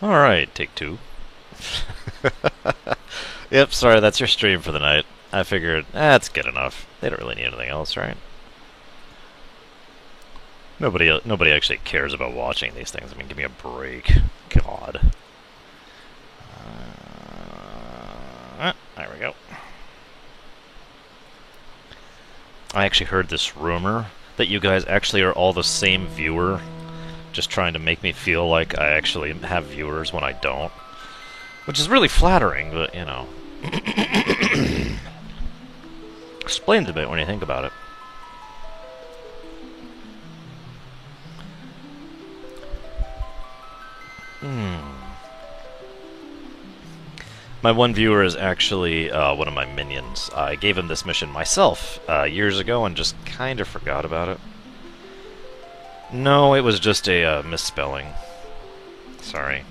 Alright, take two. Yep, sorry, that's your stream for the night. I figured, that's good enough. They don't really need anything else, right? Nobody actually cares about watching these things. I mean, give me a break. God. There we go. I actually heard this rumor that you guys actually are all the same viewer, just trying to make me feel like I actually have viewers when I don't. Which is really flattering, but, you know. Explains a bit when you think about it. My one viewer is actually one of my minions. I gave him this mission myself years ago and just kind of forgot about it. No, it was just a misspelling. Sorry.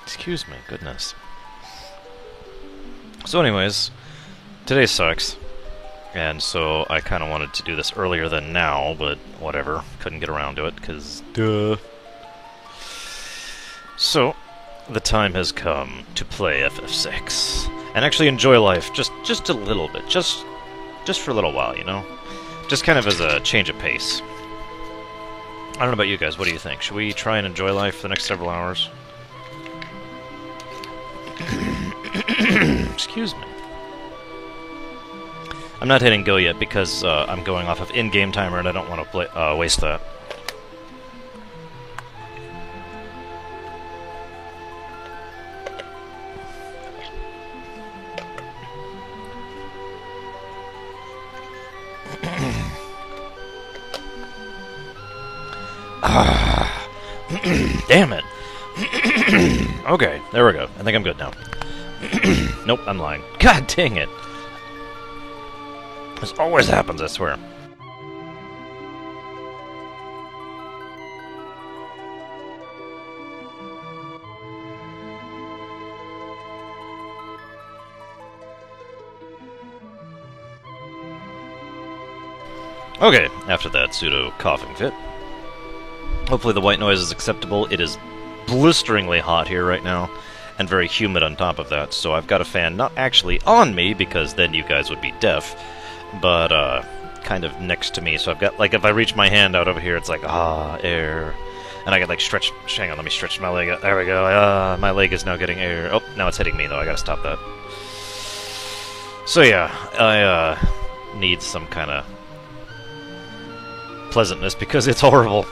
Excuse me, goodness. So anyways, today sucks. And so I kind of wanted to do this earlier than now, but whatever. Couldn't get around to it, because duh. So, the time has come to play FF6. And actually enjoy life just a little bit. Just for a little while, you know? Just kind of as a change of pace. I don't know about you guys, what do you think? Should we try and enjoy life for the next several hours? Excuse me. I'm not hitting go yet because I'm going off of in-game timer and I don't want to waste that. Damn it. Okay, there we go. I think I'm good now. Nope, I'm lying. God dang it. This always happens, I swear. Okay, after that pseudo coughing fit. Hopefully the white noise is acceptable. It is blisteringly hot here right now, and very humid on top of that, so I've got a fan not actually on me, because then you guys would be deaf, but kind of next to me, so I've got, like, if I reach my hand out over here, it's like, air, and I get, like, stretch, hang on, let me stretch my leg, there we go, my leg is now getting air, oh, now it's hitting me, though, I gotta stop that. So yeah, I need some kind of pleasantness, because it's horrible.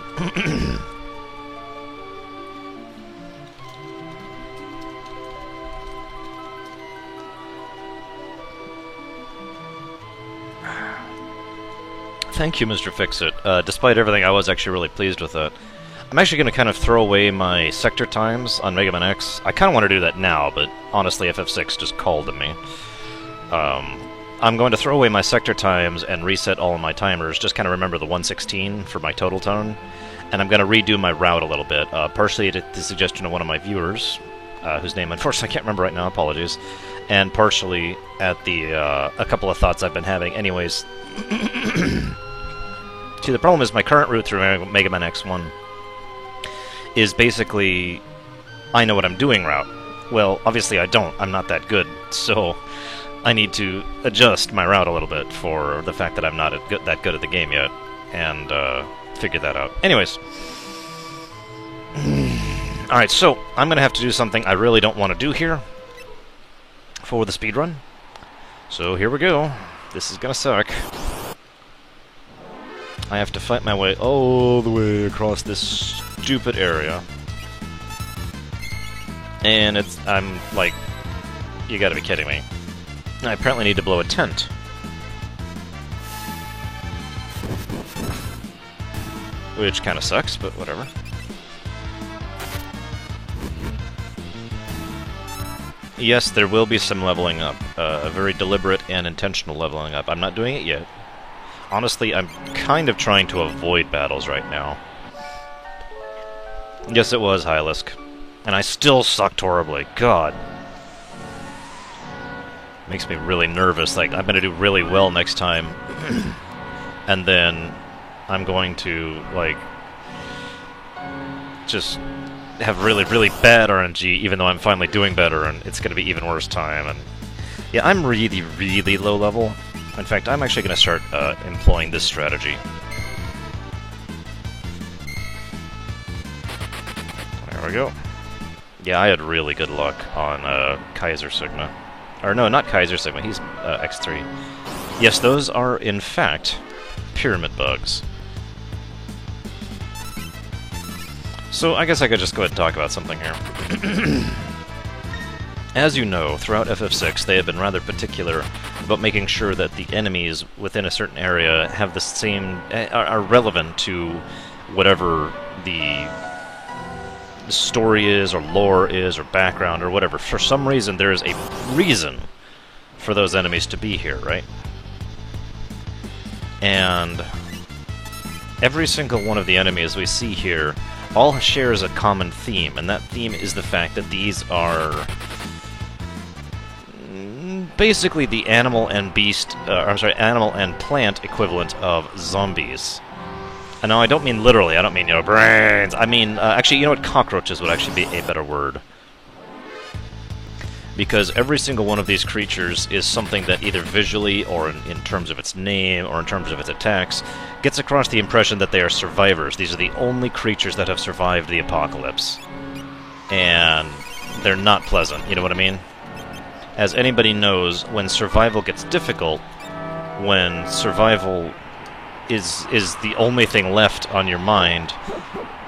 Thank you, Mr. Fix-It. Despite everything, I was actually really pleased with it. I'm actually going to kind of throw away my sector times on Mega Man X. I kind of want to do that now, but honestly, FF6 just called to me. I'm going to throw away my sector times and reset all of my timers, just kind of remember the 116 for my total tone, and I'm going to redo my route a little bit, partially at the suggestion of one of my viewers, whose name unfortunately I can't remember right now, apologies, and partially at the a couple of thoughts I've been having. Anyways, see, the problem is my current route through Mega Man X1 is basically I know what I'm doing route. Well, obviously I don't. I'm not that good, so I need to adjust my route a little bit for the fact that I'm not that good at the game yet, and figure that out. Anyways. Alright, so I'm going to have to do something I really don't want to do here for the speedrun. So here we go. This is going to suck. I have to fight my way all the way across this stupid area. And I'm like, you gotta be kidding me. I apparently need to blow a tent. Which kinda sucks, but whatever. Yes, there will be some leveling up. A very deliberate and intentional leveling up. I'm not doing it yet. Honestly, I'm kind of trying to avoid battles right now. Yes, it was Hylisk. And I still sucked horribly. God. Makes me really nervous. Like, I'm gonna do really well next time. and then I'm going to, like, just have really, really bad RNG, even though I'm finally doing better, and it's going to be even worse time. And yeah, I'm really, really low level. In fact, I'm actually going to start employing this strategy. There we go. Yeah, I had really good luck on Kaiser Sigma. Or no, not Kaiser Sigma, he's X3. Yes, those are, in fact, pyramid bugs. So I guess I could just go ahead and talk about something here. As you know, throughout FF6, they have been rather particular about making sure that the enemies within a certain area have the same... are relevant to whatever the story is, or lore is, or background, or whatever. For some reason, there is a reason for those enemies to be here, right? And every single one of the enemies we see here all shares a common theme, and that theme is the fact that these are basically the animal and beast, animal and plant equivalent of zombies. And now I don't mean literally, I don't mean, brains, I mean, actually, you know what, cockroaches would actually be a better word. Because every single one of these creatures is something that either visually, or in terms of its name, or in terms of its attacks, gets across the impression that they are survivors. These are the only creatures that have survived the apocalypse. And they're not pleasant, you know what I mean? As anybody knows, when survival gets difficult, when survival is the only thing left on your mind,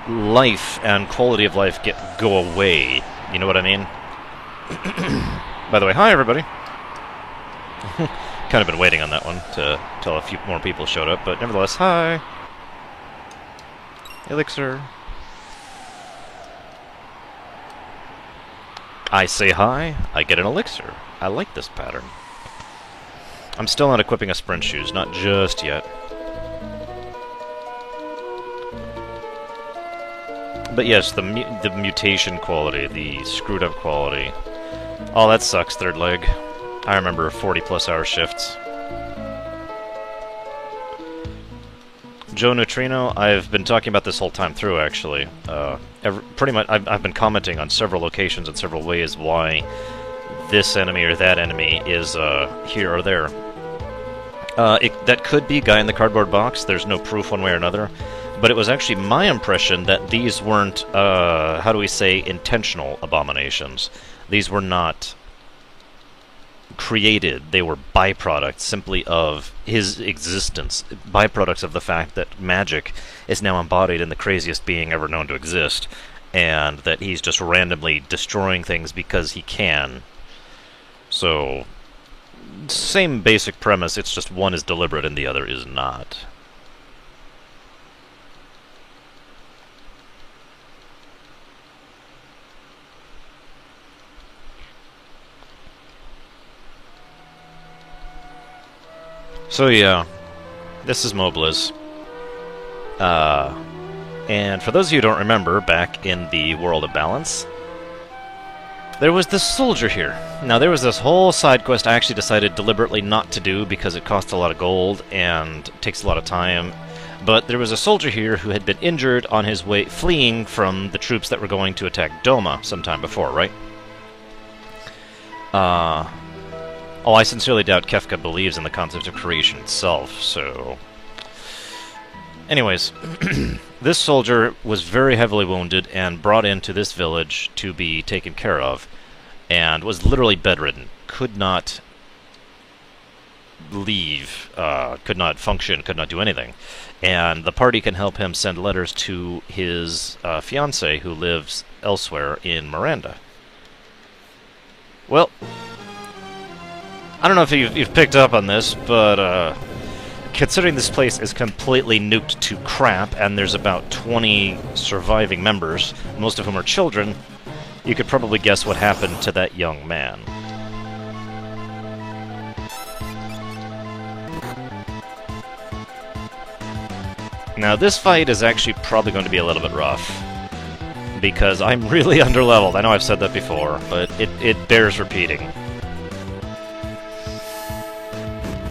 life and quality of life go away. You know what I mean? By the way, hi everybody. Kind of been waiting on that one till a few more people showed up, but nevertheless, hi. Elixir. I say hi, I get an elixir. I like this pattern. I'm still not equipping a sprint shoes, not just yet. But yes, the mutation quality, the screwed up quality. Oh, that sucks, third leg. I remember 40+ hour shifts. Joe Neutrino, I've been talking about this whole time through, actually. Pretty much, I've been commenting on several locations in several ways why this enemy or that enemy is here or there. That could be Guy in the Cardboard Box, there's no proof one way or another. But it was actually my impression that these weren't, how do we say, intentional abominations. These were not created, they were byproducts simply of his existence, byproducts of the fact that magic is now embodied in the craziest being ever known to exist, and that he's just randomly destroying things because he can. So, same basic premise, it's just one is deliberate and the other is not. So yeah, this is Mobliz. And for those of you who don't remember, back in the World of Balance, there was this soldier here. Now there was this whole side quest I actually decided deliberately not to do because it costs a lot of gold and takes a lot of time. But there was a soldier here who had been injured on his way fleeing from the troops that were going to attack Doma sometime before, right? Oh, I sincerely doubt Kefka believes in the concept of creation itself, so... Anyways, this soldier was very heavily wounded and brought into this village to be taken care of, and was literally bedridden, could not leave, could not function, could not do anything. And the party can help him send letters to his fiancée who lives elsewhere in Miranda. Well... I don't know if you've picked up on this, but considering this place is completely nuked to crap, and there's about 20 surviving members, most of whom are children, you could probably guess what happened to that young man. Now, this fight is actually probably going to be a little bit rough, because I'm really underleveled. I know I've said that before, but it bears repeating.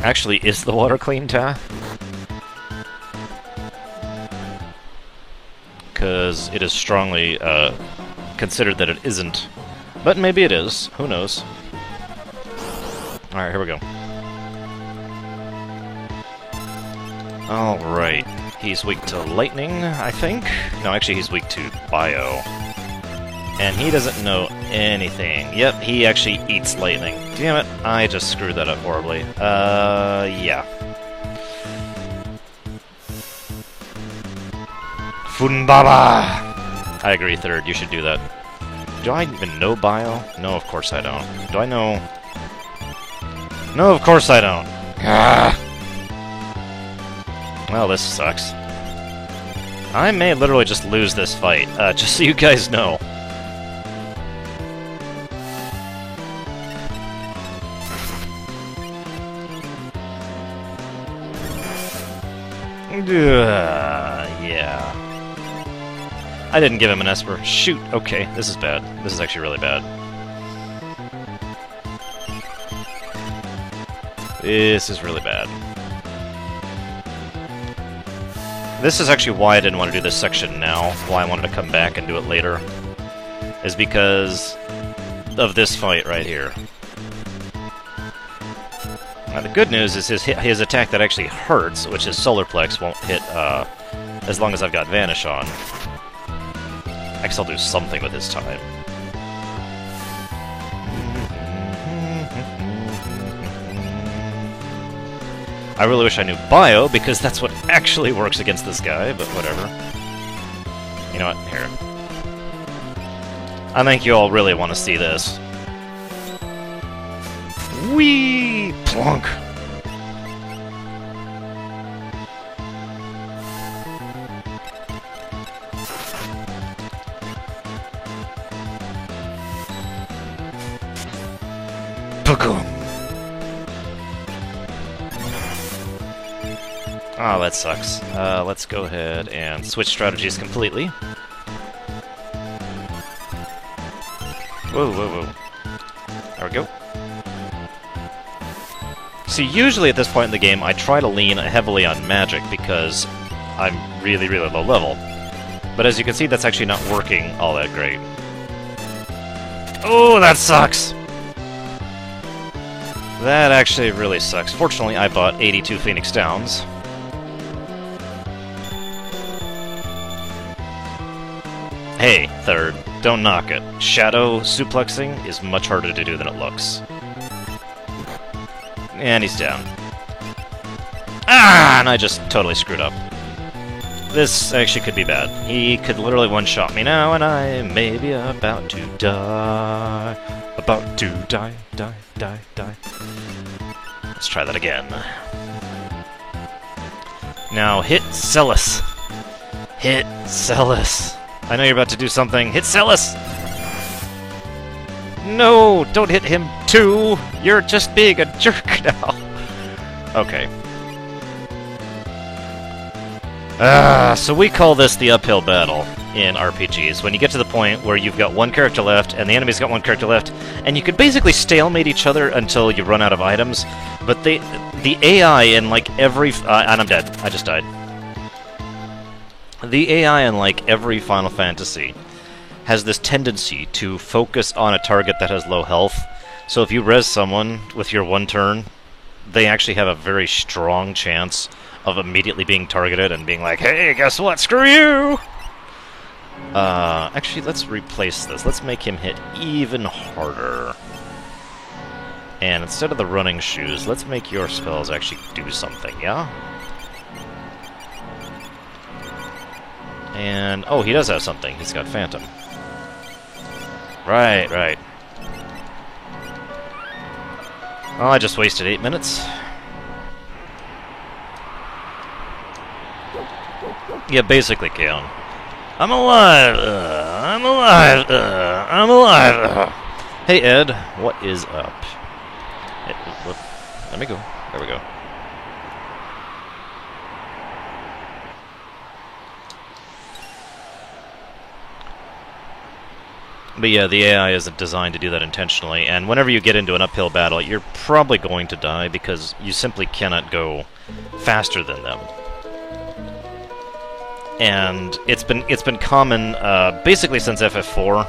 Actually, is the water clean, Ta? because it is strongly considered that it isn't. But maybe it is. Who knows? Alright, here we go. Alright. He's weak to lightning, I think? No, actually he's weak to bio. And he doesn't know anything. Yep, he actually eats lightning. Damn it, I just screwed that up horribly. Yeah. Funbaba! I agree, third, you should do that. Do I even know bio? No, of course I don't. Do I know... No, of course I don't. Ah! Well, this sucks. I may literally just lose this fight, just so you guys know. Yeah. I didn't give him an Esper. Shoot, okay, this is bad. This is actually really bad. This is really bad. This is actually why I didn't want to do this section now, why I wanted to come back and do it later, is because of this fight right here. Now the good news is his attack that actually hurts, which is Solar Plex, won't hit as long as I've got Vanish on. I guess I'll do something with his time. I really wish I knew Bio, because that's what actually works against this guy, but whatever. You know what? Here. I think you all really want to see this. Whee! Plonk! Pugum! Oh, that sucks. Let's go ahead and switch strategies completely. Whoa, whoa, whoa. There we go. See, usually at this point in the game, I try to lean heavily on magic because I'm really, really low level. But as you can see, that's actually not working all that great. Oh, that sucks! That actually really sucks. Fortunately, I bought 82 Phoenix Downs. Hey, third, don't knock it. Shadow suplexing is much harder to do than it looks. And he's down. Ah! And I just totally screwed up. This actually could be bad. He could literally one-shot me now, and I may be about to die. About to die, die, die, die. Let's try that again. Now hit Celis. Hit Celis. I know you're about to do something. Hit Celis! No! Don't hit him too! You're just being a jerk now! Okay. So we call this the uphill battle in RPGs. When you get to the point where you've got one character left, and the enemy's got one character left, and you can basically stalemate each other until you run out of items, but the AI in like every... and I'm dead. I just died. The AI in like every Final Fantasy has this tendency to focus on a target that has low health. So if you res someone with your one turn, they actually have a very strong chance of immediately being targeted and being like, hey, guess what? Screw you! Actually, let's replace this. Let's make him hit even harder. And instead of the running shoes, let's make your spells actually do something, yeah? And, oh, he does have something. He's got Phantom. Right, right. Oh, I just wasted 8 minutes. Yeah, basically, Kaon. I'm alive! I'm alive! I'm alive! Hey, Ed, what is up? Let me go. There we go. But yeah, the AI isn't designed to do that intentionally, and whenever you get into an uphill battle, you're probably going to die because you simply cannot go faster than them. and it's been common basically since FF4.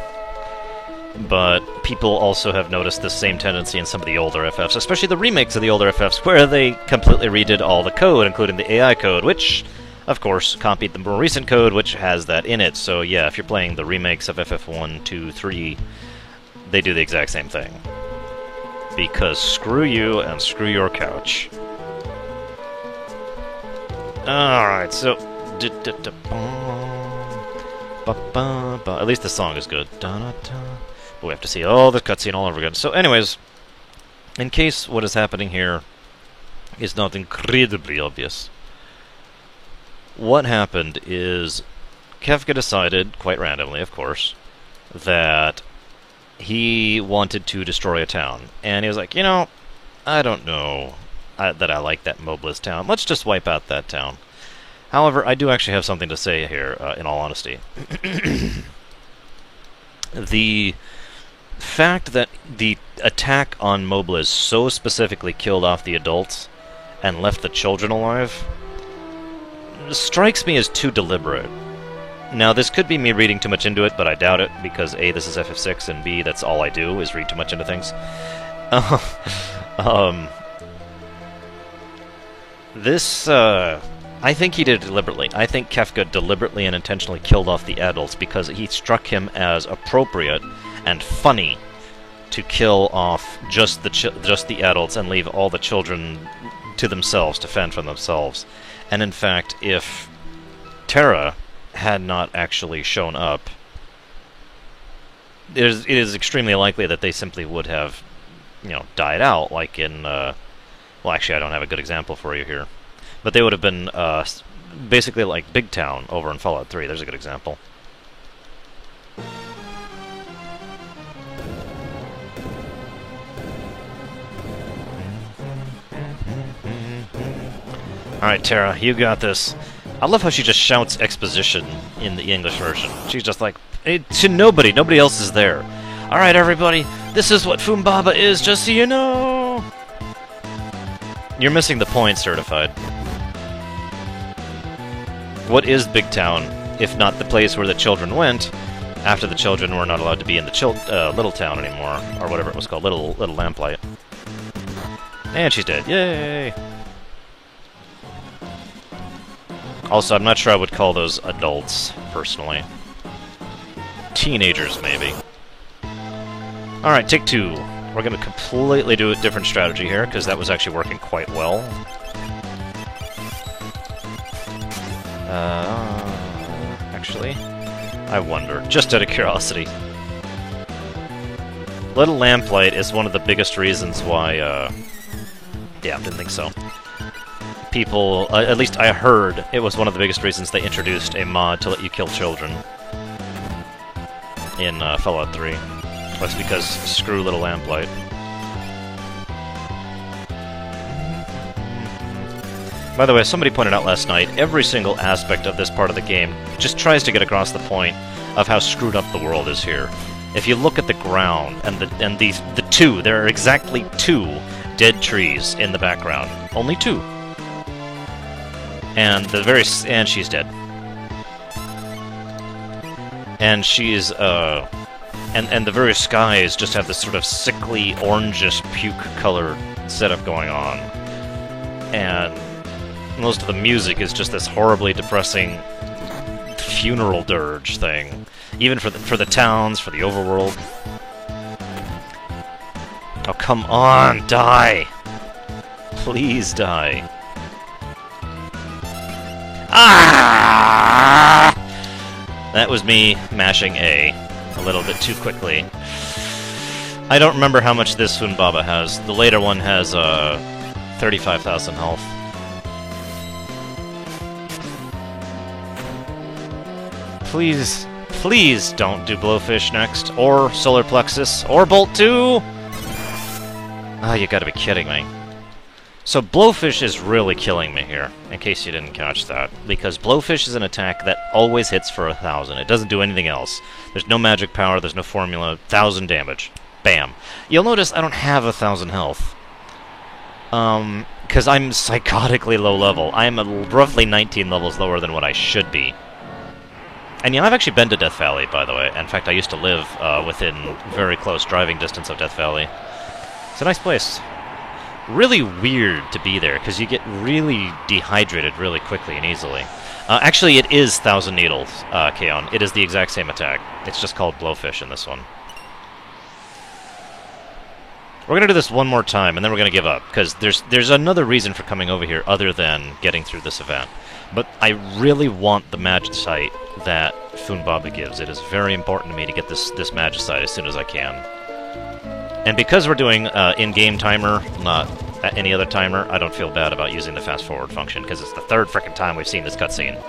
But people also have noticed this same tendency in some of the older FFs, especially the remakes of the older FFs, where they completely redid all the code, including the AI code, which, of course, copied the more recent code, which has that in it. So yeah, if you're playing the remakes of FF1, 2, 3, they do the exact same thing. Because screw you and screw your couch. Alright, so... At least the song is good. But we have to see all the cutscene all over again. So anyways, in case what is happening here is not incredibly obvious, what happened is Kefka decided, quite randomly of course, that he wanted to destroy a town. And he was like, you know, I don't know that I like that mobless town. Let's just wipe out that town. However, I do actually have something to say here, in all honesty. The fact that the attack on Mobliz so specifically killed off the adults and left the children alive strikes me as too deliberate. Now, this could be me reading too much into it, but I doubt it, because A, this is FF6, and B, that's all I do, is read too much into things. I think he did it deliberately. I think Kefka deliberately and intentionally killed off the adults because he struck him as appropriate and funny to kill off just the adults and leave all the children to themselves, to fend for themselves. And in fact, if Terra had not actually shown up, it is extremely likely that they simply would have, you know, died out, like in, well, actually I don't have a good example for you here. But they would have been, basically like Big Town over in Fallout 3. There's a good example. Alright, Terra, you got this. I love how she just shouts exposition in the English version. She's just like, to nobody. Nobody else is there. Alright, everybody, this is what Fumbaba is, just so you know. You're missing the point, Certified. What is Big Town, if not the place where the children went, after the children were not allowed to be in the Little Town anymore, or whatever it was called, Little Lamplight. And she's dead. Yay! Also, I'm not sure I would call those adults, personally. Teenagers, maybe. Alright, take two. We're going to completely do a different strategy here, because that was actually working quite well. Actually, I wonder, just out of curiosity. Little Lamplight is one of the biggest reasons why, yeah, I didn't think so. People, at least I heard, it was one of the biggest reasons they introduced a mod to let you kill children in Fallout 3. That's because screw Little Lamplight. By the way, somebody pointed out last night, every single aspect of this part of the game just tries to get across the point of how screwed up the world is here. If you look at the ground and the two, there are exactly 2 dead trees in the background. Only 2. And and she's dead. And she's and the very skies just have this sort of sickly orangish puke color setup going on. And most of the music is just this horribly depressing funeral dirge thing, even for the towns, for the overworld. Oh, come on, die! Please die. Ah! That was me mashing A little bit too quickly. I don't remember how much this Fumbaba has. The later one has 35,000 health. Please, please don't do Blowfish next, or Solar Plexus, or Bolt 2! Oh, you gotta be kidding me. So Blowfish is really killing me here, in case you didn't catch that. Because Blowfish is an attack that always hits for 1,000. It doesn't do anything else. There's no magic power, there's no formula. 1,000 damage. Bam. You'll notice I don't have 1,000 health. Because I'm psychotically low level. I'm roughly 19 levels lower than what I should be. And yeah, I've actually been to Death Valley, by the way. In fact, I used to live within very close driving distance of Death Valley. It's a nice place. Really weird to be there, because you get really dehydrated really quickly and easily. Actually, it is Thousand Needles, Kaon. It is the exact same attack. It's just called Blowfish in this one. We're going to do this one more time, and then we're going to give up, because there's another reason for coming over here other than getting through this event. But I really want the Magicite that Funbaba gives. It is very important to me to get this Magicite as soon as I can. And because we're doing in-game timer, not any other timer, I don't feel bad about using the fast-forward function, because it's the third frickin' time we've seen this cutscene.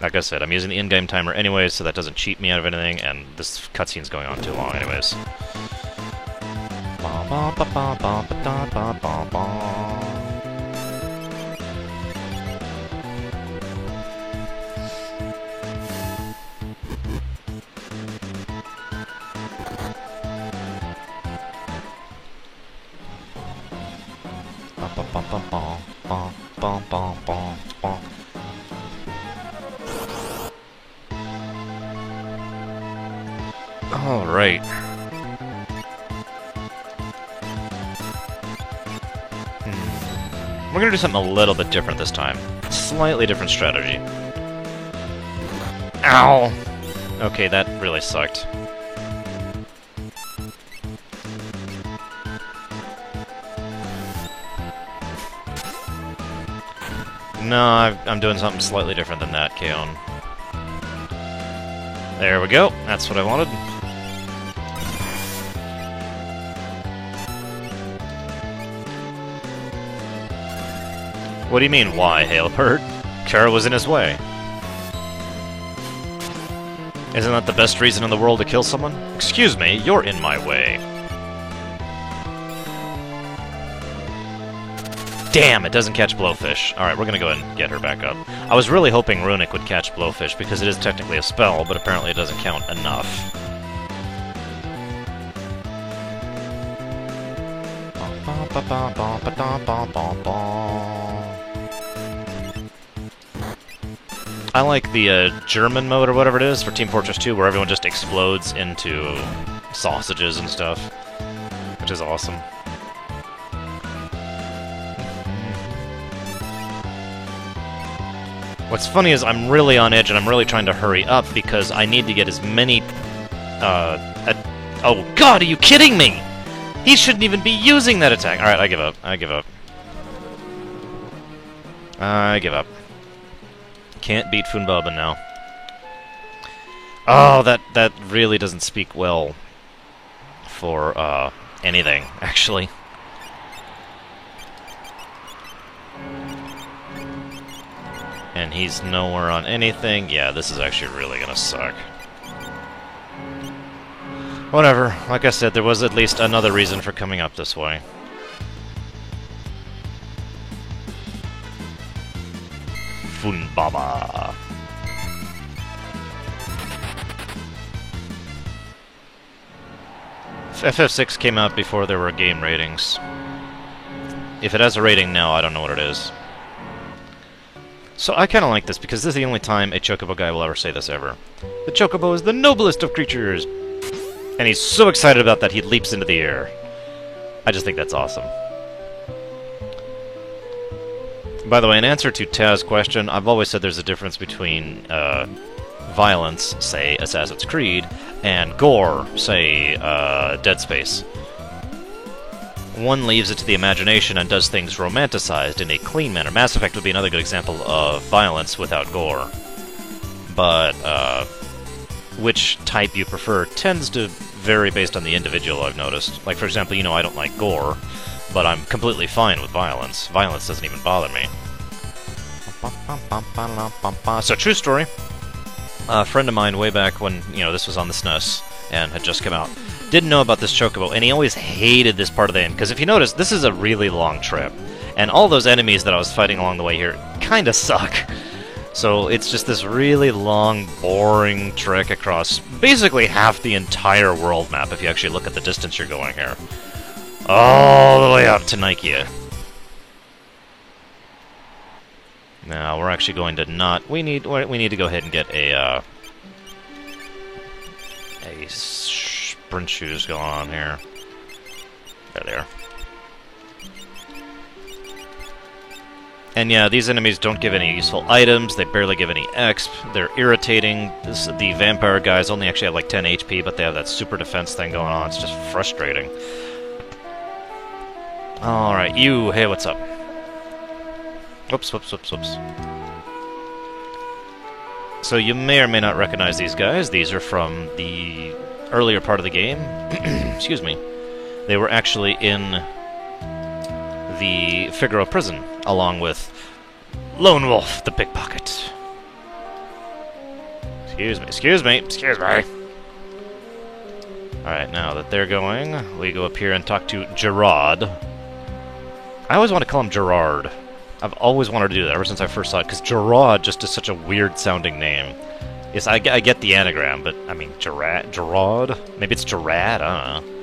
Like I said, I'm using the in-game timer anyways, so that doesn't cheat me out of anything, and this cutscene's going on too long anyways. All right. We're gonna do something a little bit different this time. Slightly different strategy. Ow! Okay, that really sucked. No, I'm doing something slightly different than that, Kaon. There we go. That's what I wanted. What do you mean, why, Hailbird? Kara was in his way. Isn't that the best reason in the world to kill someone? Excuse me, you're in my way. Damn, it doesn't catch Blowfish. Alright, we're gonna go ahead and get her back up. I was really hoping Runic would catch Blowfish, because it is technically a spell, but apparently it doesn't count enough. I like the German mode or whatever it is for Team Fortress 2, where everyone just explodes into sausages and stuff, which is awesome. What's funny is I'm really on edge and I'm really trying to hurry up because I need to get as many, oh god, are you kidding me? He shouldn't even be using that attack. Alright, I give up. I give up. I give up. Can't beat Funbaba now. Oh, that really doesn't speak well for, anything, actually. And he's nowhere on anything. Yeah, this is actually really gonna suck. Whatever. Like I said, there was at least another reason for coming up this way. Funbaba. FF6 came out before there were game ratings. If it has a rating now, I don't know what it is. So I kind of like this, because this is the only time a Chocobo guy will ever say this ever. The Chocobo is the noblest of creatures! And he's so excited about that he leaps into the air. I just think that's awesome. By the way, in answer to Taz's question, I've always said there's a difference between violence, say Assassin's Creed, and gore, say Dead Space. One leaves it to the imagination and does things romanticized in a clean manner. Mass Effect would be another good example of violence without gore. But which type you prefer tends to vary based on the individual, I've noticed. Like, for example, you know, I don't like gore, but I'm completely fine with violence. Violence doesn't even bother me. So, true story. A friend of mine way back when, you know, this was on the SNES and had just come out, didn't know about this Chocobo, and he always hated this part of the game, because if you notice, this is a really long trip, and all those enemies that I was fighting along the way here kinda suck. So it's just this really long, boring trek across basically half the entire world map, if you actually look at the distance you're going here. All the way up to Nikeah. Now we're actually going to not. We need to go ahead and get a sprint shoes going on here. There they are. And yeah, these enemies don't give any useful items, they barely give any exp, they're irritating. The vampire guys only actually have like 10 HP, but they have that super defense thing going on. It's just frustrating. Alright, you, hey, what's up? Whoops, whoops, whoops, whoops. So you may or may not recognize these guys. These are from the earlier part of the game. Excuse me. They were actually in the Figaro prison, along with Lone Wolf, the pickpocket. Excuse me, excuse me, excuse me. Alright, now that they're going, we go up here and talk to Gerard. I always want to call him Gerard. I've always wanted to do that ever since I first saw it, because Gerard just is such a weird-sounding name. Yes, I get the anagram, but, I mean, Gerard? Maybe it's Gerard? I don't know.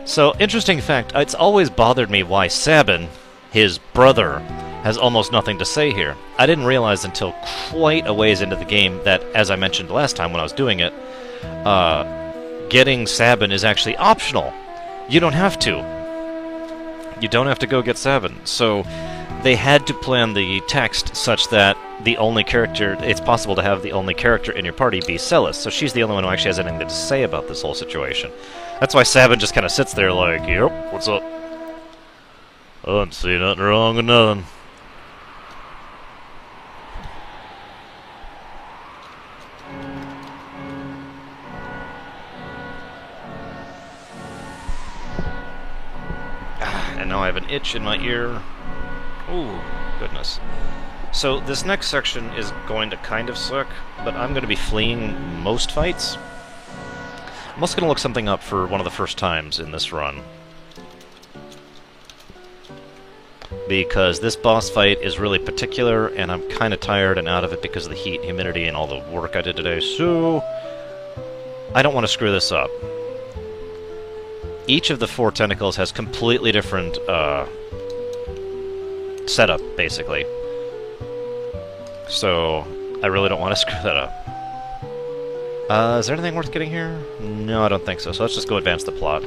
So, interesting fact, it's always bothered me why Sabin, his brother, has almost nothing to say here. I didn't realize until quite a ways into the game that, as I mentioned last time when I was doing it, getting Sabin is actually optional. You don't have to. You don't have to go get Sabin. So they had to plan the text such that the only character, it's possible to have the only character in your party be Celis. So she's the only one who actually has anything to say about this whole situation. That's why Sabin just kind of sits there like, yep, what's up? I don't see nothing wrong with nothing. And now I have an itch in my ear. Ooh, goodness. So this next section is going to kind of suck, but I'm going to be fleeing most fights. I'm also going to look something up for one of the first times in this run. Because this boss fight is really particular, and I'm kind of tired and out of it because of the heat and humidity and all the work I did today, so I don't want to screw this up. Each of the 4 tentacles has completely different setup, basically. So I really don't want to screw that up. Is there anything worth getting here? No, I don't think so. So let's just go advance the plot.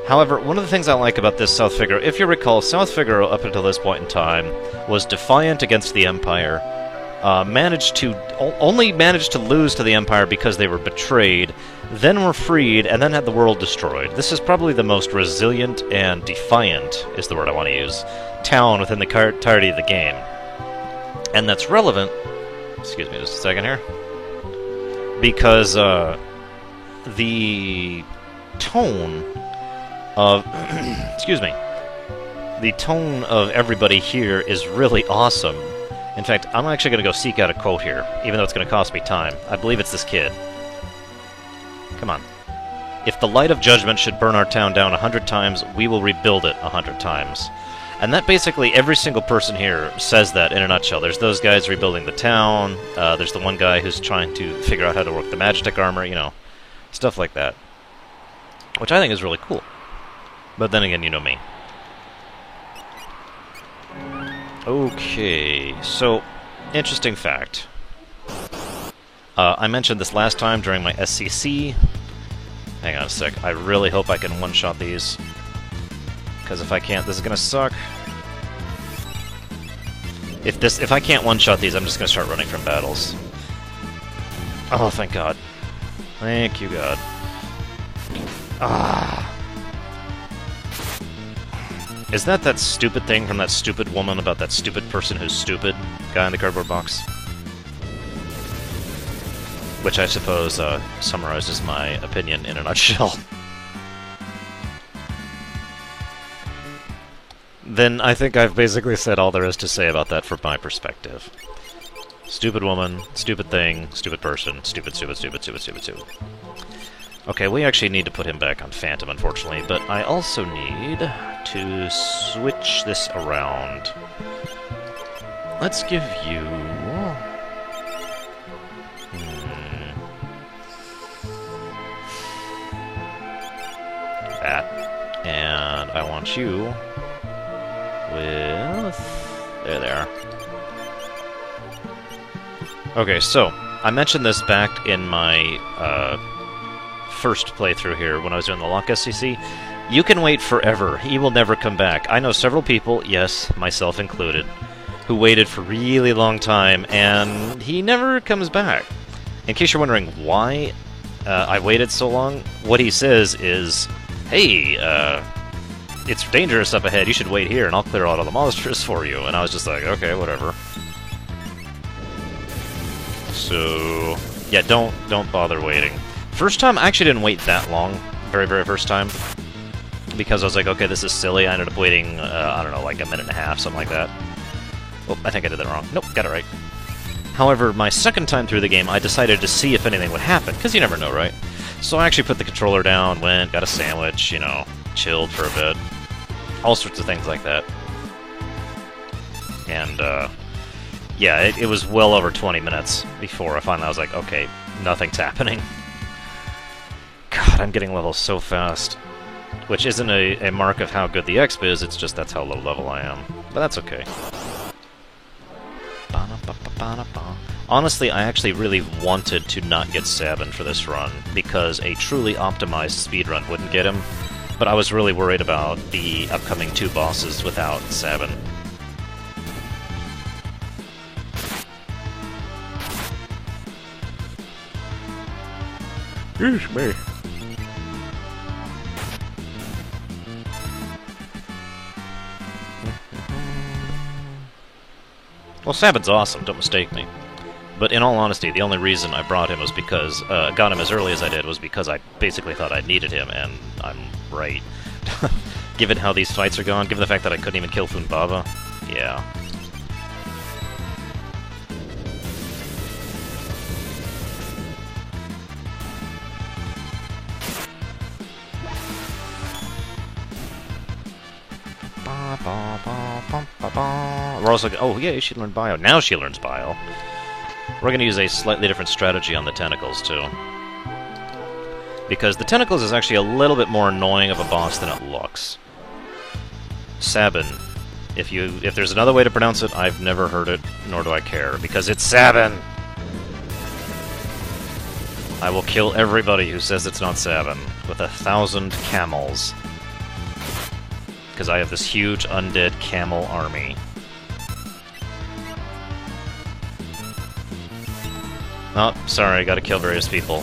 However, one of the things I like about this South Figaro, if you recall, South Figaro up until this point in time was defiant against the Empire, only managed to lose to the Empire because they were betrayed, then were freed, and then had the world destroyed. This is probably the most resilient and defiant, is the word I want to use, town within the entirety of the game. And that's relevant, excuse me just a second here, because the tone of, excuse me, the tone of everybody here is really awesome. In fact, I'm actually going to go seek out a quote here, even though it's going to cost me time. I believe it's this kid. Come on. If the light of judgment should burn our town down 100 times, we will rebuild it 100 times. And that basically, every single person here says that in a nutshell. There's those guys rebuilding the town, there's the one guy who's trying to figure out how to work the Magitek armor, you know, stuff like that. Which I think is really cool. But then again, you know me. Okay, so, interesting fact. I mentioned this last time during my SCC. Hang on a sec, I really hope I can one-shot these. Because if I can't, this is gonna suck. If I can't one-shot these, I'm just gonna start running from battles. Oh, thank God. Thank you, God. Ah. Is that stupid thing from that stupid woman about that stupid person who's stupid? Guy in the cardboard box? Which I suppose summarizes my opinion in a nutshell. Then I think I've basically said all there is to say about that from my perspective. Stupid woman, stupid thing, stupid person, stupid, stupid, stupid, stupid, stupid, stupid. Okay, we actually need to put him back on Phantom, unfortunately, but I also need to switch this around. Let's give you... that. And I want you with... There they are. Okay, so, I mentioned this back in my first playthrough here when I was doing the Locke SCC. You can wait forever. He will never come back. I know several people, yes, myself included, who waited for a really long time, and he never comes back. In case you're wondering why I waited so long, what he says is, hey, it's dangerous up ahead, you should wait here and I'll clear out all the monsters for you. And I was just like, okay, whatever. So, yeah, don't bother waiting. First time, I actually didn't wait that long, very first time, because I was like, okay, this is silly. I ended up waiting, I don't know, like a minute and a half, something like that. Oh, I think I did that wrong. Nope, got it right. However, my second time through the game, I decided to see if anything would happen, because you never know, right? So I actually put the controller down, went, got a sandwich, you know, chilled for a bit. All sorts of things like that. And, yeah, it was well over 20 minutes before I finally was like, okay, nothing's happening. God, I'm getting levels so fast. Which isn't a mark of how good the exp is, it's just that's how low level I am. But that's okay. Honestly, I actually really wanted to not get Sabin for this run, because a truly optimized speedrun wouldn't get him, but I was really worried about the upcoming 2 bosses without Sabin. Yeesh, me. Well, Sabin's awesome, don't mistake me. But in all honesty, the only reason I brought him was because, got him as early as I did, was because I basically thought I needed him, and I'm right. Given how these fights are going, given the fact that I couldn't even kill Funbaba, yeah. We're also oh yeah, she learned Bio. Now she learns Bio. We're going to use a slightly different strategy on the Tentacles, too. Because the Tentacles is actually a little bit more annoying of a boss than it looks. Sabin. If there's another way to pronounce it, I've never heard it, nor do I care, because it's Sabin! I will kill everybody who says it's not Sabin, with 1,000 camels. Because I have this huge undead camel army. Oh, sorry, I gotta kill various people.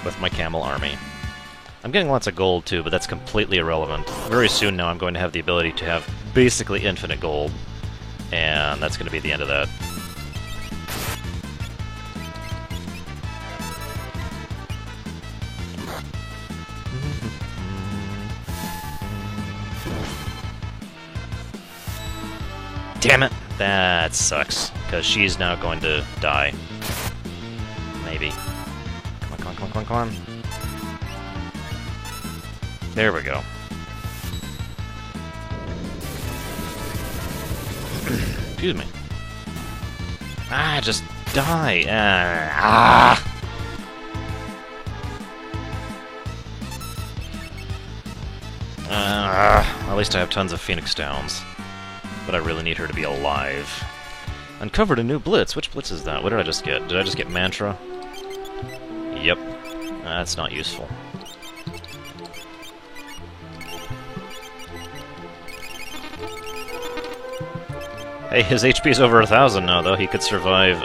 With my camel army. I'm getting lots of gold too, but that's completely irrelevant. Very soon now I'm going to have the ability to have basically infinite gold. And that's going to be the end of that. Damn it! That sucks, because she's now going to die. Maybe. Come on, come on, come on, come on. There we go. Excuse me. Ah, just die! At least I have tons of Phoenix Downs. But I really need her to be alive. Uncovered a new blitz. Which blitz is that? What did I just get? Did I just get Mantra? Yep. That's not useful. Hey, his HP is over 1,000 now, though. He could survive,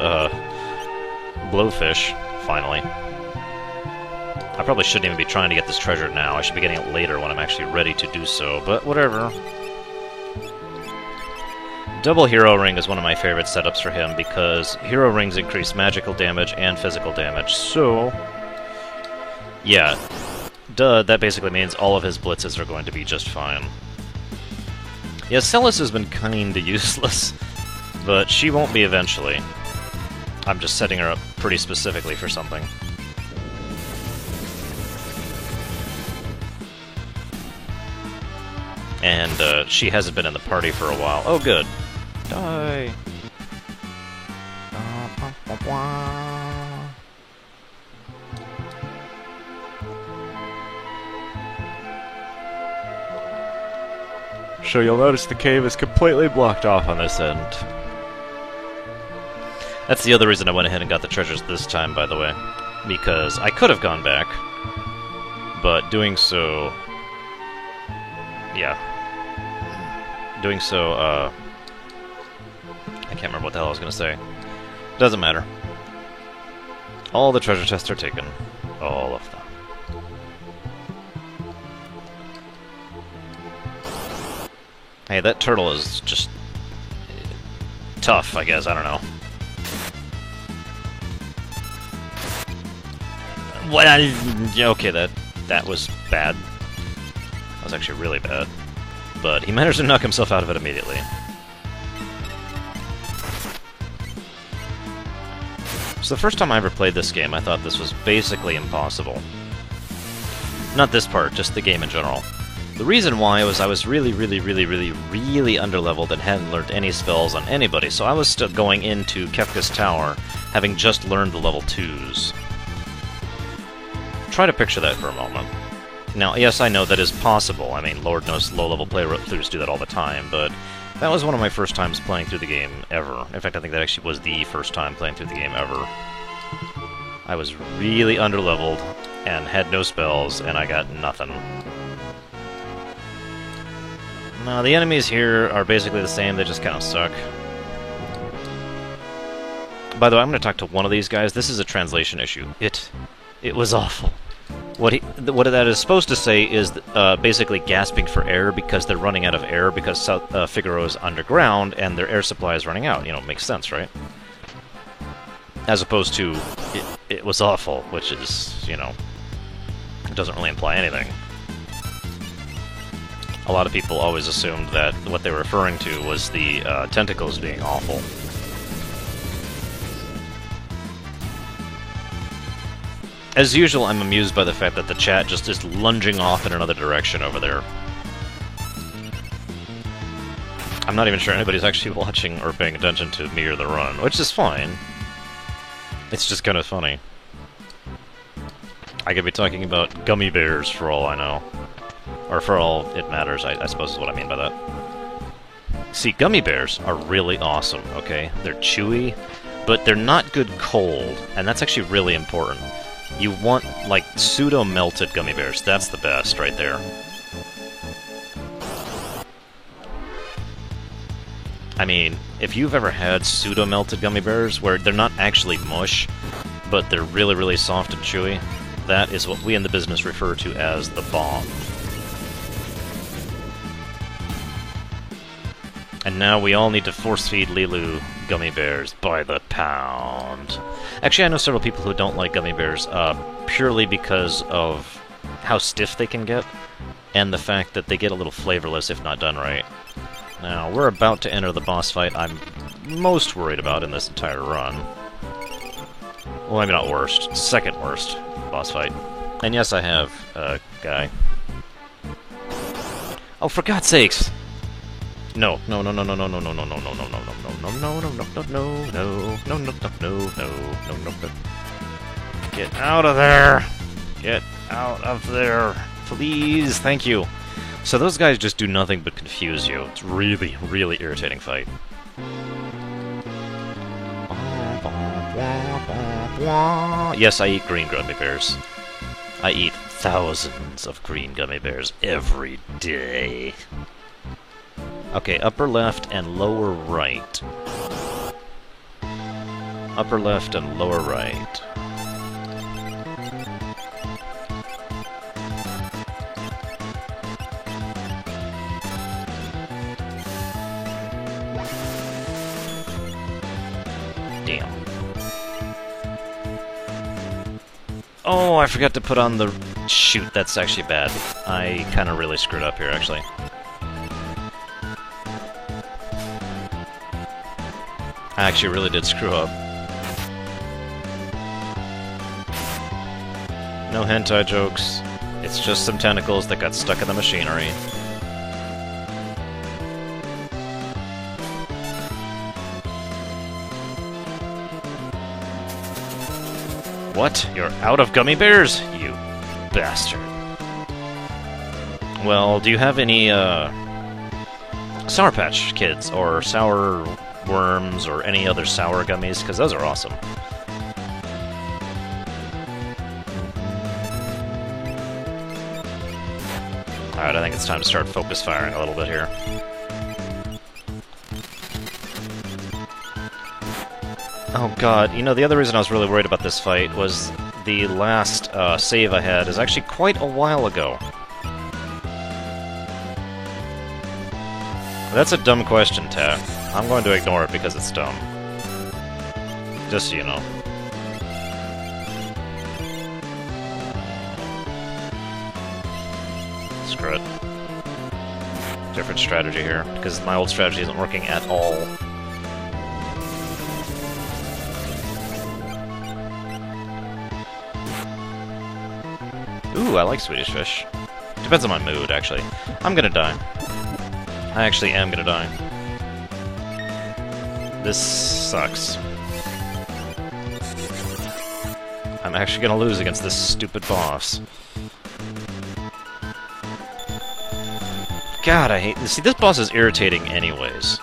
Blowfish, finally. I probably shouldn't even be trying to get this treasure now. I should be getting it later when I'm actually ready to do so, but whatever. Double Hero Ring is one of my favorite setups for him because Hero Rings increase magical damage and physical damage, so... yeah, duh, that basically means all of his blitzes are going to be just fine. Yeah, Celes has been kinda useless, but she won't be eventually. I'm just setting her up pretty specifically for something. And, she hasn't been in the party for a while. Oh, good. Die! So you'll notice the cave is completely blocked off on this end. That's the other reason I went ahead and got the treasures this time, by the way. Because I could have gone back, but doing so... yeah. Doing so, I can't remember what the hell I was gonna say. Doesn't matter. All the treasure chests are taken. All of them. Hey, that turtle is just... tough, I guess, I don't know. What? Okay, that was bad. That was actually really bad. But he managed to knock himself out of it immediately. So the first time I ever played this game, I thought this was basically impossible. Not this part, just the game in general. The reason why was I was really underleveled and hadn't learned any spells on anybody, so I was still going into Kefka's Tower, having just learned the level 2s. Try to picture that for a moment. Now, yes, I know that is possible. I mean, Lord knows low-level playthroughs do that all the time, but that was one of my first times playing through the game ever. In fact, I think that actually was the first time playing through the game ever. I was really underleveled and had no spells, and I got nothing. Now, the enemies here are basically the same, they just kind of suck. By the way, I'm going to talk to one of these guys. This is a translation issue. It was awful. What that is supposed to say is basically gasping for air because they're running out of air because Figaro is underground and their air supply is running out. You know, makes sense, right? As opposed to, it was awful, which is, you know, it doesn't really imply anything. A lot of people always assumed that what they were referring to was the tentacles being awful. As usual, I'm amused by the fact that the chat just is lunging off in another direction over there. I'm not even sure anybody's actually watching or paying attention to me or the run, which is fine. It's just kind of funny. I could be talking about gummy bears for all I know. Or for all it matters, I suppose is what I mean by that. See, gummy bears are really awesome, okay? They're chewy, but they're not good cold, and that's actually really important. You want, like, pseudo-melted gummy bears. That's the best right there. I mean, if you've ever had pseudo-melted gummy bears, where they're not actually mush, but they're really soft and chewy, that is what we in the business refer to as the bomb. And now we all need to force-feed Lilu gummy bears by the pound. Actually, I know several people who don't like gummy bears purely because of how stiff they can get, and the fact that they get a little flavorless if not done right. Now, we're about to enter the boss fight I'm most worried about in this entire run. Well, maybe not worst. Second worst boss fight. And yes, I have a guy. Oh, for God's sakes! No. Get out of there! Get out of there! Please, thank you. So those guys just do nothing but confuse you. It's really irritating fight. Yes, I eat green gummy bears. I eat thousands of green gummy bears every day. Okay, upper left and lower right. Upper left and lower right. Damn. Oh, I forgot to put on the... Shoot, that's actually bad. I kind of really screwed up here, actually. I actually really did screw up. No hentai jokes. It's just some tentacles that got stuck in the machinery. What? You're out of gummy bears? You bastard. Well, do you have any, Sour Patch Kids, or Sour Worms, or any other sour gummies, because those are awesome. Alright, I think it's time to start focus firing a little bit here. Oh god, you know, the other reason I was really worried about this fight was the last save I had is actually quite a while ago. That's a dumb question, Ta. I'm going to ignore it because it's dumb. Just so you know. Screw it. Different strategy here, because my old strategy isn't working at all. Ooh, I like Swedish Fish. Depends on my mood, actually. I'm gonna die. I actually am gonna die. This sucks. I'm actually gonna lose against this stupid boss. God, I hate this. See, this boss is irritating anyways.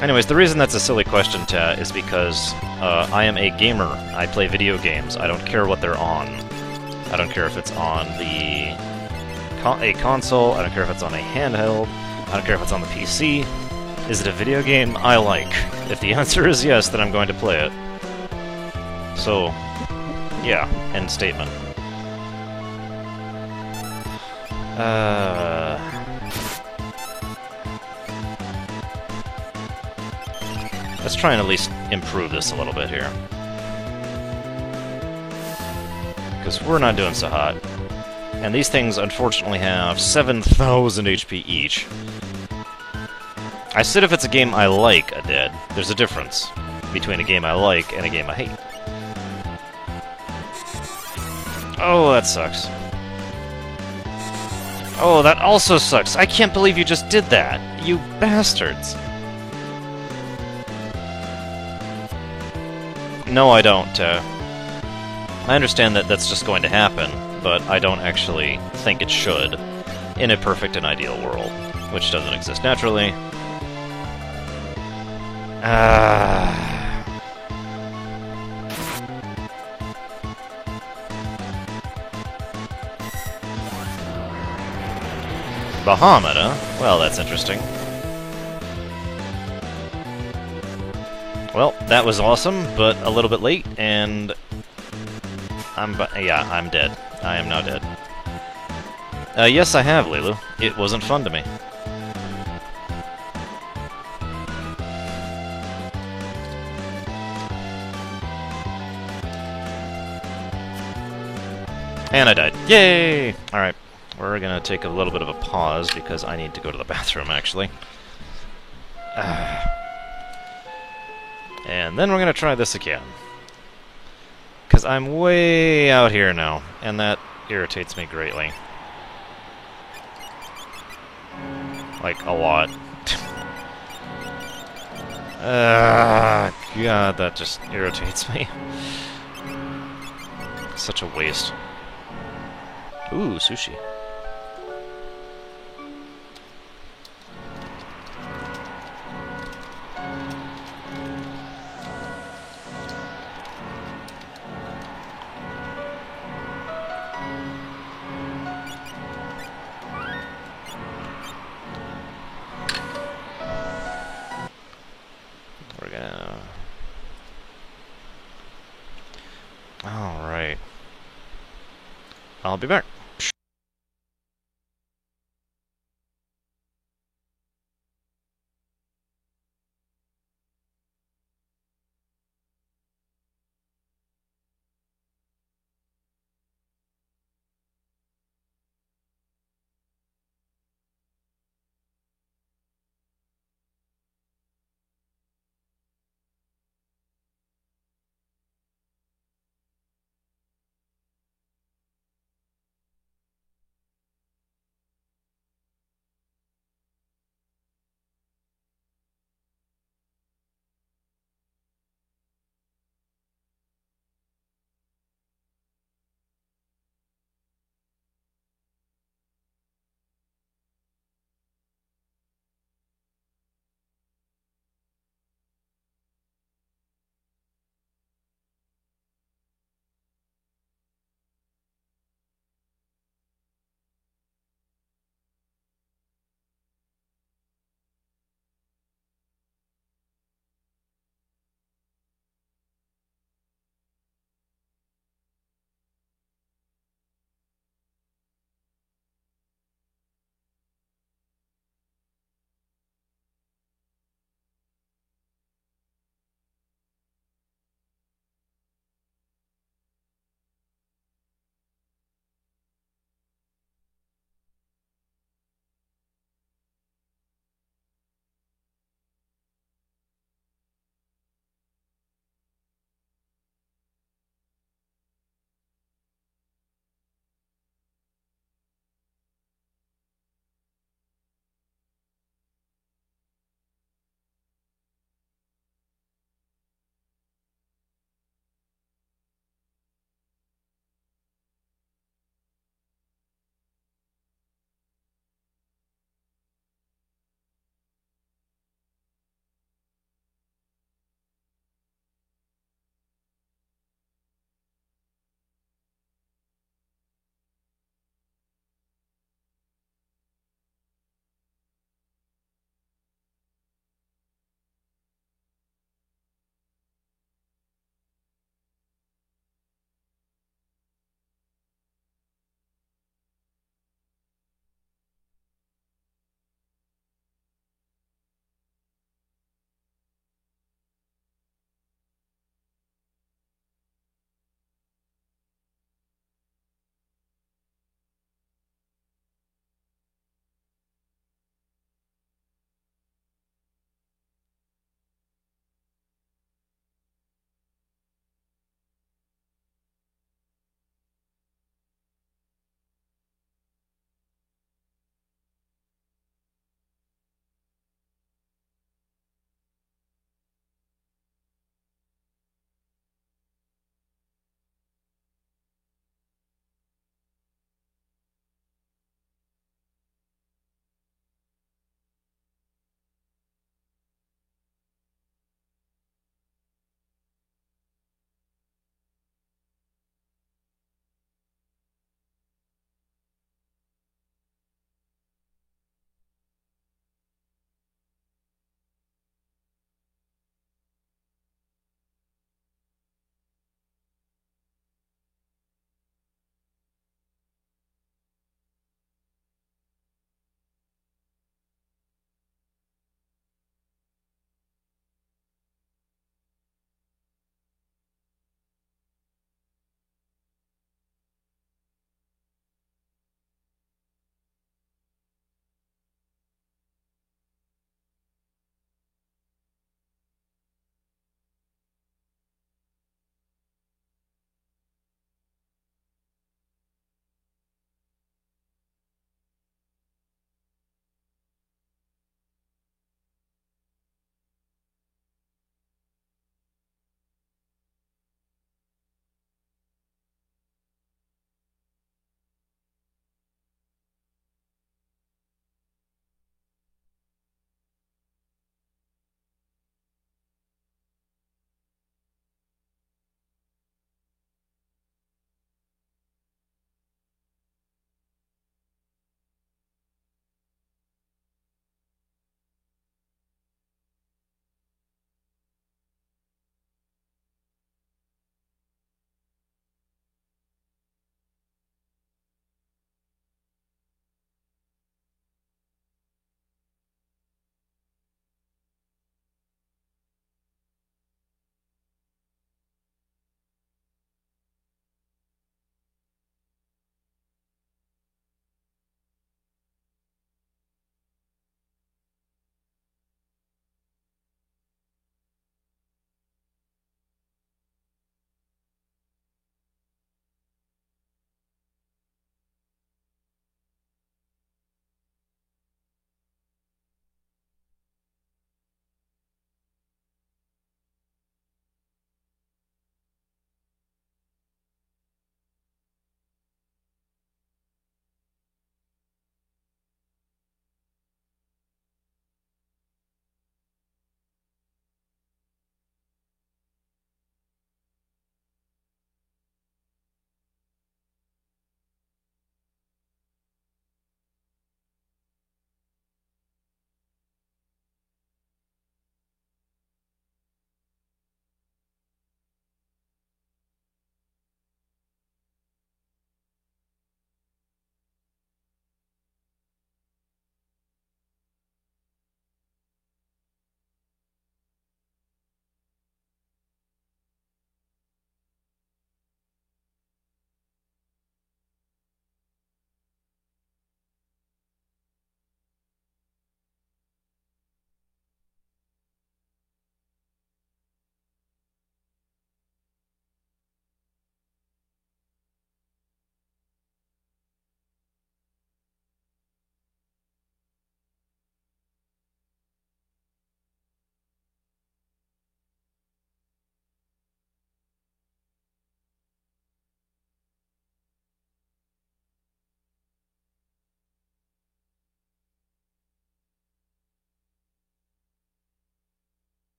Anyways, the reason that's a silly question, Ta, is because I am a gamer. I play video games. I don't care what they're on. I don't care if it's on a console. I don't care if it's on a handheld. I don't care if it's on the PC. Is it a video game I like? If the answer is yes, then I'm going to play it. So, yeah, end statement. Let's try and at least improve this a little bit here. Because we're not doing so hot. And these things, unfortunately, have 7,000 HP each. I said if it's a game I like, a dead. There's a difference between a game I like and a game I hate. Oh, that sucks. Oh, that also sucks. I can't believe you just did that. You bastards. No, I don't. I understand that that's just going to happen, but I don't actually think it should in a perfect and ideal world, which doesn't exist naturally. Bahamut, huh? Well, that's interesting. Well, that was awesome, but a little bit late, and I'm dead. I am now dead. Yes, I have, Lilu. It wasn't fun to me. And I died. Yay! Alright, we're gonna take a little bit of a pause because I need to go to the bathroom, actually. And then we're gonna try this again. Because I'm way out here now, and that irritates me greatly. Like, a lot. God, that just irritates me. Such a waste. Ooh, sushi. We're gonna... Alright. I'll be back.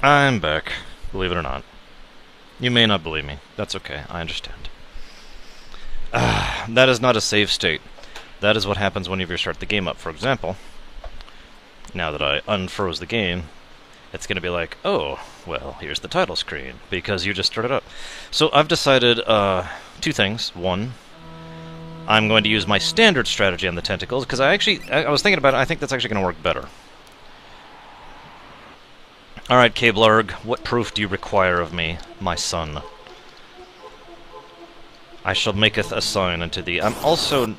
I'm back, believe it or not. You may not believe me. That's okay, I understand. That is not a save state. That is what happens whenever you start the game up. For example, now that I unfroze the game, it's going to be like, oh, well, here's the title screen, because you just started up. So I've decided two things. One, I'm going to use my standard strategy on the tentacles, because I was thinking about it, I think that's actually going to work better. Alright, Cablarg, what proof do you require of me, my son? I shall maketh a sign unto thee. I'm also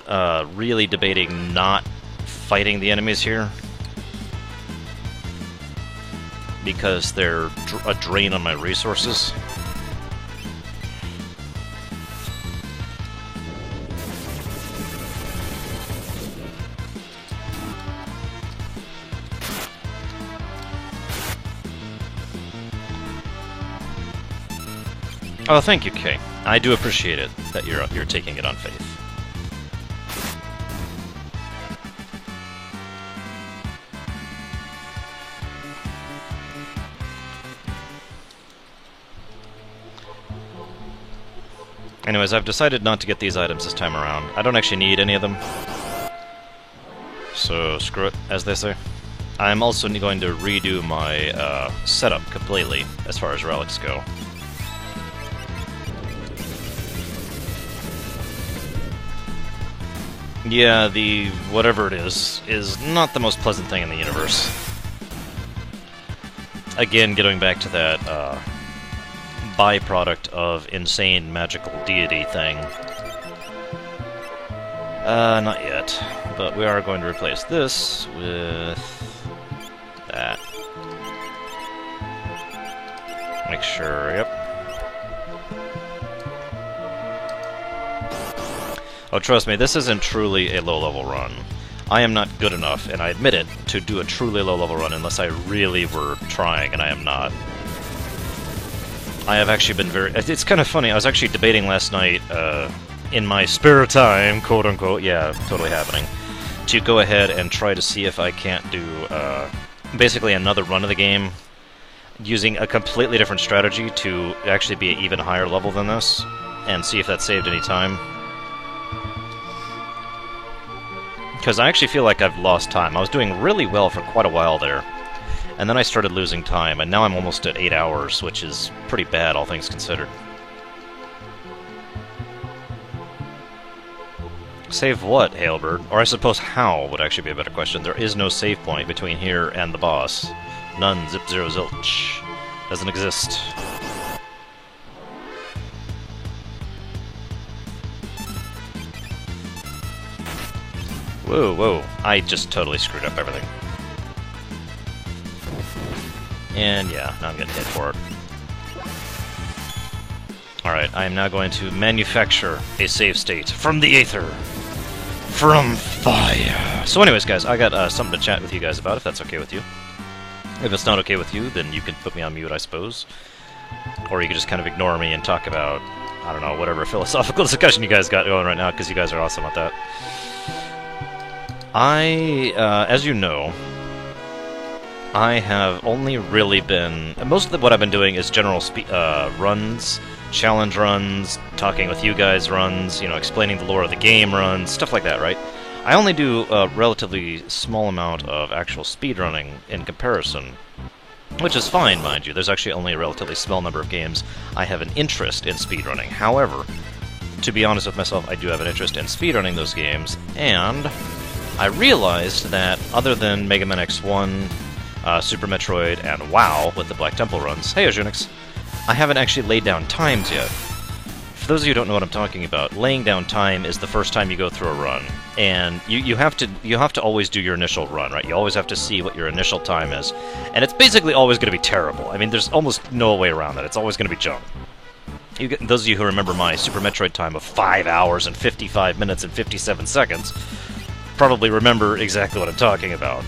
really debating not fighting the enemies here, because they're a drain on my resources. Oh, thank you, Kay. I do appreciate it that you're taking it on faith. Anyways, I've decided not to get these items this time around. I don't actually need any of them. So, screw it, as they say. I'm also going to redo my setup completely, as far as relics go. Yeah, the whatever it is not the most pleasant thing in the universe. Again, getting back to that byproduct of insane magical deity thing. Not yet, but we are going to replace this with that. Make sure, yep. Oh, trust me, this isn't truly a low-level run. I am not good enough, and I admit it, to do a truly low-level run unless I really were trying, and I am not. I have actually been very... It's kind of funny, I was actually debating last night, in my spare time, quote-unquote, yeah, totally happening, to go ahead and try to see if I can't do, basically another run of the game, using a completely different strategy to actually be an even higher level than this, and see if that saved any time. Because I actually feel like I've lost time. I was doing really well for quite a while there, and then I started losing time, and now I'm almost at 8 hours, which is pretty bad, all things considered. Save what, Hailbird? Or I suppose how would actually be a better question. There is no save point between here and the boss. None, zip, zero, zilch. Doesn't exist. Whoa, whoa. I just totally screwed up everything. And yeah, now I'm getting hit for it. Alright, I am now going to manufacture a save state from the aether. From fire. So anyways, guys, I got something to chat with you guys about, if that's okay with you. If it's not okay with you, then you can put me on mute, I suppose. Or you can just kind of ignore me and talk about, I don't know, whatever philosophical discussion you guys got going right now, because you guys are awesome at that. As you know, I have only really been... Most of what I've been doing is general runs, challenge runs, talking with you guys runs, you know, explaining the lore of the game runs, stuff like that, right? I only do a relatively small amount of actual speedrunning in comparison, which is fine, mind you. There's actually only a relatively small number of games I have an interest in speedrunning. However, to be honest with myself, I do have an interest in speedrunning those games, and I realized that other than Mega Man X1, Super Metroid, and WoW with the Black Temple runs, hey Ojunix, I haven't actually laid down times yet. For those of you who don't know what I'm talking about, laying down time is the first time you go through a run, and you have to always do your initial run, right? You always have to see what your initial time is, and it's basically always going to be terrible. I mean, there's almost no way around that. It's always going to be junk. Those of you who remember my Super Metroid time of 5 hours and 55 minutes and 57 seconds probably remember exactly what I'm talking about.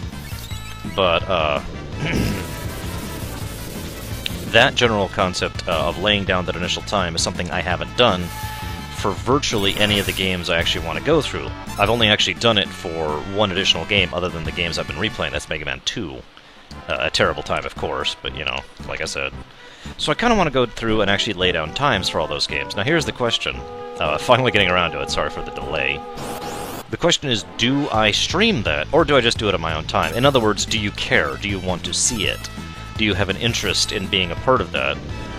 But, that general concept of laying down that initial time is something I haven't done for virtually any of the games I actually want to go through. I've only actually done it for one additional game other than the games I've been replaying, that's Mega Man 2. a terrible time, of course, but, you know, like I said. So I kind of want to go through and actually lay down times for all those games. Now here's the question. Finally getting around to it, sorry for the delay. The question is, do I stream that, or do I just do it at my own time? In other words, do you care? Do you want to see it? Do you have an interest in being a part of that?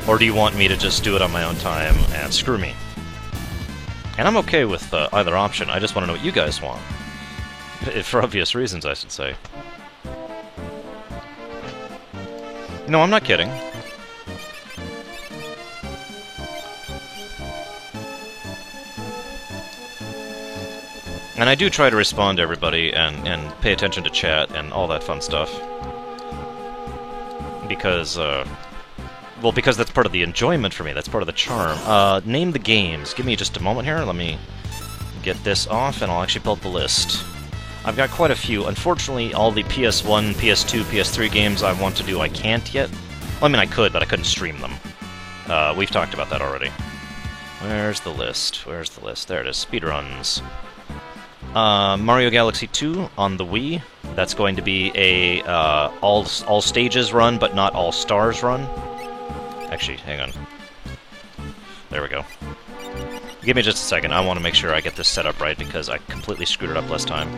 Or do you want me to just do it on my own time and screw me? And I'm okay with either option, I just want to know what you guys want. For obvious reasons, I should say. No, I'm not kidding. And I do try to respond to everybody and pay attention to chat and all that fun stuff. Because, well, because that's part of the enjoyment for me, that's part of the charm. Name the games. Give me just a moment here, let me get this off and I'll actually pull up the list. I've got quite a few. Unfortunately, all the PS1, PS2, PS3 games I want to do I can't yet. Well, I mean, I could, but I couldn't stream them. We've talked about that already. Where's the list? Where's the list? There it is. Speedruns. Mario Galaxy 2 on the Wii. That's going to be a all stages run, but not all stars run. Actually, hang on. There we go. Give me just a second. I want to make sure I get this set up right because I completely screwed it up last time.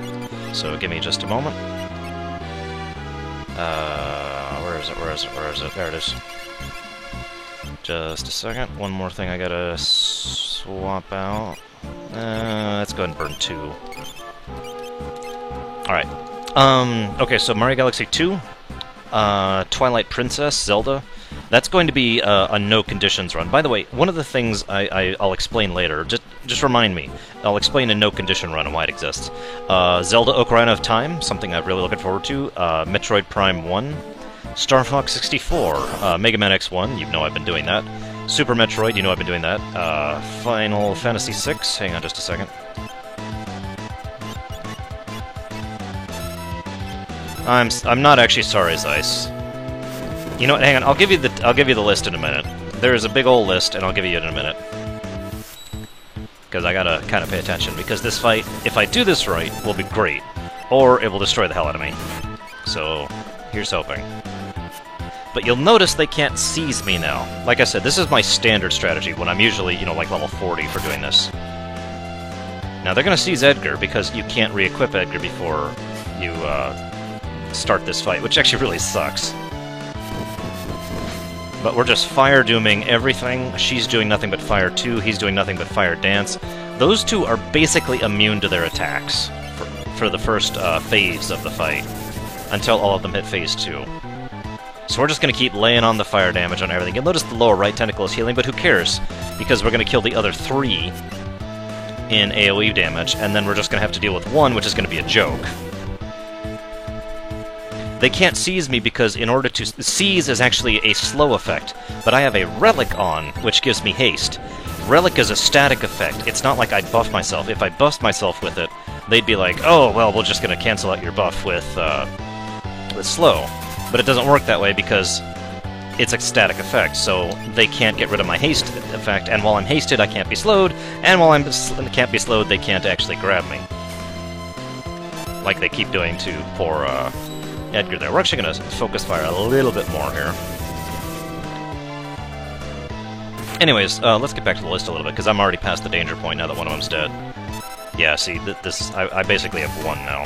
So give me just a moment. Where is it? Where is it? Where is it? There it is. Just a second. One more thing I gotta swap out. Let's go ahead and burn 2. Alright. Okay, so Mario Galaxy 2, Twilight Princess, Zelda, that's going to be a no-conditions run. By the way, one of the things I'll explain later, just remind me, I'll explain a no-condition run and why it exists. Zelda Ocarina of Time, something I'm really looking forward to, Metroid Prime 1, Star Fox 64, Mega Man X1, you know I've been doing that, Super Metroid, you know I've been doing that. Final Fantasy VI, hang on just a second. I'm not actually sorry, Zeiss. You know what, hang on, I'll give you the list in a minute. There is a big old list, and I'll give you it in a minute. Because I gotta kind of pay attention, because this fight, if I do this right, will be great. Or it will destroy the hell out of me. So, here's hoping. But you'll notice they can't seize me now. Like I said, this is my standard strategy when I'm usually, you know, like level 40 for doing this. Now, they're gonna seize Edgar because you can't re-equip Edgar before you start this fight, which actually really sucks. But we're just fire dooming everything. She's doing nothing but fire 2, he's doing nothing but fire dance. Those two are basically immune to their attacks for the first phase of the fight, until all of them hit phase 2. So we're just going to keep laying on the fire damage on everything. You'll notice the lower right tentacle is healing, but who cares? Because we're going to kill the other 3 in AoE damage, and then we're just going to have to deal with 1, which is going to be a joke. They can't seize me because in order to... Seize is actually a slow effect, but I have a Relic on, which gives me haste. Relic is a static effect. It's not like I buff myself. If I buffed myself with it, they'd be like, oh, well, we're just going to cancel out your buff with slow. But it doesn't work that way because it's a static effect, so they can't get rid of my haste effect, and while I'm hasted, I can't be slowed, and while I can't be slowed, they can't actually grab me. Like they keep doing to poor Edgar there. We're actually going to focus fire a little bit more here. Anyways, let's get back to the list a little bit, because I'm already past the danger point now that one of them's dead. Yeah, see, I basically have 1 now.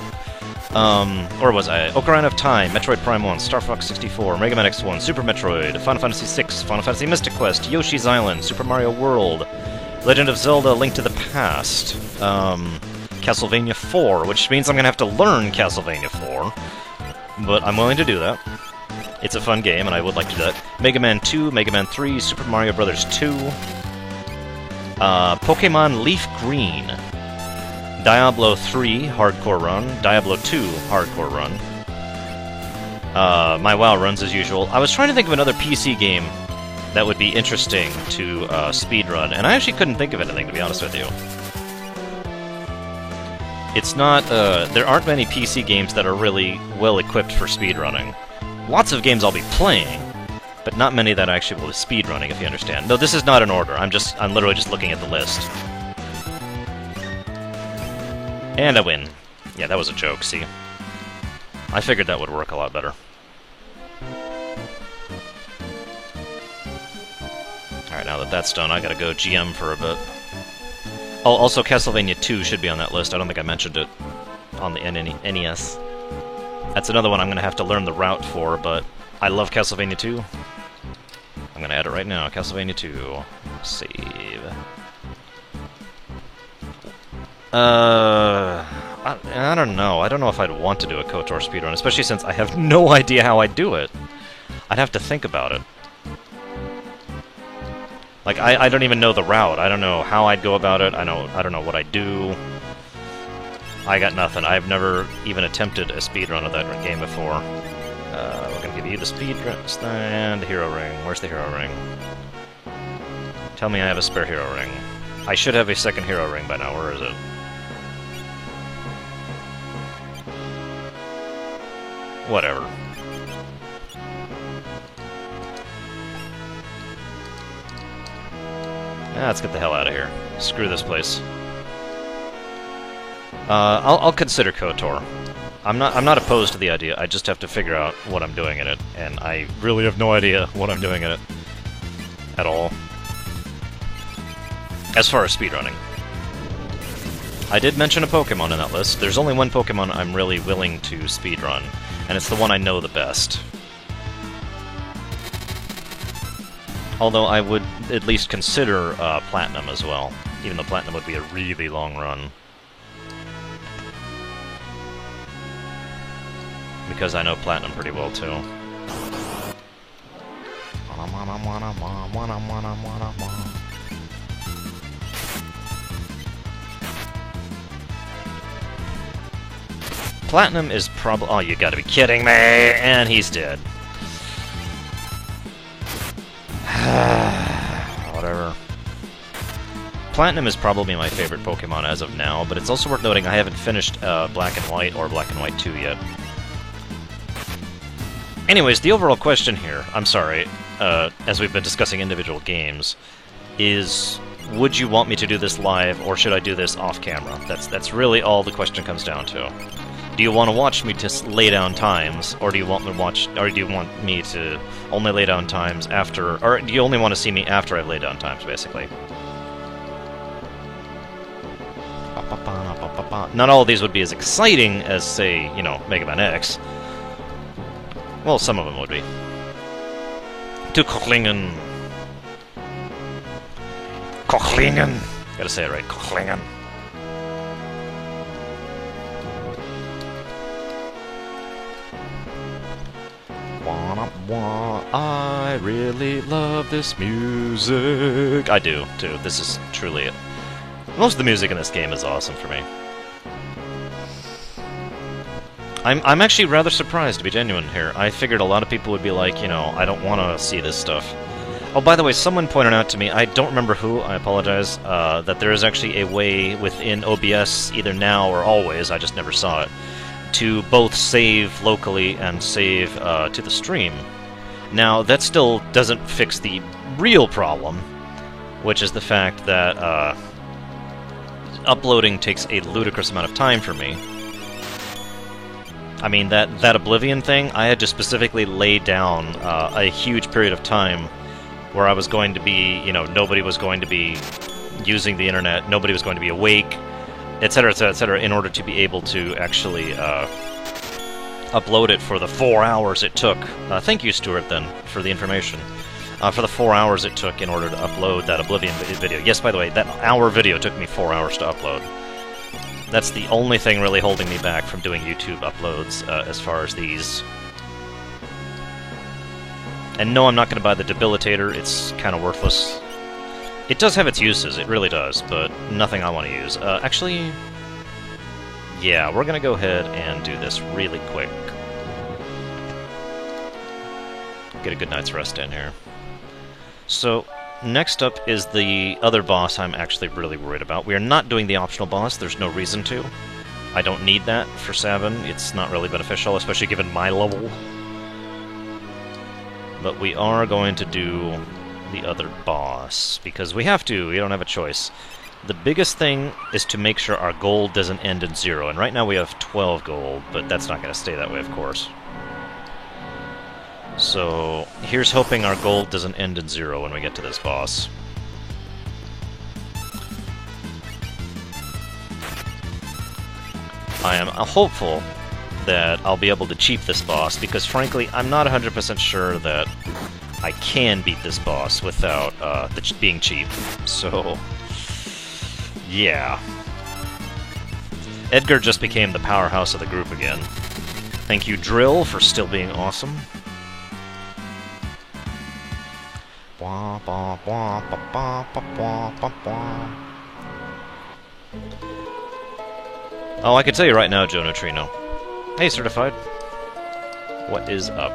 Or was I? Ocarina of Time, Metroid Prime 1, Star Fox 64, Mega Man X1, Super Metroid, Final Fantasy VI, Final Fantasy Mystic Quest, Yoshi's Island, Super Mario World, Legend of Zelda, Link to the Past, Castlevania 4, which means I'm gonna have to learn Castlevania 4, but I'm willing to do that. It's a fun game, and I would like to do that. Mega Man 2, Mega Man 3, Super Mario Bros. 2, Pokemon Leaf Green, Diablo 3 Hardcore Run, Diablo 2 Hardcore Run, my WoW runs as usual. I was trying to think of another PC game that would be interesting to speedrun, and I actually couldn't think of anything, to be honest with you. It's not, there aren't many PC games that are really well-equipped for speedrunning. Lots of games I'll be playing, but not many that actually will be speedrunning, if you understand. No, this is not an order, I'm literally just looking at the list. And I win. Yeah, that was a joke, see? I figured that would work a lot better. Alright, now that that's done, I gotta go GM for a bit. Oh, also Castlevania 2 should be on that list. I don't think I mentioned it on the NES. That's another one I'm gonna have to learn the route for, but I love Castlevania 2. I'm gonna add it right now. Castlevania 2. Save. I don't know. I don't know if I'd want to do a KOTOR speedrun, especially since I have no idea how I'd do it. I'd have to think about it. Like, I don't even know the route. I don't know how I'd go about it. I don't know what I'd do. I got nothing. I've never even attempted a speedrun of that game before. We're gonna give you the speedrun and the hero ring. Where's the hero ring? Tell me I have a spare hero ring. I should have a second hero ring by now. Where is it? Whatever. Let's get the hell out of here. Screw this place. I'll consider KOTOR. I'm not opposed to the idea. I just have to figure out what I'm doing in it, and I really have no idea what I'm doing in it at all. As far as speedrunning. I did mention a Pokemon in that list. There's only one Pokemon I'm really willing to speedrun, and it's the one I know the best. Although I would at least consider Platinum as well, even though Platinum would be a really long run. Because I know Platinum pretty well, too. Platinum is probably... Oh, you gotta be kidding me! And he's dead. Whatever. Platinum is probably my favorite Pokemon as of now, but it's also worth noting I haven't finished Black and White or Black and White 2 yet. Anyways, the overall question here, I'm sorry, as we've been discussing individual games, is would you want me to do this live or should I do this off camera? That's really all the question comes down to. Do you want to watch me to lay down times, or do you want me to only lay down times after, or do you only want to see me after I've laid down times, basically? Not all of these would be as exciting as, say, you know, Mega Man X. Well, some of them would be. To Kochlingen. Kochlingen! Gotta say it right, Kochlingen. I really love this music. I do, too. This is truly it. Most of the music in this game is awesome for me. I'm actually rather surprised, to be genuine here. I figured a lot of people would be like, you know, I don't want to see this stuff. Oh, by the way, someone pointed out to me, I don't remember who, I apologize, that there is actually a way within OBS, either now or always, I just never saw it, to both save locally and save to the stream. Now, that still doesn't fix the real problem, which is the fact that uploading takes a ludicrous amount of time for me. I mean, that Oblivion thing, I had to specifically lay down a huge period of time where I was going to be, you know, nobody was going to be using the internet, nobody was going to be awake, etc., etc., etc., in order to be able to actually upload it for the 4 hours it took. Thank you, Stuart, then, for the information. For the 4 hours it took in order to upload that Oblivion video. Yes, by the way, that hour video took me 4 hours to upload. That's the only thing really holding me back from doing YouTube uploads as far as these. And no, I'm not going to buy the Debilitator. It's kind of worthless. It does have its uses, it really does, but nothing I want to use. Actually, yeah, we're going to go ahead and do this really quick. Get a good night's rest in here. So, next up is the other boss I'm actually really worried about. We are not doing the optional boss, there's no reason to. I don't need that for Sabin, it's not really beneficial, especially given my level. But we are going to do the other boss, because we have to, we don't have a choice. The biggest thing is to make sure our gold doesn't end in 0, and right now we have 12 gold, but that's not going to stay that way, of course. So, here's hoping our gold doesn't end in 0 when we get to this boss. I am hopeful that I'll be able to cheap this boss, because frankly, I'm not 100% sure that I can beat this boss without being cheap. So, yeah. Edgar just became the powerhouse of the group again. Thank you, Drill, for still being awesome. Oh, I can tell you right now, Joe Neutrino. Hey, Certified. What is up?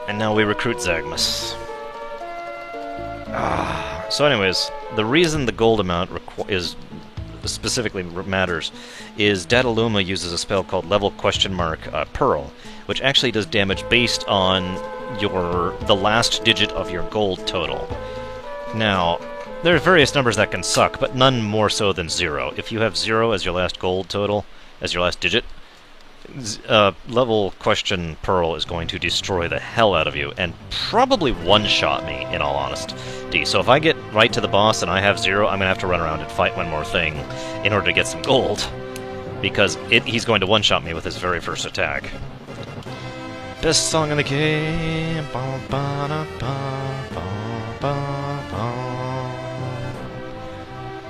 And now we recruit Zagmus. So anyways, the reason the gold amount is specifically matters is Dataluma uses a spell called Level Pearl, which actually does damage based on the last digit of your gold total. Now, there are various numbers that can suck, but none more so than 0. If you have 0 as your last gold total, as your last digit, Level Pearl is going to destroy the hell out of you, and probably one-shot me, in all honesty. So if I get right to the boss and I have 0, I'm going to have to run around and fight one more thing in order to get some gold, because he's going to one-shot me with his very first attack. Best song in the game.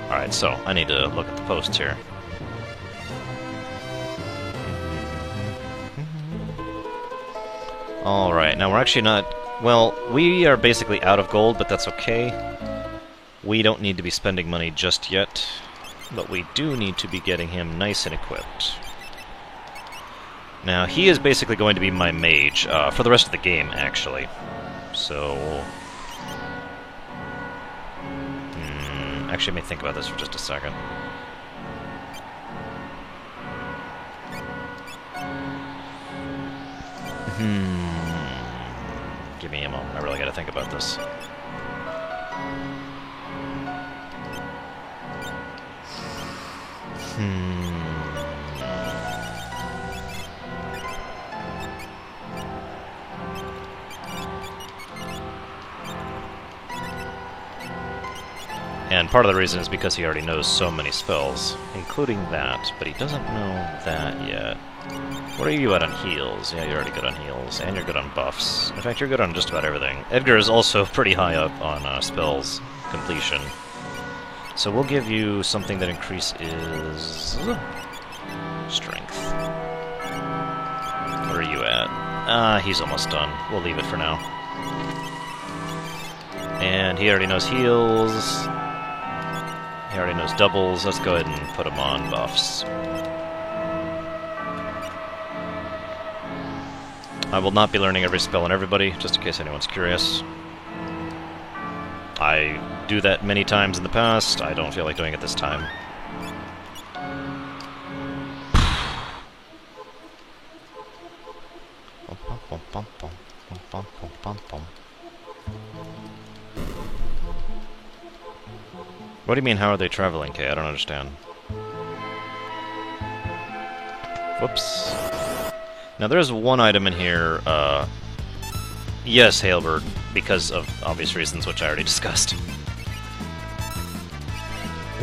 Alright, so I need to look at the posts here. Alright, now we're actually not... Well, we are basically out of gold, but that's okay. We don't need to be spending money just yet, but we do need to be getting him nice and equipped. Now, he is basically going to be my mage for the rest of the game, actually. So... Actually, let me think about this for just a second. Give me a moment. I really gotta think about this. And part of the reason is because he already knows so many spells, including that, but he doesn't know that yet. What are you at on heals? Yeah, you're already good on heals, and you're good on buffs. In fact, you're good on just about everything. Edgar is also pretty high up on spells completion. So we'll give you something that increases... strength. Where are you at? He's almost done. We'll leave it for now. And he already knows heals. He already knows doubles. Let's go ahead and put him on buffs. I will not be learning every spell on everybody, just in case anyone's curious. I do that many times in the past. I don't feel like doing it this time. What do you mean, how are they traveling, Kay? I don't understand. Whoops. Now, there's one item in here, yes, Hailbird, because of obvious reasons, which I already discussed.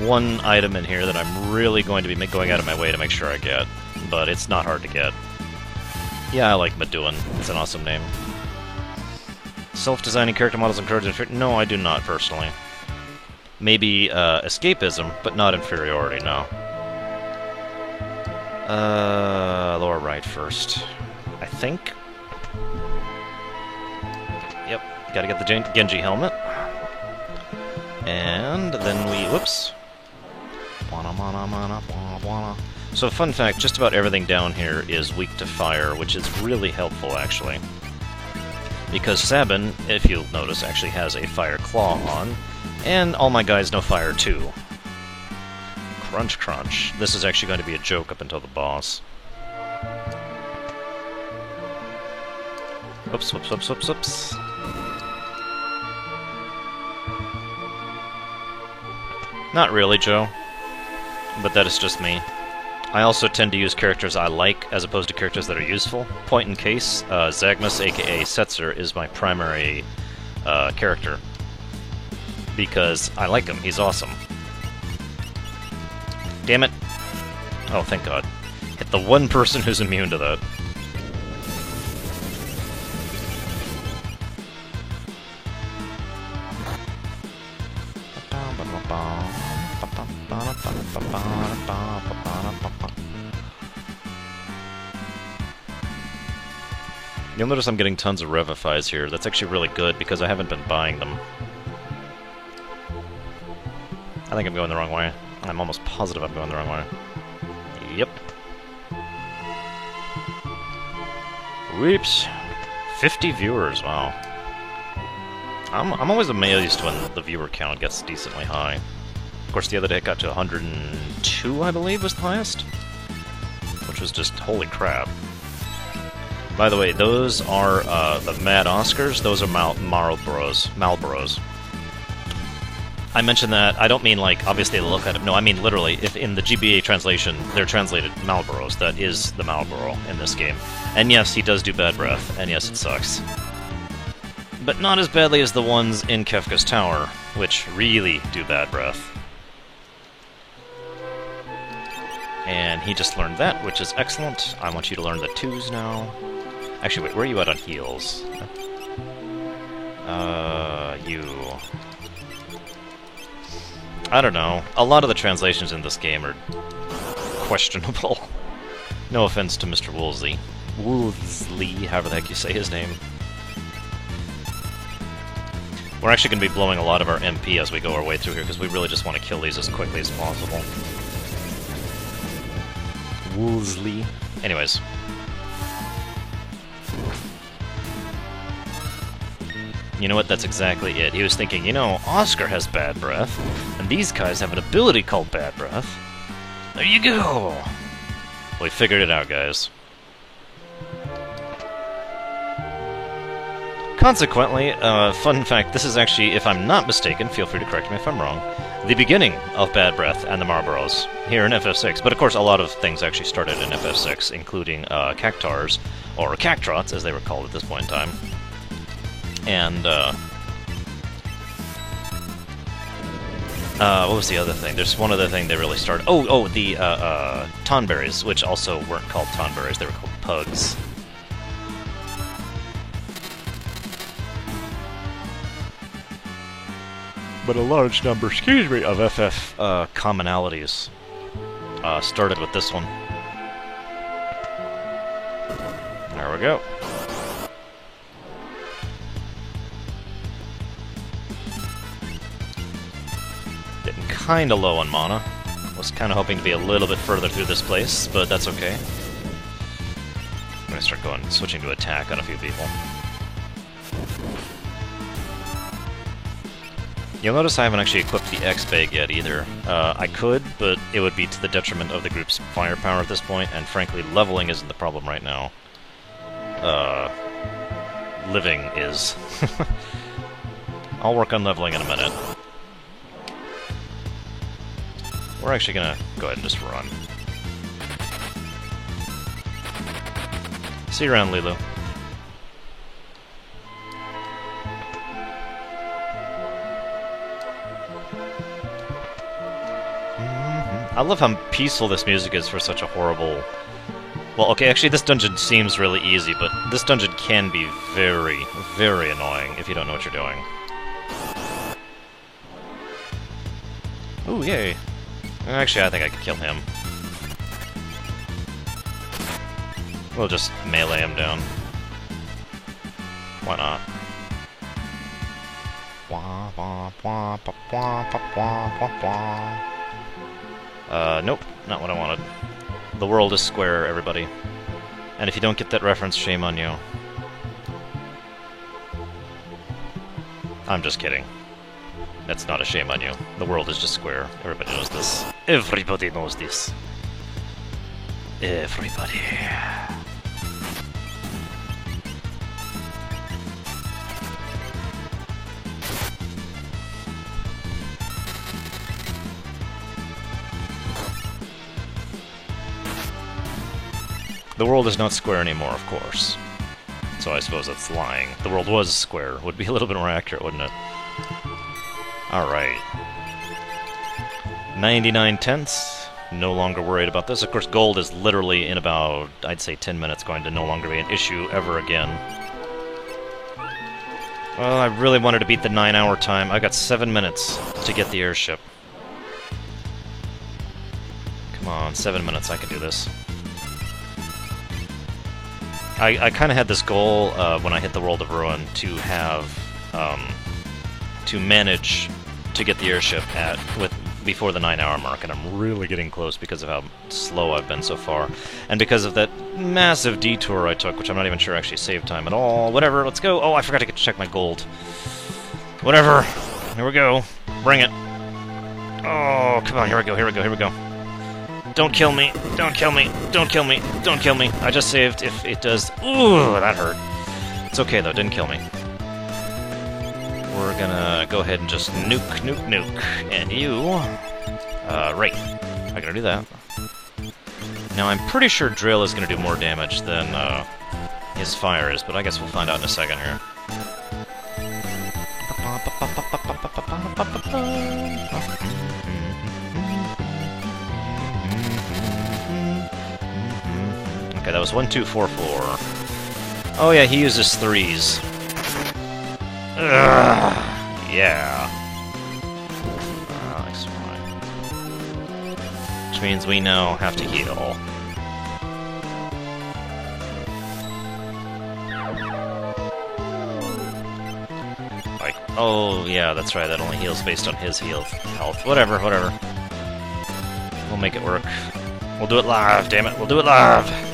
One item in here that I'm really going to be going out of my way to make sure I get, but it's not hard to get. Yeah, I like Meduan. It's an awesome name. Self-designing character models encourage inferiority? No, I do not, personally. Maybe, escapism, but not inferiority, no. Lower right first. I think. Yep, gotta get the Genji helmet. And then we... whoops. So, fun fact, just about everything down here is weak to fire, which is really helpful, actually. Because Sabin, if you'll notice, actually has a fire claw on, and all my guys know fire too. Crunch, crunch. This is actually going to be a joke up until the boss. Whoops, whoops, whoops, whoops, whoops. Not really, Joe. But that is just me. I also tend to use characters I like as opposed to characters that are useful. Point in case, Zagmus, aka Setzer, is my primary character. Because I like him, he's awesome. Damn it. Oh, thank God. Hit the one person who's immune to that. You'll notice I'm getting tons of Revifies here. That's actually really good because I haven't been buying them. I think I'm going the wrong way. I'm almost positive I'm going the wrong way. Yep. Whoops. 50 viewers, wow. I'm always amazed when the viewer count gets decently high. Of course, the other day it got to 102, I believe, was the highest. Which was just, holy crap. By the way, those are the Mad Oscars. Those are Marlboros. I mentioned that, I don't mean like, obviously the look at it. No, I mean literally, if in the GBA translation, they're translated Marlboros. That is the Marlboro in this game. And yes, he does do bad breath, and yes, it sucks. But not as badly as the ones in Kefka's Tower, which really do bad breath. And he just learned that, which is excellent. I want you to learn the 2s now. Actually, wait, where are you at on heals? You... I don't know. A lot of the translations in this game are questionable. No offense to Mr. Woolsey. Woolsey, however the heck you say his name. We're actually going to be blowing a lot of our MP as we go our way through here, because we really just want to kill these as quickly as possible. Woolsey. Anyways. You know what? That's exactly it. He was thinking, you know, Oscar has bad breath, and these guys have an ability called bad breath. There you go! We figured it out, guys. Consequently, fun fact, this is actually, if I'm not mistaken, feel free to correct me if I'm wrong, the beginning of Bad Breath and the Marlboros here in FF6. But of course, a lot of things actually started in FF6, including Cactars, or Cactrots, as they were called at this point in time. And, what was the other thing? There's one other thing they really started... Oh, the, Tonberries, which also weren't called Tonberries, they were called Pugs. But a large number, excuse me, of FF, commonalities, started with this one. There we go. Getting kinda low on mana. Was kinda hoping to be a little bit further through this place, but that's okay. I'm gonna start switching to attack on a few people. You'll notice I haven't actually equipped the X-Bag yet either. I could, but it would be to the detriment of the group's firepower at this point, and frankly, leveling isn't the problem right now. Living is. I'll work on leveling in a minute. We're actually gonna go ahead and just run. See you around, Lilu. I love how peaceful this music is for such a horrible... Well, okay, actually this dungeon seems really easy, but this dungeon can be very, very annoying if you don't know what you're doing. Ooh, yay. Actually, I think I could kill him. We'll just melee him down. Why not? Nope, not what I wanted. The world is square, everybody. And if you don't get that reference, shame on you. I'm just kidding. That's not a shame on you. The world is just square. Everybody knows this. Everybody knows this. Everybody. The world is not square anymore, of course. So I suppose that's lying. The world was square. Would be a little bit more accurate, wouldn't it? Alright. 99 tenths. No longer worried about this. Of course, gold is literally in about, I'd say 10 minutes, going to no longer be an issue ever again. Well, I really wanted to beat the 9-hour time. I got 7 minutes to get the airship. Come on, 7 minutes, I can do this. I kind of had this goal when I hit the World of Ruin to have, to manage to get the airship before the 9-hour mark, and I'm really getting close because of how slow I've been so far, and because of that massive detour I took, which I'm not even sure actually saved time at all. Whatever, let's go. Oh, I forgot to check my gold. Whatever. Here we go. Bring it. Oh, come on. Here we go. Here we go. Here we go. Don't kill me. Don't kill me. Don't kill me. Don't kill me. I just saved if it does. Ooh, that hurt. It's okay, though. Didn't kill me. We're gonna go ahead and just nuke, nuke, nuke. And you... right. I'm gonna do that. Now, I'm pretty sure Drill is gonna do more damage than his fire is, but I guess we'll find out in a second here. Okay, that was 1, 2, 4, 4. Oh yeah, he uses 3s. Ugh, yeah. That's fine. Which means we now have to heal. Like, oh yeah, that's right, that only heals based on his health. Whatever, whatever. We'll make it work. We'll do it live, damn it, we'll do it live!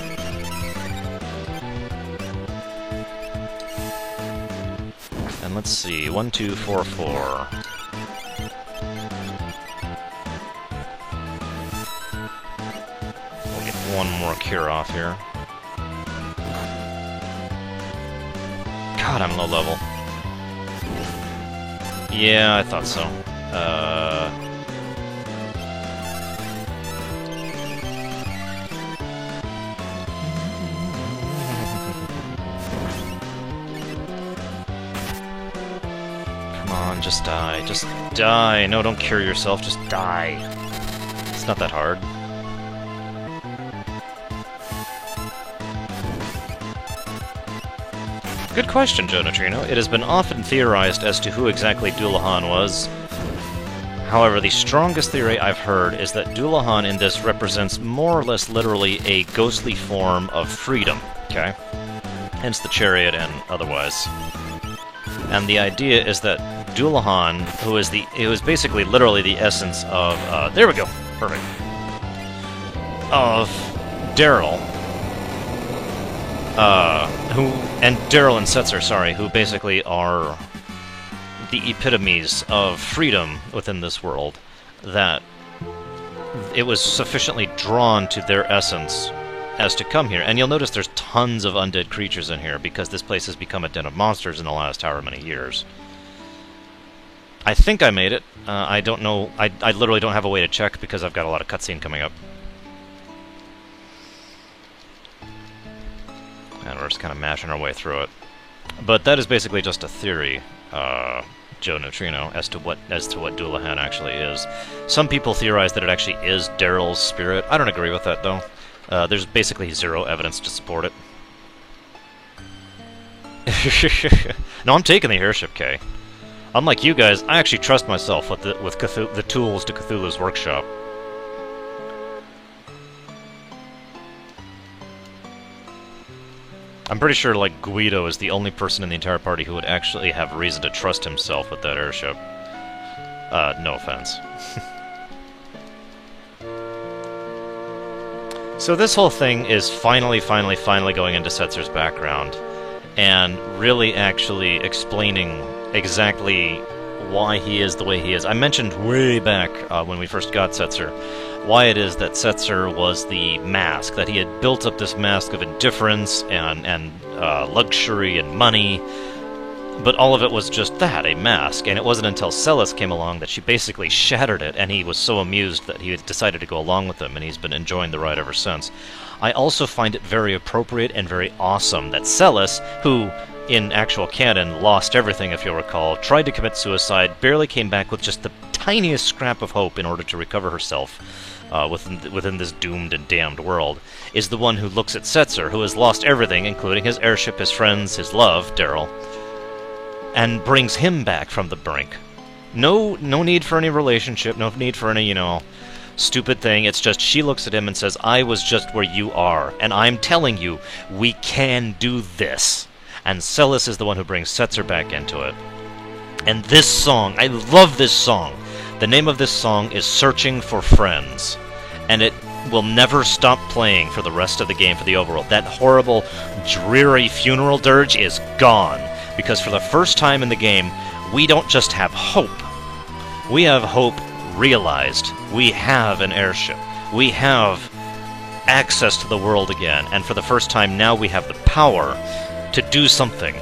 And let's see, 1, 2, 4, 4. We'll get one more cure off here. God, I'm low level. Yeah, I thought so. Just die. Just die. No, don't cure yourself. Just die. It's not that hard. Good question, Joe Neutrino. It has been often theorized as to who exactly Dullahan was. However, the strongest theory I've heard is that Dullahan in this represents more or less literally a ghostly form of freedom, okay? Hence the chariot and otherwise. And the idea is that Dullahan, who is basically literally the essence of, there we go, perfect, of Daryl, Daryl and Setzer, sorry, who basically are the epitomes of freedom within this world, that it was sufficiently drawn to their essence as to come here. And you'll notice there's tons of undead creatures in here, because this place has become a den of monsters in the last however many years. I think I made it. I don't know. I literally don't have a way to check because I've got a lot of cutscene coming up. And we're just kind of mashing our way through it. But that is basically just a theory, Joe Neutrino, as to what Dullahan actually is. Some people theorize that it actually is Daryl's spirit. I don't agree with that, though. There's basically zero evidence to support it. No, I'm taking the airship, Kay. Unlike you guys, I actually trust myself with the tools to Cthulhu's workshop. I'm pretty sure, like, Guido is the only person in the entire party who would actually have reason to trust himself with that airship. No offense. So this whole thing is finally going into Setzer's background, and really actually explaining exactly why he is the way he is. I mentioned way back when we first got Setzer why it is that Setzer was the mask, that he had built up this mask of indifference and luxury and money But all of it was just that, a mask, and it wasn't until Celes came along that she basically shattered it, and he was so amused that he decided to go along with them, and he's been enjoying the ride ever since. I also find it very appropriate and very awesome that Celes, who, in actual canon, lost everything, if you'll recall, tried to commit suicide, barely came back with just the tiniest scrap of hope in order to recover herself within this doomed and damned world, is the one who looks at Setzer, who has lost everything, including his airship, his friends, his love, Daryl, and brings him back from the brink. No need for any relationship, no need for any, stupid thing. It's just she looks at him and says, I was just where you are, and I'm telling you, we can do this. And Celes is the one who brings Setzer back into it. And this song, I love this song. The name of this song is Searching for Friends, and it will never stop playing for the rest of the game for the overworld. That horrible, dreary funeral dirge is gone, because for the first time in the game, we don't just have hope. We have hope realized. We have an airship. We have access to the world again, and for the first time now we have the power to do something.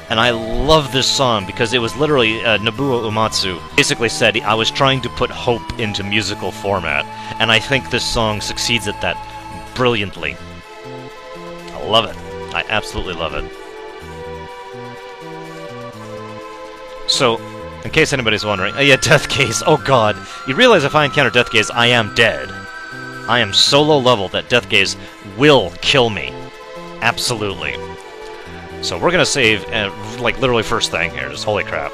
And I love this song because it was literally Nobuo Uematsu basically said, I was trying to put hope into musical format, and I think this song succeeds at that brilliantly. I love it. I absolutely love it. So, in case anybody's wondering, yeah, Death Gaze, oh god, you realize if I encounter Death Gaze, I am dead. I am so low level that Death Gaze will kill me. Absolutely. So we're gonna save, like, literally first thing here, just holy crap.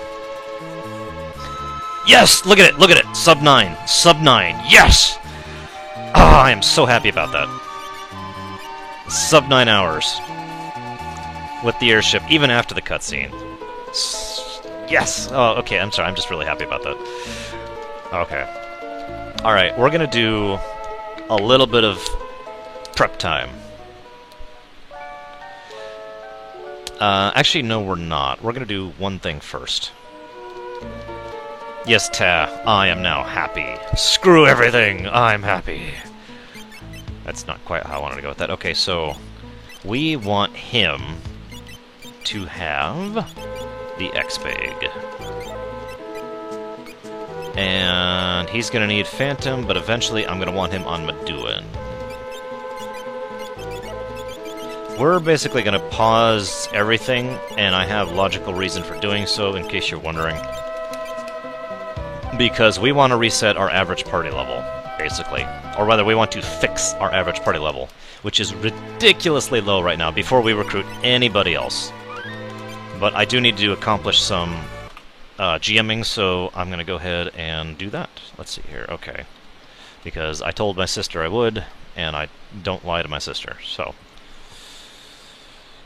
Yes! Look at it! Sub 9! Sub 9! Yes! Ah, I am so happy about that. Sub 9 hours. With the airship, even after the cutscene. Yes! Oh, okay, I'm sorry, I'm just really happy about that. Okay. Alright, we're gonna do a little bit of prep time. Actually, no, we're not. We're gonna do one thing first. Yes, Ta, I am now happy. Screw everything, I'm happy. That's not quite how I wanted to go with that. Okay, so we want him to have the X-Bag. And he's gonna need Phantom, but eventually I'm gonna want him on Meduan. We're basically going to pause everything, and I have logical reason for doing so, in case you're wondering. Because we want to reset our average party level, basically. Or rather, we want to fix our average party level, which is ridiculously low right now, before we recruit anybody else. But I do need to accomplish some GMing, so I'm going to go ahead and do that. Let's see here, okay. Because I told my sister I would, and I don't lie to my sister, so...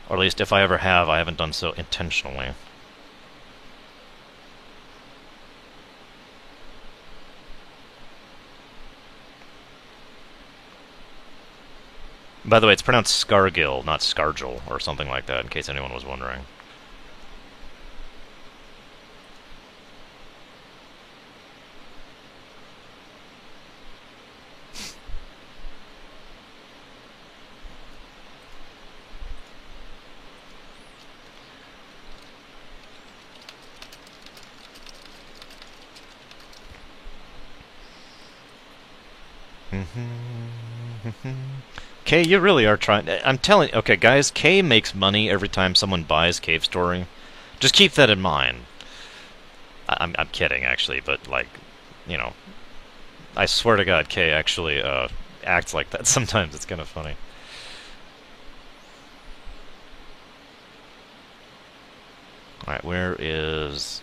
Or at least if I ever have, I haven't done so intentionally. By the way, it's pronounced Scargill, not Scargill, or something like that, in case anyone was wondering. Kay, you really are trying... I'm telling you... Okay, guys, Kay makes money every time someone buys Cave Story. Just keep that in mind. I'm kidding, actually, but, like, you know... I swear to God, Kay actually acts like that sometimes. It's kind of funny. Alright, where is...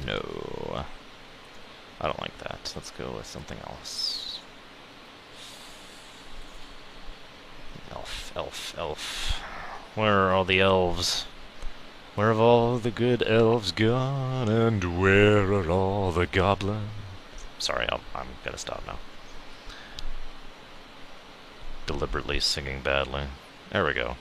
No. I don't like that. Let's go with something else. Elf. Where are all the elves? Where have all the good elves gone? And where are all the goblins? Sorry, I'm gonna stop now. deliberately singing badly. There we go.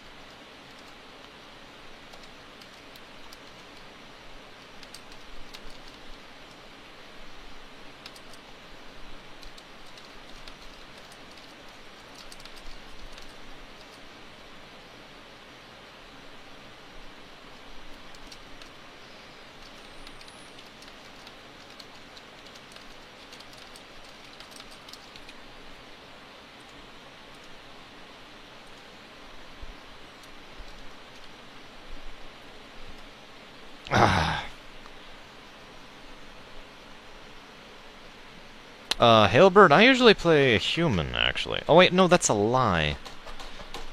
Halberd, I usually play a human, actually. Oh wait, no, that's a lie.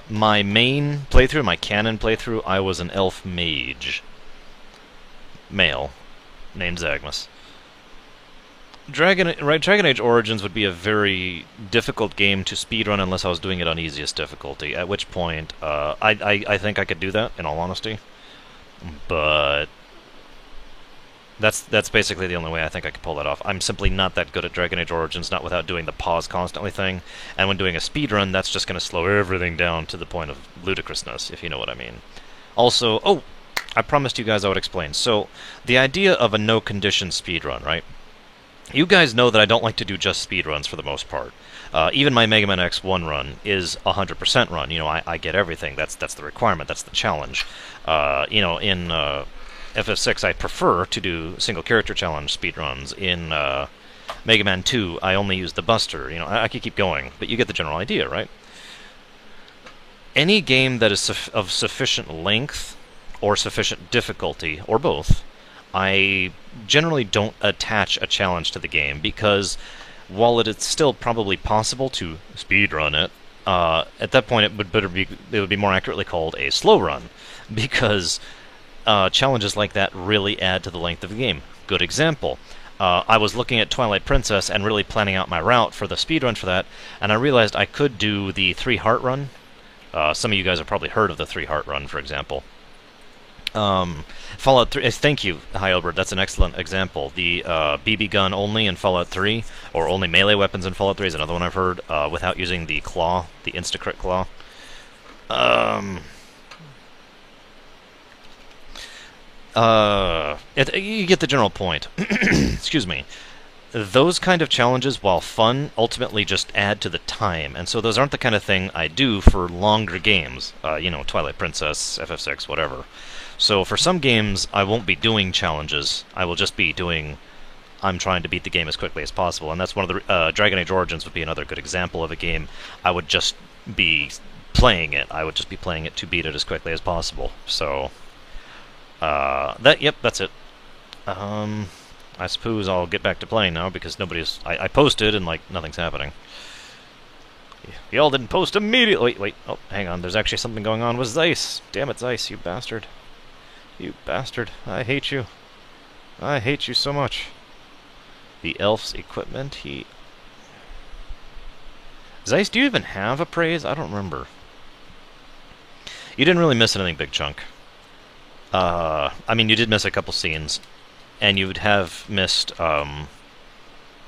My main playthrough, my canon playthrough, I was an elf mage. Male. Named Zagmus. Dragon Age Origins would be a very difficult game to speedrun unless I was doing it on easiest difficulty, at which point, I think I could do that, in all honesty. But that's basically the only way I think I could pull that off. I'm simply not that good at Dragon Age Origins, not without doing the pause constantly thing, and when doing a speedrun, that's just going to slow everything down to the point of ludicrousness, if you know what I mean. Also, oh, I promised you guys I would explain. So, the idea of a no-condition speedrun, right? You guys know that I don't like to do just speedruns for the most part. Even my Mega Man X1 run is a 100% run. You know, I get everything. That's the requirement. That's the challenge. You know, in FF6, I prefer to do single character challenge speedruns. In Mega Man 2, I only use the Buster. You know, I could keep going, but you get the general idea, right? Any game that is of sufficient length or sufficient difficulty, or both, I generally don't attach a challenge to the game, because while it is still probably possible to speedrun it, at that point it would be more accurately called a slow run, because challenges like that really add to the length of the game. Good example. I was looking at Twilight Princess and really planning out my route for the speedrun for that, and I realized I could do the 3 heart run. Some of you guys have probably heard of the 3 heart run, for example. Fallout 3, thank you, Hi Albert, that's an excellent example. The BB gun only in Fallout 3, or only melee weapons in Fallout 3 is another one I've heard, without using the claw, the Instacrit claw. You get the general point. Excuse me. Those kind of challenges, while fun, ultimately just add to the time, and so those aren't the kind of thing I do for longer games. You know, Twilight Princess, FF6, whatever. So for some games, I won't be doing challenges. I will just be doing... I'm trying to beat the game as quickly as possible, and that's one of the... Dragon Age Origins would be another good example of a game I would just be playing it. I would just be playing it to beat it as quickly as possible. So... Yep, that's it. I suppose I'll get back to playing now, because nobody's... I posted, and, like, nothing's happening. Y'all didn't post immediately! Wait, oh, hang on, there's actually something going on with Zeiss. Damn it, Zeiss, you bastard. You bastard. I hate you. I hate you so much. The elf's equipment, Zeiss, do you even have a praise? I don't remember. You didn't really miss anything, Big Chunk. I mean, you did miss a couple scenes, and you would have missed,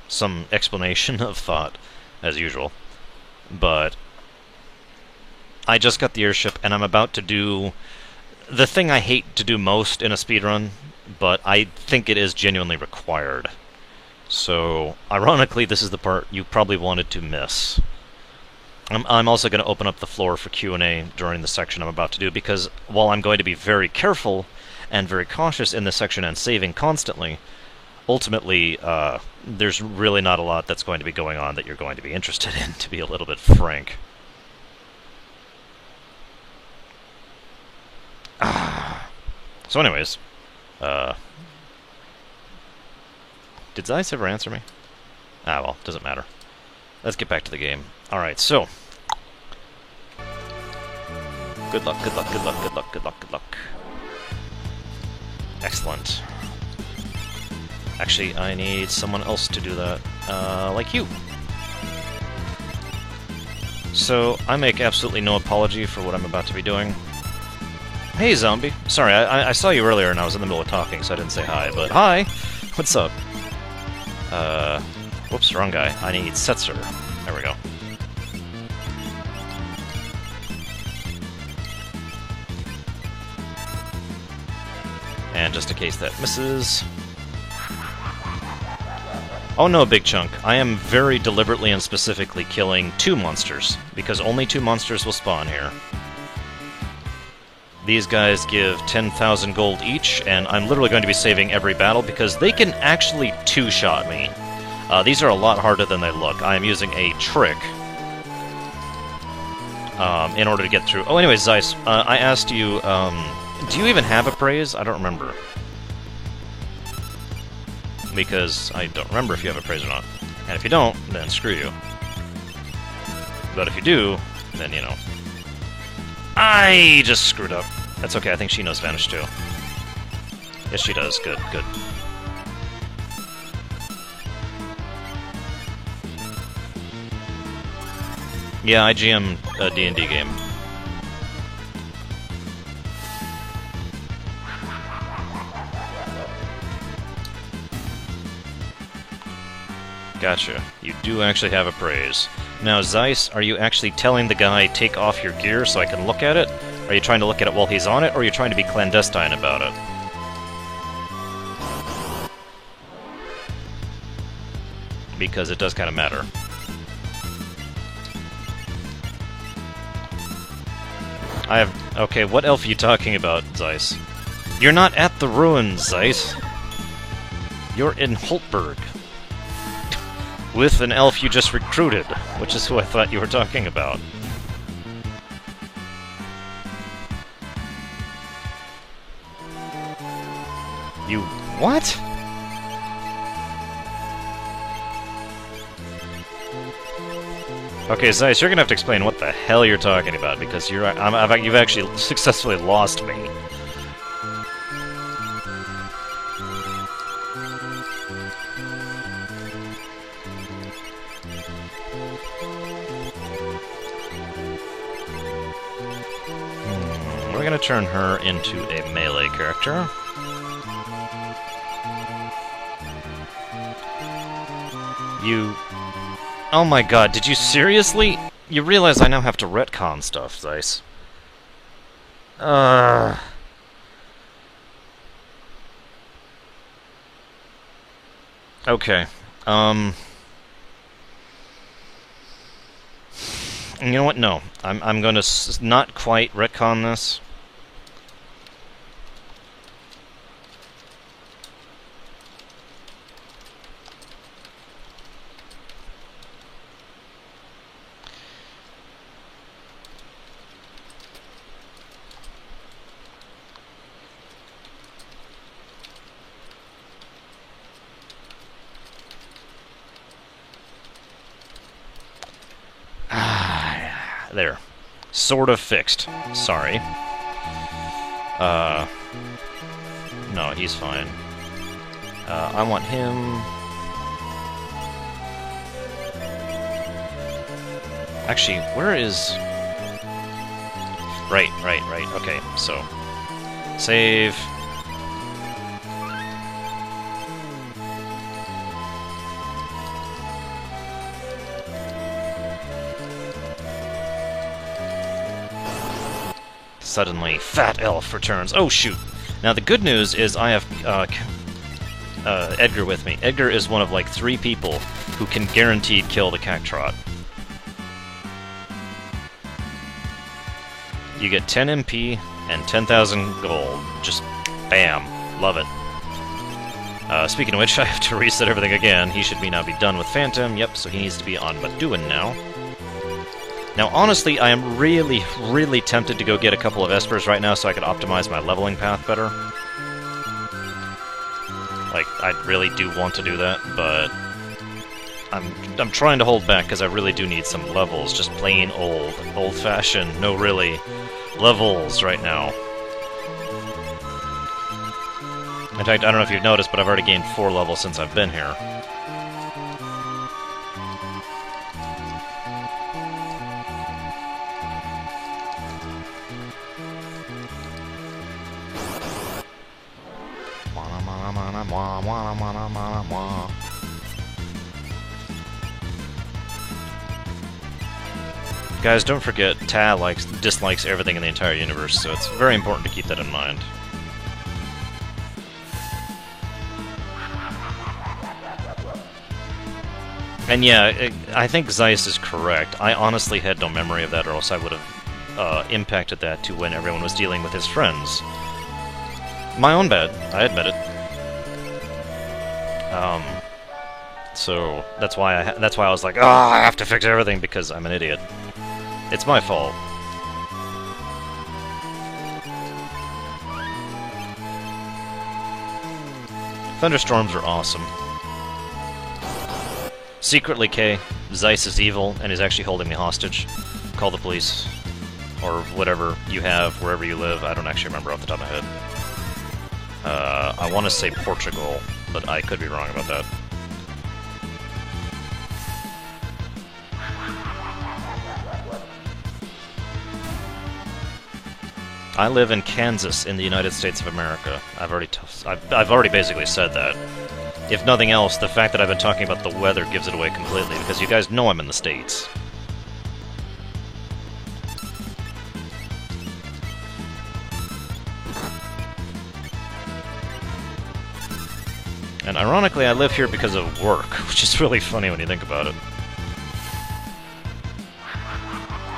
some explanation of thought, as usual. But I just got the airship, and I'm about to do the thing I hate to do most in a speedrun, but I think it is genuinely required. So, ironically, this is the part you probably wanted to miss. I'm also going to open up the floor for Q&A during the section I'm about to do, because while I'm going to be very careful and very cautious in this section and saving constantly, ultimately, there's really not a lot that's going to be going on that you're going to be interested in, to be a little bit frank. So anyways, did Zeiss ever answer me? Ah, well, doesn't matter. Let's get back to the game. Alright, so... Good luck, good luck, good luck, good luck, good luck, good luck. Excellent. Actually, I need someone else to do that, like you. So, I make absolutely no apology for what I'm about to be doing. Hey, zombie. Sorry, I saw you earlier and I was in the middle of talking, so I didn't say hi, but hi! What's up? Whoops, wrong guy. I need Setzer. There we go. just in case that misses. Oh no, Big Chunk. I am very deliberately and specifically killing 2 monsters, because only 2 monsters will spawn here. These guys give 10,000 gold each, and I'm literally going to be saving every battle because they can actually 2-shot me. These are a lot harder than they look. I am using a trick in order to get through. Oh, anyway, Zeiss, I asked you, do you even have Appraise? I don't remember. Because I don't remember if you have Appraise or not. And if you don't, then screw you. But if you do, then, you know. I just screwed up. That's okay, I think she knows Vanish too. Yes, she does. Good, good. Yeah, I GM a D&D game. Gotcha. You do actually have Appraise. Now, Zeiss, are you actually telling the guy, take off your gear so I can look at it? Are you trying to look at it while he's on it, or are you trying to be clandestine about it? Because it does kind of matter. I have... Okay, what elf are you talking about, Zeiss? You're not at the ruins, Zeiss. You're in Hultberg. With an elf you just recruited, which is who I thought you were talking about. You... what? Okay, Zeiss, you're gonna have to explain what the hell you're talking about, because you've actually successfully lost me. We're gonna turn her into a melee character. You... oh my god, did you seriously? You realize I now have to retcon stuff, Zeiss. Okay. You know what? No. I'm gonna not quite retcon this. There. Sort of fixed. Sorry. No, he's fine. I want him... Actually, where is... Right. Okay, so... Save... Suddenly, Fat Elf returns. Oh, shoot. Now, the good news is I have Edgar with me. Edgar is one of, like, 3 people who can guaranteed kill the Cactrot. You get 10 MP and 10,000 gold. Just bam. Love it. Speaking of which, I have to reset everything again. He should now be done with Phantom. Yep, so he needs to be on Baduin now. Now, honestly, I am really, really tempted to go get a couple of Espers right now so I can optimize my leveling path better. Like, I really do want to do that, but I'm trying to hold back because I really do need some levels. Just plain old-fashioned, no really levels right now. In fact, I don't know if you've noticed, but I've already gained 4 levels since I've been here. Guys, don't forget, Ta dislikes everything in the entire universe, so it's very important to keep that in mind. And yeah, I think Zeiss is correct. I honestly had no memory of that, or else I would have impacted that to when everyone was dealing with his friends. My own bad, I admit it. So that's why I was like, ah, I have to fix everything because I'm an idiot. It's my fault. Thunderstorms are awesome. Secretly, Kay, Zeiss is evil and is actually holding me hostage. Call the police. Or whatever you have, wherever you live. I don't actually remember off the top of my head. I want to say Portugal, but I could be wrong about that. I live in Kansas, in the United States of America. I've already basically said that. If nothing else, the fact that I've been talking about the weather gives it away completely, because you guys know I'm in the States. And ironically, I live here because of work, which is really funny when you think about it.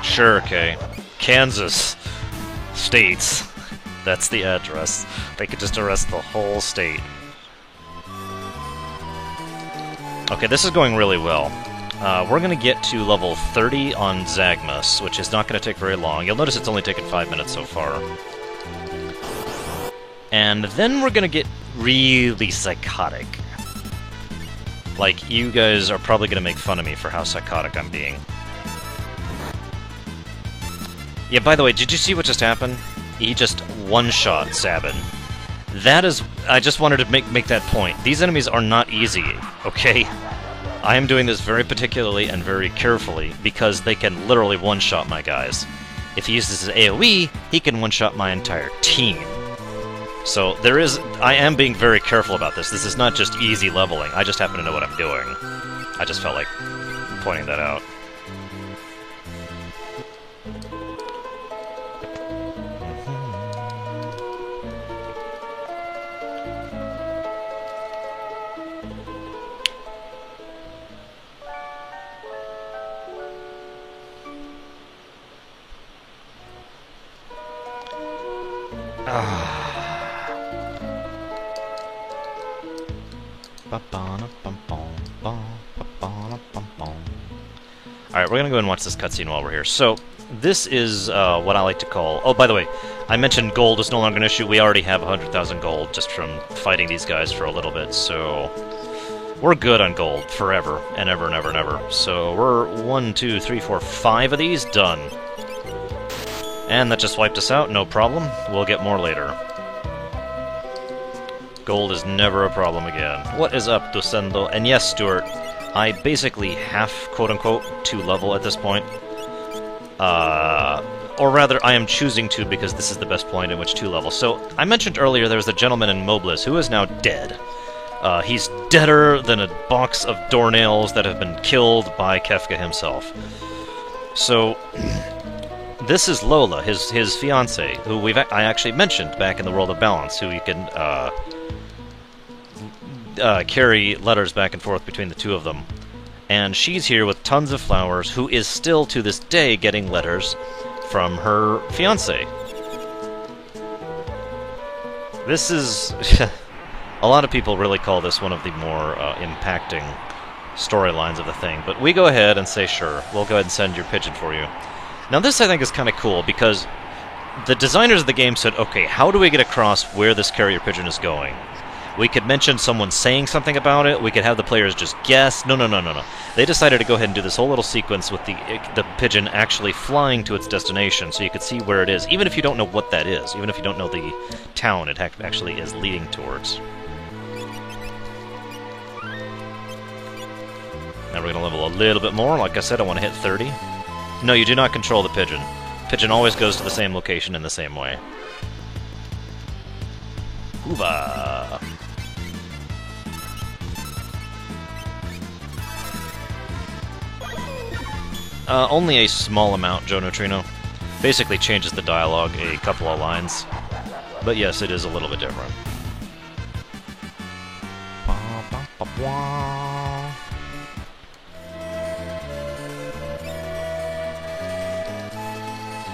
Sure, okay. Kansas. States. That's the address. They could just arrest the whole state. Okay, this is going really well. We're going to get to level 30 on Zagmus, which is not going to take very long. You'll notice it's only taken 5 minutes so far. And then we're going to get really psychotic. Like, you guys are probably going to make fun of me for how psychotic I'm being. Yeah, by the way, did you see what just happened? He just one-shot Sabin. That is... I just wanted to make that point. These enemies are not easy, okay? I am doing this very particularly and very carefully, because they can literally one-shot my guys. If he uses his AoE, he can one-shot my entire team. So, there is... I am being very careful about this. This is not just easy leveling. I just happen to know what I'm doing. I just felt like pointing that out. Alright, we're gonna go and watch this cutscene while we're here. So, this is what I like to call... Oh, by the way, I mentioned gold is no longer an issue. We already have 100,000 gold just from fighting these guys for a little bit, so... We're good on gold forever, and ever and ever and ever. So, we're 1, 2, 3, 4, 5 of these done. And that just wiped us out, no problem. We'll get more later. Gold is never a problem again. What is up, Dosendo? And yes, Stuart, I basically have, quote-unquote, to level at this point. Or rather, I am choosing to because this is the best point in which to level. So, I mentioned earlier there was a gentleman in Moblis who is now dead. He's deader than a box of doornails that have been killed by Kefka himself. So... This is Lola, his fiancée, who I actually mentioned back in the World of Balance, who you can carry letters back and forth between the two of them. And she's here with tons of flowers, who is still to this day getting letters from her fiancé. This is... a lot of people really call this one of the more impacting storylines of the thing, but we go ahead and say sure, we'll go ahead and send your pigeon for you. Now this I think is kind of cool, because the designers of the game said, okay, how do we get across where this carrier pigeon is going? We could mention someone saying something about it, we could have the players just guess. No. They decided to go ahead and do this whole little sequence with the pigeon actually flying to its destination, so you could see where it is, even if you don't know what that is, even if you don't know the town it actually is leading towards. Now we're going to level a little bit more. Like I said, I want to hit 30. No, you do not control the pigeon. Pigeon always goes to the same location in the same way. Hoova! Only a small amount, Joe Neutrino. Basically changes the dialogue a couple of lines. But yes, it is a little bit different.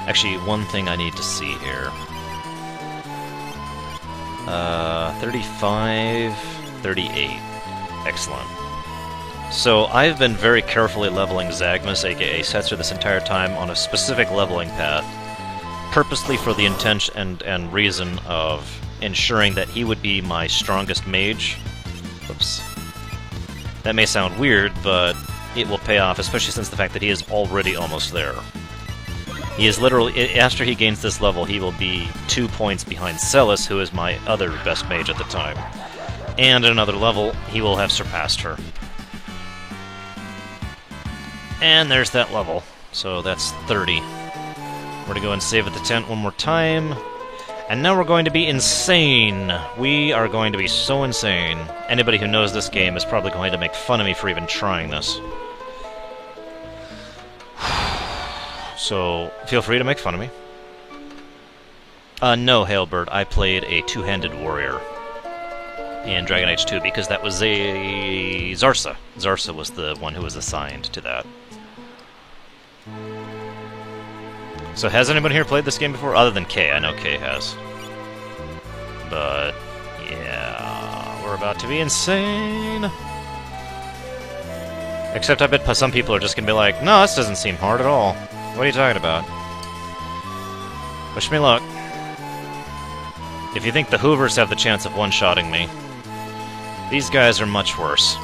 Actually, one thing I need to see here. 35, 38. Excellent. So I've been very carefully leveling Zagmus, aka Setzer, this entire time on a specific leveling path, purposely for the intention and reason of ensuring that he would be my strongest mage. Oops. That may sound weird, but it will pay off, especially since the fact that he is already almost there. He is literally, after he gains this level, he will be 2 points behind Celis, who is my other best mage at the time. And at another level, he will have surpassed her. And there's that level. So that's 30. We're gonna go and save at the tent one more time. And now we're going to be insane. We are going to be so insane. Anybody who knows this game is probably going to make fun of me for even trying this. So, feel free to make fun of me. No, Hailbird, I played a two-handed warrior in Dragon Age 2 because that was a Zarsa. Zarsa was the one who was assigned to that. So has anyone here played this game before? Other than Kay. I know Kay has. But, yeah, we're about to be insane. Except I bet some people are just gonna be like, no, this doesn't seem hard at all. What are you talking about? Wish me luck. If you think the Hoovers have the chance of one-shotting me, these guys are much worse.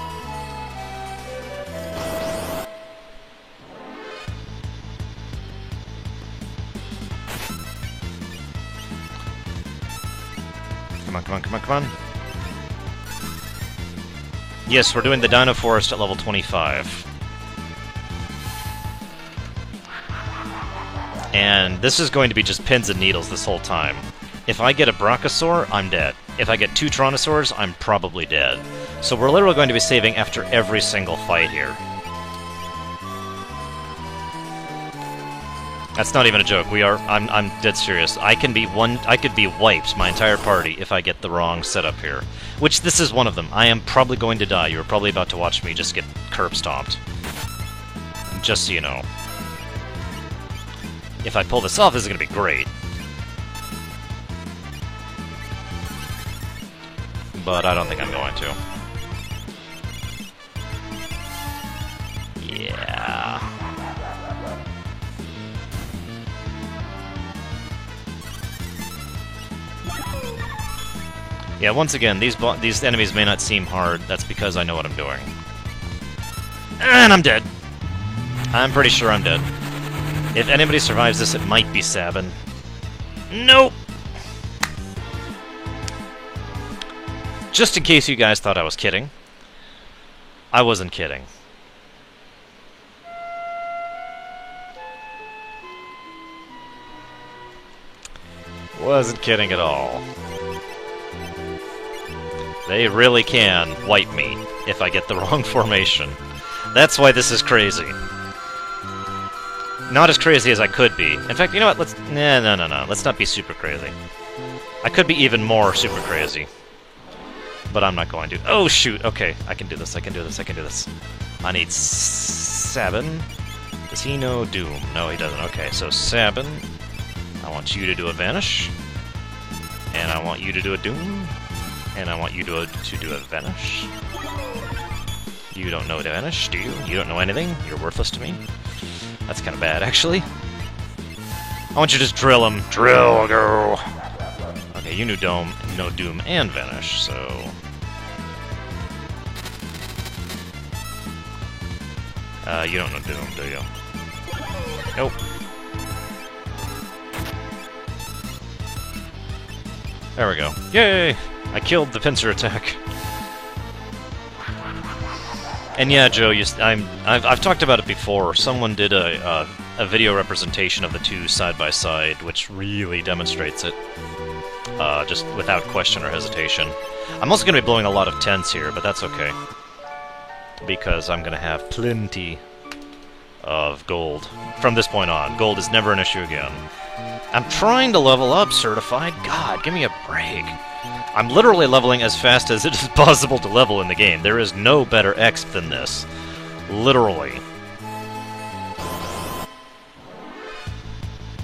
Come on, come on, come on, come on. Yes, we're doing the Dino Forest at level 25. And this is going to be just pins and needles this whole time. If I get a Brachiosaur, I'm dead. If I get 2 Tyrannosaurs, I'm probably dead. So we're literally going to be saving after every single fight here. That's not even a joke. I'm dead serious. I could be wiped, my entire party, if I get the wrong setup here. Which this is one of them. I am probably going to die. You're probably about to watch me just get curb stomped. Just so you know. If I pull this off, this is going to be great. But I don't think I'm going to. Yeah. Yeah, once again, these enemies may not seem hard. That's because I know what I'm doing. And I'm dead. I'm pretty sure I'm dead. If anybody survives this, it might be Sabin. Nope! Just in case you guys thought I was kidding. I wasn't kidding. Wasn't kidding at all. They really can wipe me if I get the wrong formation. That's why this is crazy. Not as crazy as I could be. In fact, you know what? No. Let's not be super crazy. I could be even more super crazy. But I'm not going to. Oh, shoot. Okay, I can do this. I can do this. I can do this. I need Sabin. Does he know Doom? No, he doesn't. Okay, so Sabin. I want you to do a Vanish. And I want you to do a Doom. And I want you to do a Vanish. You don't know Vanish, do you? You don't know anything? You're worthless to me? That's kind of bad, actually. I want you to just drill him. Drill, go! Okay, you knew Doom and Vanish, so... you don't know Doom, do you? Nope. There we go. Yay! I killed the pincer attack. And yeah, Joe, I've talked about it before. Someone did a video representation of the two side by side, which really demonstrates it, just without question or hesitation. I'm also going to be blowing a lot of tents here, but that's okay, because I'm going to have plenty of gold from this point on. Gold is never an issue again. I'm trying to level up, Certified. God, give me a break. I'm literally leveling as fast as it is possible to level in the game. There is no better exp than this. Literally.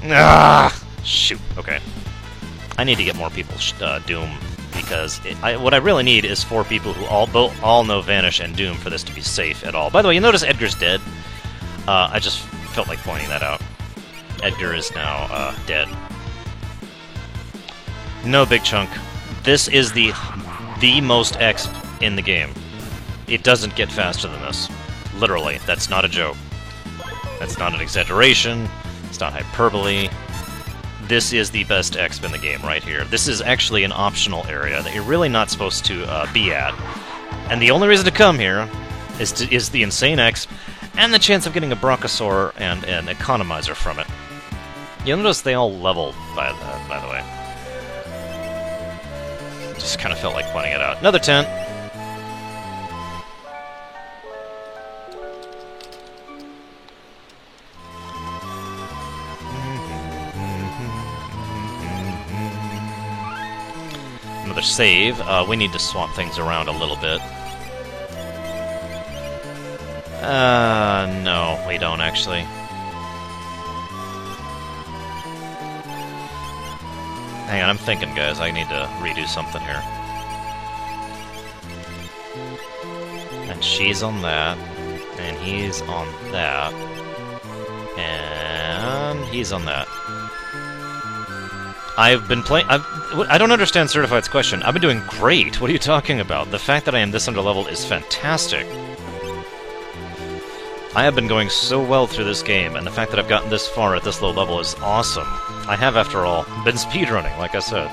Ah! Shoot. Okay. I need to get more people Doom, because what I really need is 4 people who all know Vanish and Doom for this to be safe at all. By the way, you notice Edgar's dead? I just felt like pointing that out. Edgar is now dead. No, Big Chunk. This is the most exp in the game. It doesn't get faster than this. Literally. That's not a joke. That's not an exaggeration. It's not hyperbole. This is the best exp in the game right here. This is actually an optional area that you're really not supposed to be at. And the only reason to come here is the insane exp and the chance of getting a Brachiosaur and an economizer from it. You'll notice they all leveled by the way. Just kind of felt like pointing it out. Another tent. Another save. We need to swap things around a little bit. No, we don't actually. Hang on, I'm thinking, guys. I need to redo something here. And she's on that. And he's on that. And he's on that. I've been playing... I don't understand Certified's question. I've been doing great. What are you talking about? The fact that I am this underleveled is fantastic. I have been going so well through this game, and the fact that I've gotten this far at this low level is awesome. I have, after all, been speedrunning, like I said.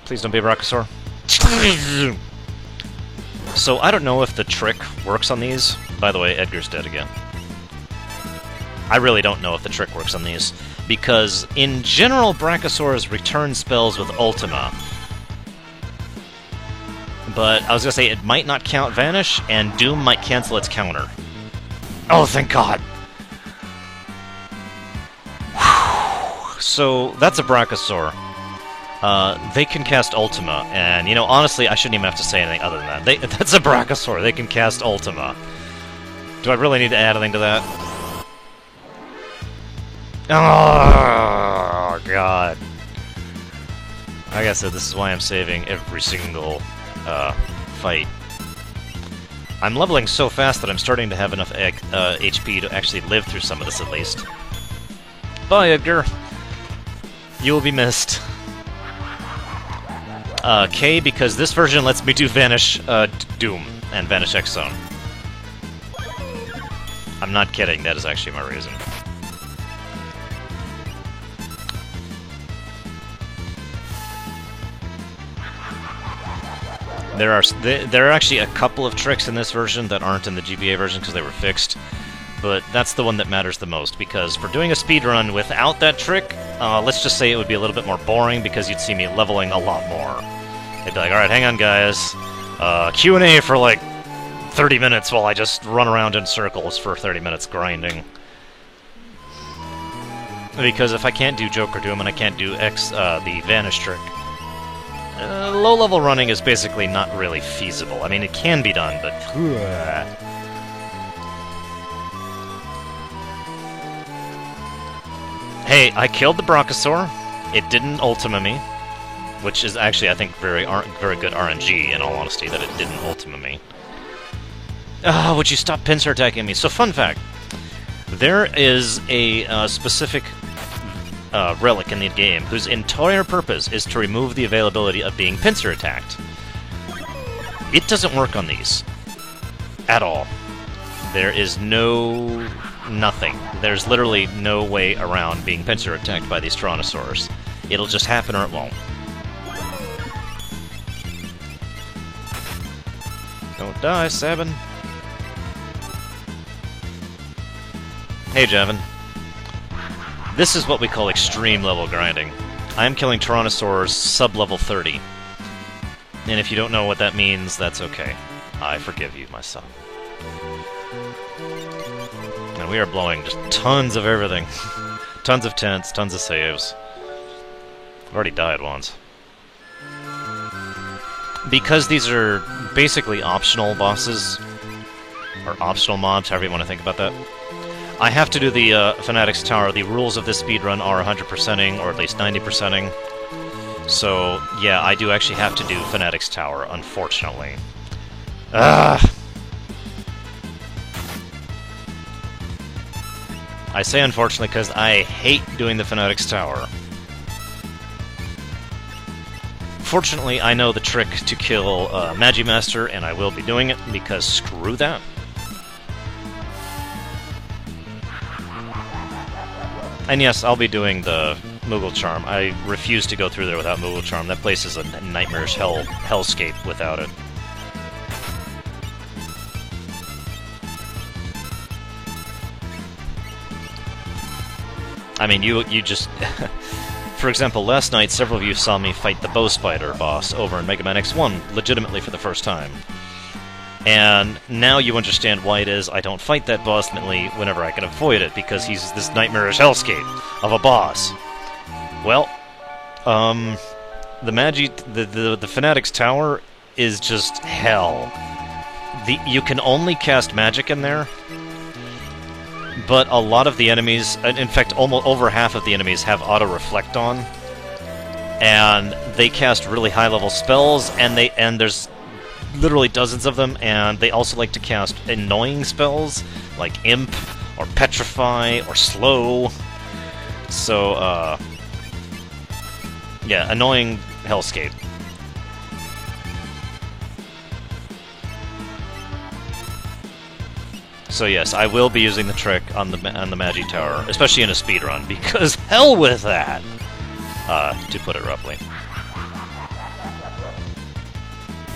Please don't be a Brachiosaur. So, I don't know if the trick works on these. By the way, Edgar's dead again. I really don't know if the trick works on these, because in general, Brachiosaurs return spells with Ultima. But I was gonna say it might not count Vanish, and Doom might cancel its counter. Oh, thank God! Whew. So, that's a Brachiosaur. They can cast Ultima, and, you know, honestly, I shouldn't even have to say anything other than that. That's a Brachiosaur, they can cast Ultima. Do I really need to add anything to that? Oh, God. Like I said, this is why I'm saving every single fight. I'm leveling so fast that I'm starting to have enough HP to actually live through some of this at least. Bye, Edgar. You will be missed. K, because this version lets me do Vanish Doom and Vanish X-Zone. I'm not kidding, that is actually my reason. There are actually a couple of tricks in this version that aren't in the GBA version because they were fixed, but that's the one that matters the most, because for doing a speedrun without that trick, let's just say it would be a little bit more boring because you'd see me leveling a lot more. They'd be like, alright, hang on guys, Q&A for like 30 minutes while I just run around in circles for 30 minutes grinding. Because if I can't do Joker Doom and I can't do the Vanish trick, low-level running is basically not really feasible. I mean, it can be done, but... Hey, I killed the Brachiosaur. It didn't Ultima me, which is actually, I think, very good RNG, in all honesty, that it didn't Ultima me. Would you stop pincer attacking me? So, fun fact. There is a specific relic in the game whose entire purpose is to remove the availability of being pincer attacked. It doesn't work on these. At all. There is nothing. There's literally no way around being pincer attacked by these Tyrannosaurs. It'll just happen or it won't. Don't die, Sabin. Hey, Javin. This is what we call extreme level grinding. I am killing Tyrannosaurs sub-level 30. And if you don't know what that means, that's okay. I forgive you, my son. And we are blowing just tons of everything. Tons of tents, tons of saves. I've already died once. Because these are basically optional bosses, or optional mobs, however you want to think about that, I have to do the Fanatics Tower. The rules of this speedrun are 100%ing, or at least 90%ing. So, yeah, I do actually have to do Fanatics Tower, unfortunately. Ugh! I say unfortunately because I hate doing the Fanatics Tower. Fortunately, I know the trick to kill Magimaster, and I will be doing it, because screw that. And yes, I'll be doing the Moogle Charm. I refuse to go through there without Moogle Charm. That place is a nightmarish hellscape without it. I mean, you just... For example, last night, several of you saw me fight the Bow Spider boss over in Mega Man X1, legitimately for the first time. And now you understand why it is I don't fight that boss whenever I can avoid it, because he's this nightmarish hellscape of a boss. Well, the Fanatics Tower is just hell. You can only cast magic in there, but a lot of the enemies, in fact, almost over half of the enemies have auto-reflect on, and they cast really high-level spells, and there's literally dozens of them, and they also like to cast annoying spells, like Imp, or Petrify, or Slow. So, yeah, annoying hellscape. So yes, I will be using the trick on the Magi Tower, especially in a speedrun, because hell with that! To put it roughly.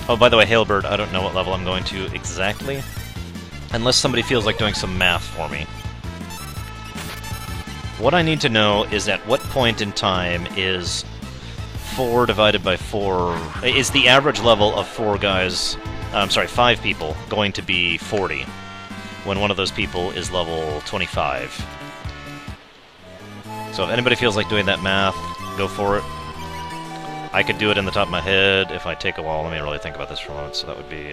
Oh, by the way, Hailbird, I don't know what level I'm going to exactly, unless somebody feels like doing some math for me. What I need to know is at what point in time is 4 divided by 4... is the average level of 5 people going to be 40? When one of those people is level 25. So if anybody feels like doing that math, go for it. I could do it in the top of my head if I take a while. Let me really think about this for a moment. So that would be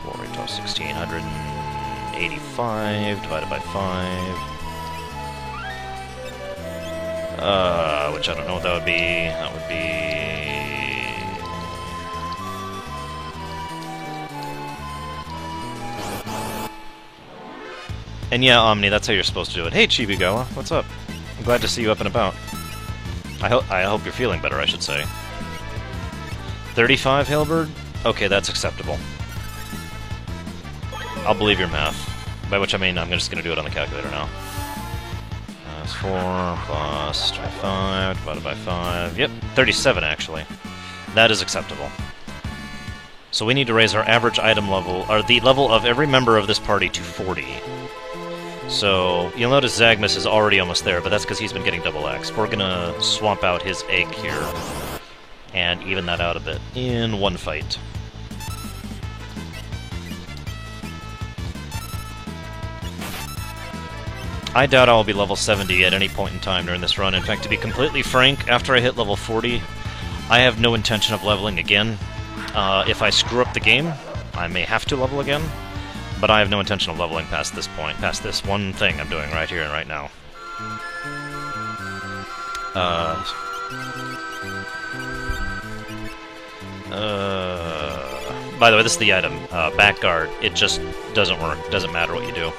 1685 divided by 5. Which I don't know what that would be. That would be... And yeah, Omni, that's how you're supposed to do it. Hey, Chibigawa, what's up? I'm glad to see you up and about. I hope you're feeling better, I should say. 35, Hailbird? Okay, that's acceptable. I'll believe your math. By which I mean I'm just going to do it on the calculator now. That's 4 plus 25 divided by 5. Yep, 37, actually. That is acceptable. So we need to raise our average item level, or the level of every member of this party, to 40. So, you'll notice Zagmus is already almost there, but that's because he's been getting double X. We're gonna swamp out his egg here, and even that out a bit, in one fight. I doubt I'll be level 70 at any point in time during this run. In fact, to be completely frank, after I hit level 40, I have no intention of leveling again. If I screw up the game, I may have to level again. But I have no intention of leveling past this point, past this one thing I'm doing right here and right now. By the way, this is the item, back guard. It just doesn't work. Doesn't matter what you do.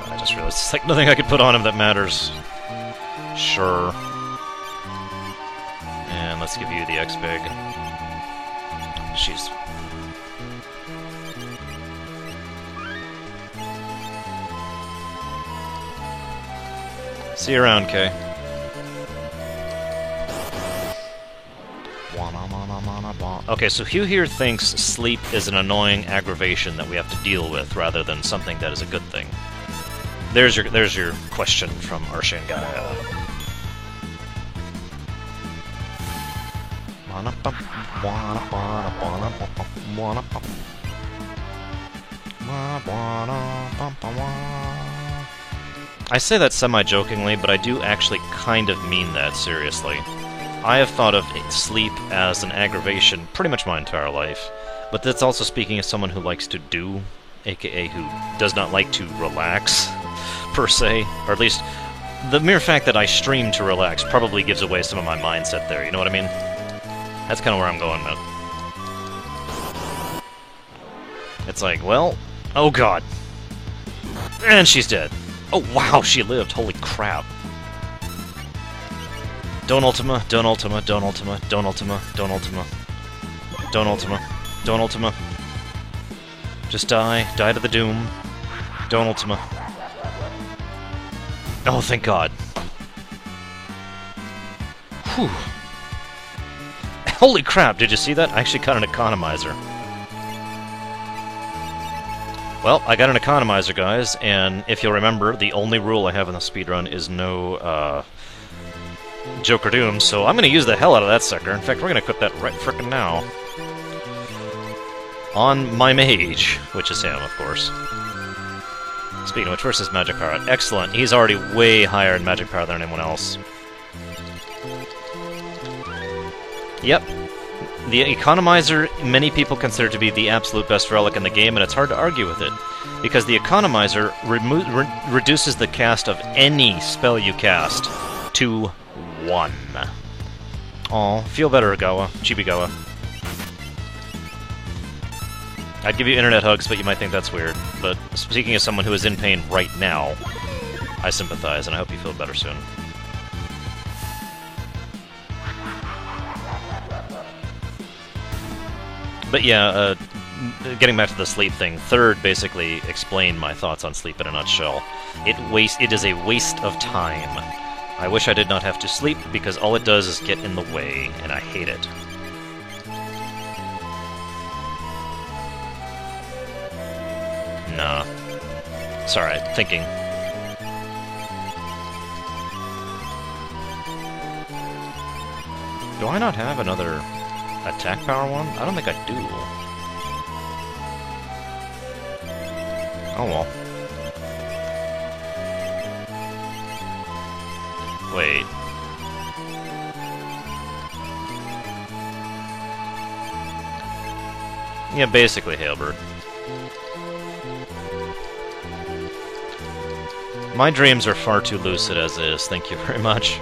I just realized it's like nothing I could put on him that matters. Sure. And let's give you the X-Big. Jeez. See you around, Kay. Okay, so Hugh here thinks sleep is an annoying aggravation that we have to deal with, rather than something that is a good thing. There's your question from Arshangaya. I say that semi-jokingly, but I do actually kind of mean that seriously. I have thought of sleep as an aggravation pretty much my entire life, but that's also speaking as someone who likes to do, aka who does not like to relax, per se, or at least the mere fact that I stream to relax probably gives away some of my mindset there, you know what I mean? That's kind of where I'm going, man. It's like, well, oh god. And she's dead. Oh wow, she lived, holy crap. Don't Ultima, don't Ultima, don't Ultima, don't Ultima, don't Ultima. Don't Ultima, don't Ultima. Just die, die to the doom. Don't Ultima. Oh, thank god. Whew. Holy crap, did you see that? I actually got an economizer. Well, I got an economizer, guys, and if you'll remember, the only rule I have in the speedrun is no, Joker Doom, so I'm gonna use the hell out of that sucker. In fact, we're gonna equip that right frickin' now. On my mage, which is him, of course. Speaking of which, where's his magic power at? Excellent, he's already way higher in magic power than anyone else. Yep. The Economizer, many people consider to be the absolute best relic in the game, and it's hard to argue with it. Because the Economizer reduces the cast of any spell you cast to 1. Aw, feel better, Gawa. Chibi Gawa. I'd give you internet hugs, but you might think that's weird. But speaking as someone who is in pain right now, I sympathize, and I hope you feel better soon. But yeah, getting back to the sleep thing, Third basically explained my thoughts on sleep in a nutshell. It is a waste of time. I wish I did not have to sleep, because all it does is get in the way, and I hate it. Nah. Sorry, thinking. Do I not have another attack power one? I don't think I do. Oh well. Wait. Yeah, basically Hailbird. My dreams are far too lucid as is, thank you very much.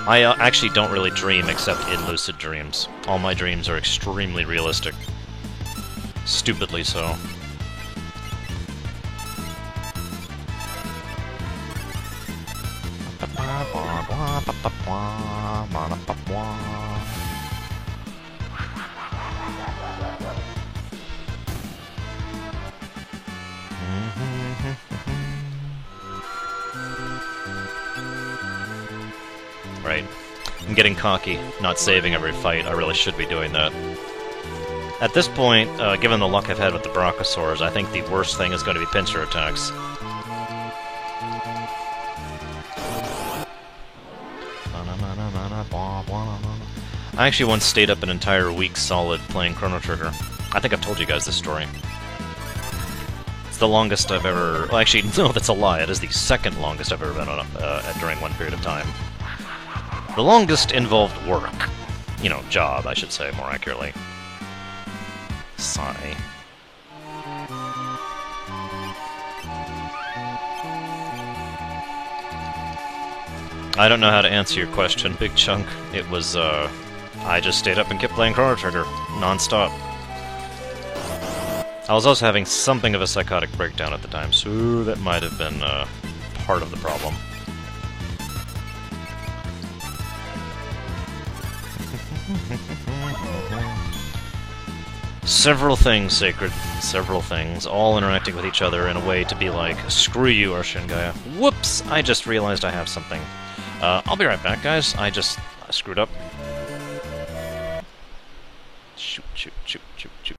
I actually don't really dream except in lucid dreams. All my dreams are extremely realistic. Stupidly so. Right. I'm getting cocky, not saving every fight. I really should be doing that. At this point, given the luck I've had with the Brachiosaurs, I think the worst thing is going to be pincer attacks. I actually once stayed up an entire week solid playing Chrono Trigger. I think I've told you guys this story. It's the longest I've ever... Well, actually, no, that's a lie. It is the second longest I've ever been on during one period of time. The longest involved work. You know, job, I should say, more accurately. Sigh. I don't know how to answer your question, Big Chunk. It was, I just stayed up and kept playing Chrono Trigger, non-stop. I was also having something of a psychotic breakdown at the time, so that might have been, part of the problem. Several things, Sacred. Several things, all interacting with each other in a way to be like, screw you, Urshan Gaia. Whoops! I just realized I have something. I'll be right back, guys. I just screwed up. Shoot, shoot, shoot, shoot, shoot.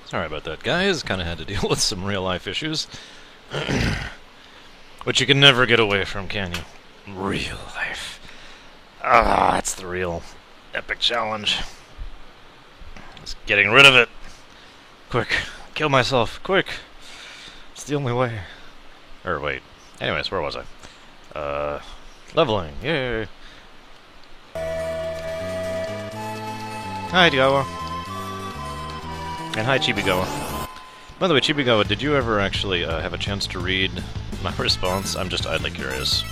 Sorry about that, guys. Kind of had to deal with some real-life issues. Which you can never get away from, can you? Real life. Ah, that's the real epic challenge. Just getting rid of it. Quick. Kill myself. Quick. It's the only way. Or, wait. Anyways, where was I? Leveling. Yay. Hi, Diawa. And hi, Chibigawa. By the way, Chibigawa, did you ever actually have a chance to read my response? I'm just idly curious.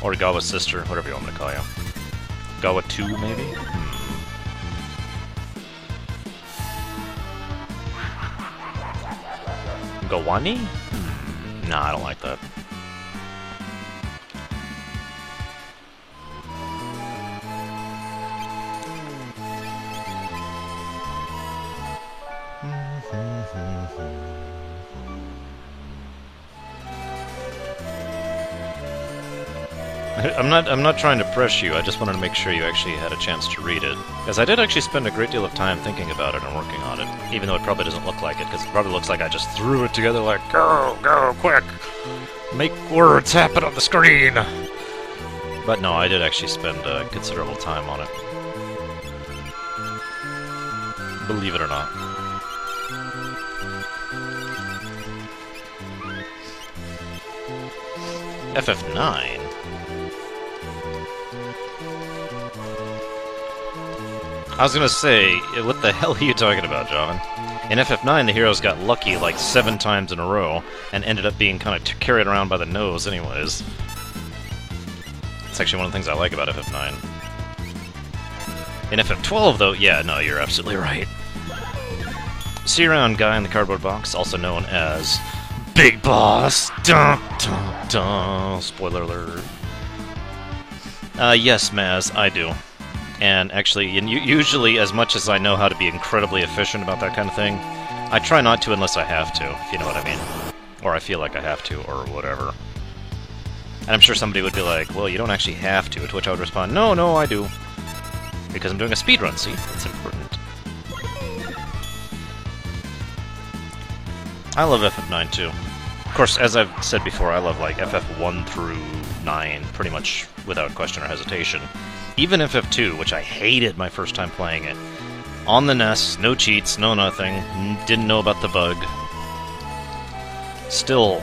Or Gawa's sister, whatever you want me to call you. Gawa 2, maybe? Gawani? Nah, I don't like that. I'm not trying to press you, I just wanted to make sure you actually had a chance to read it. Because I did actually spend a great deal of time thinking about it and working on it, even though it probably doesn't look like it, because it probably looks like I just threw it together like, go, quick! Make words happen on the screen! But no, I did actually spend considerable time on it. Believe it or not. FF9? I was gonna say, what the hell are you talking about, John? In FF9, the heroes got lucky like 7 times in a row, and ended up being kind of carried around by the nose anyways. It's actually one of the things I like about FF9. In FF12, though, yeah, no, you're absolutely right. See you around, guy in the cardboard box, also known as Big Boss! Dun, dun, dun. Spoiler alert. Yes, Maz, I do. And actually, usually, as much as I know how to be incredibly efficient about that kind of thing, I try not to unless I have to, if you know what I mean. Or I feel like I have to, or whatever. And I'm sure somebody would be like, well, you don't actually have to, to which I would respond, no, I do. Because I'm doing a speedrun, see? It's important. I love FF9 too. Of course, as I've said before, I love like FF1 through 9 pretty much without question or hesitation. Even FF2, which I hated my first time playing it. On the NES, no cheats, no nothing, didn't know about the bug. Still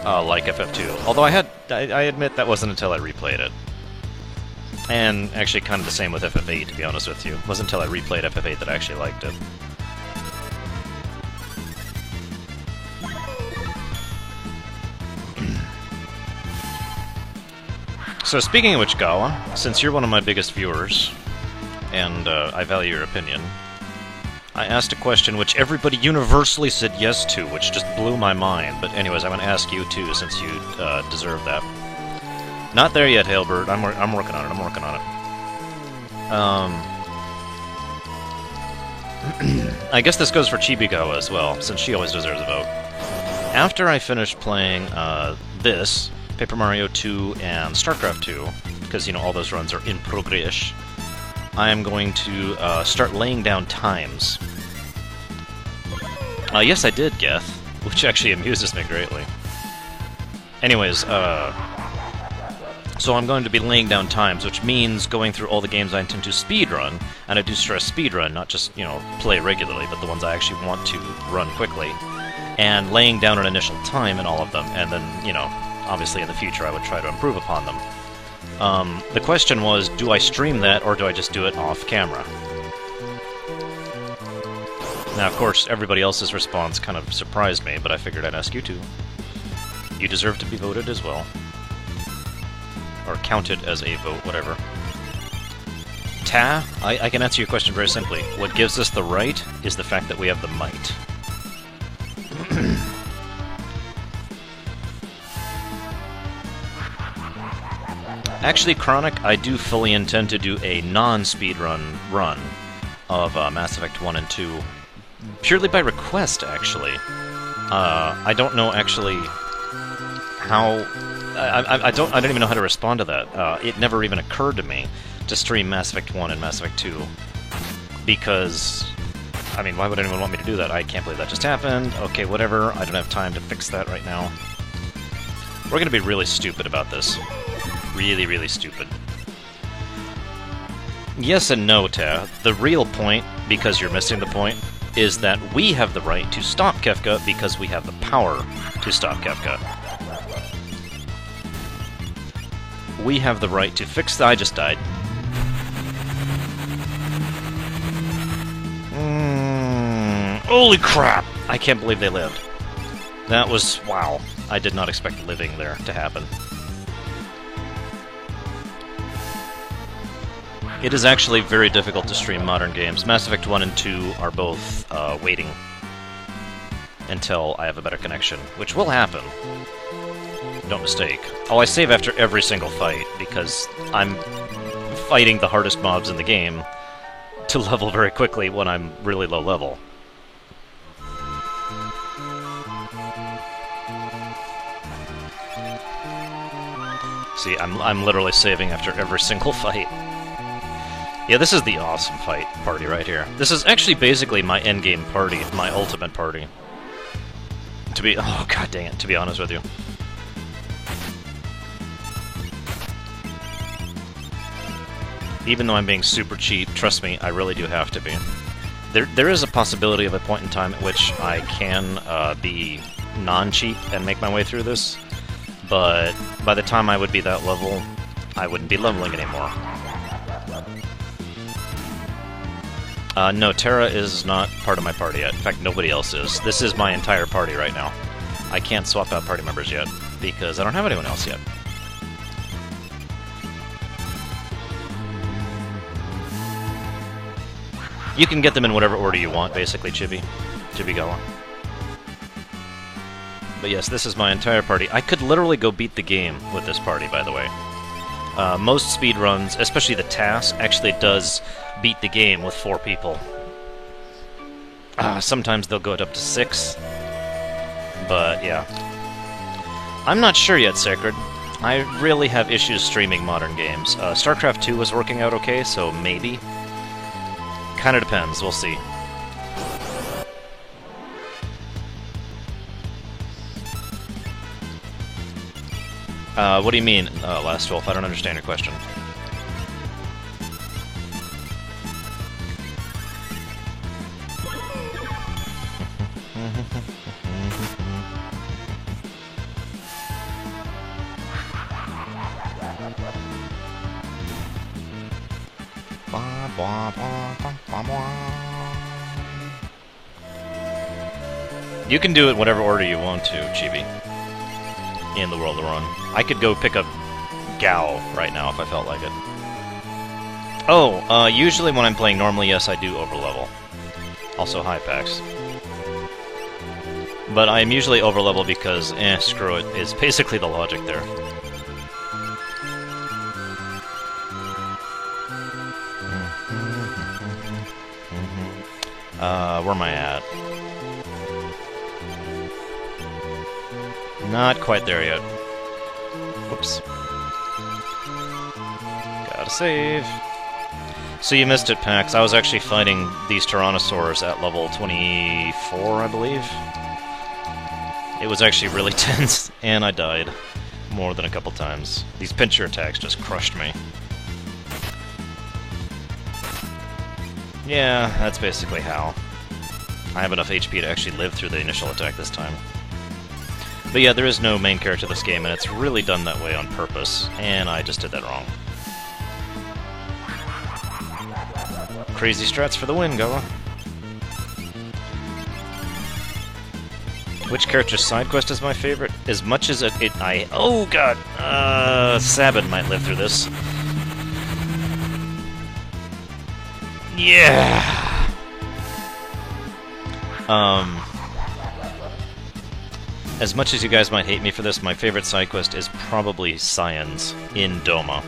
like FF2. Although I admit that wasn't until I replayed it. And actually kind of the same with FF8, to be honest with you. It wasn't until I replayed FF8 that I actually liked it. So speaking of which, Gawa, since you're one of my biggest viewers, and I value your opinion, I asked a question which everybody universally said yes to, which just blew my mind. But anyways, I'm going to ask you too, since you deserve that. Not there yet, Hailbird. I'm working on it. I'm working on it. I guess this goes for Chibigawa as well, since she always deserves a vote. After I finish playing this, Paper Mario 2 and StarCraft 2, because, you know, all those runs are in progress, I am going to start laying down times. Yes, I did, Geth, which actually amuses me greatly. Anyways, so I'm going to be laying down times, which means going through all the games I intend to speedrun, and I do stress speedrun, not just, you know, play regularly, but the ones I actually want to run quickly, and laying down an initial time in all of them, and then, you know, obviously in the future I would try to improve upon them. The question was, do I stream that, or do I just do it off camera? Now, of course, everybody else's response kind of surprised me, but I figured I'd ask you too. You deserve to be voted as well. Or counted as a vote, whatever. Ta, I can answer your question very simply. What gives us the right is the fact that we have the might. Actually, Chronic, I do fully intend to do a non-speedrun run of Mass Effect 1 and 2. Purely by request, actually. I don't know, actually, how I don't even know how to respond to that. It never even occurred to me to stream Mass Effect 1 and Mass Effect 2, because, I mean, why would anyone want me to do that? I can't believe that just happened. Okay, whatever, I don't have time to fix that right now. We're gonna be really stupid about this. Really, really stupid. Yes and no, Ta. The real point, because you're missing the point, is that we have the right to stop Kefka because we have the power to stop Kefka. We have the right to fix the... I just died. Holy crap! I can't believe they lived. That was... wow. I did not expect living there to happen. It is actually very difficult to stream modern games. Mass Effect 1 and 2 are both waiting until I have a better connection, which will happen. Don't mistake. Oh, I save after every single fight, because I'm fighting the hardest mobs in the game to level very quickly when I'm really low level. See, I'm literally saving after every single fight. Yeah, this is the awesome fight party right here. This is actually basically my endgame party, my ultimate party. To be... oh, god dang it, to be honest with you. Even though I'm being super cheap, trust me, I really do have to be. There is a possibility of a point in time at which I can be non-cheap and make my way through this, but by the time I would be that level, I wouldn't be leveling anymore. No, Terra is not part of my party yet. In fact, nobody else is. This is my entire party right now. I can't swap out party members yet, because I don't have anyone else yet. You can get them in whatever order you want, basically, Chibi-Gawa. But yes, this is my entire party. I could literally go beat the game with this party, by the way. Most speedruns, especially the TAS, actually does beat the game with 4 people. Sometimes they'll go up to 6. But, yeah. I'm not sure yet, Sacred. I really have issues streaming modern games. StarCraft 2 was working out okay, so maybe. Kinda depends, we'll see. What do you mean, Last Wolf? I don't understand your question. You can do it whatever order you want to, Chibi. In the World of Run. I could go pick up Gao right now if I felt like it. Oh, usually when I'm playing normally, yes, I do overlevel. Also Hypax. But I am usually overlevel because, screw it, is basically the logic there. Where am I at? Not quite there yet. Whoops. Gotta save. So you missed it, Pax. I was actually fighting these Tyrannosaurs at level 24, I believe. It was actually really tense, and I died more than a couple times. These pincher attacks just crushed me. Yeah, that's basically how. I have enough HP to actually live through the initial attack this time. But yeah, there is no main character to this game, and it's really done that way on purpose, and I just did that wrong. Crazy strats for the win, Goa. Which character's side quest is my favorite? As much as oh god! Sabin might live through this. Yeah! As much as you guys might hate me for this, my favorite side quest is probably Science in Doma.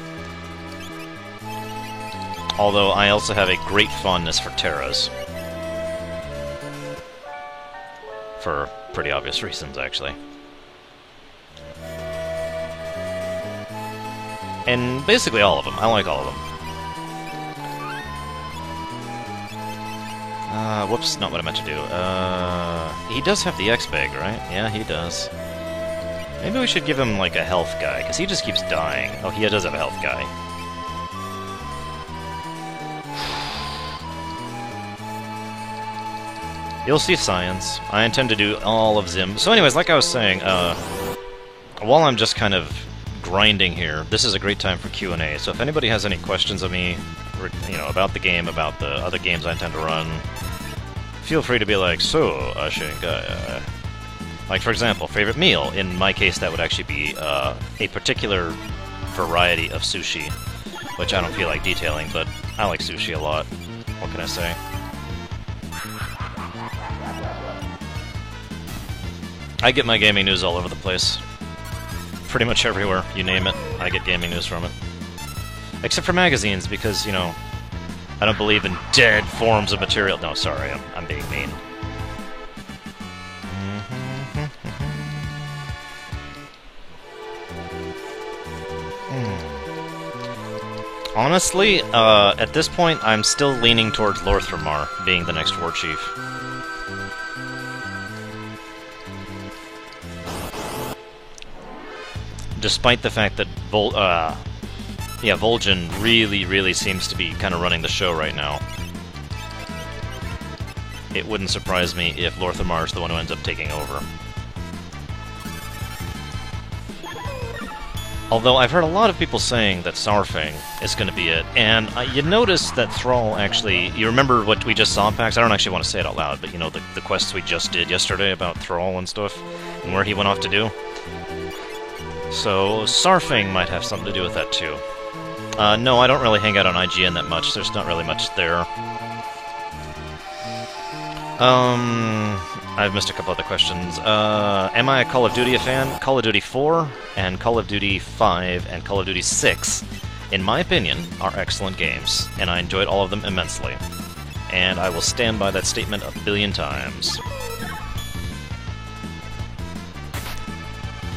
Although I also have a great fondness for Terras. For pretty obvious reasons, actually. And basically all of them. I like all of them. Whoops, not what I meant to do. He does have the X-Bag, right? Yeah, he does. Maybe we should give him, like, a health guy, because he just keeps dying. Oh, he does have a health guy. You'll see science. I intend to do all of Zim. So anyways, like I was saying, while I'm just kind of grinding here, this is a great time for Q&A. So if anybody has any questions of me, you know, about the game, about the other games I intend to run, feel free to be like, so, Ashenka, like, for example, favorite meal. In my case, that would actually be a particular variety of sushi, which I don't feel like detailing, but I like sushi a lot. What can I say? I get my gaming news all over the place. Pretty much everywhere, you name it, I get gaming news from it. Except for magazines, because, you know, I don't believe in dead forms of material. No, sorry, I'm being mean. Honestly, at this point, I'm still leaning towards Lorthramar being the next war chief. Despite the fact that Vol'jin really seems to be kind of running the show right now. It wouldn't surprise me if Lorthramar is the one who ends up taking over. Although I've heard a lot of people saying that Saurfang is going to be it, and you notice that Thrall actually... You remember what we just saw in PAX? I don't actually want to say it out loud, but you know, the quests we just did yesterday about Thrall and stuff, and where he went off to do? So, Saurfang might have something to do with that, too. No, I don't really hang out on IGN that much. There's not really much there. I've missed a couple other questions. Am I a Call of Duty fan? Call of Duty 4, and Call of Duty 5, and Call of Duty 6, in my opinion, are excellent games, and I enjoyed all of them immensely. And I will stand by that statement a billion times.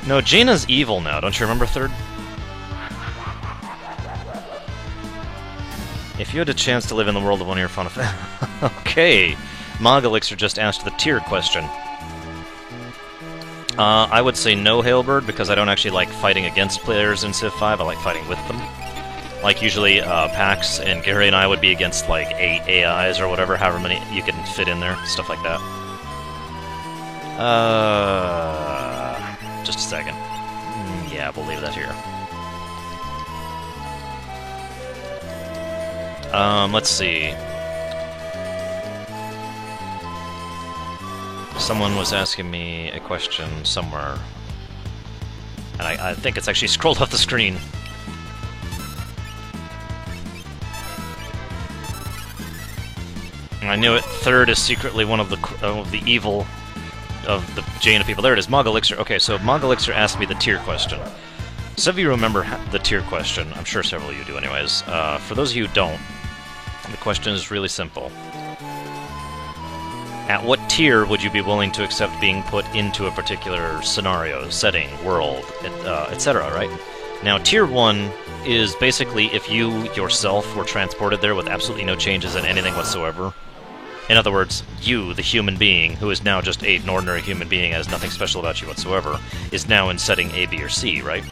No, Jaina's evil now, don't you remember, Third? If you had a chance to live in the world of one of your fun okay, Mogalixer just asked the tier question. I would say no, Hailbird, because I don't actually like fighting against players in Civ 5, I like fighting with them. Like, usually, Pax and Gary and I would be against, like, 8 AIs or whatever, however many you can fit in there, stuff like that. Just a second. Yeah, we'll leave that here. Let's see. Someone was asking me a question somewhere. And I think it's actually scrolled off the screen. I knew it. Third is secretly one of the evil of the Jaina people. There it is, Mogalixer. Okay, so Mogalixer asked me the tier question. Some of you remember the tier question. I'm sure several of you do anyways. For those of you who don't, the question is really simple. At what tier would you be willing to accept being put into a particular scenario, setting, world, etc., right? Now, tier 1 is basically if you yourself were transported there with absolutely no changes in anything whatsoever. In other words, you, the human being, who is now just an ordinary human being, has nothing special about you whatsoever, is now in setting A, B, or C, right?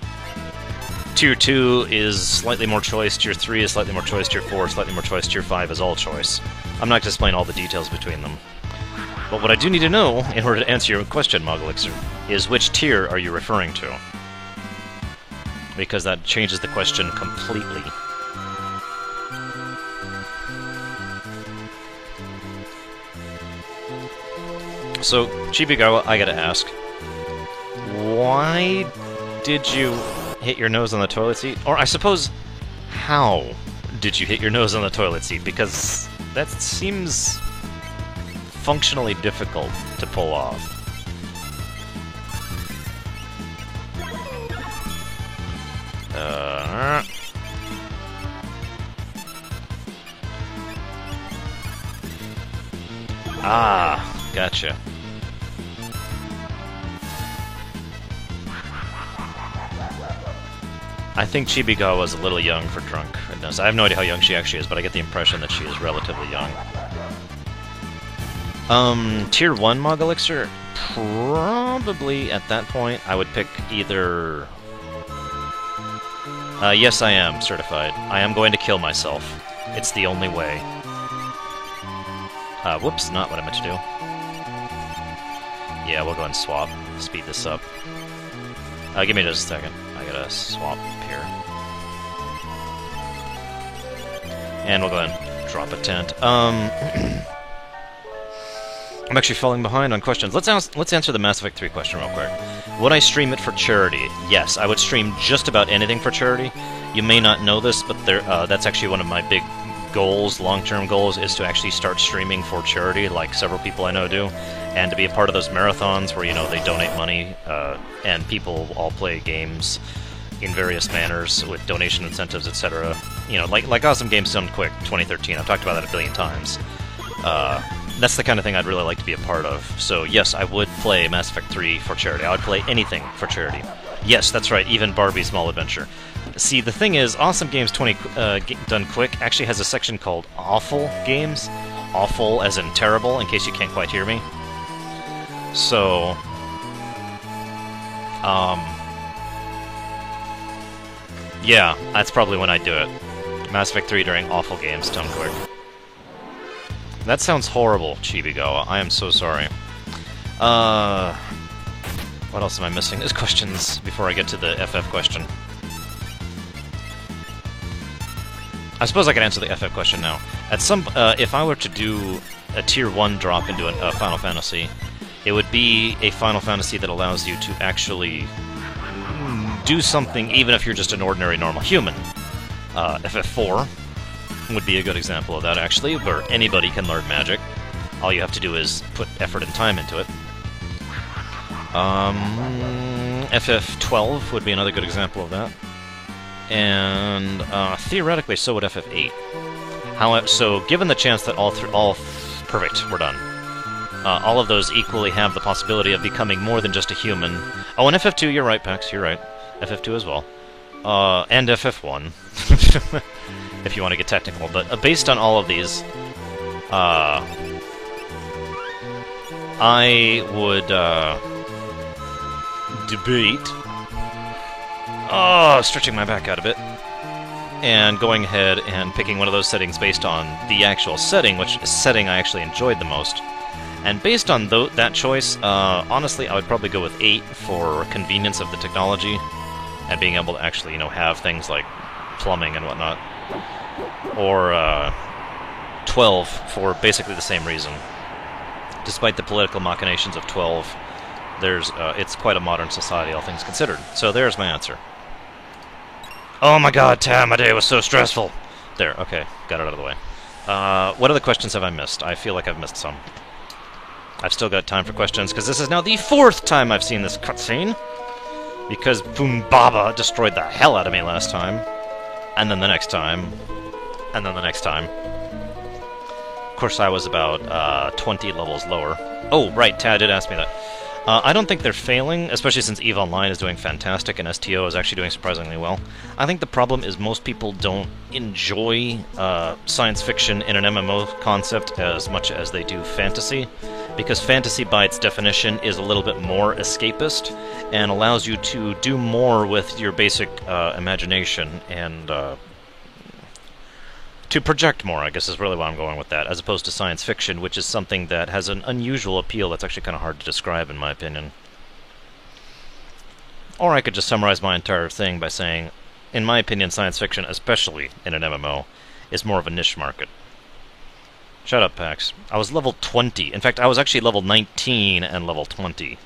Tier 2 is slightly more choice, Tier 3 is slightly more choice, Tier 4 is slightly more choice, Tier 5 is all choice. I'm not going to explain all the details between them. But what I do need to know, in order to answer your question, Mogalixer, is which tier are you referring to? Because that changes the question completely. So, Chibigawa, I gotta ask, why did you hit your nose on the toilet seat? Or, I suppose, how did you hit your nose on the toilet seat? Because that seems functionally difficult to pull off. Ah, gotcha. I think Chibiga was a little young for drunkenness. I have no idea how young she actually is, but I get the impression that she is relatively young. Tier 1 Mog Elixir? Probably, at that point, I would pick either... yes, I am certified. I am going to kill myself. It's the only way. Whoops, not what I meant to do. Yeah, we'll go and swap. Speed this up. Give me just a second. I gotta swap here. And we'll go ahead and drop a tent. I'm actually falling behind on questions. Let's answer the Mass Effect 3 question real quick. Would I stream it for charity? Yes, I would stream just about anything for charity. You may not know this, but that's actually one of my big goals, long-term goals, is to actually start streaming for charity, like several people I know do, and to be a part of those marathons where, you know, they donate money, and people all play games in various manners with donation incentives, etc. You know, like Awesome Games Done Quick 2013. I've talked about that a billion times. That's the kind of thing I'd really like to be a part of. So yes, I would play Mass Effect 3 for charity. I would play anything for charity. Yes, that's right, even Barbie's Small Adventure. See, the thing is, Awesome Games Done Quick actually has a section called Awful Games. Awful as in terrible, in case you can't quite hear me. So... yeah, that's probably when I'd do it. Mass Effect 3 during Awful Games Done Quick. That sounds horrible, Chibigawa. I am so sorry. What else am I missing? There's questions before I get to the FF question. I suppose I can answer the FF question now. At some, if I were to do a Tier 1 drop into a Final Fantasy, it would be a Final Fantasy that allows you to actually do something even if you're just an ordinary normal human. FF4 would be a good example of that, actually, where anybody can learn magic. All you have to do is put effort and time into it. FF12 would be another good example of that. And theoretically, so would FF8. However, so given the chance that perfect, we're done. All of those equally have the possibility of becoming more than just a human. Oh, and FF2, you're right, Pax, you're right. FF2 as well. And FF1. If you want to get technical, but based on all of these, I would debate stretching my back out a bit and going ahead and picking one of those settings based on the actual setting, which setting I actually enjoyed the most. And based on that choice, honestly, I would probably go with 8 for convenience of the technology and being able to actually, you know, have things like plumbing and whatnot. Or 12 for basically the same reason. Despite the political machinations of 12, it's quite a modern society, all things considered. So there's my answer. Oh my god, Tam, my day was so stressful! There, okay, got it out of the way. What other questions have I missed? I feel like I've missed some. I've still got time for questions, because this is now the 4th time I've seen this cutscene. Because Boombaba destroyed the hell out of me last time. And then the next time. And then the next time. Of course, I was about 20 levels lower. Oh, right, Tad did ask me that. I don't think they're failing, especially since EVE Online is doing fantastic and STO is actually doing surprisingly well. I think the problem is most people don't enjoy science fiction in an MMO concept as much as they do fantasy, because fantasy by its definition is a little bit more escapist and allows you to do more with your basic imagination and to project more, I guess is really why I'm going with that, as opposed to science fiction, which is something that has an unusual appeal that's actually kind of hard to describe, in my opinion. Or I could just summarize my entire thing by saying, in my opinion, science fiction, especially in an MMO, is more of a niche market. Shut up, Pax. I was level 20. In fact, I was actually level 19 and level 20.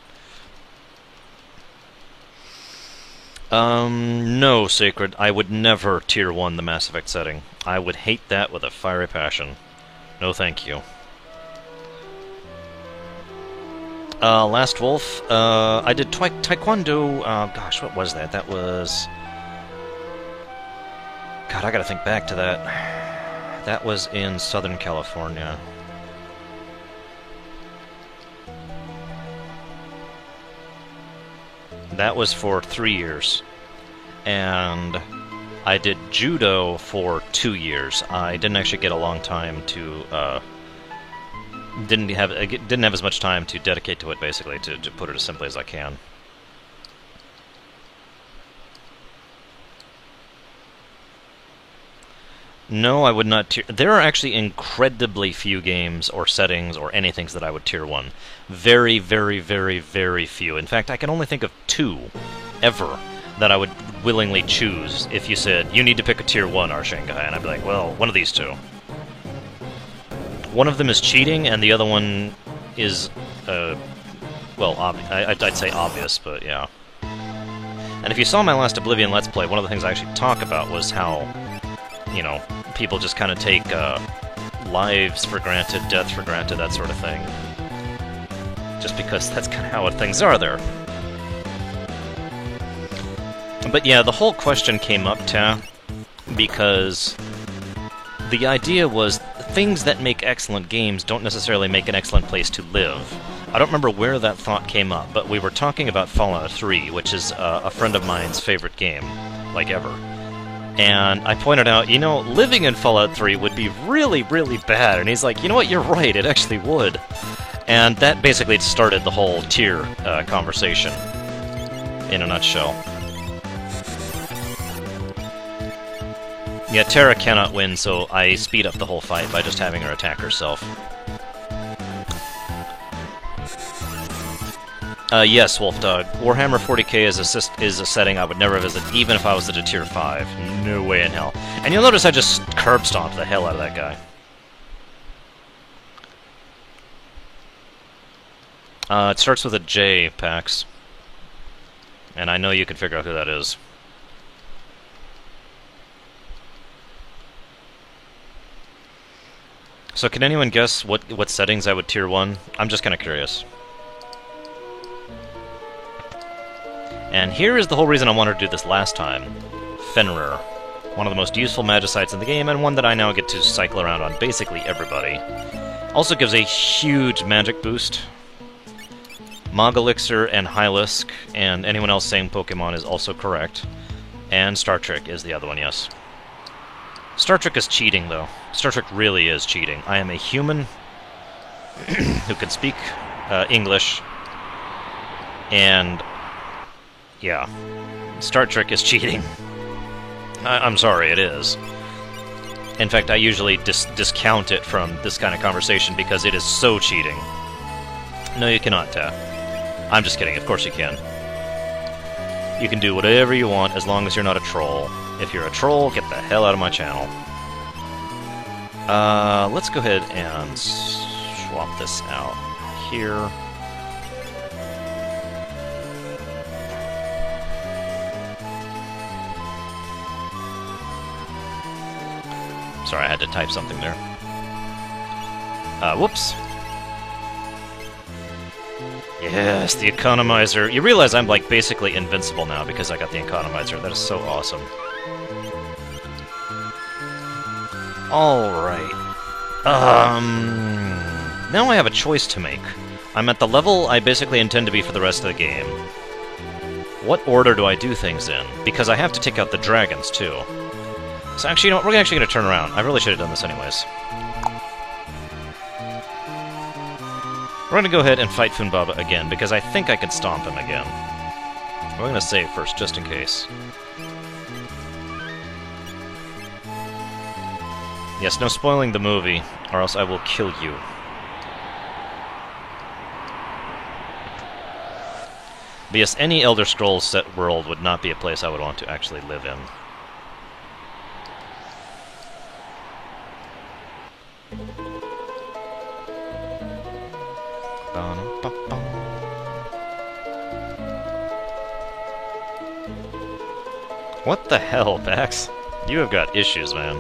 No, Sacred. I would never Tier 1 the Mass Effect setting. I would hate that with a fiery passion. No thank you. Last Wolf. I did Taekwondo... gosh, what was that? That was... God, I gotta think back to that. That was in Southern California. That was for 3 years. and I did judo for 2 years. I didn't actually get a long time to, didn't have as much time to dedicate to it, basically, to put it as simply as I can. No, I would not tier... There are actually incredibly few games or settings or anything that I would tier 1. Very, very, very, very few. In fact, I can only think of 2, ever, that I would willingly choose if you said, you need to pick a tier 1 Arshangai, and I'd be like, well, one of these 2. One of them is cheating, and the other one is, well, I'd say obvious, but yeah. And if you saw my last Oblivion Let's Play, one of the things I actually talk about was how, you know, people just kind of take lives for granted, death for granted, that sort of thing. Just because that's kind of how things are there. But yeah, the whole question came up, Ta, because the idea was things that make excellent games don't necessarily make an excellent place to live. I don't remember where that thought came up, but we were talking about Fallout 3, which is a friend of mine's favorite game, like ever. And I pointed out, you know, living in Fallout 3 would be really, really bad. And he's like, you know what, you're right, it actually would. And that basically started the whole tier conversation, in a nutshell. Yeah, Terra cannot win, so I speed up the whole fight by just having her attack herself. Yes, Wolfdog. Warhammer 40k is a setting I would never visit, even if I was at a tier 5. No way in hell. And you'll notice I just curb stomped the hell out of that guy. It starts with a J, Pax. And I know you can figure out who that is. So can anyone guess what settings I would tier 1? I'm just kind of curious. And here is the whole reason I wanted to do this last time. Fenrir. One of the most useful magicites in the game, and one that I now get to cycle around on basically everybody. Also gives a huge magic boost. Mogalixir and Hylisk, and anyone else saying Pokemon is also correct. And Star Trek is the other one, yes. Star Trek is cheating, though. Star Trek really is cheating. I am a human who can speak English, and yeah, Star Trek is cheating. I'm sorry, it is. In fact, I usually discount it from this kind of conversation because it is so cheating. No, you cannot, Tap. I'm just kidding, of course you can. You can do whatever you want as long as you're not a troll. If you're a troll, get the hell out of my channel. Let's go ahead and swap this out here. Sorry, I had to type something there. Whoops. Yes, the economizer. You realize I'm, like, basically invincible now because I got the economizer. That is so awesome. Alright. Now I have a choice to make. I'm at the level I basically intend to be for the rest of the game. What order do I do things in? Because I have to take out the dragons, too. So actually, you know what? We're actually going to turn around. I really should have done this anyways. We're going to go ahead and fight Funbaba again, because I think I can stomp him again. We're going to save first, just in case. Yes, no spoiling the movie, or else I will kill you. But yes, any Elder Scrolls set world would not be a place I would want to actually live in. What the hell, Pax? You have got issues, man.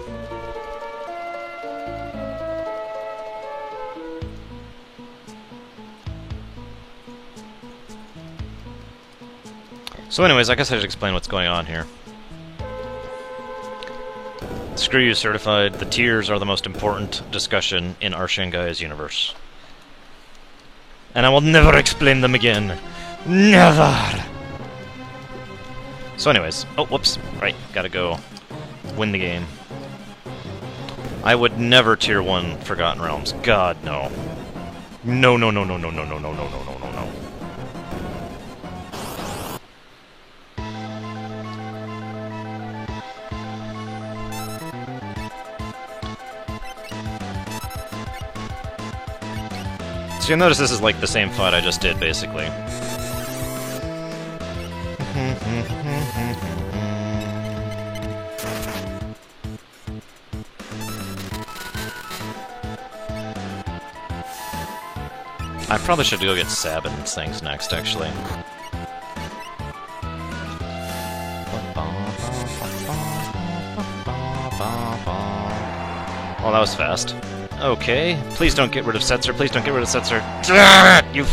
So anyways, I guess I should explain what's going on here. Screw you, Certified. The tiers are the most important discussion in Arshangai's universe. And I will never explain them again. Never! So anyways, oh, whoops, right, gotta go win the game. I would never tier 1 Forgotten Realms. God, no. No, no, no, no, no, no, no, no, no, no, no, no, no. So you'll notice this is like the same fight I just did, basically. I probably should go get Sabin's things next, actually. Well, that was fast. Okay, please don't get rid of Setzer, please don't get rid of Setzer. Damn it, you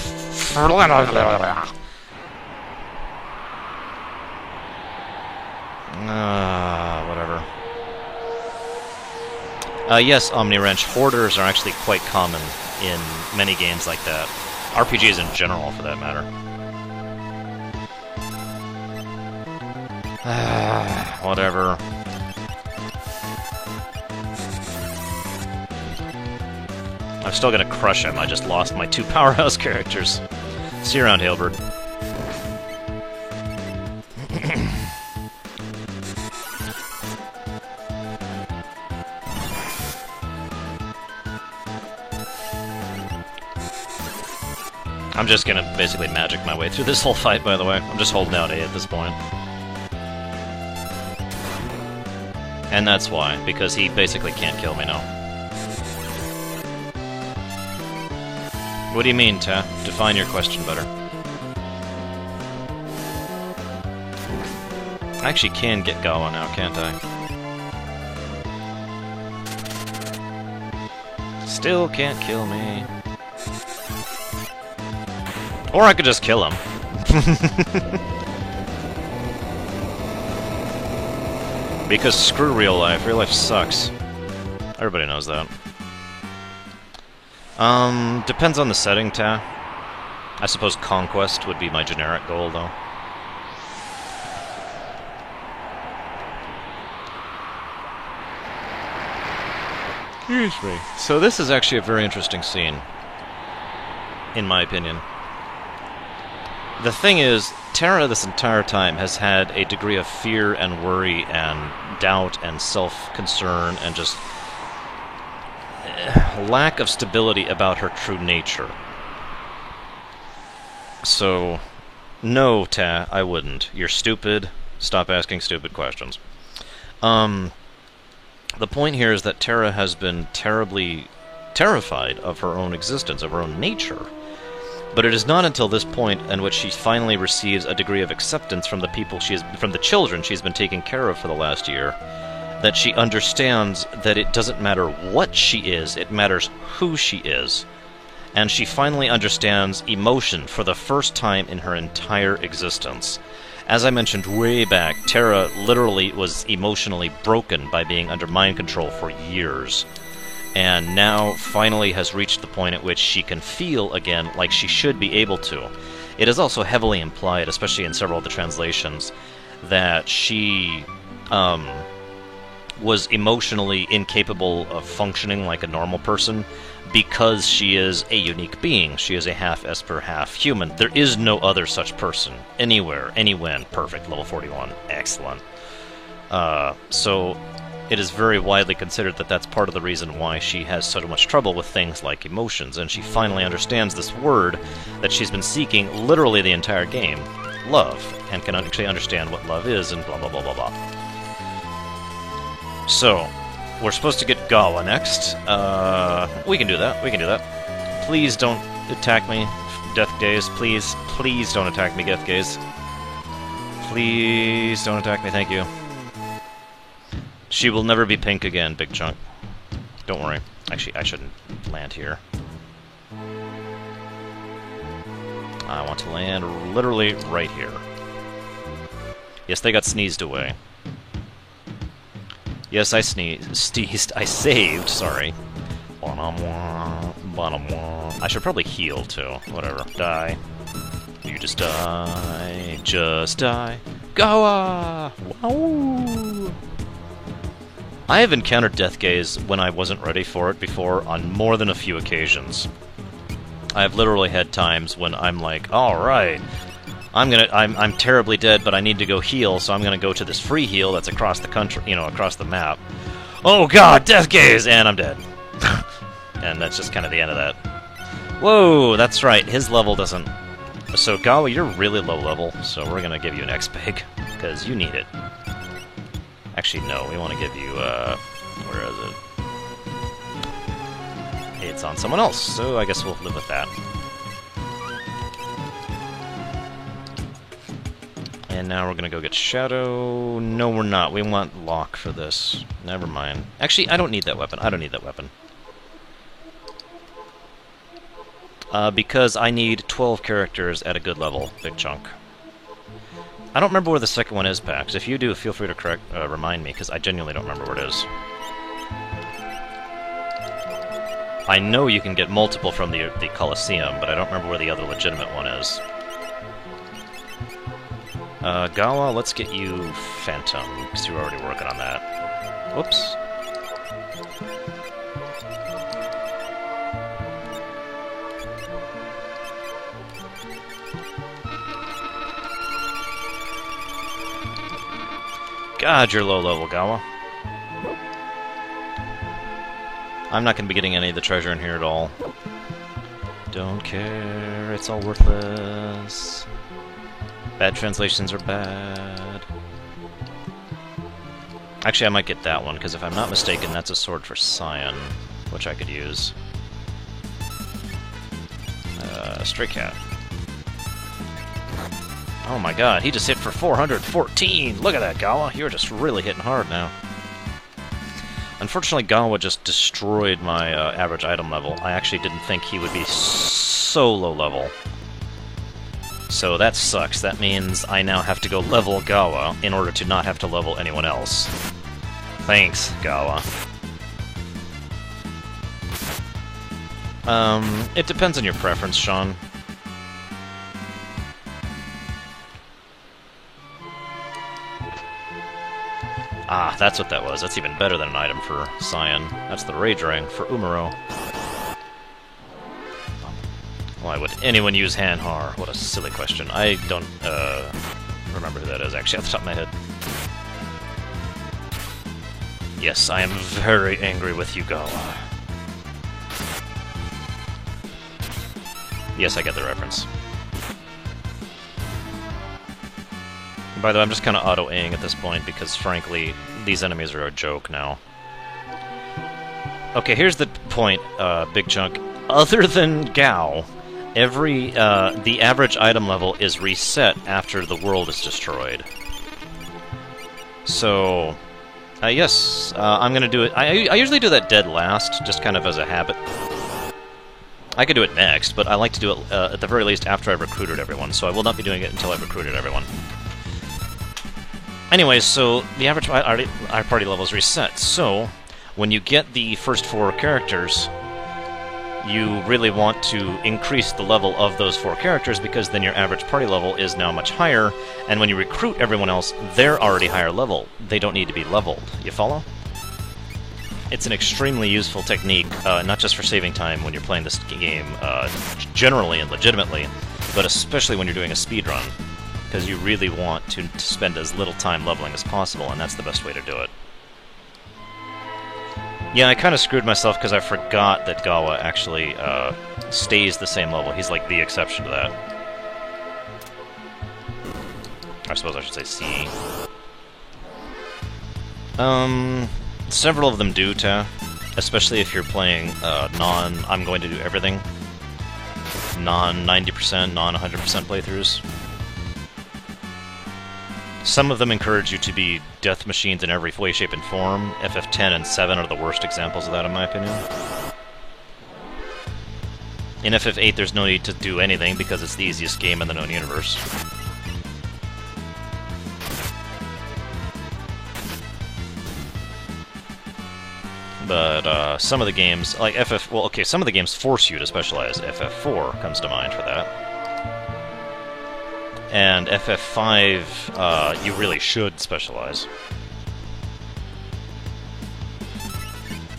whatever. Yes, Omni-Wrench, hoarders are actually quite common in many games like that. RPGs in general, for that matter. Whatever. I'm still gonna crush him, I just lost my 2 powerhouse characters. See you around, Halebird. I'm just gonna basically magic my way through this whole fight, by the way. I'm just holding out A at this point. And that's why, because he basically can't kill me now. What do you mean, Ta? Define your question better. I actually can get Gawa now, can't I? Still can't kill me. Or I could just kill him. Because screw real life. Real life sucks. Everybody knows that. Depends on the setting, Ta. I suppose Conquest would be my generic goal, though. Excuse me. So this is actually a very interesting scene, in my opinion. The thing is, Terra this entire time has had a degree of fear and worry and doubt and self-concern and just lack of stability about her true nature. So, no, Ta, I wouldn't. You're stupid. Stop asking stupid questions. The point here is that Terra has been terribly terrified of her own existence, of her own nature. But it is not until this point in which she finally receives a degree of acceptance from the people from the children she's been taking care of for the last year, that she understands that it doesn't matter what she is, it matters who she is. And she finally understands emotion for the first time in her entire existence. As I mentioned way back, Terra literally was emotionally broken by being under mind control for years. And now finally has reached the point at which she can feel again like she should be able to. It is also heavily implied, especially in several of the translations, that she was emotionally incapable of functioning like a normal person because she is a unique being. She is a half Esper, half human. There is no other such person anywhere, anywhen. Perfect, level 41. Excellent. So it is very widely considered that that's part of the reason why she has so much trouble with things like emotions, and she finally understands this word that she's been seeking literally the entire game, love, and can actually understand what love is, and blah blah blah blah blah. So, we're supposed to get Gawa next. We can do that, we can do that. Please don't attack me, Death Gaze, please, please don't attack me, Death Gaze. Please don't attack me, thank you. She will never be pink again, Big Chunk. Don't worry. Actually, I shouldn't land here. I want to land literally right here. Yes, they got sneezed away. Yes, I sneezed. I saved, sorry. I should probably heal, too. Whatever. Die. You just die. Just die. Gawa! Wow! I have encountered Death Gaze when I wasn't ready for it before on more than a few occasions. I have literally had times when I'm like, alright, I'm terribly dead, but I need to go heal, so I'm gonna go to this free heal that's across the country, you know, across the map. Oh god, Death Gaze! And I'm dead. And that's just kind of the end of that. Whoa, that's right, his level doesn't... So, Gawa, you're really low level, so we're gonna give you an X-Pig, because you need it. Actually, no, we want to give you, where is it? It's on someone else, so I guess we'll live with that. And now we're gonna go get Shadow... No, we're not. We want Locke for this. Never mind. Actually, I don't need that weapon. I don't need that weapon. Because I need 12 characters at a good level, Big Chunk. I don't remember where the second one is, Pax. If you do, feel free to remind me, because I genuinely don't remember where it is. I know you can get multiple from the Colosseum, but I don't remember where the other legitimate one is. Gawa, let's get you Phantom, because you're already working on that. Whoops. God, you're low level, Gawa. I'm not going to be getting any of the treasure in here at all. Don't care, it's all worthless. Bad translations are bad. Actually, I might get that one, because if I'm not mistaken, that's a sword for Cyan, which I could use. Stray Cat. Oh my god, he just hit for 414! Look at that, Gawa! You're just really hitting hard now. Unfortunately, Gawa just destroyed my average item level. I actually didn't think he would be so low level. So that sucks. That means I now have to go level Gawa in order to not have to level anyone else. Thanks, Gawa. It depends on your preference, Sean. Ah, that's what that was. That's even better than an item for Cyan. That's the Rage Ring for Umaro. Why would anyone use Hanhar? What a silly question. I don't remember who that is, actually, off the top of my head. Yes, I am very angry with you, Gawa. Yes, I get the reference. By the way, I'm just kind of auto-aiming at this point because, frankly, these enemies are a joke now. Okay, here's the point, Big Chunk. Other than Gao, the average item level is reset after the world is destroyed. So, yes, I'm gonna do it. I usually do that dead last, just kind of as a habit. I could do it next, but I like to do it at the very least after I've recruited everyone, so I will not be doing it until I've recruited everyone. Anyways, so the average our party level is reset, so when you get the first 4 characters, you really want to increase the level of those 4 characters because then your average party level is now much higher, and when you recruit everyone else, they're already higher level. They don't need to be leveled. You follow? It's an extremely useful technique, not just for saving time when you're playing this game generally and legitimately, but especially when you're doing a speedrun, because you really want to spend as little time leveling as possible, and that's the best way to do it. Yeah, I kind of screwed myself because I forgot that Gawa actually stays the same level. He's like the exception to that. I suppose I should say C. Several of them do, especially if you're playing I'm going to do everything, non-90%, non-100% playthroughs. Some of them encourage you to be death machines in every way, shape, and form. FF10 and 7 are the worst examples of that, in my opinion. In FF8, there's no need to do anything because it's the easiest game in the known universe. But some of the games, like some of the games force you to specialize. FF4 comes to mind for that. And FF5, you really should specialize.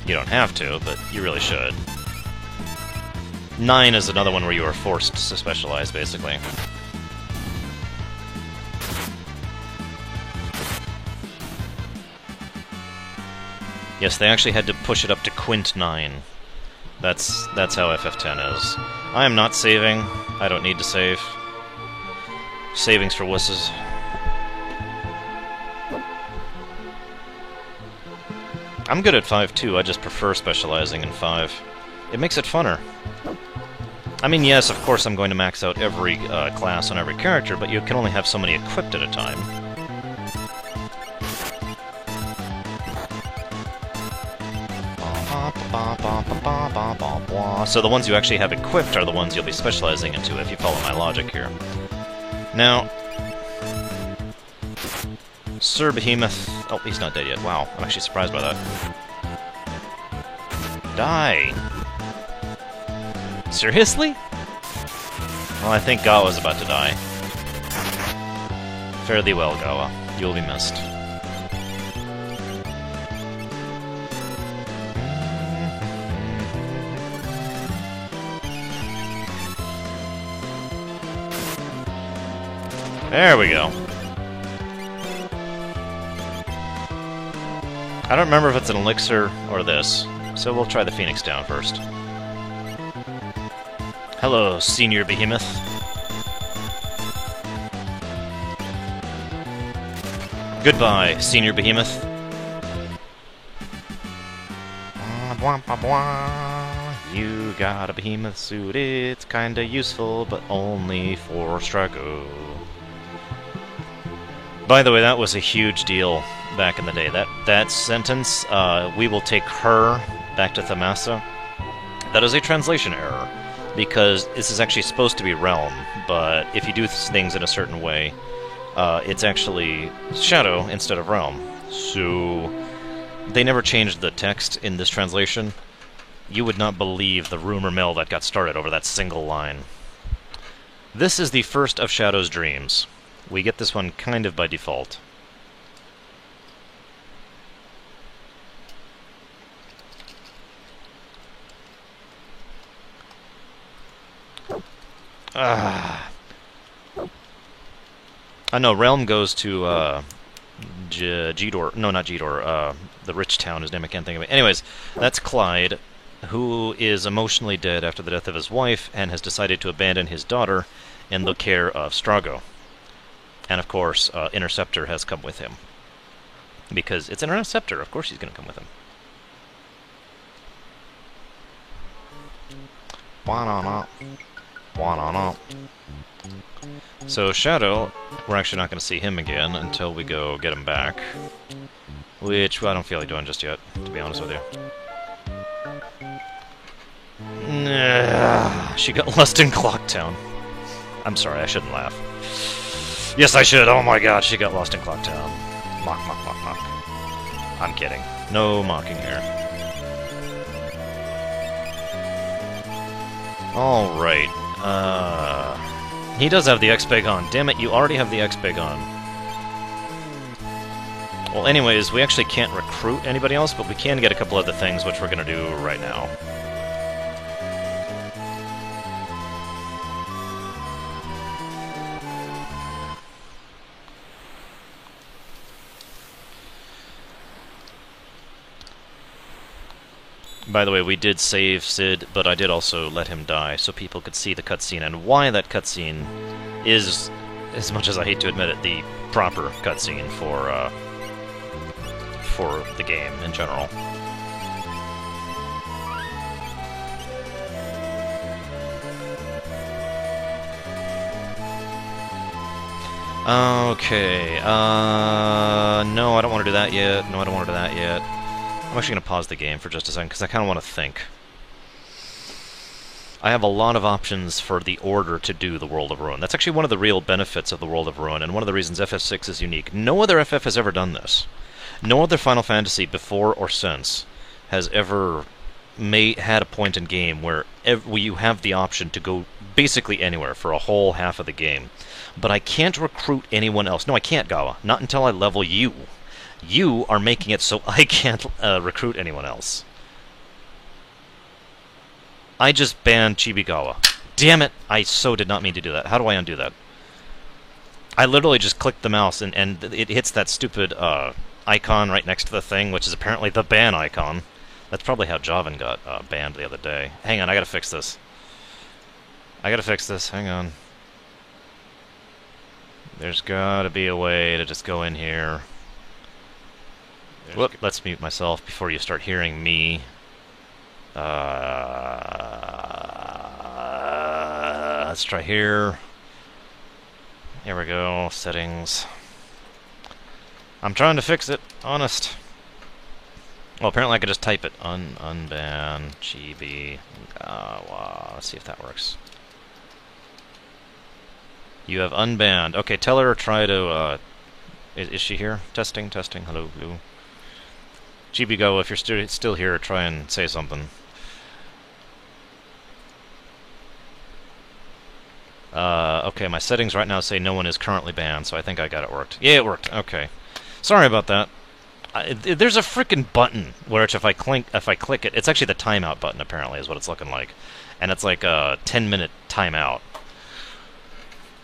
You don't have to, but you really should. 9 is another one where you are forced to specialize, basically. Yes, they actually had to push it up to Quint 9. That's how FF10 is. I am not saving. I don't need to save. Savings for wusses. I'm good at 5 too, I just prefer specializing in 5. It makes it funner. I mean, yes, of course I'm going to max out every class on every character, but you can only have so many equipped at a time. So the ones you actually have equipped are the ones you'll be specializing into, if you follow my logic here. Now, Sir Behemoth... Oh, he's not dead yet. Wow, I'm actually surprised by that. Die! Seriously? Well, I think Gawa's about to die. Fare thee well, Gawa. You will be missed. There we go. I don't remember if it's an elixir or this, so we'll try the Phoenix down first. Hello, Senior Behemoth. Goodbye, Senior Behemoth. You got a behemoth suit, it's kinda useful, but only for Strago. By the way, that was a huge deal back in the day. That sentence, we will take her back to Thamasa, that is a translation error, because this is actually supposed to be Realm, but if you do things in a certain way, it's actually Shadow instead of Realm. So, they never changed the text in this translation. You would not believe the rumor mill that got started over that single line. This is the first of Shadow's dreams. We get this one kind of by default. I know, Realm goes to, Jidor. No, not Jidor. The rich town, his name I can't think of it. Anyways, that's Clyde, who is emotionally dead after the death of his wife, and has decided to abandon his daughter in the care of Strago. And of course, Interceptor has come with him. Because it's an Interceptor, of course he's going to come with him. So Shadow, we're actually not going to see him again until we go get him back. Which I don't feel like doing just yet, to be honest with you. She got lost in Clocktown. I'm sorry, I shouldn't laugh. Yes, I should. Oh my god, she got lost in Clocktown. Mock, mock, mock, mock. I'm kidding. No mocking here. Alright. He does have the X-Peg on. Damn it, you already have the X-Peg on. Well, anyways, we actually can't recruit anybody else, but we can get a couple other things, which we're gonna do right now. By the way, we did save Cid, but I did also let him die, so people could see the cutscene, and why that cutscene is, as much as I hate to admit it, the proper cutscene for the game in general. Okay, no, I don't want to do that yet. No, I don't want to do that yet. I'm actually going to pause the game for just a second, because I kind of want to think. I have a lot of options for the order to do the World of Ruin. That's actually one of the real benefits of the World of Ruin, and one of the reasons FF6 is unique. No other FF has ever done this. No other Final Fantasy before or since has ever had a point in game where you have the option to go basically anywhere for a whole half of the game. But I can't recruit anyone else. No, I can't, Gawa. Not until I level you. You are making it so I can't recruit anyone else. I just banned Chibigawa. Damn it! I so did not mean to do that. How do I undo that? I literally just clicked the mouse and it hits that stupid icon right next to the thing, which is apparently the ban icon. That's probably how Javan got banned the other day. Hang on, I gotta fix this. Hang on. There's gotta be a way to just go in here. Whoop, let's mute myself before you start hearing me. Let's try here. Here we go, settings. I'm trying to fix it, honest. Well, apparently I could just type it. Unban Chibi. Wow. Let's see if that works. You have unbanned. Okay, tell her try to, is she here? Testing. Hello, Blue. Chibigo, if you're still here, try and say something. Okay, my settings right now say no one is currently banned, so I think I got it worked. Yeah, it worked. Okay. Sorry about that. There's a frickin' button where if I click it, it's actually the timeout button apparently is what it's looking like, and it's like a 10-minute timeout.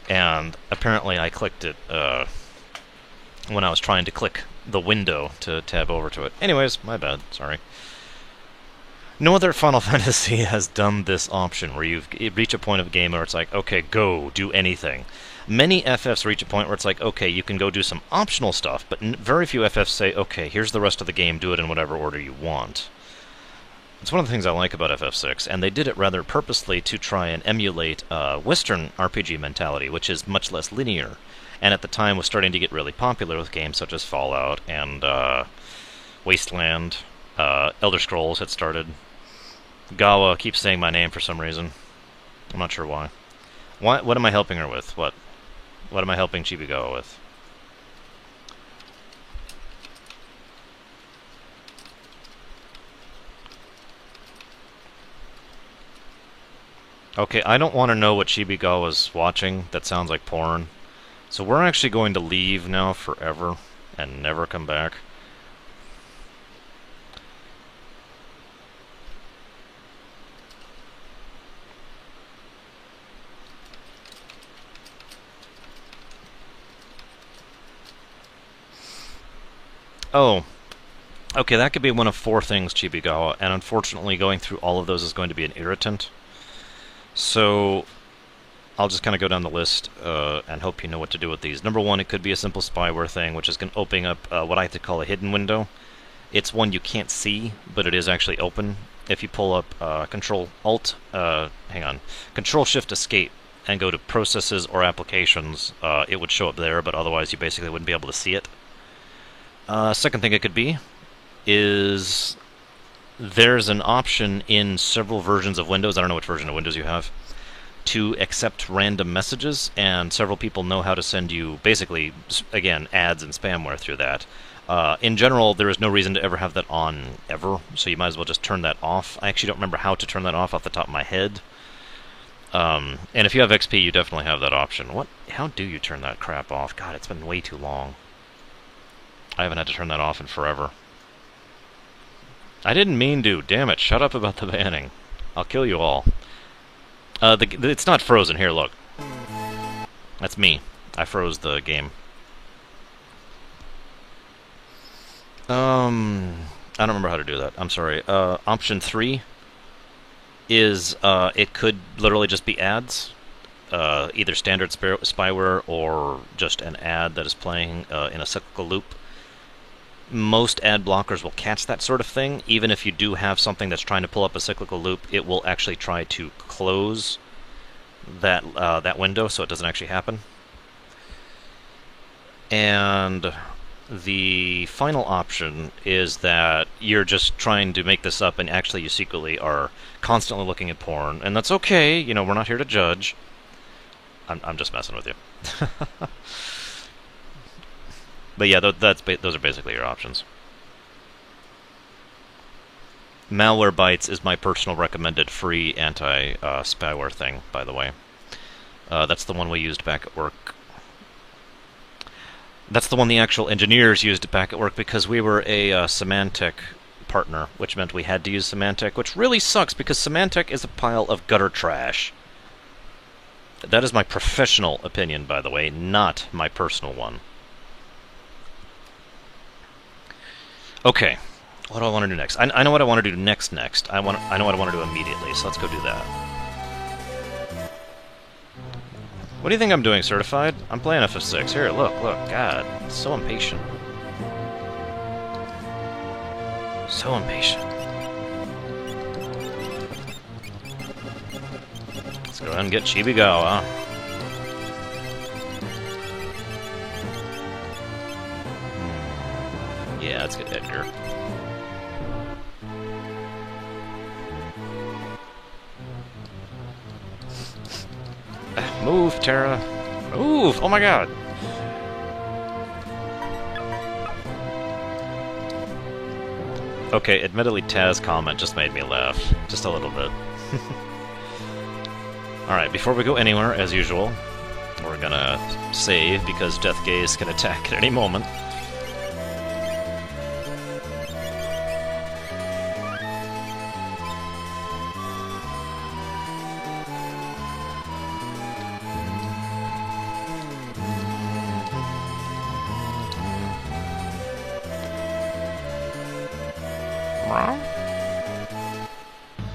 And apparently I clicked it when I was trying to click the window to tab over to it. Anyways, my bad. Sorry. No other Final Fantasy has done this option where you reach a point of game where it's like, okay, go, do anything. Many FFs reach a point where it's like, okay, you can go do some optional stuff, but very few FFs say, okay, here's the rest of the game, do it in whatever order you want. It's one of the things I like about FF6, and they did it rather purposely to try and emulate Western RPG mentality, which is much less linear, and at the time was starting to get really popular with games such as Fallout and Wasteland. Elder Scrolls had started. Gawa keeps saying my name for some reason. I'm not sure why. What am I helping her with? What am I helping Chibigawa with? Okay, I don't want to know what Chibigawa's watching. That sounds like porn. So we're actually going to leave now forever and never come back. Oh, okay, that could be one of 4 things, Chibigawa, and unfortunately going through all of those is going to be an irritant. So, I'll just kind of go down the list and hope you know what to do with these. Number 1, it could be a simple spyware thing, which is going to open up what I like to call a hidden window. It's one you can't see, but it is actually open. If you pull up Control-Shift-Escape and go to Processes or Applications, it would show up there, but otherwise you basically wouldn't be able to see it. Second thing it could be is there's an option in several versions of Windows, I don't know which version of Windows you have, to accept random messages, and several people know how to send you, basically, again, ads and spamware through that. In general, there is no reason to ever have that on, ever, so you might as well just turn that off. I actually don't remember how to turn that off the top of my head. And if you have XP, you definitely have that option. How do you turn that crap off? God, it's been way too long. I haven't had to turn that off in forever. I didn't mean to. Damn it, shut up about the banning. I'll kill you all. It's not frozen. Here, look. That's me. I froze the game. I don't remember how to do that. I'm sorry. Option 3 is it could literally just be ads. Either standard spyware or just an ad that is playing in a cyclical loop. Most ad blockers will catch that sort of thing. Even if you do have something that's trying to pull up a cyclical loop, it will actually try to close that window so it doesn't actually happen. And the final option is that you're just trying to make this up and actually you secretly are constantly looking at porn, and that's okay, you know, we're not here to judge. I'm just messing with you. But yeah, those are basically your options. Malwarebytes is my personal recommended free anti-spyware thing, by the way. That's the one we used back at work. That's the one the actual engineers used back at work because we were a Symantec partner, which meant we had to use Symantec, which really sucks because Symantec is a pile of gutter trash. That is my professional opinion, by the way, not my personal one. Okay, what do I want to do next? I know what I want to do next. I know what I want to do immediately, so let's go do that. What do you think I'm doing, Certified? I'm playing FF6. Here, look, God, I'm so impatient. So impatient. Let's go ahead and get Chibigawa. Yeah, let's get Edgar. Move, Terra. Move! Oh my god! Okay, admittedly, Taz's comment just made me laugh. Just a little bit. Alright, before we go anywhere, as usual, we're gonna save, because Death Gaze can attack at any moment.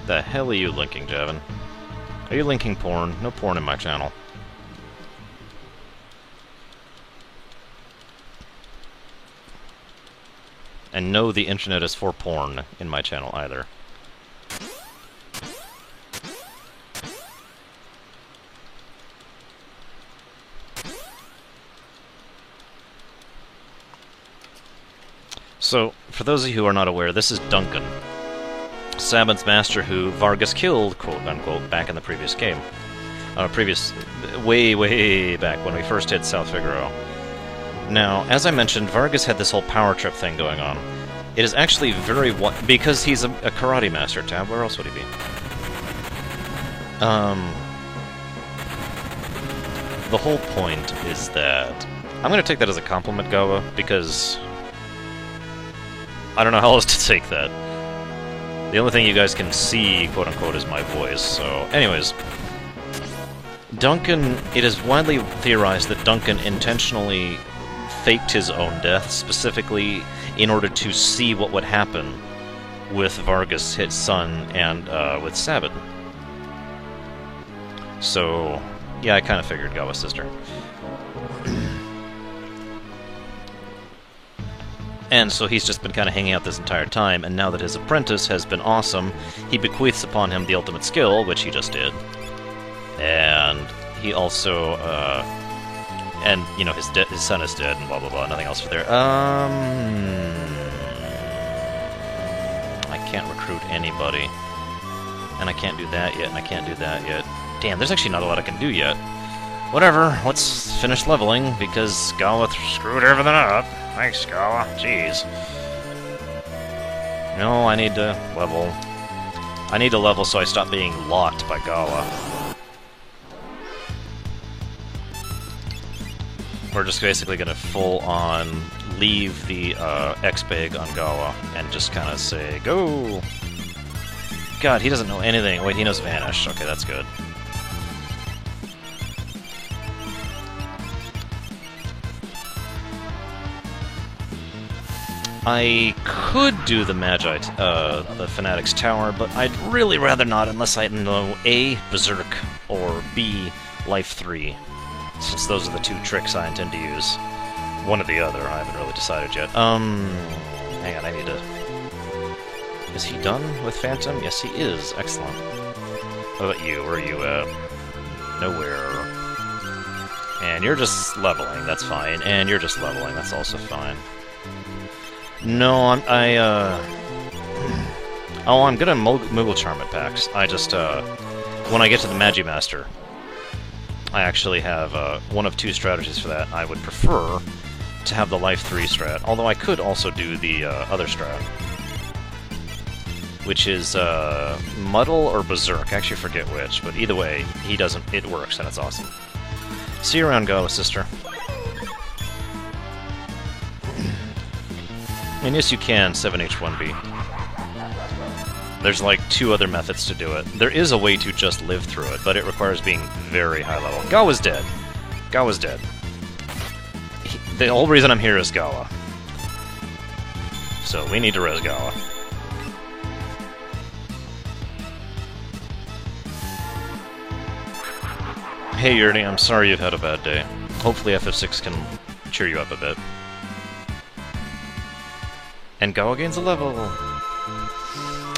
The hell are you linking, Javin? Are you linking porn? No porn in my channel. And no, the internet is for porn in my channel either. So, for those of you who are not aware, this is Duncan, Sabin's master who Vargas killed, quote-unquote, back in the previous game. Way back when we first hit South Figaro. Now, as I mentioned, Vargas had this whole power trip thing going on. It is actually very... because he's a karate master, Tab, where else would he be? The whole point is that... I'm going to take that as a compliment, Gawa, because... I don't know how else to take that. The only thing you guys can see, quote-unquote, is my voice, so... Anyways. Duncan... It is widely theorized that Duncan intentionally faked his own death, specifically in order to see what would happen with Vargas, his son, and with Sabin. So... Yeah, I kind of figured Gawa's sister. And so he's just been kind of hanging out this entire time, and now that his apprentice has been awesome, he bequeaths upon him the ultimate skill, which he just did. And he also, and, you know, his son is dead, and blah blah blah, nothing else for there. I can't recruit anybody. And I can't do that yet, and I can't do that yet. Damn, there's actually not a lot I can do yet. Whatever, let's finish leveling, because Gawa screwed everything up. Thanks, Gawa. Jeez. No, I need to level. I need to level so I stop being locked by Gawa. We're just basically gonna full-on leave the X-Bag on Gawa and just kind of say, go! God, he doesn't know anything. Wait, he knows Vanish. Okay, that's good. I could do the Magi, the Fanatics Tower, but I'd really rather not unless I know A, Berserk, or B, Life 3, since those are the two tricks I intend to use. One or the other, I haven't really decided yet. Hang on, I need to... Is he done with Phantom? Yes, he is. Excellent. What about you? Where are you at? Nowhere. And you're just leveling, that's fine. And you're just leveling, that's also fine. No, I'm gonna Moogle Charm at PAX. I just, when I get to the Magimaster, I actually have, one of two strategies for that. I would prefer to have the Life 3 strat, although I could also do the, other strat. which is Muddle or Berserk. I actually forget which, but either way, he doesn't. It works, and it's awesome. See you around, Gawa, sister. And yes, you can 7H1B. There's like 2 other methods to do it. There is a way to just live through it, but it requires being very high level. Gawa's dead. Gawa's dead. The whole reason I'm here is Gawa. So we need to res Gawa. Hey Yurdi, I'm sorry you've had a bad day. Hopefully FF6 can cheer you up a bit. And Gawa gains a level!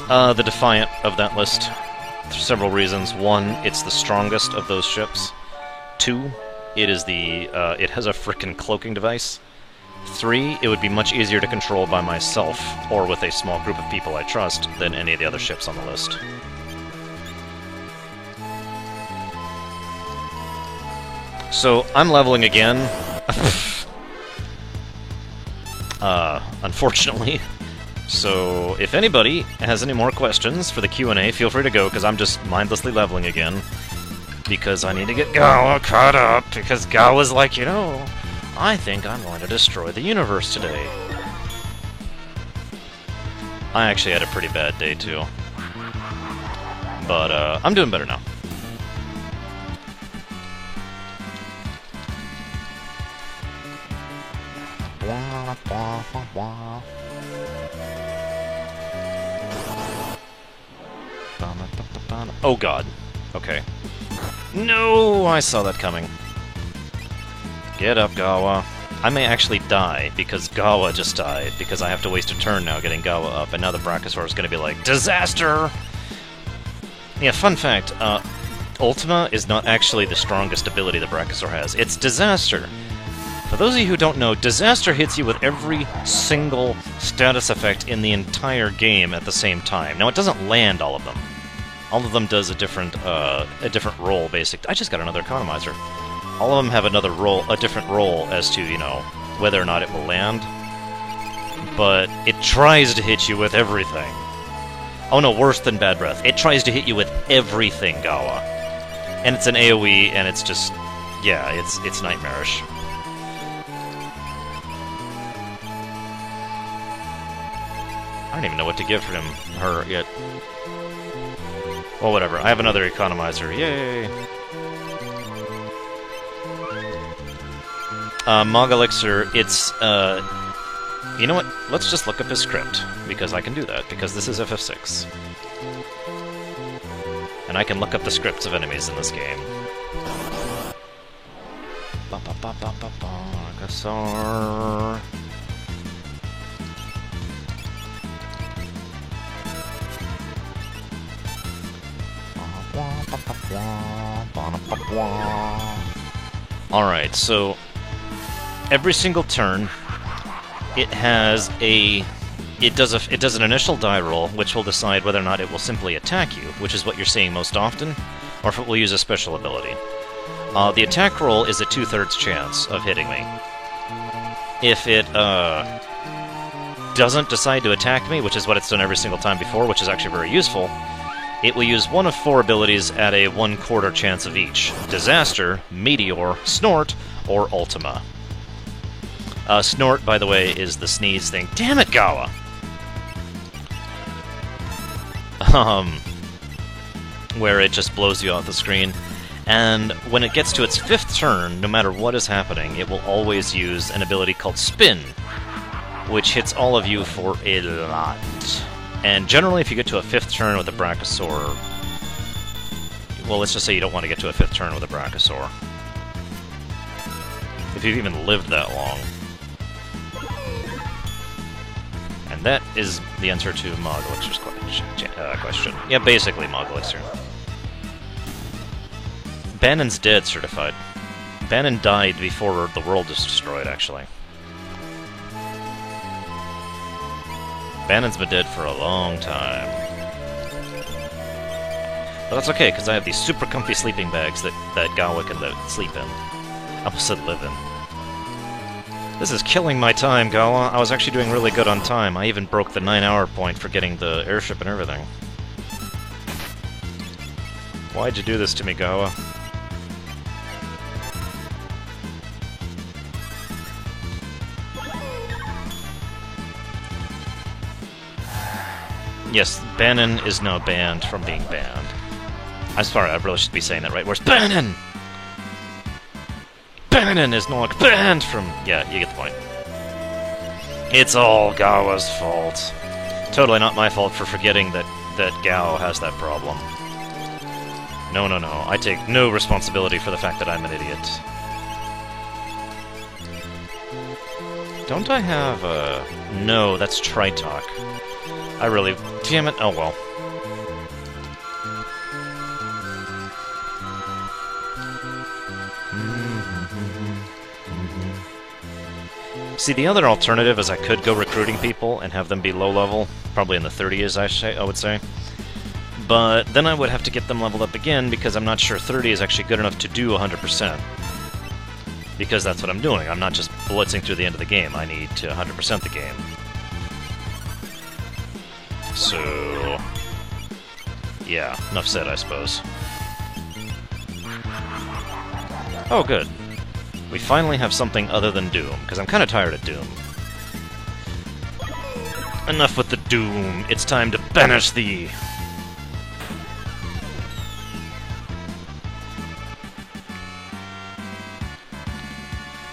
The Defiant of that list. For several reasons. 1, it's the strongest of those ships. 2, it is it has a frickin' cloaking device. 3, it would be much easier to control by myself, or with a small group of people I trust, than any of the other ships on the list. So, I'm leveling again. Unfortunately. So, if anybody has any more questions for the Q&A, feel free to go, because I'm just mindlessly leveling again. Because I need to get Gawa caught up, because Gawa's like, you know, I think I'm going to destroy the universe today. I actually had a pretty bad day, too. But, I'm doing better now. Oh god. Okay. No! I saw that coming. Get up, Gawa. I may actually die, because Gawa just died, because I have to waste a turn now getting Gawa up, and now the Brachiosaur is going to be like, disaster! Yeah, fun fact, Ultima is not actually the strongest ability the Brachiosaur has. It's Disaster. For those of you who don't know, Disaster hits you with every single status effect in the entire game at the same time. Now, it doesn't land all of them. All of them does a different role, basically. I just got another economizer. All of them have a different role as to, you know, whether or not it will land. But it tries to hit you with everything. Oh no, worse than Bad Breath. It tries to hit you with everything, Gawa. And it's an AoE, and it's just... yeah, it's nightmarish. I don't even know what to give her yet. Well, whatever. I have another economizer. Yay! Mog Elixir, it's, you know what? Let's just look up his script, because I can do that, because this is FF6. And I can look up the scripts of enemies in this game. Brachiosaur. Alright, so every single turn it has it does an initial die roll, which will decide whether or not it will simply attack you, which is what you're seeing most often, or if it will use a special ability. The attack roll is a 2/3 chance of hitting me. If it doesn't decide to attack me, which is what it's done every single time before, which is actually very useful, it will use one of 4 abilities at a 1/4 chance of each. Disaster, Meteor, Snort, or Ultima. Snort, by the way, is the sneeze thing. Damn it, Gawa! Where it just blows you off the screen. And when it gets to its 5th turn, no matter what is happening, it will always use an ability called Spin, which hits all of you for a lot. And generally, if you get to a 5th turn with a Brachiosaur... well, let's just say you don't want to get to a 5th turn with a Brachiosaur. If you've even lived that long. And that is the answer to Mog Elixir's question. Yeah, basically Mog Elixir. Banon's dead, certified. Banon died before the world was destroyed, actually. Banon's been dead for a long time. But that's okay, because I have these super comfy sleeping bags that Gawa can sleep in. I almost said live in. This is killing my time, Gawa. I was actually doing really good on time. I even broke the 9-hour point for getting the airship and everything. Why'd you do this to me, Gawa? Yes, Bannon is now banned from being banned. I'm sorry, I really should be saying that right. Where's Bannon? Bannon is no longer banned from... Yeah, you get the point. It's all Gawa's fault. Totally not my fault for forgetting that Gao has that problem. No, no, no. I take no responsibility for the fact that I'm an idiot. Don't I have a... No, that's Tritalk. I really... Damn it. Oh, well. See, the other alternative is I could go recruiting people and have them be low level, probably in the 30s, I would say. But then I would have to get them leveled up again because I'm not sure 30 is actually good enough to do 100%. Because that's what I'm doing. I'm not just blitzing through the end of the game. I need to 100% the game. So... yeah, enough said, I suppose. Oh, good. We finally have something other than Doom, because I'm kind of tired of Doom. Enough with the Doom. It's time to banish thee!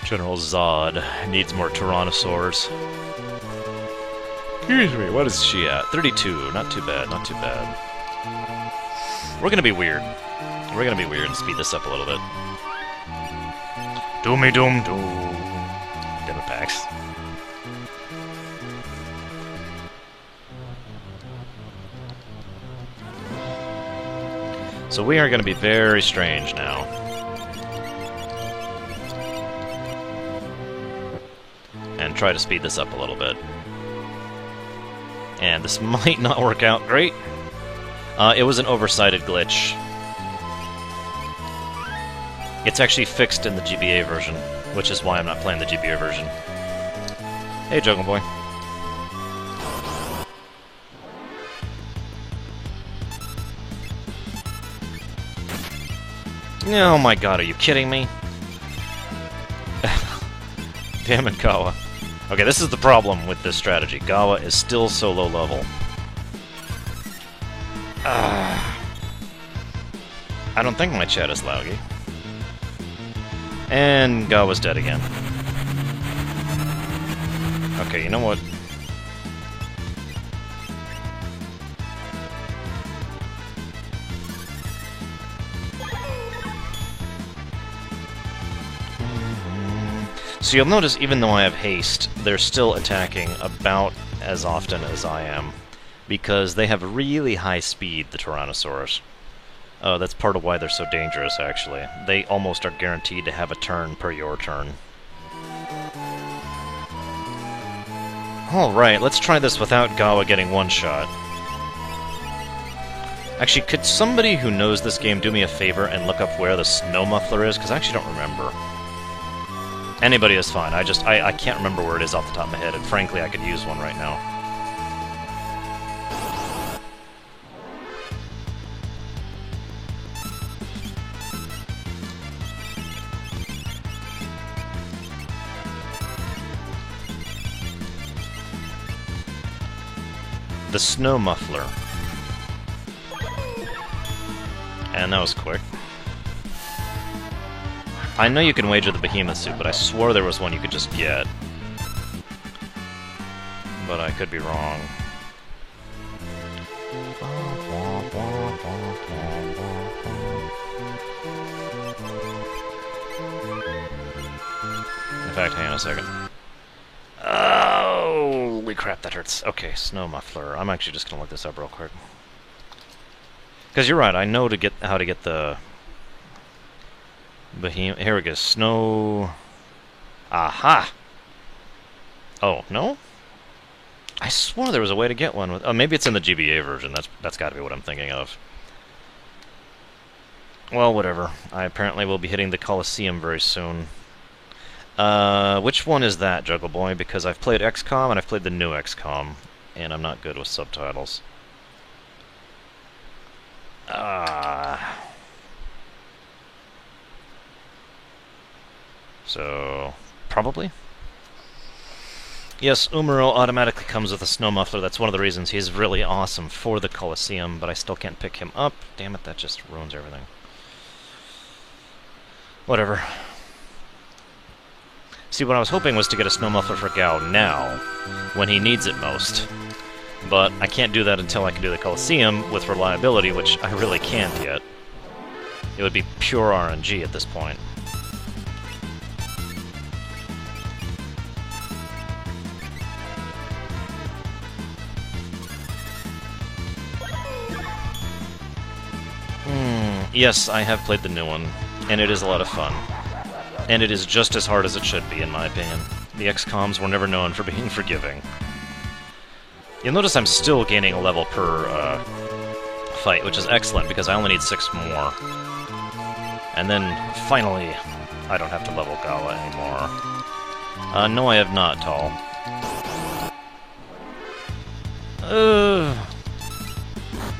General Zod needs more Tyrannosaurs. Excuse me, what is she at? 32. Not too bad, not too bad. We're gonna be weird. We're gonna be weird and speed this up a little bit. Doomy doom doom. Damn it, Pax. So we are gonna be very strange now. And try to speed this up a little bit. And this might not work out great. It was an oversighted glitch. It's actually fixed in the GBA version, which is why I'm not playing the GBA version. Hey, Jungle Boy. Oh my god, are you kidding me? Damn it, Gawa. Okay, this is the problem with this strategy. Gawa is still so low level. I don't think my chat is laggy. And Gawa's dead again. Okay, you know what? So you'll notice, even though I have haste, they're still attacking about as often as I am. Because they have really high speed, the Tyrannosaurs. Oh, that's part of why they're so dangerous, actually. They almost are guaranteed to have a turn per your turn. Alright, let's try this without Gawa getting one shot. Actually, could somebody who knows this game do me a favor and look up where the snow muffler is? Because I actually don't remember. Anybody is fine. I can't remember where it is off the top of my head, and frankly, I could use one right now. The snow muffler. And that was quick. I know you can wager the behemoth suit, but I swore there was one you could just get. But I could be wrong. In fact, hang on a second. Oh, holy crap, that hurts. Okay, snow muffler. I'm actually just gonna look this up real quick. Because you're right, I know how to get the behemoth. Here we go. Snow. Aha! Oh, no? I swore there was a way to get one with... Oh, maybe it's in the GBA version. That's got to be what I'm thinking of. Well, whatever. I apparently will be hitting the Colosseum very soon. Which one is that, Juggle Boy? Because I've played XCOM and I've played the new XCOM, and I'm not good with subtitles. So, probably? Yes, Umaro automatically comes with a snow muffler. That's one of the reasons he's really awesome for the Colosseum, but I still can't pick him up. Damn it, that just ruins everything. Whatever. See, what I was hoping was to get a snow muffler for Gao now, when he needs it most. But I can't do that until I can do the Colosseum with reliability, which I really can't yet. It would be pure RNG at this point. Yes, I have played the new one, and it is a lot of fun. And it is just as hard as it should be, in my opinion. The XCOMs were never known for being forgiving. You'll notice I'm still gaining a level per fight, which is excellent, because I only need 6 more. And then, finally, I don't have to level Gala anymore. No, I have not, Tall.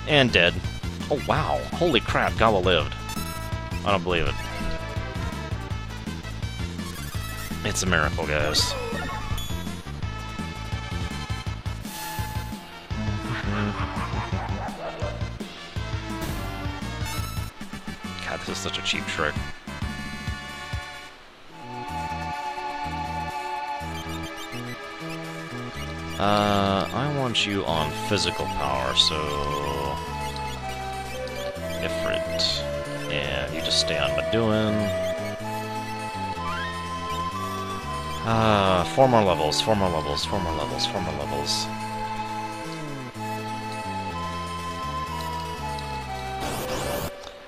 And dead. Oh, wow. Holy crap, Gala lived. I don't believe it. It's a miracle, guys. God, this is such a cheap trick. I want you on physical power, so... Ifrit. And you just stay on Maduin. 4 more levels, 4 more levels, 4 more levels, 4 more levels.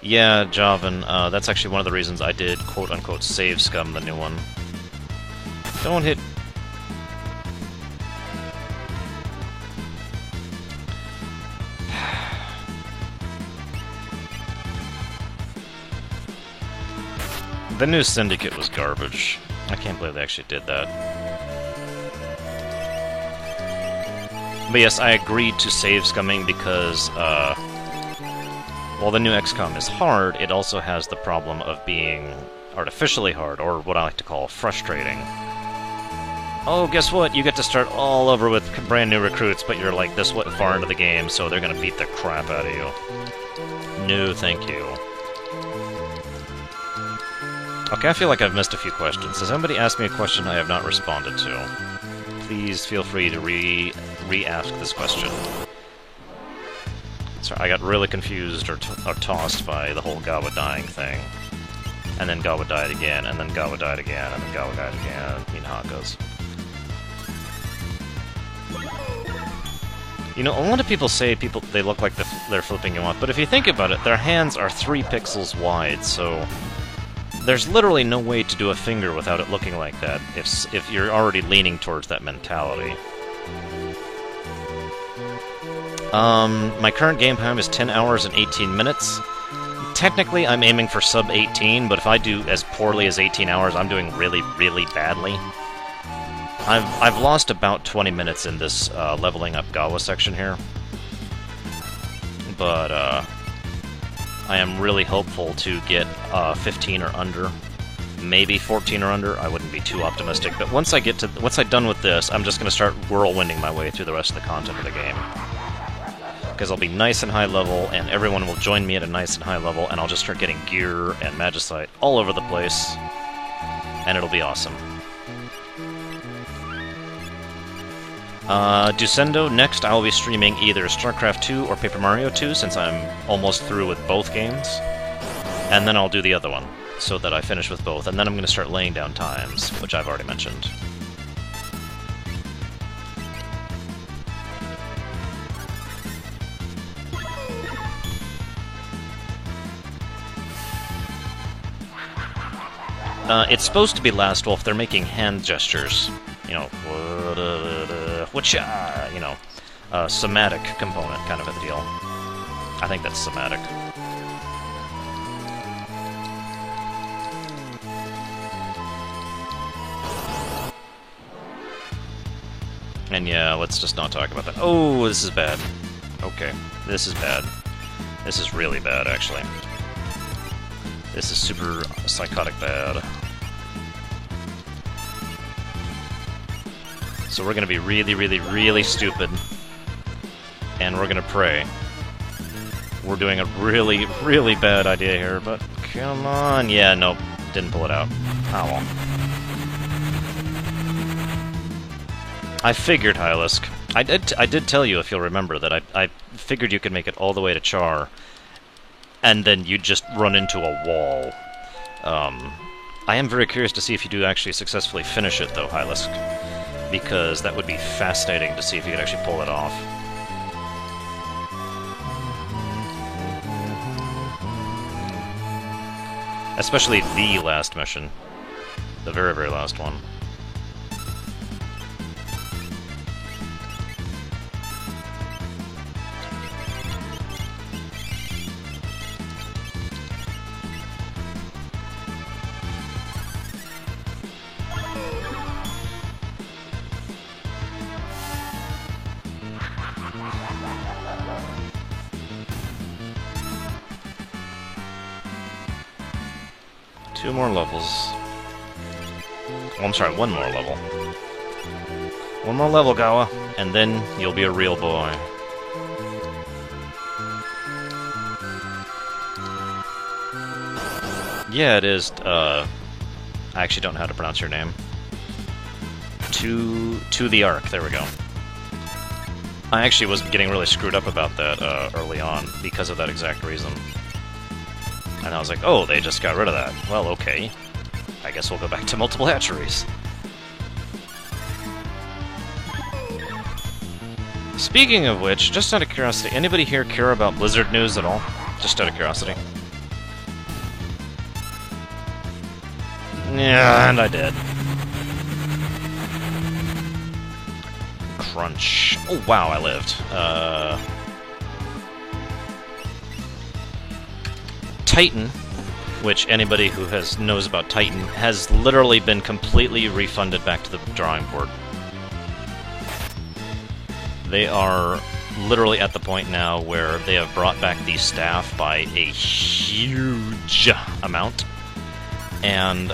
Yeah, Javan, that's actually one of the reasons I did quote-unquote save scum the new one. Don't hit... The new Syndicate was garbage. I can't believe they actually did that. But yes, I agreed to save scumming because, while the new XCOM is hard, it also has the problem of being artificially hard, or what I like to call frustrating. Oh, guess what? You get to start all over with brand new recruits, but you're like this far into the game, so they're gonna beat the crap out of you. No, thank you. Okay, I feel like I've missed a few questions. Has somebody asked me a question I have not responded to? Please feel free to re-ask this question. Sorry, I got really confused or tossed by the whole Gawa dying thing. And then Gawa died again, and then Gawa died again, and then Gawa died again. You know how it goes. You know, a lot of people say they look like they're flipping you off, but if you think about it, their hands are 3 pixels wide, so... There's literally no way to do a finger without it looking like that, if you're already leaning towards that mentality. My current game time is 10 hours and 18 minutes. Technically, I'm aiming for sub 18, but if I do as poorly as 18 hours, I'm doing really, really badly. I've lost about 20 minutes in this leveling up Gawa section here. But, I am really hopeful to get 15 or under, maybe 14 or under. I wouldn't be too optimistic, but once I'm done with this, I'm just going to start whirlwinding my way through the rest of the content of the game. Because I'll be nice and high level, and everyone will join me at a nice and high level, and I'll just start getting gear and magicite all over the place, and it'll be awesome. Ducendo, next I will be streaming either StarCraft 2 or Paper Mario 2, since I'm almost through with both games. And then I'll do the other one, so that I finish with both, and then I'm going to start laying down times, which I've already mentioned. It's supposed to be Last Wolf. They're making hand gestures. You know, you know, somatic component kind of a deal. I think that's somatic. And yeah, let's just not talk about that. Oh, this is bad. Okay, this is bad. This is really bad, actually. This is super psychotic bad. So we're gonna be really, really, really stupid. And we're gonna pray. We're doing a really, really bad idea here, but come on. Yeah, nope. Didn't pull it out. Oh well. I figured, Hylisk. I did tell you, if you'll remember, that I figured you could make it all the way to Char, and then you'd just run into a wall. I am very curious to see if you do actually successfully finish it, though, Hylisk, because that would be fascinating to see if you could actually pull it off. Especially the last mission. The very, very last one. Two more levels. Oh, I'm sorry, one more level. One more level, Gawa, and then you'll be a real boy. Yeah, it is, I actually don't know how to pronounce your name. To the Ark, there we go. I actually was getting really screwed up about that, early on, because of that exact reason. And I was like, oh, they just got rid of that. Well, okay. I guess we'll go back to multiple hatcheries. Speaking of which, just out of curiosity, anybody here care about Blizzard news at all? Just out of curiosity. Yeah, and I did. Crunch. Oh, wow, I lived. Titan, which anybody who knows about Titan, has literally been completely refunded back to the drawing board. They are literally at the point now where they have brought back the staff by a huge amount, and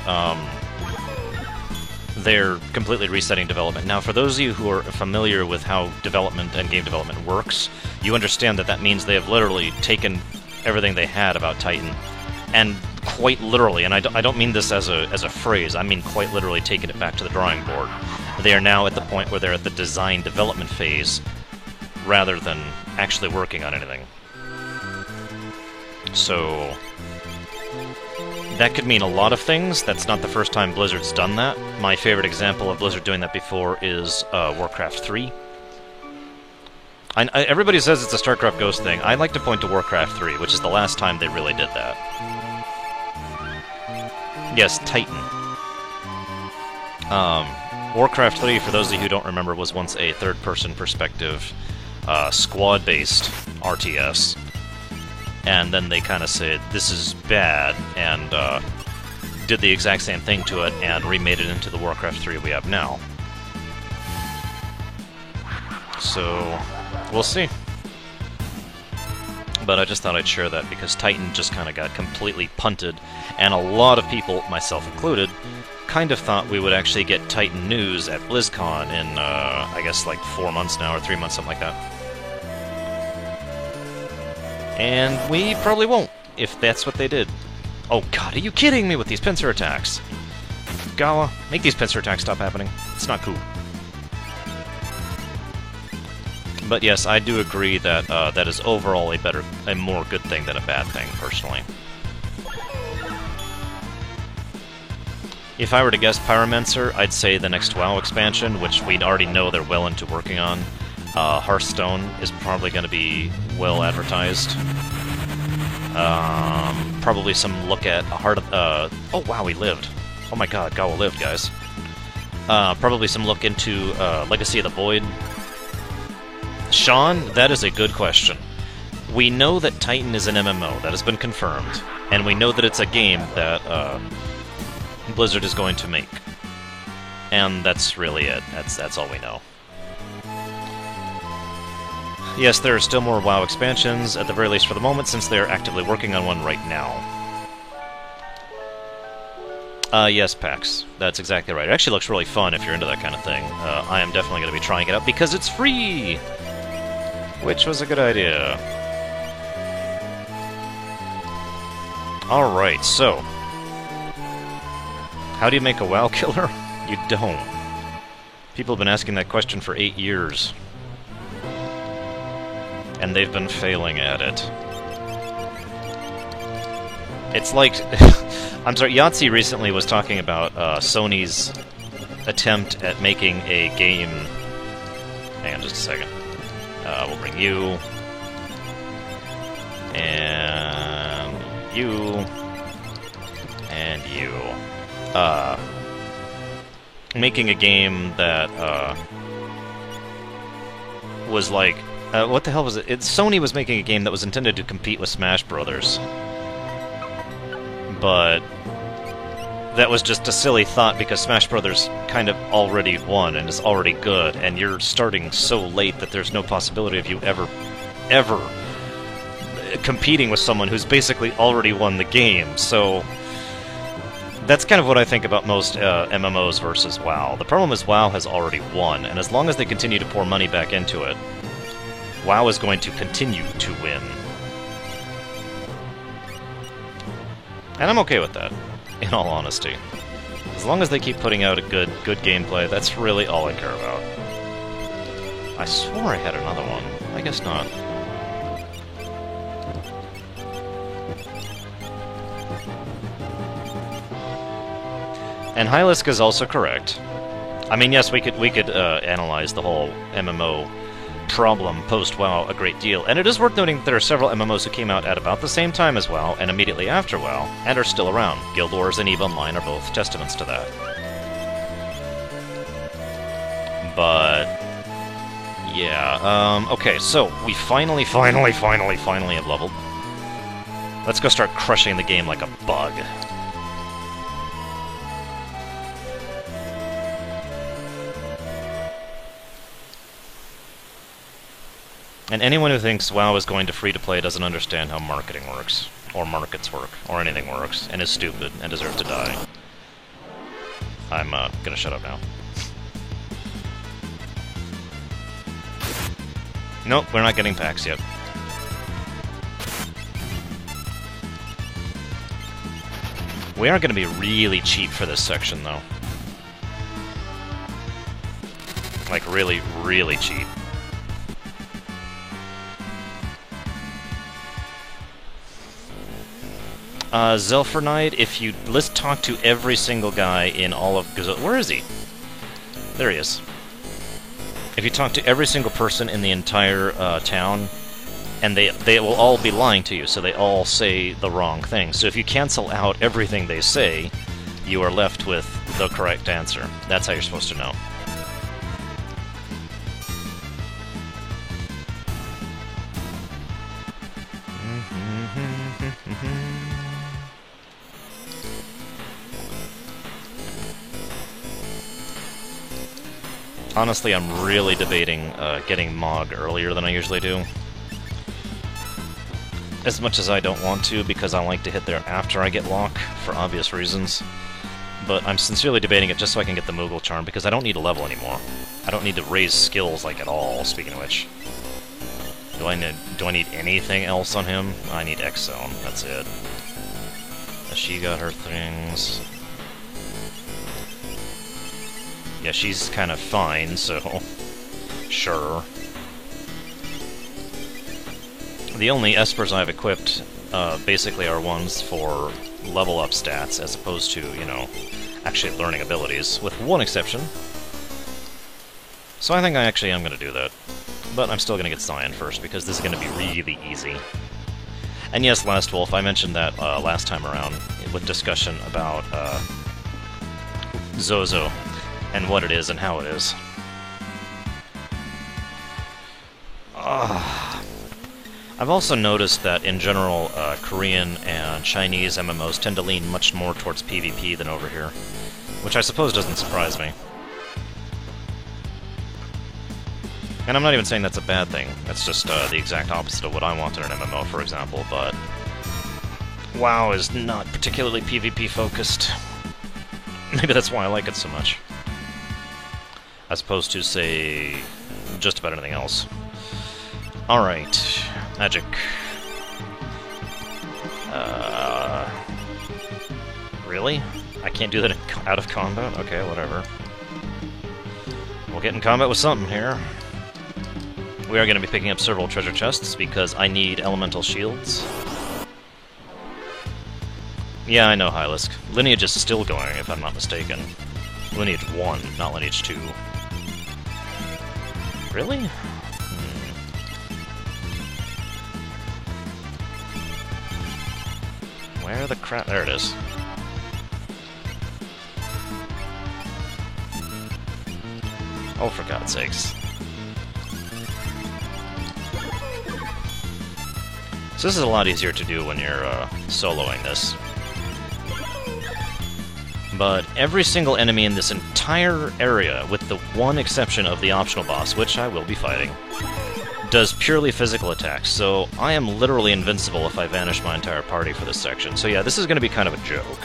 they're completely resetting development. Now, for those of you who are familiar with how development and game development works, you understand that that means they have literally taken everything they had about Titan, and quite literally, and I don't mean this as a phrase, I mean quite literally taking it back to the drawing board. They are now at the point where they're at the design development phase, rather than actually working on anything. So that could mean a lot of things. That's not the first time Blizzard's done that. My favorite example of Blizzard doing that before is Warcraft 3. Everybody says it's a StarCraft Ghost thing. I like to point to Warcraft 3, which is the last time they really did that. Yes, Titan. Warcraft 3, for those of you who don't remember, was once a third-person perspective, squad-based RTS. And then they kind of said, this is bad, and did the exact same thing to it, and remade it into the Warcraft 3 we have now. So we'll see. But I just thought I'd share that because Titan just kind of got completely punted, and a lot of people, myself included, kind of thought we would actually get Titan news at BlizzCon in, I guess, like 4 months now, or 3 months, something like that. And we probably won't, if that's what they did. Oh god, are you kidding me with these pincer attacks? Gawa, make these pincer attacks stop happening. It's not cool. But yes, I do agree that that is overall a more good thing than a bad thing, personally. If I were to guess Pyromancer, I'd say the next WoW expansion, which we already know they're well into working on. Hearthstone is probably going to be well advertised. Probably some look at Heart of... oh wow, we lived. Oh my god, Gawa lived, guys. Probably some look into Legacy of the Void. Sean, that is a good question. We know that Titan is an MMO, that has been confirmed, and we know that it's a game that Blizzard is going to make. And that's really it. That's all we know. Yes, there are still more WoW expansions, at the very least for the moment, since they are actively working on one right now. Yes, PAX. That's exactly right. It actually looks really fun if you're into that kind of thing. I am definitely going to be trying it out because it's free! Which was a good idea. Alright, so... how do you make a WoW killer? You don't. People have been asking that question for 8 years. And they've been failing at it. It's like... I'm sorry, Yahtzee recently was talking about Sony's attempt at making a game... Hang on just a second. We'll bring you... and... you... and you. Making a game that, was like... what the hell was it? Sony was making a game that was intended to compete with Smash Brothers. But that was just a silly thought because Smash Brothers kind of already won and is already good, and you're starting so late that there's no possibility of you ever competing with someone who's basically already won the game. So that's kind of what I think about most MMOs versus WoW. The problem is WoW has already won, and as long as they continue to pour money back into it, WoW is going to continue to win. And I'm okay with that, in all honesty. As long as they keep putting out a good gameplay, that's really all I care about. I swore I had another one. I guess not. And Hylisk is also correct. I mean, yes, we could analyze the whole MMO problem post-WoW a great deal, and it is worth noting that there are several MMOs who came out at about the same time as WoW and immediately after WoW, and are still around. Guild Wars and EVE Online are both testaments to that. But... yeah, okay, so we finally have leveled. Let's go start crushing the game like a bug. And anyone who thinks WoW is going to free-to-play doesn't understand how marketing works, or markets work, or anything works, and is stupid, and deserves to die. I'm, gonna shut up now. Nope, we're not getting packs yet. We are gonna be really cheap for this section, though. Like, really, really cheap. Zelfernite, let's talk to every single guy in all of Gazoo. Where is he? There he is. If you talk to every single person in the entire town, and they will all be lying to you, so they all say the wrong thing. So if you cancel out everything they say, you are left with the correct answer. That's how you're supposed to know. Honestly, I'm really debating getting Mog earlier than I usually do. As much as I don't want to, because I like to hit there after I get Lock, for obvious reasons. But I'm sincerely debating it just so I can get the Moogle Charm, because I don't need a level anymore. I don't need to raise skills, like, at all, speaking of which. Do I need anything else on him? I need X-Zone, that's it. She got her things... yeah, she's kind of fine, so... sure. The only Espers I've equipped, basically are ones for level up stats, as opposed to, you know, actually learning abilities, with one exception. So I think I actually am going to do that. But I'm still going to get Cyan first, because this is going to be really easy. And yes, Last Wolf, I mentioned that last time around, with discussion about Zozo, and what it is and how it is. I've also noticed that, in general, Korean and Chinese MMOs tend to lean much more towards PvP than over here, which I suppose doesn't surprise me. And I'm not even saying that's a bad thing. That's just the exact opposite of what I want in an MMO, for example, but WoW is not particularly PvP focused. Maybe that's why I like it so much. As opposed to, say, just about anything else. Alright. Magic. Really? I can't do that out of combat? Okay, whatever. We'll get in combat with something here. We are going to be picking up several treasure chests because I need elemental shields. Yeah, I know, Hylisk. Lineage is still going, if I'm not mistaken. Lineage 1, not Lineage 2. Really? Where the crap? There it is. Oh, for God's sakes. So this is a lot easier to do when you're soloing this. But every single enemy in this entire area, with the one exception of the optional boss, which I will be fighting, does purely physical attacks, so I am literally invincible if I vanish my entire party for this section. So yeah, this is going to be kind of a joke.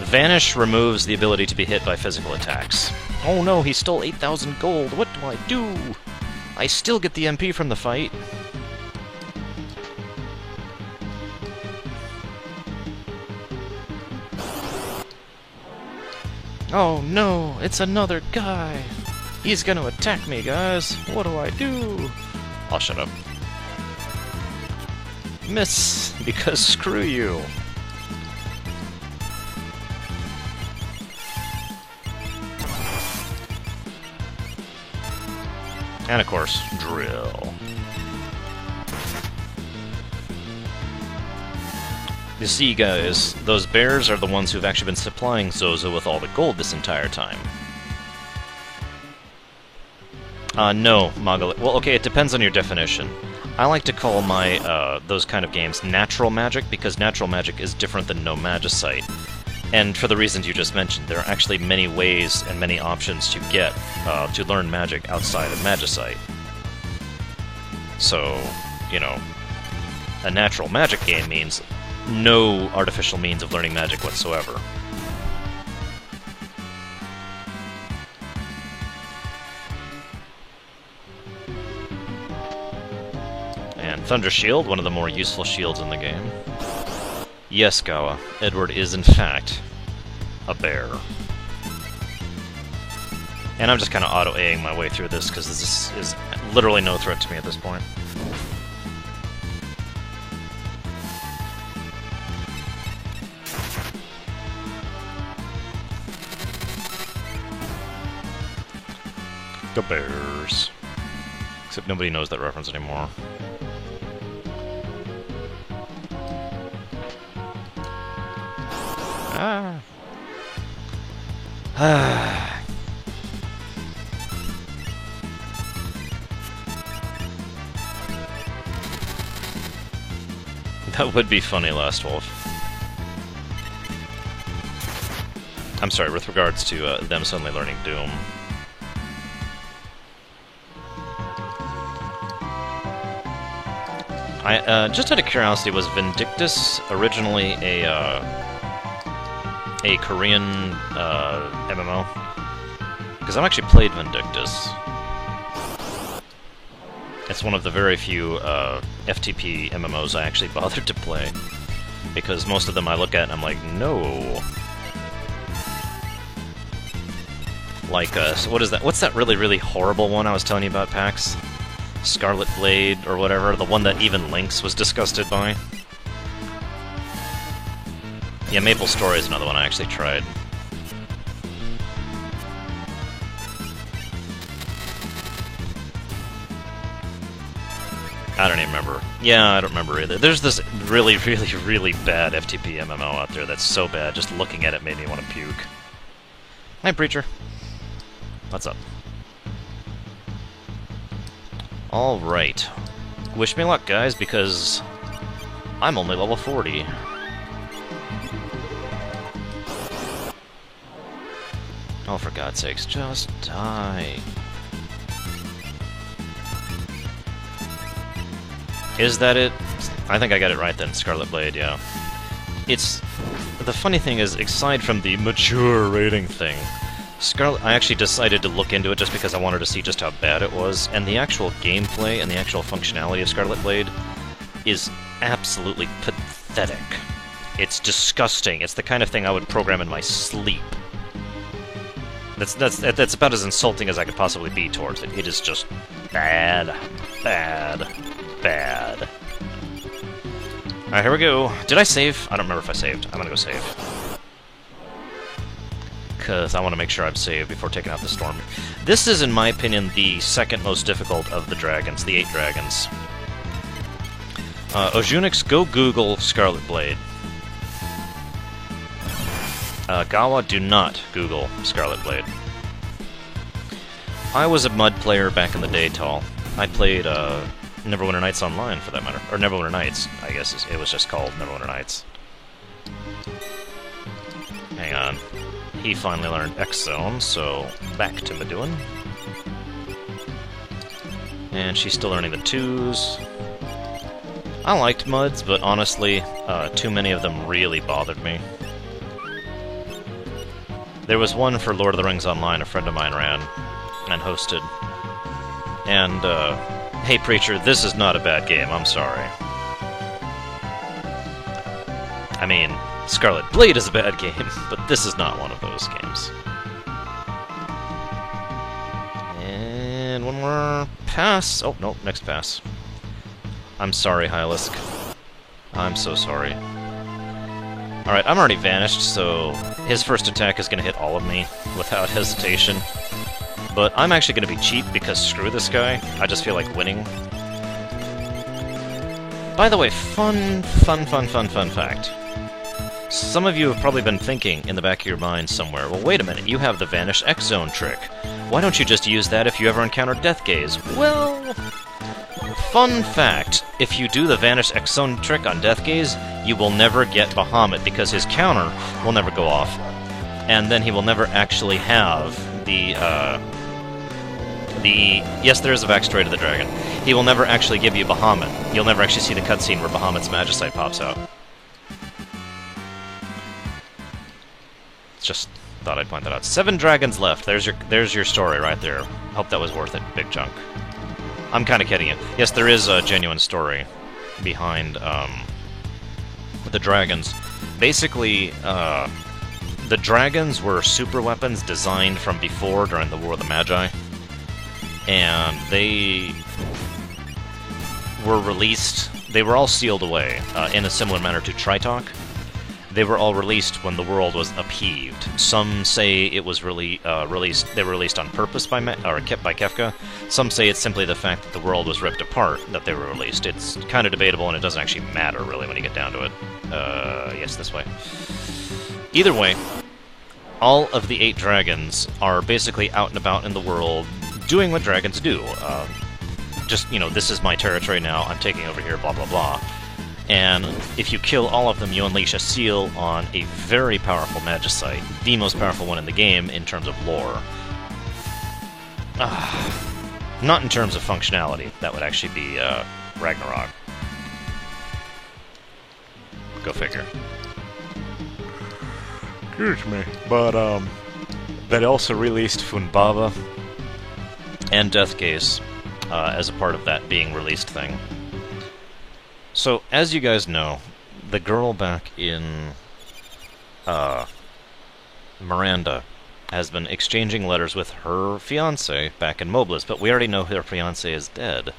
Vanish removes the ability to be hit by physical attacks. Oh no, he stole 8,000 gold! What do I do? I still get the MP from the fight. Oh no, it's another guy! He's gonna attack me, guys! What do I do? I'll shut up. Miss! Because screw you! And of course, drill. You see, guys, those bears are the ones who've actually been supplying Zozo with all the gold this entire time. No, Magali. Well, okay, it depends on your definition. I like to call my, those kind of games natural magic, because natural magic is different than no magicite. And for the reasons you just mentioned, there are actually many ways and many options to get, to learn magic outside of magicite. So, you know, a natural magic game means no artificial means of learning magic whatsoever. And Thunder Shield, one of the more useful shields in the game. Yes, Gawa, Edward is in fact a bear. And I'm just kind of auto-Aing my way through this, because this is literally no threat to me at this point. The bears. Except nobody knows that reference anymore. Ah. Ah. That would be funny, Last Wolf. I'm sorry, with regards to them suddenly learning Doom. Just out of curiosity, was Vindictus originally a Korean MMO? Because I've actually played Vindictus. It's one of the very few FTP MMOs I actually bothered to play. Because most of them I look at and I'm like, no. Like, so what is that? What's that really, really horrible one I was telling you about, PAX? Scarlet Blade, or whatever, the one that even Lynx was disgusted by. Yeah, Maple Story is another one I actually tried. I don't even remember. Yeah, I don't remember either. There's this really, really, really bad FTP MMO out there that's so bad, just looking at it made me want to puke. Hi, Preacher. What's up? Alright. Wish me luck, guys, because I'm only level 40. Oh, for God's sakes, just die. Is that it? I think I got it right then, Scarlet Blade, yeah. It's... The funny thing is, aside from the mature rating thing, I actually decided to look into it just because I wanted to see just how bad it was, and the actual gameplay and the actual functionality of Scarlet Blade is absolutely pathetic. It's disgusting. It's the kind of thing I would program in my sleep. That's about as insulting as I could possibly be towards it. It is just bad, bad, bad. Alright, here we go. Did I save? I don't remember if I saved. I'm gonna go save. Because I want to make sure I've saved before taking out the storm. This is, in my opinion, the second most difficult of the dragons, the 8 dragons. Ojunix, go Google Scarlet Blade. Gawa, do not Google Scarlet Blade. I was a mud player back in the day, Tall. I played Neverwinter Nights Online, for that matter. Or Neverwinter Nights, I guess it was just called Neverwinter Nights. Hang on. He finally learned X-Zone, so back to Meduin. And she's still learning the 2s. I liked muds, but honestly, too many of them really bothered me. There was one for Lord of the Rings Online a friend of mine ran and hosted. And, hey Preacher, this is not a bad game, I'm sorry. I mean, Scarlet Blade is a bad game, but this is not one of those games. And one more pass. Oh, no, next pass. I'm sorry, Hylisk. I'm so sorry. Alright, I'm already vanished, so his first attack is going to hit all of me without hesitation. But I'm actually going to be cheap because screw this guy. I just feel like winning. By the way, fun fact. Some of you have probably been thinking in the back of your mind somewhere, well, wait a minute, you have the Vanish X-Zone trick. Why don't you just use that if you ever encounter Death Gaze? Well, fun fact, if you do the Vanish X-Zone trick on Death Gaze, you will never get Bahamut because his counter will never go off. And then he will never actually have yes, there is a backstory to the dragon. He will never actually give you Bahamut. You'll never actually see the cutscene where Bahamut's Magicite pops out. Just thought I'd point that out. 7 dragons left. There's your story right there. Hope that was worth it, Big Chunk. I'm kind of kidding you. Yes, there is a genuine story behind the dragons. Basically, the dragons were super weapons designed from before during the War of the Magi, and they were released. They were all sealed away in a similar manner to Tritok. They were all released when the world was upheaved. Some say it was released. They were released on purpose by Kefka. Some say it's simply the fact that the world was ripped apart that they were released. It's kind of debatable, and it doesn't actually matter really when you get down to it. Yes, this way. Either way, all of the 8 dragons are basically out and about in the world, doing what dragons do. Just, you know, this is my territory now. I'm taking over here. Blah blah blah. And if you kill all of them, you unleash a seal on a very powerful Magicite, the most powerful one in the game in terms of lore. Not in terms of functionality. That would actually be Ragnarok. Go figure. Excuse me. But, they also released Funbaba and Death Gaze as a part of that being released thing. So, as you guys know, the girl back in Miranda has been exchanging letters with her fiancé back in Mobliz, but we already know her fiancé is dead.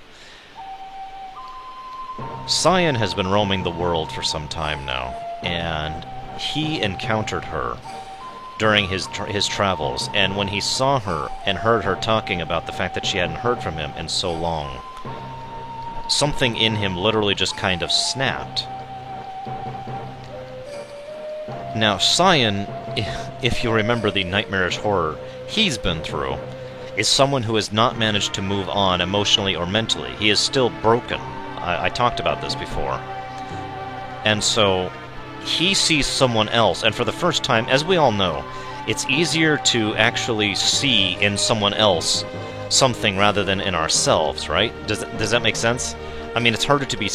Cyan has been roaming the world for some time now, and he encountered her during his travels, and when he saw her and heard her talking about the fact that she hadn't heard from him in so long, something in him literally just kind of snapped. Now, Cyan, if you remember the nightmarish horror he's been through, is someone who has not managed to move on emotionally or mentally. He is still broken. I talked about this before. And so, he sees someone else, and for the first time, as we all know, It's easier to actually see in someone else something rather than in ourselves, right? Does that make sense? I mean, it's harder to be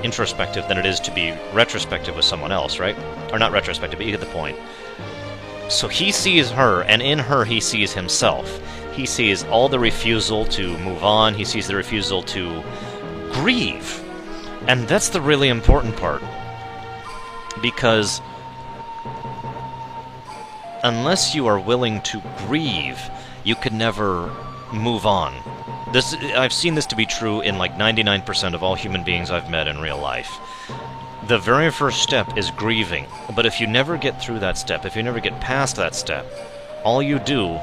introspective than it is to be retrospective with someone else, right? Or not retrospective, but you get the point. So he sees her, and in her he sees himself. He sees all the refusal to move on, he sees the refusal to grieve. And that's the really important part. Because unless you are willing to grieve, you could never move on. I've seen this to be true in like 99% of all human beings I've met in real life. The very first step is grieving, but if you never get through that step, if you never get past that step, all you do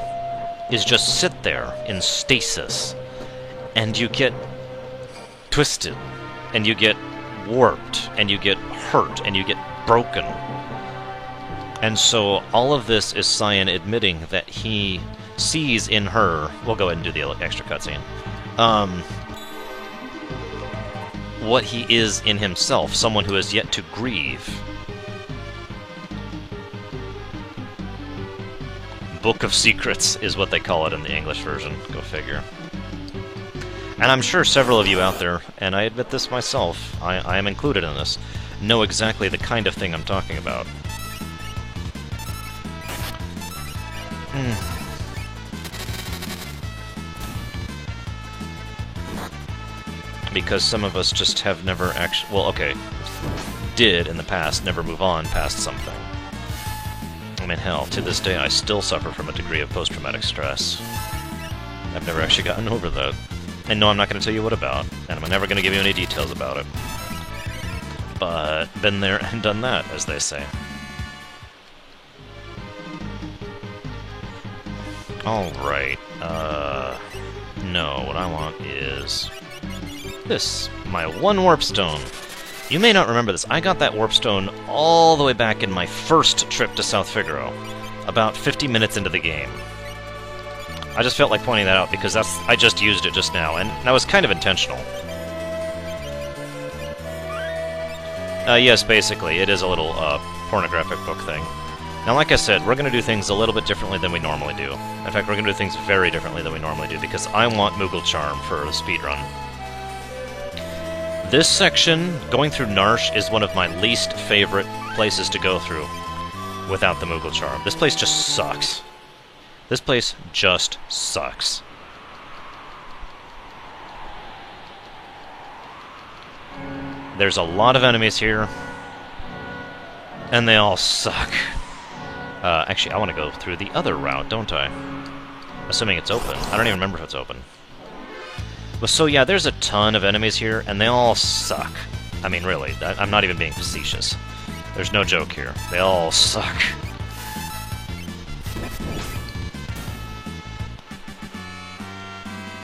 is just sit there in stasis, and you get twisted, and you get warped, and you get hurt, and you get broken. And so all of this is Cyan admitting that he sees in her... We'll go ahead and do the extra cutscene. What he is in himself, someone who has yet to grieve. Book of Secrets is what they call it in the English version. Go figure. And I'm sure several of you out there, and I admit this myself, I am included in this, know exactly the kind of thing I'm talking about. Because some of us just have never actually... Well, okay. Did, in the past, never move on past something. I mean, hell, to this day I still suffer from a degree of post-traumatic stress. I've never actually gotten over that. And no, I'm not going to tell you what about, and I'm never going to give you any details about it. But been there and done that, as they say. Alright, no, what I want is... this, my one warp stone. You may not remember this, I got that warp stone all the way back in my first trip to South Figaro, about 50 minutes into the game. I just felt like pointing that out because I just used it just now, and that was kind of intentional. Yes, basically, it is a little, pornographic book thing. Now, like I said, we're going to do things a little bit differently than we normally do. In fact, we're going to do things very differently than we normally do, because I want Moogle Charm for the speedrun. This section, going through Narshe, is one of my least favorite places to go through without the Moogle Charm. This place just sucks. This place just sucks. There's a lot of enemies here, and they all suck. Actually, I want to go through the other route, don't I? Assuming it's open. I don't even remember if it's open. Well, so yeah, there's a ton of enemies here, and they all suck. I mean, really, I'm not even being facetious. There's no joke here. They all suck.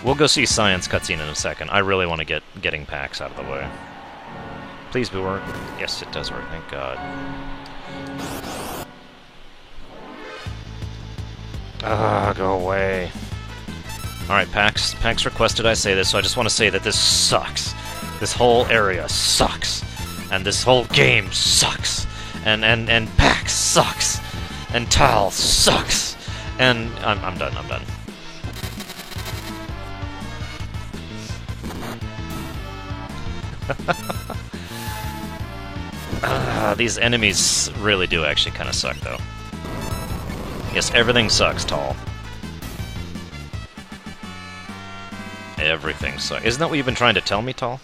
We'll go see Cyan's cutscene in a second. I really want to get getting packs out of the way. Please be work. Yes, it does work, thank God. Go away. Alright, PAX requested I say this, so I just want to say that this sucks. This whole area sucks. And this whole game sucks. And PAX sucks. And Tal sucks. And I'm done. These enemies really do actually kind of suck, though. Yes, everything sucks, Tal. Everything sucks. Isn't that what you've been trying to tell me, Tal?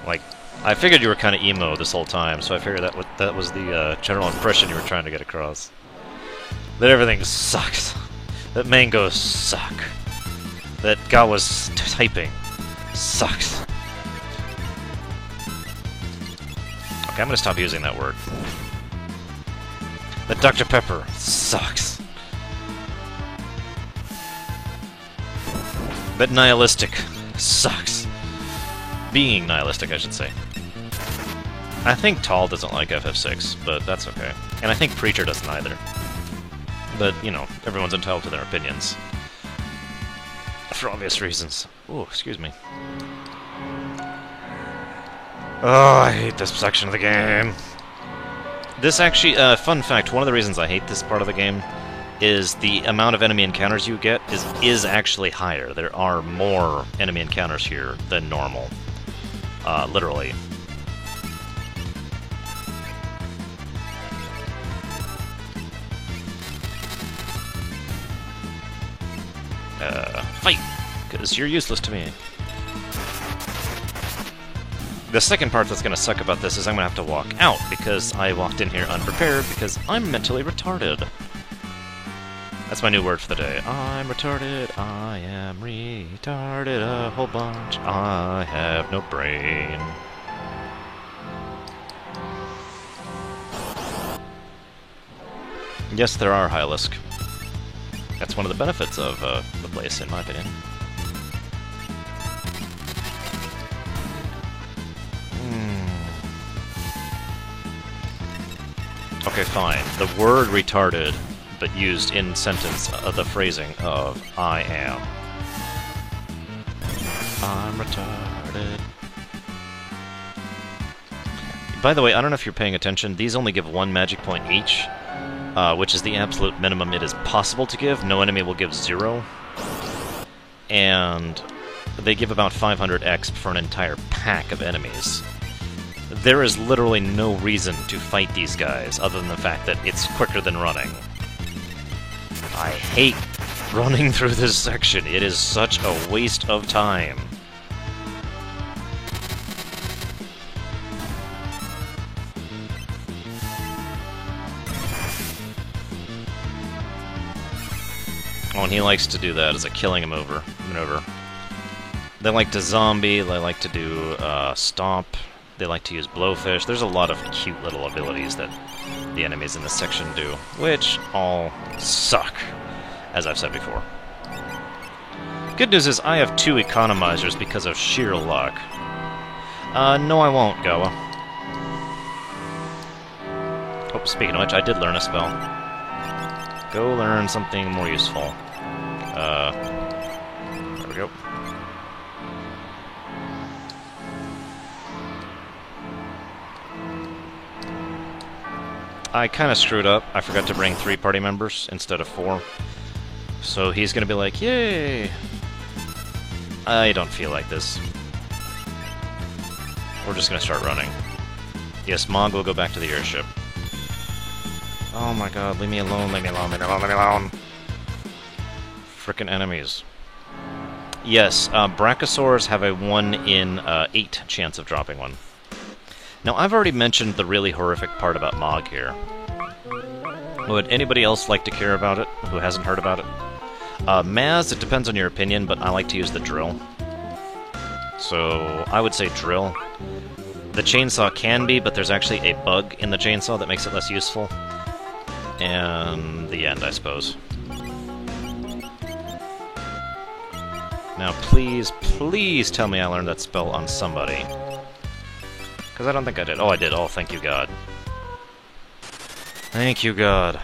Like, I figured you were kind of emo this whole time, so I figured that was the general impression you were trying to get across. That everything sucks. That mangoes suck. That Gawa's typing sucks. Okay, I'm gonna stop using that word. That Dr. Pepper sucks. That nihilistic sucks. Being nihilistic, I should say. I think Tal doesn't like FF6, but that's okay. And I think Preacher doesn't either. But, you know, everyone's entitled to their opinions. For obvious reasons. Ooh, excuse me. Oh, I hate this section of the game. This actually, fun fact, one of the reasons I hate this part of the game is the amount of enemy encounters you get is actually higher. There are more enemy encounters here than normal. Literally. Fight! Because you're useless to me. The second part that's going to suck about this is I'm going to have to walk out, because I walked in here unprepared, because I'm mentally retarded. That's my new word for the day. I'm retarded, I am retarded a whole bunch, I have no brain. Yes, there are Hylisk. That's one of the benefits of the place, in my opinion. Okay, fine. The word retarded, but used in sentence, the phrasing of I am. I'm retarded. By the way, I don't know if you're paying attention, these only give 1 magic point each. Which is the absolute minimum it is possible to give. No enemy will give 0. And they give about 500 exp for an entire pack of enemies. There is literally no reason to fight these guys, other than the fact that it's quicker than running. I hate running through this section. It is such a waste of time. Oh, and he likes to do that as a killing maneuver. They like to zombie, they like to do stomp, they like to use blowfish. There's a lot of cute little abilities that the enemies in this section do, which all suck, as I've said before. Good news is I have 2 economizers because of sheer luck. No I won't, Goa. Oh, speaking of which, I did learn a spell. Go learn something more useful. There we go. I kind of screwed up. I forgot to bring 3 party members instead of 4. So he's gonna be like, yay! I don't feel like this. We're just gonna start running. Yes, Mog will go back to the airship. Oh my god, leave me alone, leave me alone, leave me alone, leave me alone! Frickin' enemies. Yes, Brachiosaurs have a 1 in 8 chance of dropping one. Now, I've already mentioned the really horrific part about Mog here. Would anybody else like to care about it, who hasn't heard about it? Maz, it depends on your opinion, but I like to use the drill. So, I would say drill. The chainsaw can be, but there's actually a bug in the chainsaw that makes it less useful. And the end, I suppose. Now, please, please tell me I learned that spell on somebody. Because I don't think I did. Oh, I did. Oh, thank you, God. Thank you, God.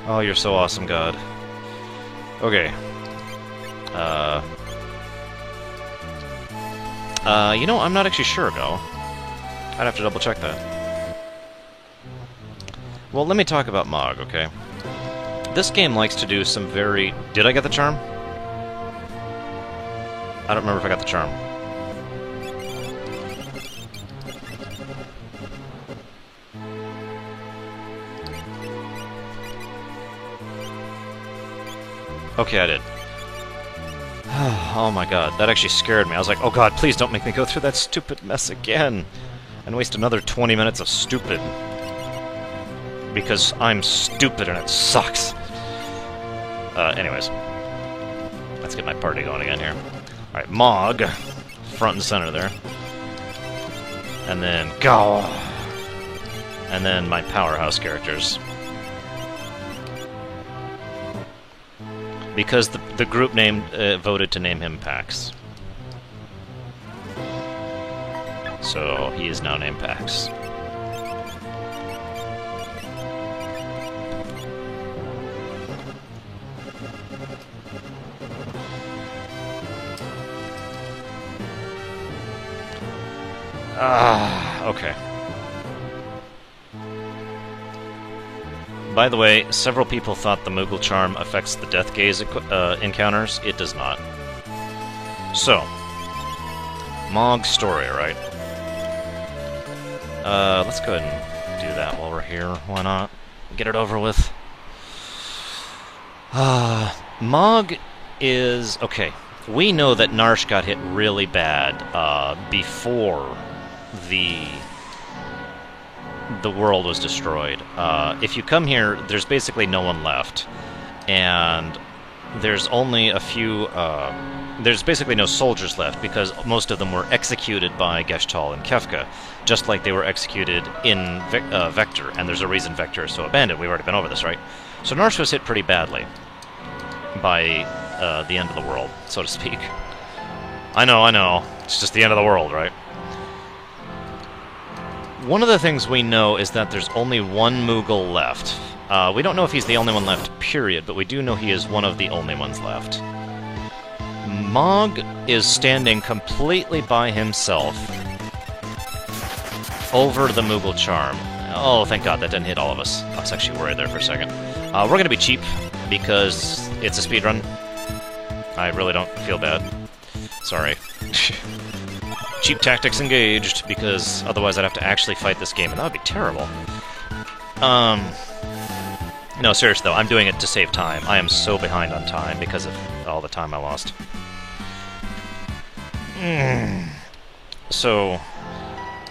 Oh, you're so awesome, God. Okay. You know, I'm not actually sure, Go. I'd have to double check that. Well, let me talk about Mog, okay? This game likes to do some very... Did I get the charm? I don't remember if I got the charm. Okay, I did. Oh my god, that actually scared me. I was like, oh god, please don't make me go through that stupid mess again. And waste another 20 minutes of stupid. Because I'm stupid and it sucks. Anyways. Let's get my party going again here. Alright, Mog. Front and center there. And then Go. And then my powerhouse characters. Because the group named voted to name him Pax. So he is now named Pax. Okay. By the way, several people thought the Moogle Charm affects the Death Gaze encounters. It does not. So, Mog's story, right? Let's go ahead and do that while we're here. Why not? Get it over with. Mog is... okay. We know that Narshe got hit really bad before the world was destroyed. If you come here, there's basically no one left. And there's only a few... there's basically no soldiers left, because most of them were executed by Geshtal and Kefka, just like they were executed in Vector, and there's a reason Vector is so abandoned. We've already been over this, right? So Narshe was hit pretty badly by the end of the world, so to speak. I know. It's just the end of the world, right? One of the things we know is that there's only one Moogle left. We don't know if he's the only one left, period, but we do know he is one of the only ones left. Mog is standing completely by himself over the Moogle Charm. Oh, thank God, that didn't hit all of us. I was actually worried there for a second. We're going to be cheap, because it's a speedrun. I really don't feel bad. Sorry. Cheap tactics engaged, because otherwise I'd have to actually fight this game, and that would be terrible. No, seriously though, I'm doing it to save time. I am so behind on time because of all the time I lost. So,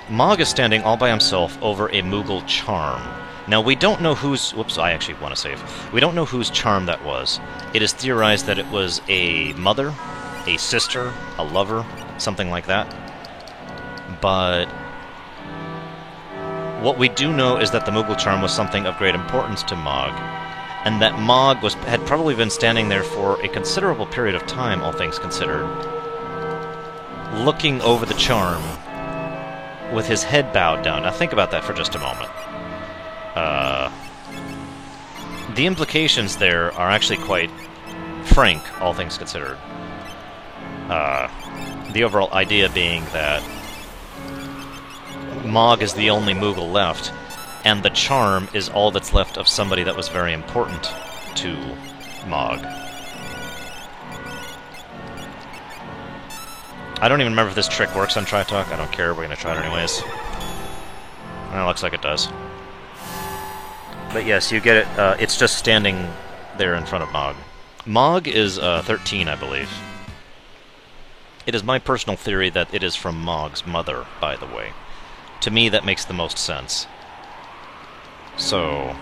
Mog is standing all by himself over a Moogle Charm. Now, we don't know whose... whoops, I actually want to save. We don't know whose charm that was. It is theorized that it was a mother, a sister, a lover, something like that. But what we do know is that the Moogle Charm was something of great importance to Mog, and that Mog had probably been standing there for a considerable period of time, all things considered, looking over the charm with his head bowed down. Now think about that for just a moment. The implications there are actually quite frank, all things considered. The overall idea being that Mog is the only Moogle left, and the charm is all that's left of somebody that was very important to Mog. I don't even remember if this trick works on Tritalk. I don't care, we're gonna try it anyways. Well, it looks like it does. But yes, you get it. It's just standing there in front of Mog. Mog is 13, I believe. It is my personal theory that it is from Mog's mother, by the way. To me, that makes the most sense. So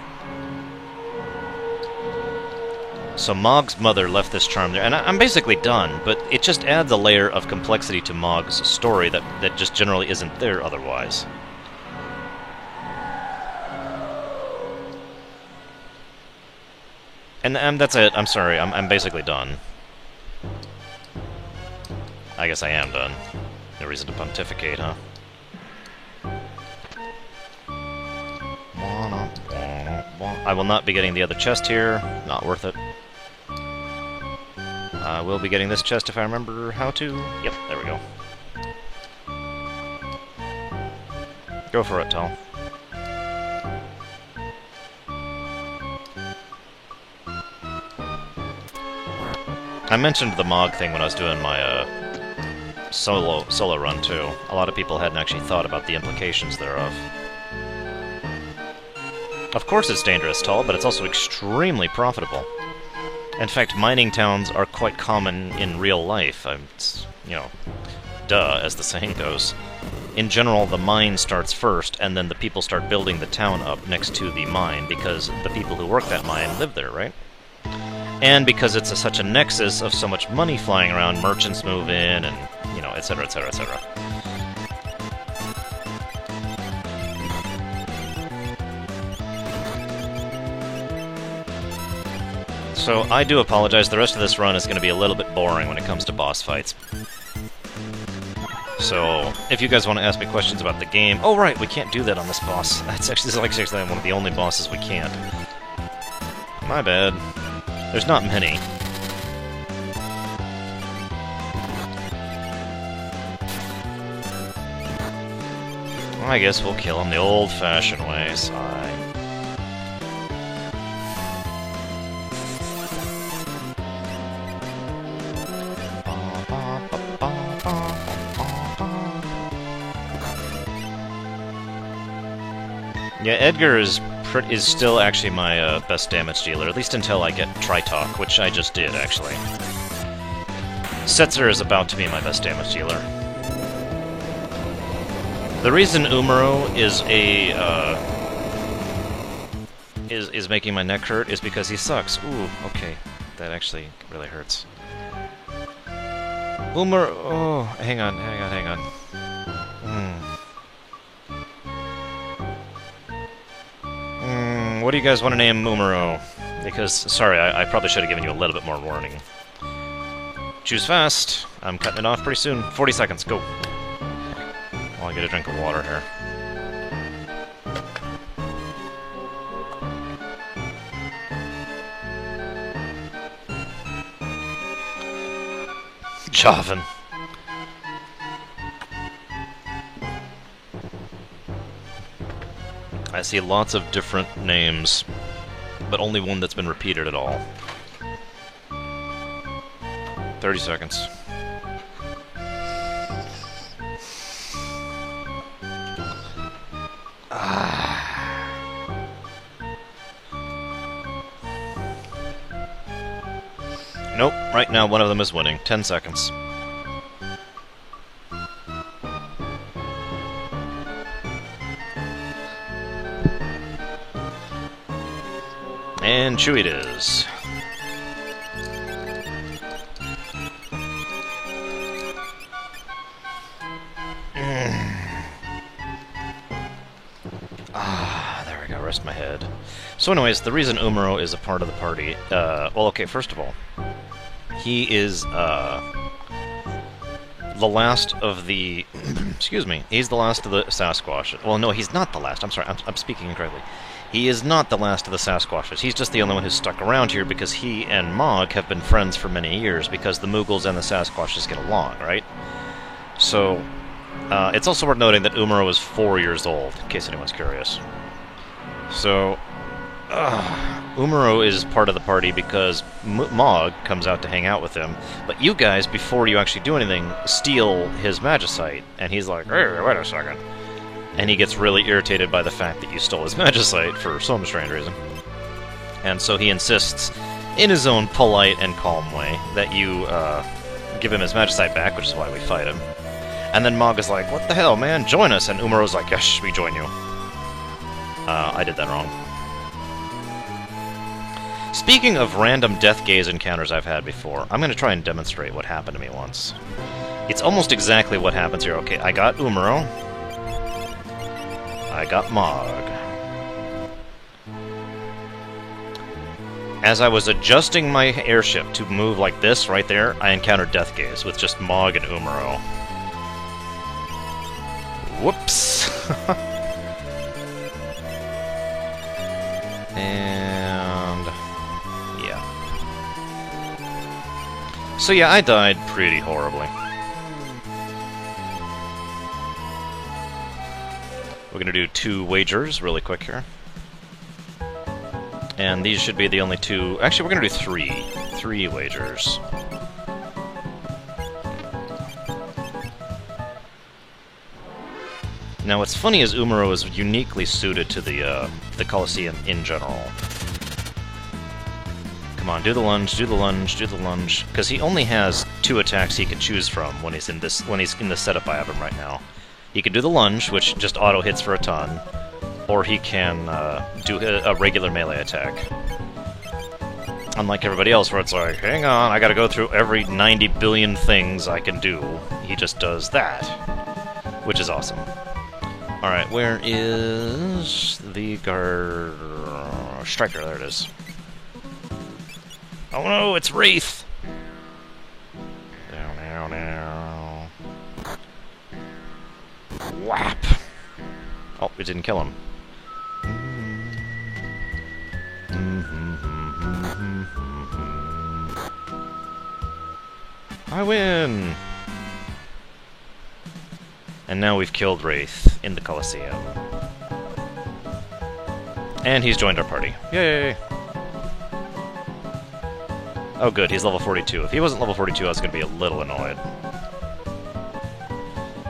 Mog's mother left this charm there, and I'm basically done, but it just adds a layer of complexity to Mog's story that just generally isn't there otherwise. And that's it. I'm sorry. I'm basically done. I guess I am done. No reason to pontificate, huh? I will not be getting the other chest here. Not worth it. I will be getting this chest if I remember how to. Yep, there we go. Go for it, Tal. I mentioned the Mog thing when I was doing my solo run too. A lot of people hadn't actually thought about the implications thereof. Of course it's dangerous, Tal, but it's also extremely profitable. In fact, mining towns are quite common in real life. It's, you know, duh, as the saying goes. In general, the mine starts first, and then the people start building the town up next to the mine, because the people who work that mine live there, right? And because it's such a nexus of so much money flying around, merchants move in, and, you know, etc., etc., etc. So, I do apologize, the rest of this run is going to be a little bit boring when it comes to boss fights. So, if you guys want to ask me questions about the game... Oh, right, we can't do that on this boss. That's actually, like, seriously, one of the only bosses we can't. My bad. There's not many. Well, I guess we'll kill him the old-fashioned way, sigh. Yeah, Edgar is still actually my best damage dealer, at least until I get Tritalk, which I just did, actually. Setzer is about to be my best damage dealer. The reason Umaro is is making my neck hurt is because he sucks. Ooh, okay. That actually really hurts. Umaro... Oh, hang on. What do you guys want to name Umaro? Because, sorry, I probably should have given you a little bit more warning. Choose fast. I'm cutting it off pretty soon. 40 seconds, go. While I get a drink of water here. Javan. I see lots of different names, but only one that's been repeated at all. 30 seconds. Nope, right now one of them is winning. 10 seconds. And Chewie it is. There we go, rest my head. So anyways, the reason Umaro is a part of the party, well, okay, first of all, he is, the last of the... excuse me, he's the last of the Sasquatch. Well, no, he's not the last. I'm sorry, I'm speaking incorrectly. He is not the last of the Sasquatches. He's just the only one who's stuck around here because he and Mog have been friends for many years because the Moogles and the Sasquatches get along, right? So, it's also worth noting that Umaro is 4 years old, in case anyone's curious. So, Umaro is part of the party because Mog comes out to hang out with him, but you guys, before you actually do anything, steal his Magicite, and he's like, hey, wait a second. And he gets really irritated by the fact that you stole his Magicite for some strange reason. And so he insists, in his own polite and calm way, that you give him his Magicite back, which is why we fight him. And then Mog is like, what the hell, man, join us! And Umaro's like, yes, we join you. I did that wrong. Speaking of random death gaze encounters I've had before, I'm going to try and demonstrate what happened to me once. It's almost exactly what happens here. Okay, I got Umaro. I got Mog. As I was adjusting my airship to move like this right there, I encountered Death Gaze with just Mog and Umaro. Whoops. And... yeah. So yeah, I died pretty horribly. We're going to do 2 wagers really quick here. And these should be the only 2... Actually, we're going to do 3. 3 wagers. Now, what's funny is Umaro is uniquely suited to the Colosseum in general. Come on, do the lunge, do the lunge, do the lunge. Because he only has 2 attacks he can choose from when he's in this setup I have him right now. He can do the lunge, which just auto-hits for a ton, or he can do a regular melee attack. Unlike everybody else, where it's like, hang on, I gotta go through every 90 billion things I can do. He just does that, which is awesome. Alright, where is the guard... Striker, there it is. Oh no, it's Wraith! Down, down, down. Whap! Oh, we didn't kill him. I win! And now we've killed Wraith in the Colosseum. And he's joined our party. Yay! Oh good, he's level 42. If he wasn't level 42, I was going to be a little annoyed.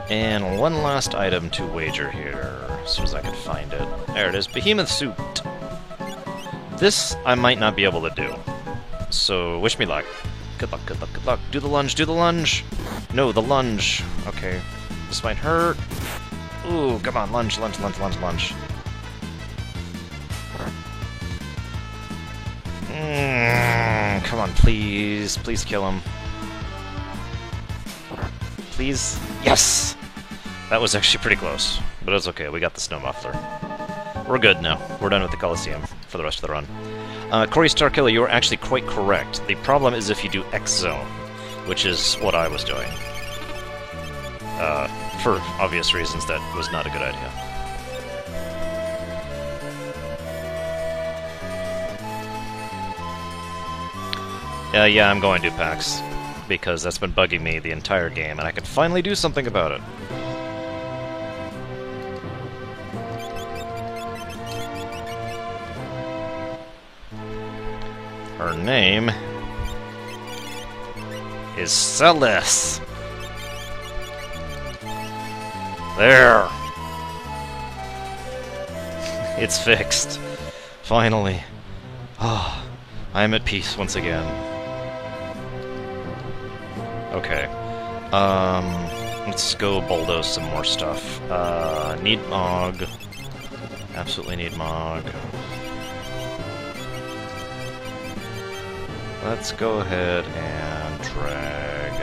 And one last item to wager here, as soon as I can find it. There it is, Behemoth Suit. This I might not be able to do, so wish me luck. Good luck, good luck, good luck. Do the lunge, do the lunge! No, the lunge. Okay, this might hurt. Ooh, come on, lunge, lunge, lunge, lunge, lunge. Come on, please. Please kill him. Please. Yes! That was actually pretty close, but it's okay. We got the snow muffler. We're good now. We're done with the Colosseum for the rest of the run. Corey Starkiller, you are actually quite correct. The problem is if you do X-Zone, which is what I was doing. For obvious reasons, that was not a good idea. Yeah, I'm going to PAX, because that's been bugging me the entire game, and I can finally do something about it. Her name is Celes. There! It's fixed. Finally. Ah, I am at peace once again. Okay. Let's go bulldoze some more stuff. Need Mog. Absolutely need Mog. Let's go ahead and drag.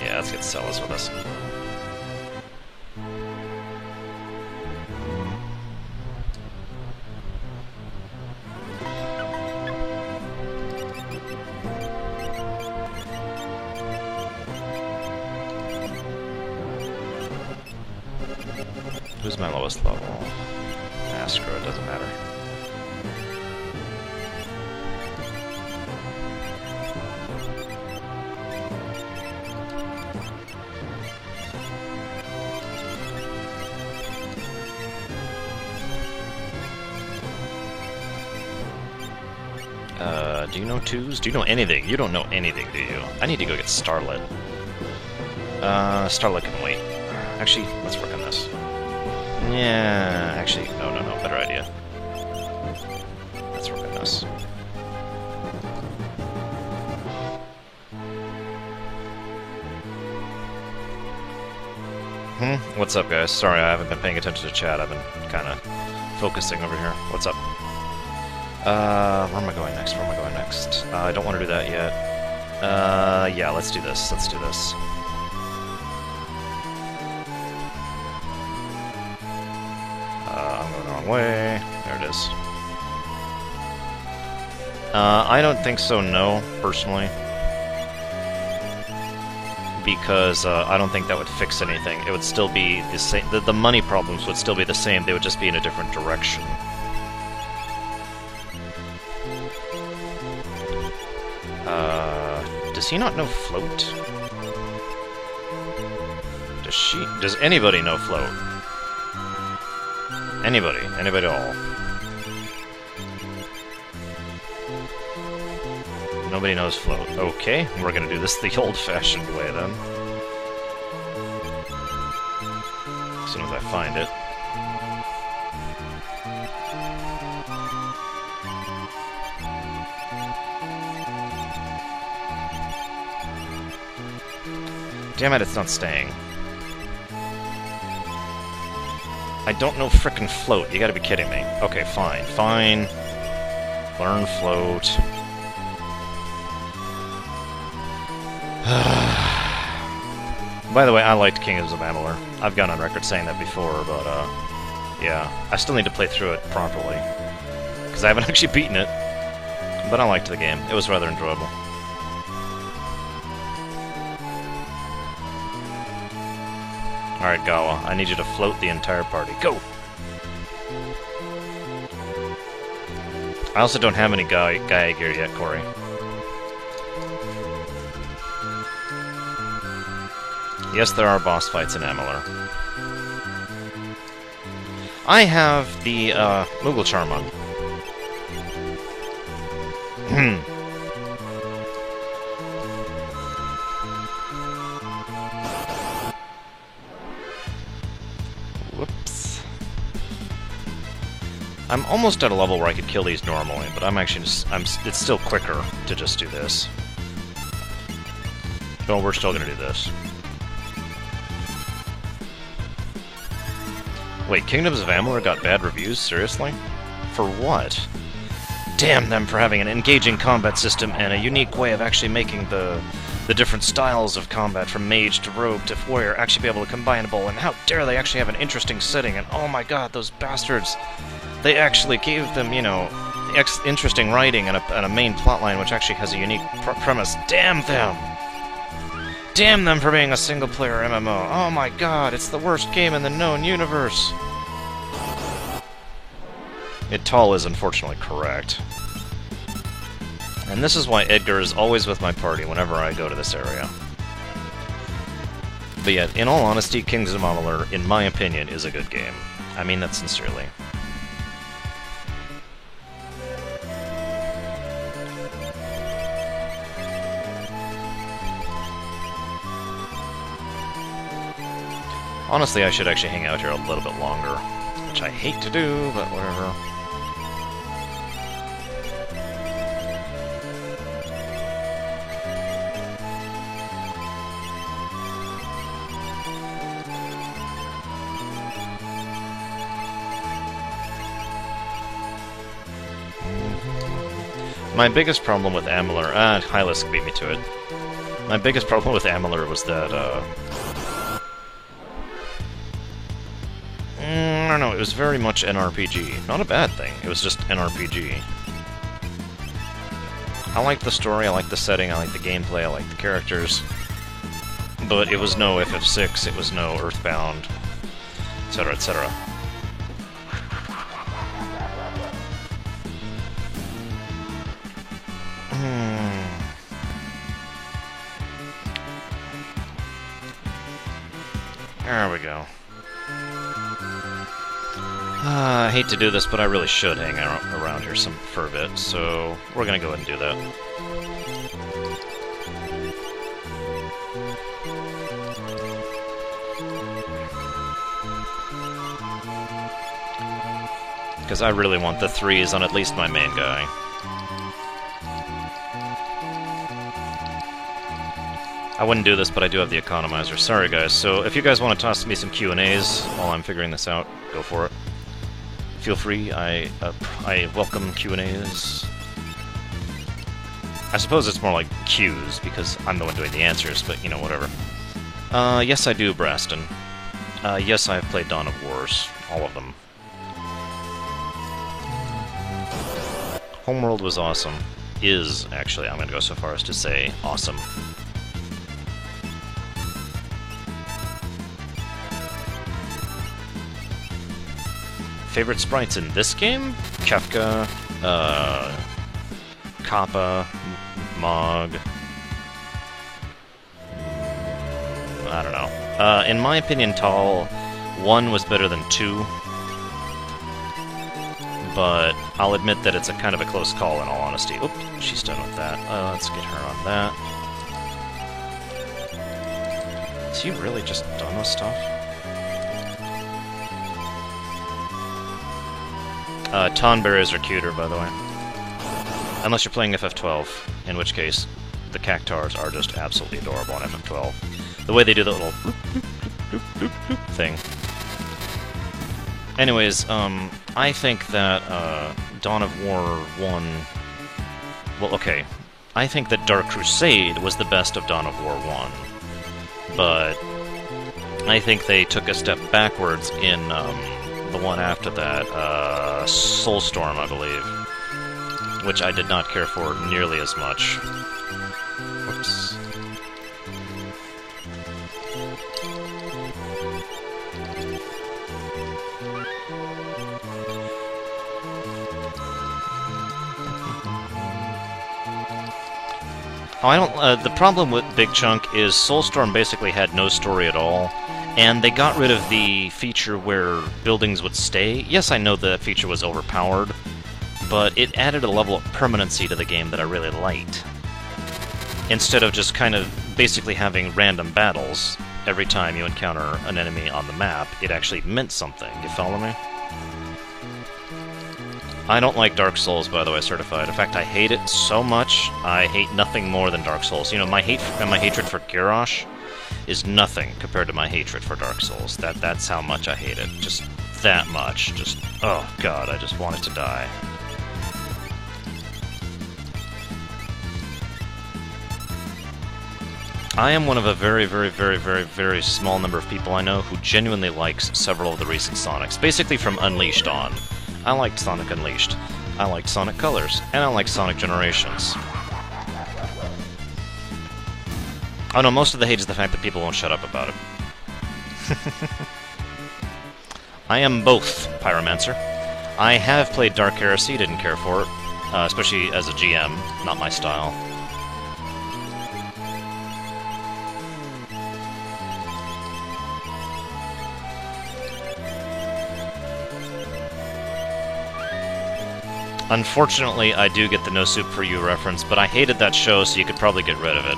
Yeah, let's get Celes with us. Who's my lowest level? Ah, screw it, doesn't matter. Do you know twos? Do you know anything? You don't know anything, do you? I need to go get Starlit. Starlit can wait. Actually, let's work on this. Yeah, actually, no, better idea. Let's work on this. What's up, guys? Sorry, I haven't been paying attention to chat. I've been kind of focusing over here. What's up? Where am I going next? Where am I going next? I don't want to do that yet. Yeah, let's do this. Let's do this. I'm going the wrong way. There it is. I don't think so, no, personally. Because, I don't think that would fix anything. It would still be the same. The money problems would still be the same. They would just be in a different direction. Does he not know float? Does she? Does anybody know float? Anybody? Anybody at all? Nobody knows float. Okay, we're gonna do this the old-fashioned way then. As soon as I find it. Damn it, it's not staying. I don't know frickin' float. You gotta be kidding me. Okay, fine. Fine. Learn float. By the way, I liked Kingdoms of Amalur. I've gone on record saying that before, but, yeah. I still need to play through it properly. Because I haven't actually beaten it. But I liked the game. It was rather enjoyable. Alright, Gawa, I need you to float the entire party. Go! I also don't have any Gaia gear yet, Corey. Yes, there are boss fights in Amalur. I have the, Moogle Charmon. I'm almost at a level where I could kill these normally, but I'm actually just... it's still quicker to just do this. But we're still gonna do this. Wait, Kingdoms of Amalur got bad reviews? Seriously? For what? Damn them for having an engaging combat system and a unique way of actually making the different styles of combat from mage to rogue to warrior actually be able to combinable, and how dare they actually have an interesting setting, and oh my god, those bastards! They actually gave them, you know, interesting writing and a main plotline which actually has a unique premise. Damn them! Damn them for being a single-player MMO. Oh my god, it's the worst game in the known universe! Tal is unfortunately correct. And this is why Edgar is always with my party whenever I go to this area. But yet, in all honesty, Kingdoms of Amalur, in my opinion, is a good game. I mean that sincerely. Honestly, I should actually hang out here a little bit longer, which I hate to do, but whatever. My biggest problem with Amalur... Hylisk beat me to it. My biggest problem with Amalur was that, I don't know, it was very much an RPG. Not a bad thing, it was just an RPG. I liked the story, I liked the setting, I liked the gameplay, I liked the characters. But it was no FF6, it was no Earthbound, etc., etc. There we go. I hate to do this, but I really should hang around here for a bit, so we're gonna go ahead and do that. Because I really want the 3s on at least my main guy. I wouldn't do this, but I do have the economizer. Sorry, guys. So if you guys want to toss me some Q&As while I'm figuring this out, go for it. Feel free. I welcome Q&As. I suppose it's more like Q's, because I'm the one doing the answers, but, you know, whatever. Yes, I do, Braston. Yes, I've played Dawn of Wars. All of them. Homeworld was awesome. Is, actually, I'm going to go so far as to say awesome. Favorite sprites in this game? Kefka, Kappa, Mog. I don't know. In my opinion, Tal, 1 was better than 2. But I'll admit that it's a kind of a close call in all honesty. Oop, she's done with that. Let's get her on that. Is he really just done with stuff? Tonberries are cuter, by the way. Unless you're playing FF12, in which case the Cactars are just absolutely adorable on FF12. The way they do the little thing. Anyways, I think that Dawn of War 1... Well, okay. I think that Dark Crusade was the best of Dawn of War 1. But I think they took a step backwards in the one after that, Soulstorm, I believe, which I did not care for nearly as much. Whoops. Oh, I don't. The problem with Big Chunk is Soulstorm basically had no story at all. And they got rid of the feature where buildings would stay. Yes, I know that feature was overpowered, but it added a level of permanency to the game that I really liked. Instead of just kind of basically having random battles every time you encounter an enemy on the map, it actually meant something. You follow me? I don't like Dark Souls, by the way, certified. In fact, I hate it so much, I hate nothing more than Dark Souls. You know, my hatred for Garrosh is nothing compared to my hatred for Dark Souls. That's how much I hate it. Just that much. Just, oh god, I just want it to die. I am one of a very, very, very, very, very small number of people I know who genuinely likes several of the recent Sonics, basically from Unleashed on. I liked Sonic Unleashed, I liked Sonic Colors, and I liked Sonic Generations. Oh no, most of the hate is the fact that people won't shut up about it. I am both, Pyromancer. I have played Dark Heresy, didn't care for it, especially as a GM, not my style. Unfortunately, I do get the No Soup For You reference, but I hated that show, so you could probably get rid of it.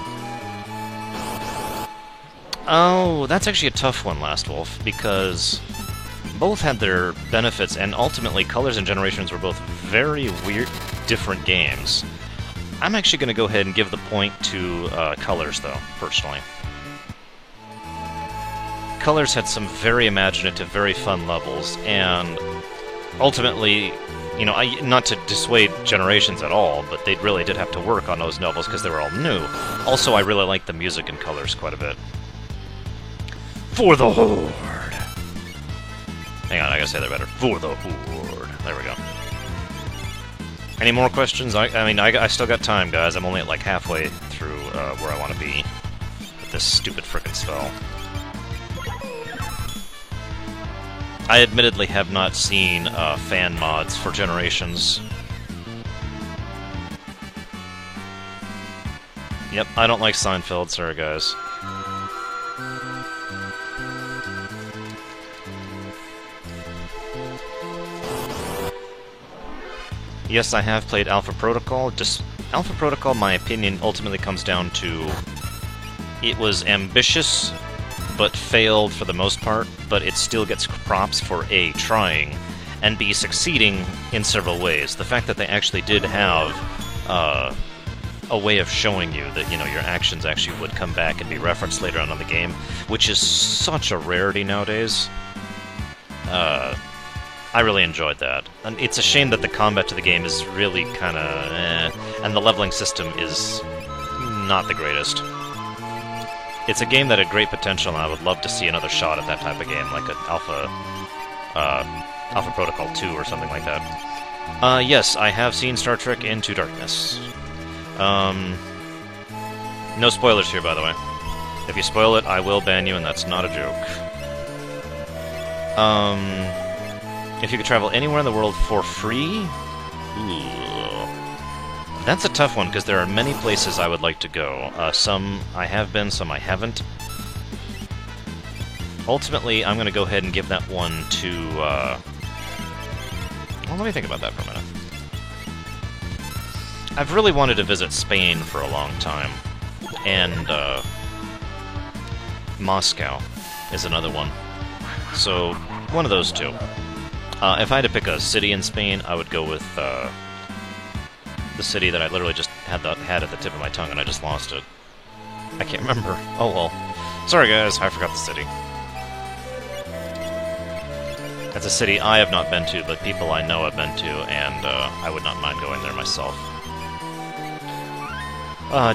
Oh, that's actually a tough one, Last Wolf, because both had their benefits, and ultimately Colors and Generations were both very weird, different games. I'm actually going to go ahead and give the point to Colors, though, personally. Colors had some very imaginative, very fun levels, and ultimately, you know, not to dissuade Generations at all, but they really did have to work on those levels because they were all new. Also, I really like the music in Colors quite a bit. For the Horde! Hang on, I gotta say that better. For the Horde. There we go. Any more questions? I mean, I still got time, guys. I'm only at like halfway through where I want to be with this stupid frickin' spell. I admittedly have not seen fan mods for Generations. Yep, I don't like Seinfeld, sorry guys. Yes, I have played Alpha Protocol. Alpha Protocol, my opinion, ultimately comes down to it was ambitious, but failed for the most part, but it still gets props for A, trying, and B, succeeding in several ways. The fact that they actually did have a way of showing you that, you know, your actions actually would come back and be referenced later on in the game, which is such a rarity nowadays. I really enjoyed that. And it's a shame that the combat to the game is really kind of and the leveling system is not the greatest. It's a game that had great potential, and I would love to see another shot at that type of game, like an Alpha Protocol 2 or something like that. Yes, I have seen Star Trek Into Darkness. No spoilers here, by the way. If you spoil it, I will ban you, and that's not a joke. If you could travel anywhere in the world for free? Ooh. That's a tough one, because there are many places I would like to go. Some I have been, some I haven't. Ultimately, I'm going to go ahead and give that one to... Well, let me think about that for a minute. I've really wanted to visit Spain for a long time. And, Moscow is another one. So, one of those two. If I had to pick a city in Spain, I would go with, the city that I literally just had at the tip of my tongue, and I just lost it. I can't remember. Oh well. Sorry guys, I forgot the city. That's a city I have not been to, but people I know have been to, and I would not mind going there myself.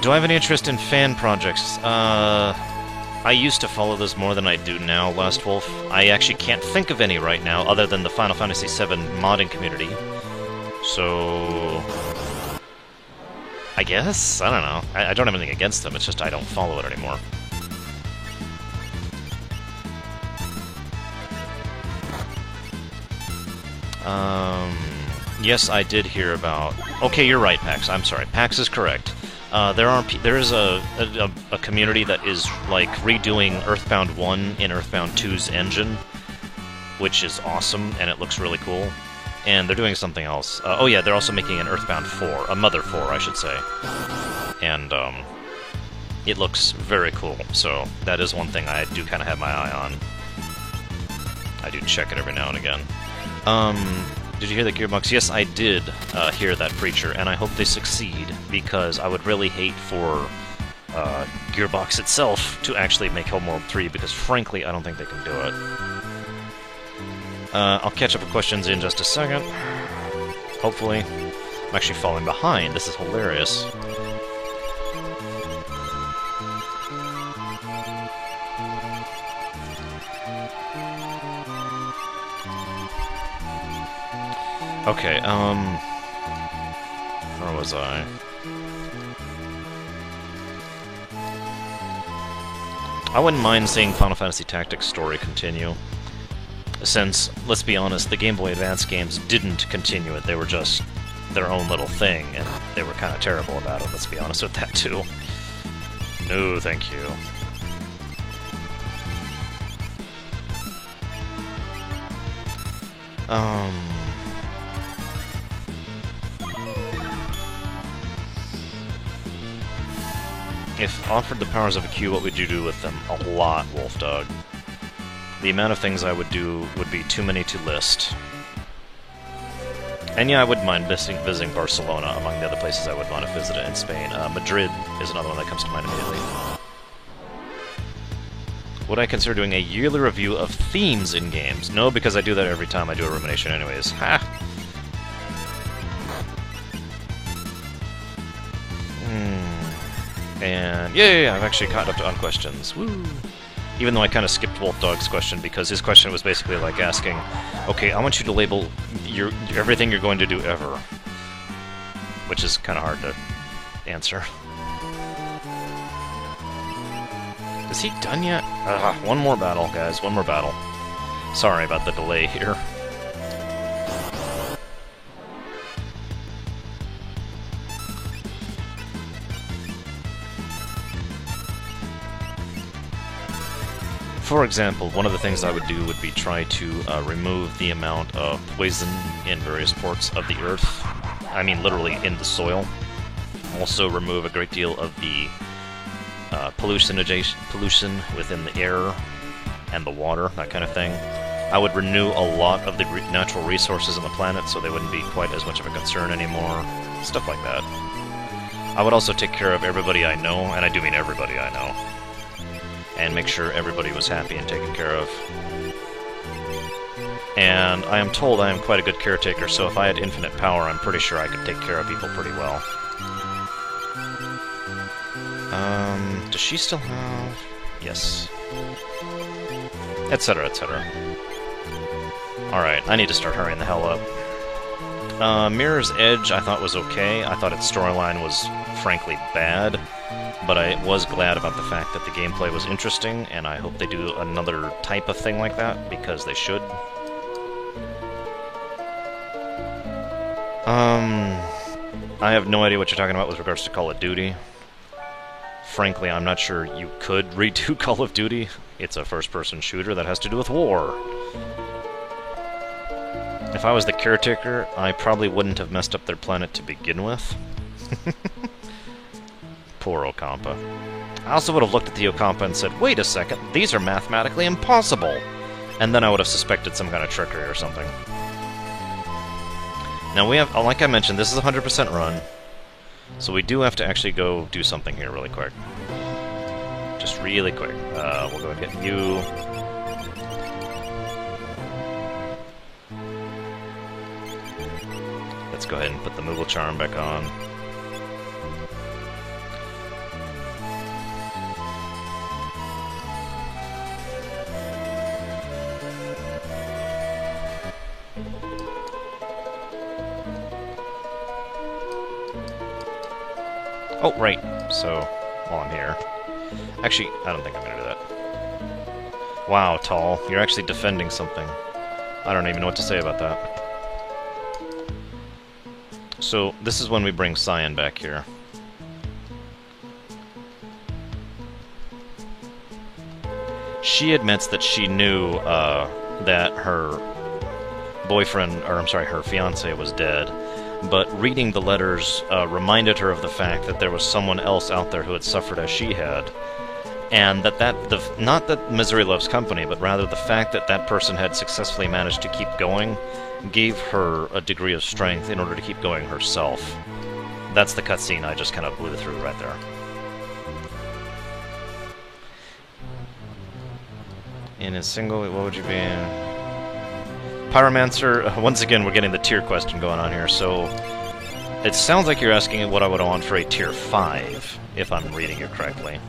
Do I have any interest in fan projects? I used to follow those more than I do now, Last Wolf. I actually can't think of any right now, other than the Final Fantasy VII modding community. So... I guess? I don't know. I don't have anything against them, it's just I don't follow it anymore. Yes, I did hear about... Okay, you're right, Pax. I'm sorry. Pax is correct. There is a community that is, like, redoing Earthbound 1 in Earthbound 2's engine, which is awesome, and it looks really cool. And they're doing something else. Oh yeah, they're also making an Earthbound 4, a Mother 4, I should say. And, it looks very cool, so that is one thing I do kind of have my eye on. I do check it every now and again. Did you hear that, Gearbox? Yes, I did hear that, Preacher, and I hope they succeed, because I would really hate for Gearbox itself to actually make Homeworld 3, because frankly, I don't think they can do it. I'll catch up with questions in just a second. Hopefully. I'm actually falling behind. This is hilarious. Okay, where was I? I wouldn't mind seeing Final Fantasy Tactics story continue, since, let's be honest, the Game Boy Advance games didn't continue it, they were just their own little thing, and they were kind of terrible about it, let's be honest with that too. No, thank you. If offered the powers of a Q, what would you do with them? A lot, Wolfdog. The amount of things I would do would be too many to list. And yeah, I wouldn't mind visiting Barcelona among the other places I would want to visit in Spain. Madrid is another one that comes to mind immediately. Would I consider doing a yearly review of themes in games? No, because I do that every time I do a rumination anyways. Ha! And yeah, I've actually caught up to questions. Woo! Even though I kind of skipped Wolfdog's question, because his question was basically like asking, okay, I want you to label everything you're going to do ever. Which is kind of hard to answer. Is he done yet? One more battle, guys, one more battle. Sorry about the delay here. For example, one of the things I would do would be try to remove the amount of poison in various parts of the earth. I mean, literally in the soil. Also remove a great deal of the pollution within the air and the water, that kind of thing. I would renew a lot of the natural resources on the planet so they wouldn't be quite as much of a concern anymore. Stuff like that. I would also take care of everybody I know, and I do mean everybody I know, and make sure everybody was happy and taken care of. And I am told I am quite a good caretaker, so if I had infinite power, I'm pretty sure I could take care of people pretty well. Does she still have... Yes. Etc., etc. Alright, I need to start hurrying the hell up. Mirror's Edge I thought was okay. I thought its storyline was frankly bad, but I was glad about the fact that the gameplay was interesting, and I hope they do another type of thing like that, because they should. I have no idea what you're talking about with regards to Call of Duty. Frankly, I'm not sure you could redo Call of Duty. It's a first-person shooter that has to do with war. If I was the caretaker, I probably wouldn't have messed up their planet to begin with. Poor Ocampa. I also would have looked at the Ocampa and said, wait a second, these are mathematically impossible! And then I would have suspected some kind of trickery or something. Now we have, like I mentioned, this is a 100% run, so we do have to actually go do something here really quick. Just really quick. We'll go and get you. Let's go ahead and put the Moogle Charm back on. Oh, right. So, while I'm here... Actually, I don't think I'm gonna do that. Wow, Tall. You're actually defending something. I don't even know what to say about that. So, this is when we bring Cyan back here. She admits that she knew that her boyfriend, or I'm sorry, her fiancé was dead. But reading the letters reminded her of the fact that there was someone else out there who had suffered as she had. And not that misery loves company, but rather the fact that that person had successfully managed to keep going gave her a degree of strength in order to keep going herself. That's the cutscene I just kind of blew through right there. In a single, what would you be in? Pyromancer, once again we're getting the tier question going on here, so it sounds like you're asking what I would want for a tier 5, if I'm reading you correctly.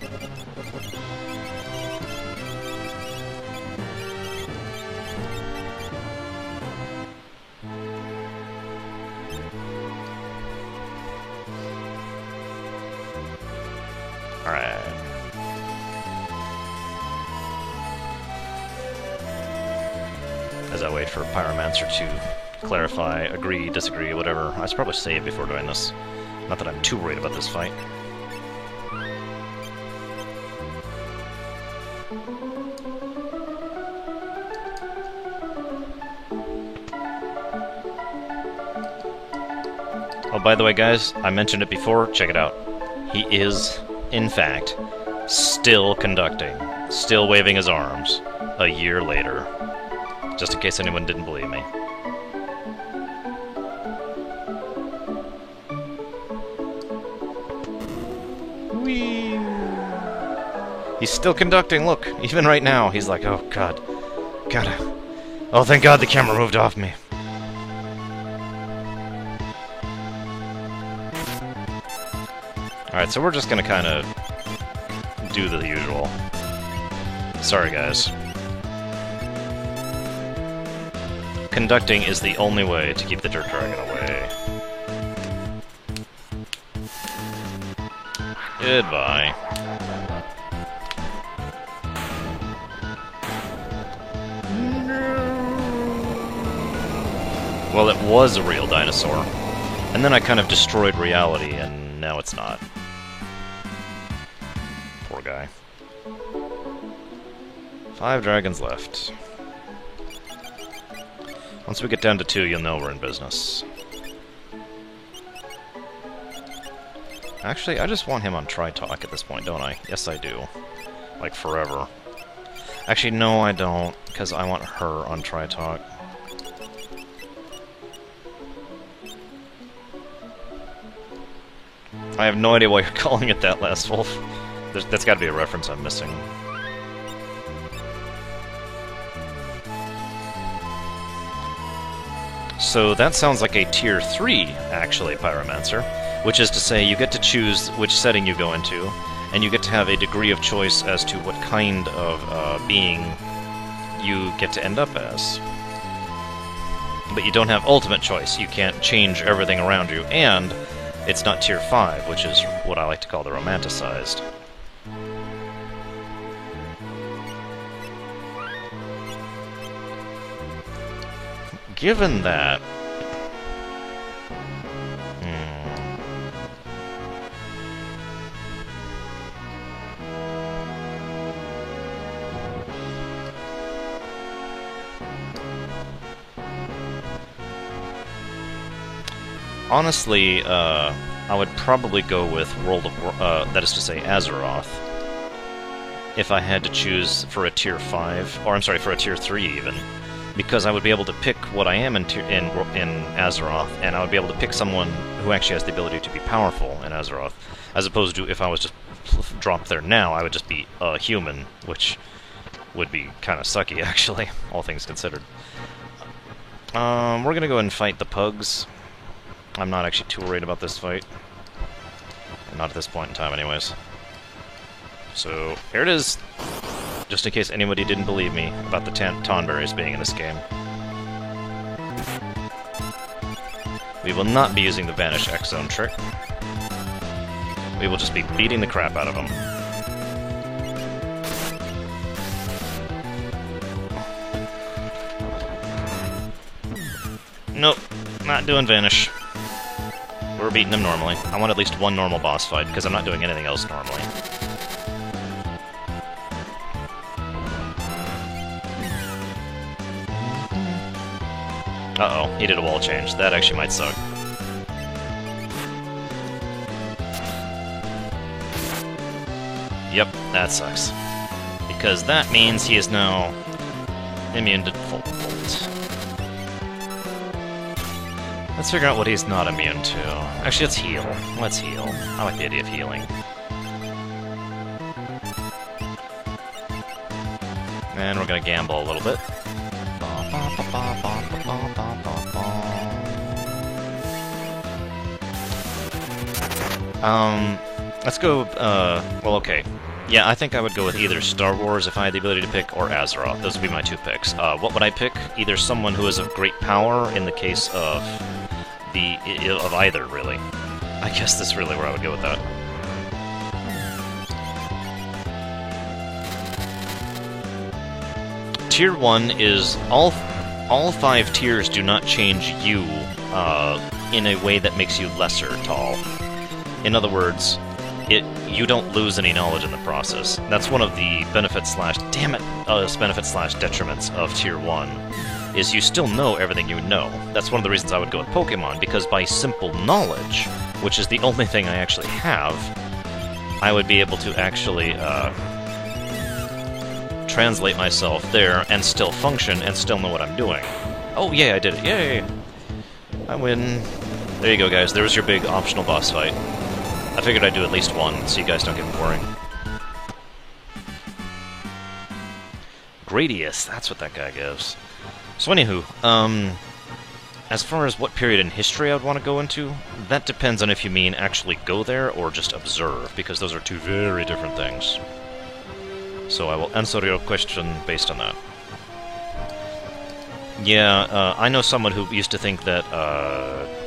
Alright. As I wait for Pyromancer to clarify, agree, disagree, whatever. I should probably save before doing this. Not that I'm too worried about this fight. Oh, by the way, guys, I mentioned it before. Check it out. He is, in fact, still conducting, still waving his arms, a year later. Just in case anyone didn't believe me. Whee! He's still conducting, look, even right now, he's like, oh god, oh thank god the camera moved off me. Alright, so we're just gonna kind of do the usual. Sorry, guys. Conducting is the only way to keep the Dirt Dragon away. Goodbye. Well, it was a real dinosaur. And then I kind of destroyed reality, and now it's not. Poor guy. 5 dragons left. Once we get down to 2, you'll know we're in business. Actually, I just want him on Tri-Talk at this point, don't I? Yes, I do. Like, forever. Actually, no, I don't, because I want her on Tri-Talk. I have no idea why you're calling it that, Last Wolf. That's gotta be a reference I'm missing. So that sounds like a Tier 3, actually, Pyromancer. Which is to say, you get to choose which setting you go into, and you get to have a degree of choice as to what kind of being you get to end up as. But you don't have ultimate choice. You can't change everything around you, and it's not Tier 5, which is what I like to call the romanticized. Given that... Honestly, I would probably go with World of that is to say, Azeroth, if I had to choose for a Tier 5, or I'm sorry, for a Tier 3 even, because I would be able to pick what I am in Azeroth, and I would be able to pick someone who actually has the ability to be powerful in Azeroth, as opposed to if I was just dropped there now, I would just be a human, which would be kind of sucky, actually, all things considered. We're gonna go and fight the pugs. I'm not actually too worried about this fight. Not at this point in time, anyways. So, here it is. Just in case anybody didn't believe me about the Tonberries being in this game. We will not be using the Vanish X-Zone trick. We will just be beating the crap out of them. Nope, not doing Vanish. We're beating them normally. I want at least one normal boss fight, because I'm not doing anything else normally. Uh-oh, he did a wall change. That actually might suck. Yep, that sucks. Because that means he is now immune to Full Bolt. Let's figure out what he's not immune to. Actually, let's heal. Let's heal. I like the idea of healing. And we're gonna gamble a little bit. Let's go, well, okay. Yeah, I think I would go with either Star Wars if I had the ability to pick, or Azeroth. Those would be my two picks. What would I pick? Either someone who is of great power in the case of of either, really. I guess that's really where I would go with that. Tier 1 is all 5 tiers do not change you in a way that makes you lesser tall. In other words, you don't lose any knowledge in the process. That's one of the benefits slash detriments of Tier 1, is you still know everything you know. That's one of the reasons I would go with Pokemon, because by simple knowledge, which is the only thing I actually have, I would be able to actually translate myself there and still function and still know what I'm doing. Oh yeah, I did it. Yay! I win. There you go, guys. There was your big optional boss fight. I figured I'd do at least one, so you guys don't get boring. Gradius, that's what that guy gives. So anywho, as far as what period in history I would want to go into, that depends on if you mean actually go there or just observe, because those are two very different things. So I will answer your question based on that. Yeah, I know someone who used to think that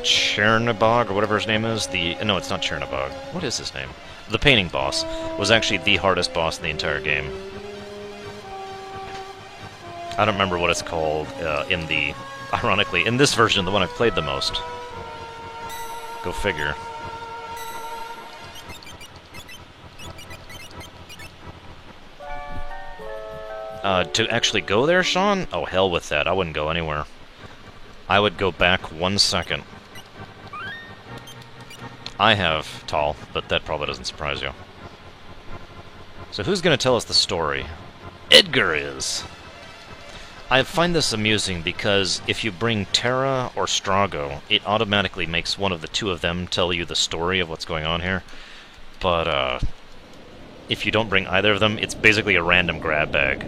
Chernobog, or whatever his name is, no, it's not Chernobog. What is his name? The painting boss was actually the hardest boss in the entire game. I don't remember what it's called ironically, in this version, the one I've played the most. Go figure. To actually go there, Sean? Oh, hell with that. I wouldn't go anywhere. I would go back 1 second. I have Tall, but that probably doesn't surprise you. So who's going to tell us the story? Edgar is! I find this amusing because if you bring Terra or Strago, it automatically makes one of the two of them tell you the story of what's going on here. But, if you don't bring either of them, it's basically a random grab bag.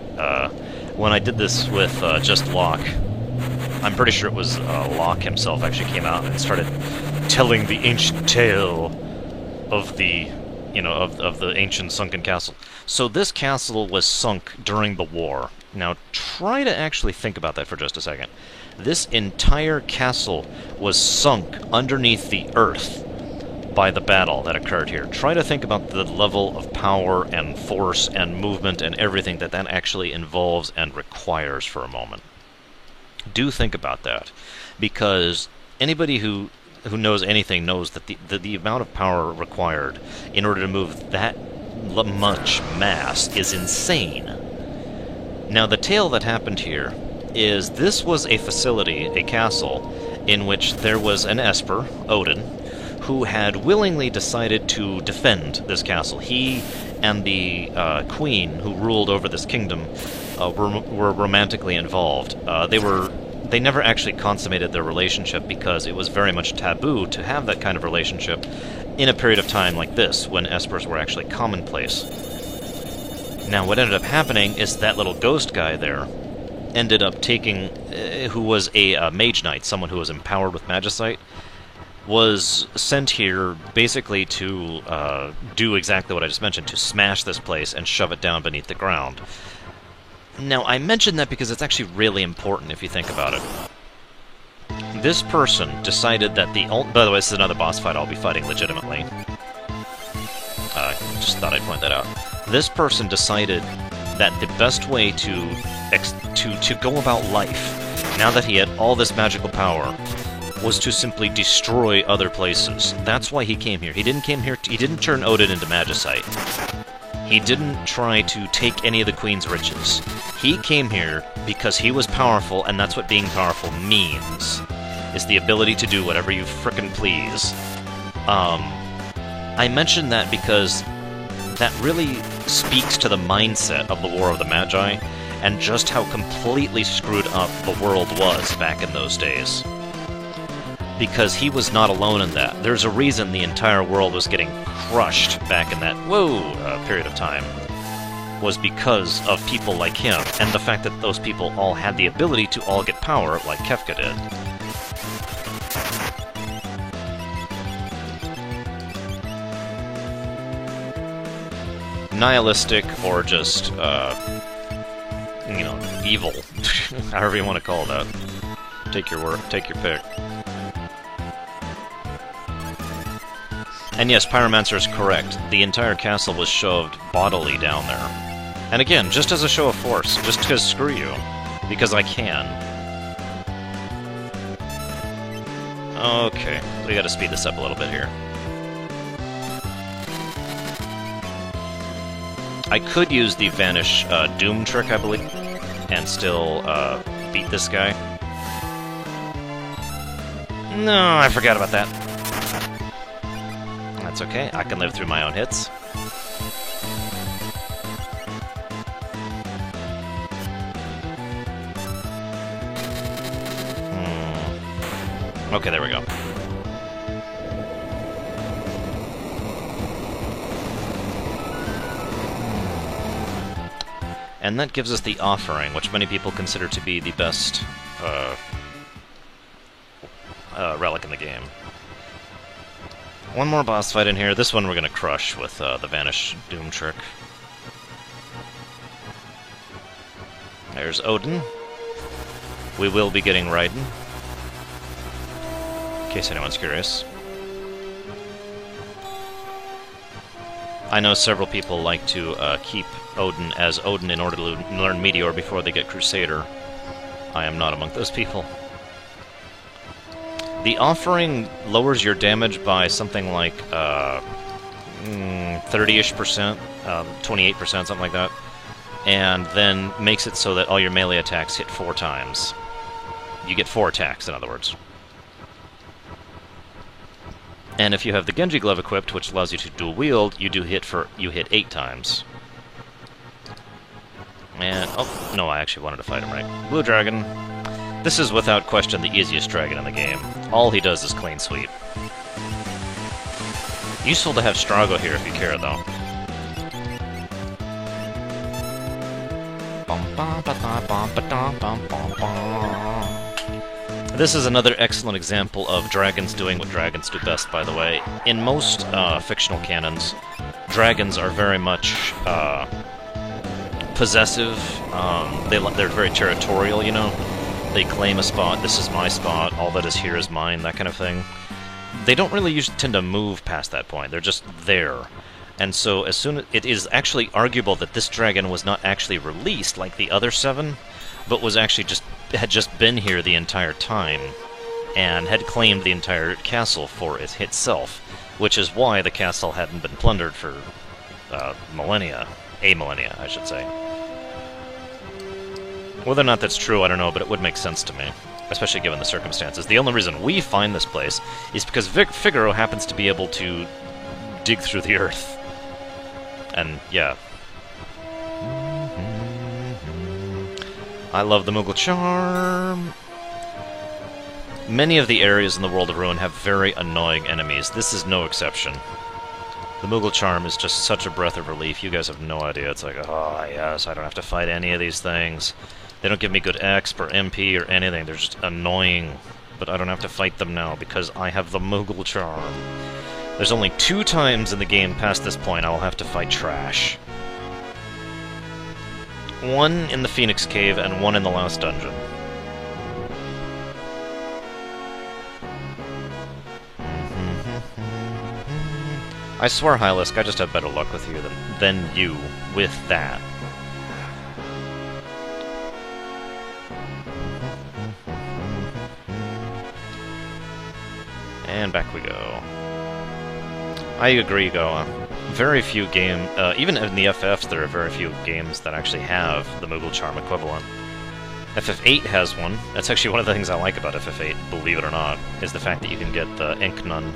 When I did this with just Locke, I'm pretty sure it was Locke himself actually came out and started telling the ancient tale of the, of the ancient sunken castle. So this castle was sunk during the war. Now try to actually think about that for just a second. This entire castle was sunk underneath the earth by the battle that occurred here. Try to think about the level of power and force and movement and everything that actually involves and requires for a moment. Do think about that, because anybody who knows anything knows that the amount of power required in order to move that much mass is insane. Now, the tale that happened here is this was a facility, a castle, in which there was an Esper, Odin, who had willingly decided to defend this castle. He and the queen who ruled over this kingdom were romantically involved. They never actually consummated their relationship because it was very much taboo to have that kind of relationship in a period of time like this, when Espers were actually commonplace. Now, what ended up happening is that little ghost guy there ended up taking, who was a mage knight, someone who was empowered with magicite, was sent here basically to do exactly what I just mentioned, to smash this place and shove it down beneath the ground. Now, I mention that because it's actually really important if you think about it. This person decided that by the way, this is another boss fight I'll be fighting legitimately. Just thought I'd point that out. This person decided that the best way to go about life, now that he had all this magical power, was to simply destroy other places. That's why he came here. He didn't turn Odin into magicite. He didn't try to take any of the Queen's riches. He came here because he was powerful, and that's what being powerful means, is the ability to do whatever you frickin' please. I mention that because that really speaks to the mindset of the War of the Magi, and just how completely screwed up the world was back in those days. Because he was not alone in that. There's a reason the entire world was getting crushed back in that period of time. Was because of people like him, and the fact that those people all had the ability to all get power like Kefka did. Nihilistic, or just, evil. However you want to call that. Take your pick. And yes, Pyromancer is correct. The entire castle was shoved bodily down there. And again, just as a show of force. Just because screw you. Because I can. Okay, we gotta speed this up a little bit here. I could use the Vanish Doom trick, I believe, and still beat this guy. No, I forgot about that. That's okay, I can live through my own hits. Okay, there we go. And that gives us the Offering, which many people consider to be the best relic in the game. One more boss fight in here. This one we're going to crush with the Vanish Doom trick. There's Odin. We will be getting Raiden, in case anyone's curious. I know several people like to keep Odin as Odin in order to learn Meteor before they get Crusader. I am not among those people. The Offering lowers your damage by something like 30-ish%, 28%, something like that, and then makes it so that all your melee attacks hit 4 times. You get 4 attacks, in other words. And if you have the Genji Glove equipped, which allows you to dual wield, you hit 8 times. And oh no, I actually wanted to fight him right. Blue Dragon. This is without question the easiest dragon in the game. All he does is clean sweep. Useful to have Strago here if you care, though. This is another excellent example of dragons doing what dragons do best, by the way. In most fictional canons, dragons are very much possessive. They're very territorial, you know? They claim a spot, this is my spot, all that is here is mine, that kind of thing. They don't really usually tend to move past that point, they're just there. And so as soon as it is actually arguable that this dragon was not actually released like the other 7, but was actually had just been here the entire time, and had claimed the entire castle for itself, which is why the castle hadn't been plundered for millennia. A millennia, I should say. Whether or not that's true, I don't know, but it would make sense to me, especially given the circumstances. The only reason we find this place is because Figaro happens to be able to dig through the earth. And, yeah. I love the Moogle Charm. Many of the areas in the World of Ruin have very annoying enemies. This is no exception. The Moogle Charm is just such a breath of relief. You guys have no idea. It's like, oh, yes, I don't have to fight any of these things. They don't give me good XP or MP or anything. They're just annoying. But I don't have to fight them now because I have the Moogle Charm. There's only 2 times in the game past this point I will have to fight trash. One in the Phoenix Cave and one in the last dungeon. I swear, Hylisk, I just have better luck with you than you with that. And back we go. I agree, Goa. Very few games, even in the FFs, there are very few games that actually have the Moogle Charm equivalent. FF8 has one. That's actually one of the things I like about FF8, believe it or not, is the fact that you can get the Ink Nun.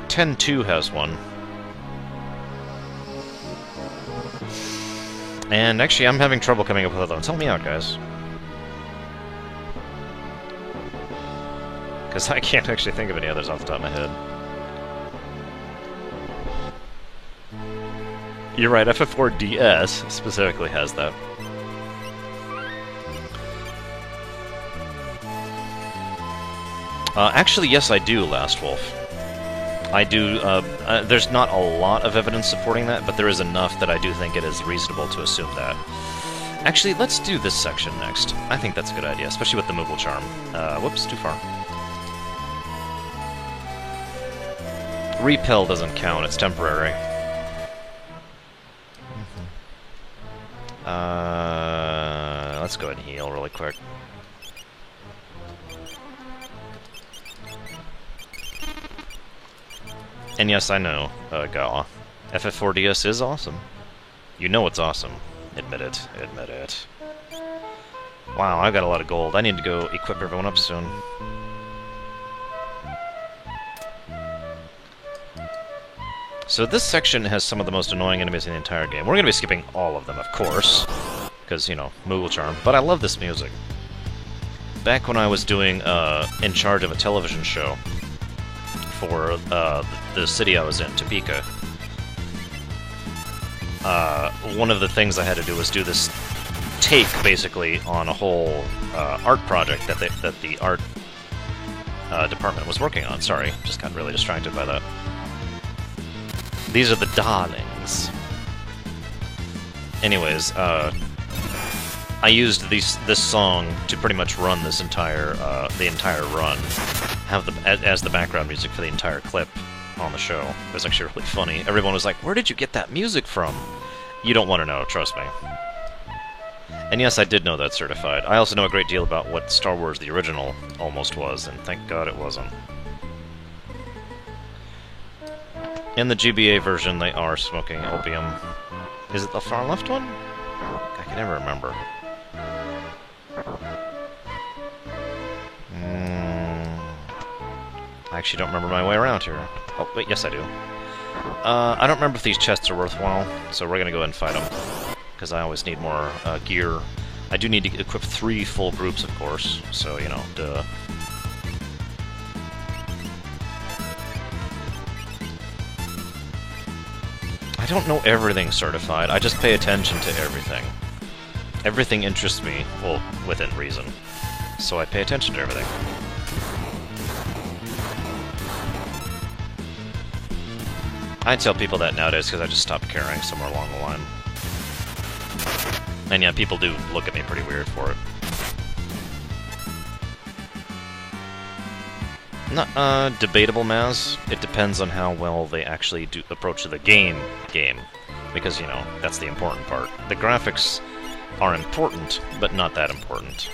10-2 has one. And actually, I'm having trouble coming up with other ones. Help me out, guys. Because I can't actually think of any others off the top of my head. You're right, FF4DS specifically has that. Actually, yes, I do, Last Wolf. I do, there's not a lot of evidence supporting that, but there is enough that I do think it is reasonable to assume that. Actually, let's do this section next. I think that's a good idea, especially with the Moogle Charm. Whoops, too far. Repel doesn't count, it's temporary. Let's go ahead and heal really quick. And yes, I know, Gawa. FF4DS is awesome. You know it's awesome. Admit it. Admit it. Wow, I've got a lot of gold. I need to go equip everyone up soon. So this section has some of the most annoying enemies in the entire game. We're going to be skipping all of them, of course. Because, you know, Moogle Charm. But I love this music. Back when I was doing, in charge of a television show for the city I was in, Topeka, one of the things I had to do was do this take, basically, on a whole art project that the art department was working on. Sorry, just got really distracted by that. These are the darlings. Anyways, I used this song to pretty much run this entire the entire run, as the background music for the entire clip on the show. It was actually really funny. Everyone was like, "Where did you get that music from?" You don't want to know, trust me. And yes, I did know that certified. I also know a great deal about what Star Wars the original almost was, and thank God it wasn't. In the GBA version, they are smoking opium. Is it the far left one? I can never remember. I actually don't remember my way around here. Oh, wait, yes I do. I don't remember if these chests are worthwhile, so we're gonna go ahead and fight them. Because I always need more gear. I do need to equip 3 full groups, of course, so, you know, duh. I don't know everything certified, I just pay attention to everything. Everything interests me, well, within reason. So I pay attention to everything. I tell people that nowadays because I just stopped caring somewhere along the line. And yeah, people do look at me pretty weird for it. Not, debatable, Maz. It depends on how well they actually do approach the game. Because, you know, that's the important part. The graphics are important, but not that important.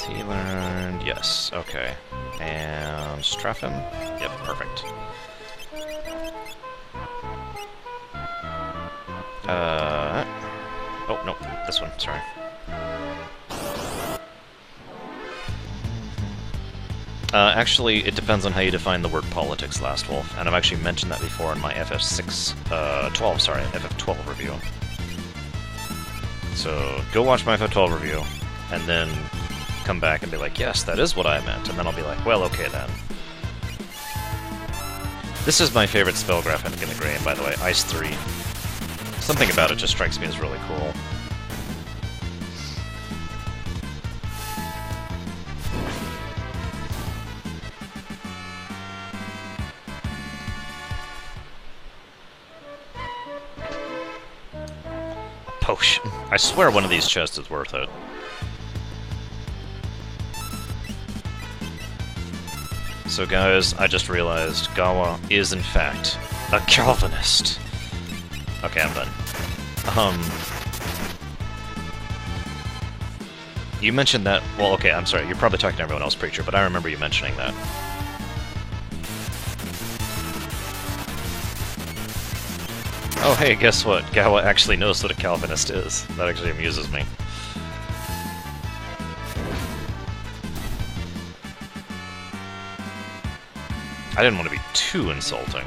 He learned... yes, okay. And Straffen? Yep, perfect. Oh, no, this one, sorry. Actually, it depends on how you define the word politics, Last Wolf, and I've actually mentioned that before in my FF12 review. So, go watch my FF12 review, and then come back and be like, yes, that is what I meant, and then I'll be like, well, okay then. This is my favorite spell graphic in the game, by the way, Ice 3. Something about it just strikes me as really cool. Potion. I swear one of these chests is worth it. So guys, I just realized Gawa is in fact a Calvinist. Okay, I'm done. You mentioned that... well, okay, I'm sorry, you're probably talking to everyone else, Preacher, but I remember you mentioning that. Oh hey, guess what? Gawa actually knows what a Calvinist is. That actually amuses me. I didn't want to be too insulting.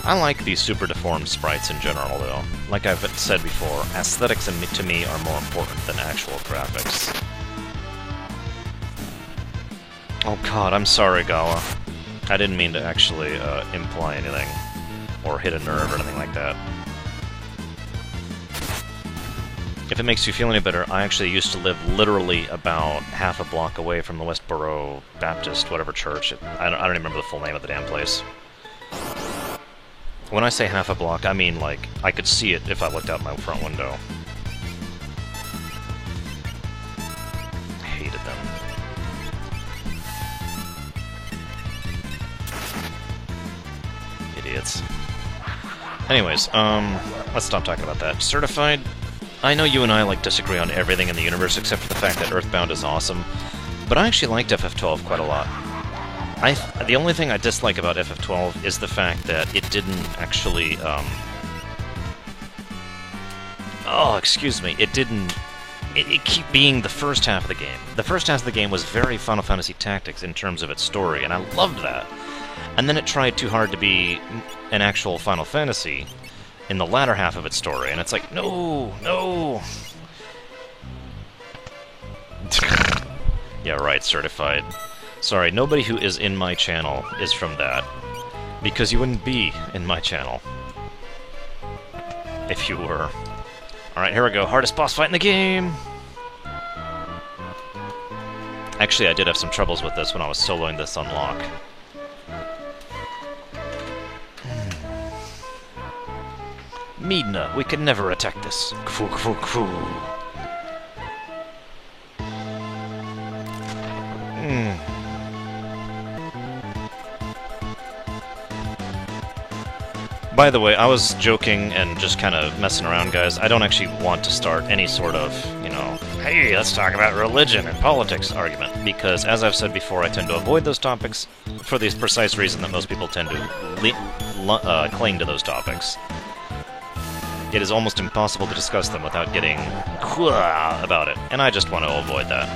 I like these super deformed sprites in general, though. Like I've said before, aesthetics to me are more important than actual graphics. Oh god, I'm sorry, Gawa. I didn't mean to actually imply anything, or hit a nerve or anything like that. If it makes you feel any better, I actually used to live literally about half a block away from the Westboro Baptist, whatever church. I don't remember the full name of the damn place. When I say half a block, I mean, like, I could see it if I looked out my front window. Hated them. Idiots. Anyways, let's stop talking about that. Certified? I know you and I, like, disagree on everything in the universe except for the fact that Earthbound is awesome, but I actually liked FF12 quite a lot. The only thing I dislike about FF12 is the fact that it didn't actually, oh, excuse me, it didn't... It kept being the first half of the game. The first half of the game was very Final Fantasy Tactics in terms of its story, and I loved that. And then it tried too hard to be an actual Final Fantasy in the latter half of its story, and it's like, no, no! Yeah, right, certified. Sorry, nobody who is in my channel is from that, because you wouldn't be in my channel if you were. Alright, here we go. Hardest boss fight in the game! Actually, I did have some troubles with this when I was soloing this on Locke. Midna, we can never attack this. Kfu, kfu, kfu. By the way, I was joking and just kind of messing around, guys. I don't actually want to start any sort of, you know, hey, let's talk about religion and politics argument, because, as I've said before, I tend to avoid those topics for the precise reason that most people tend to cling to those topics. It is almost impossible to discuss them without getting about it, and I just want to avoid that.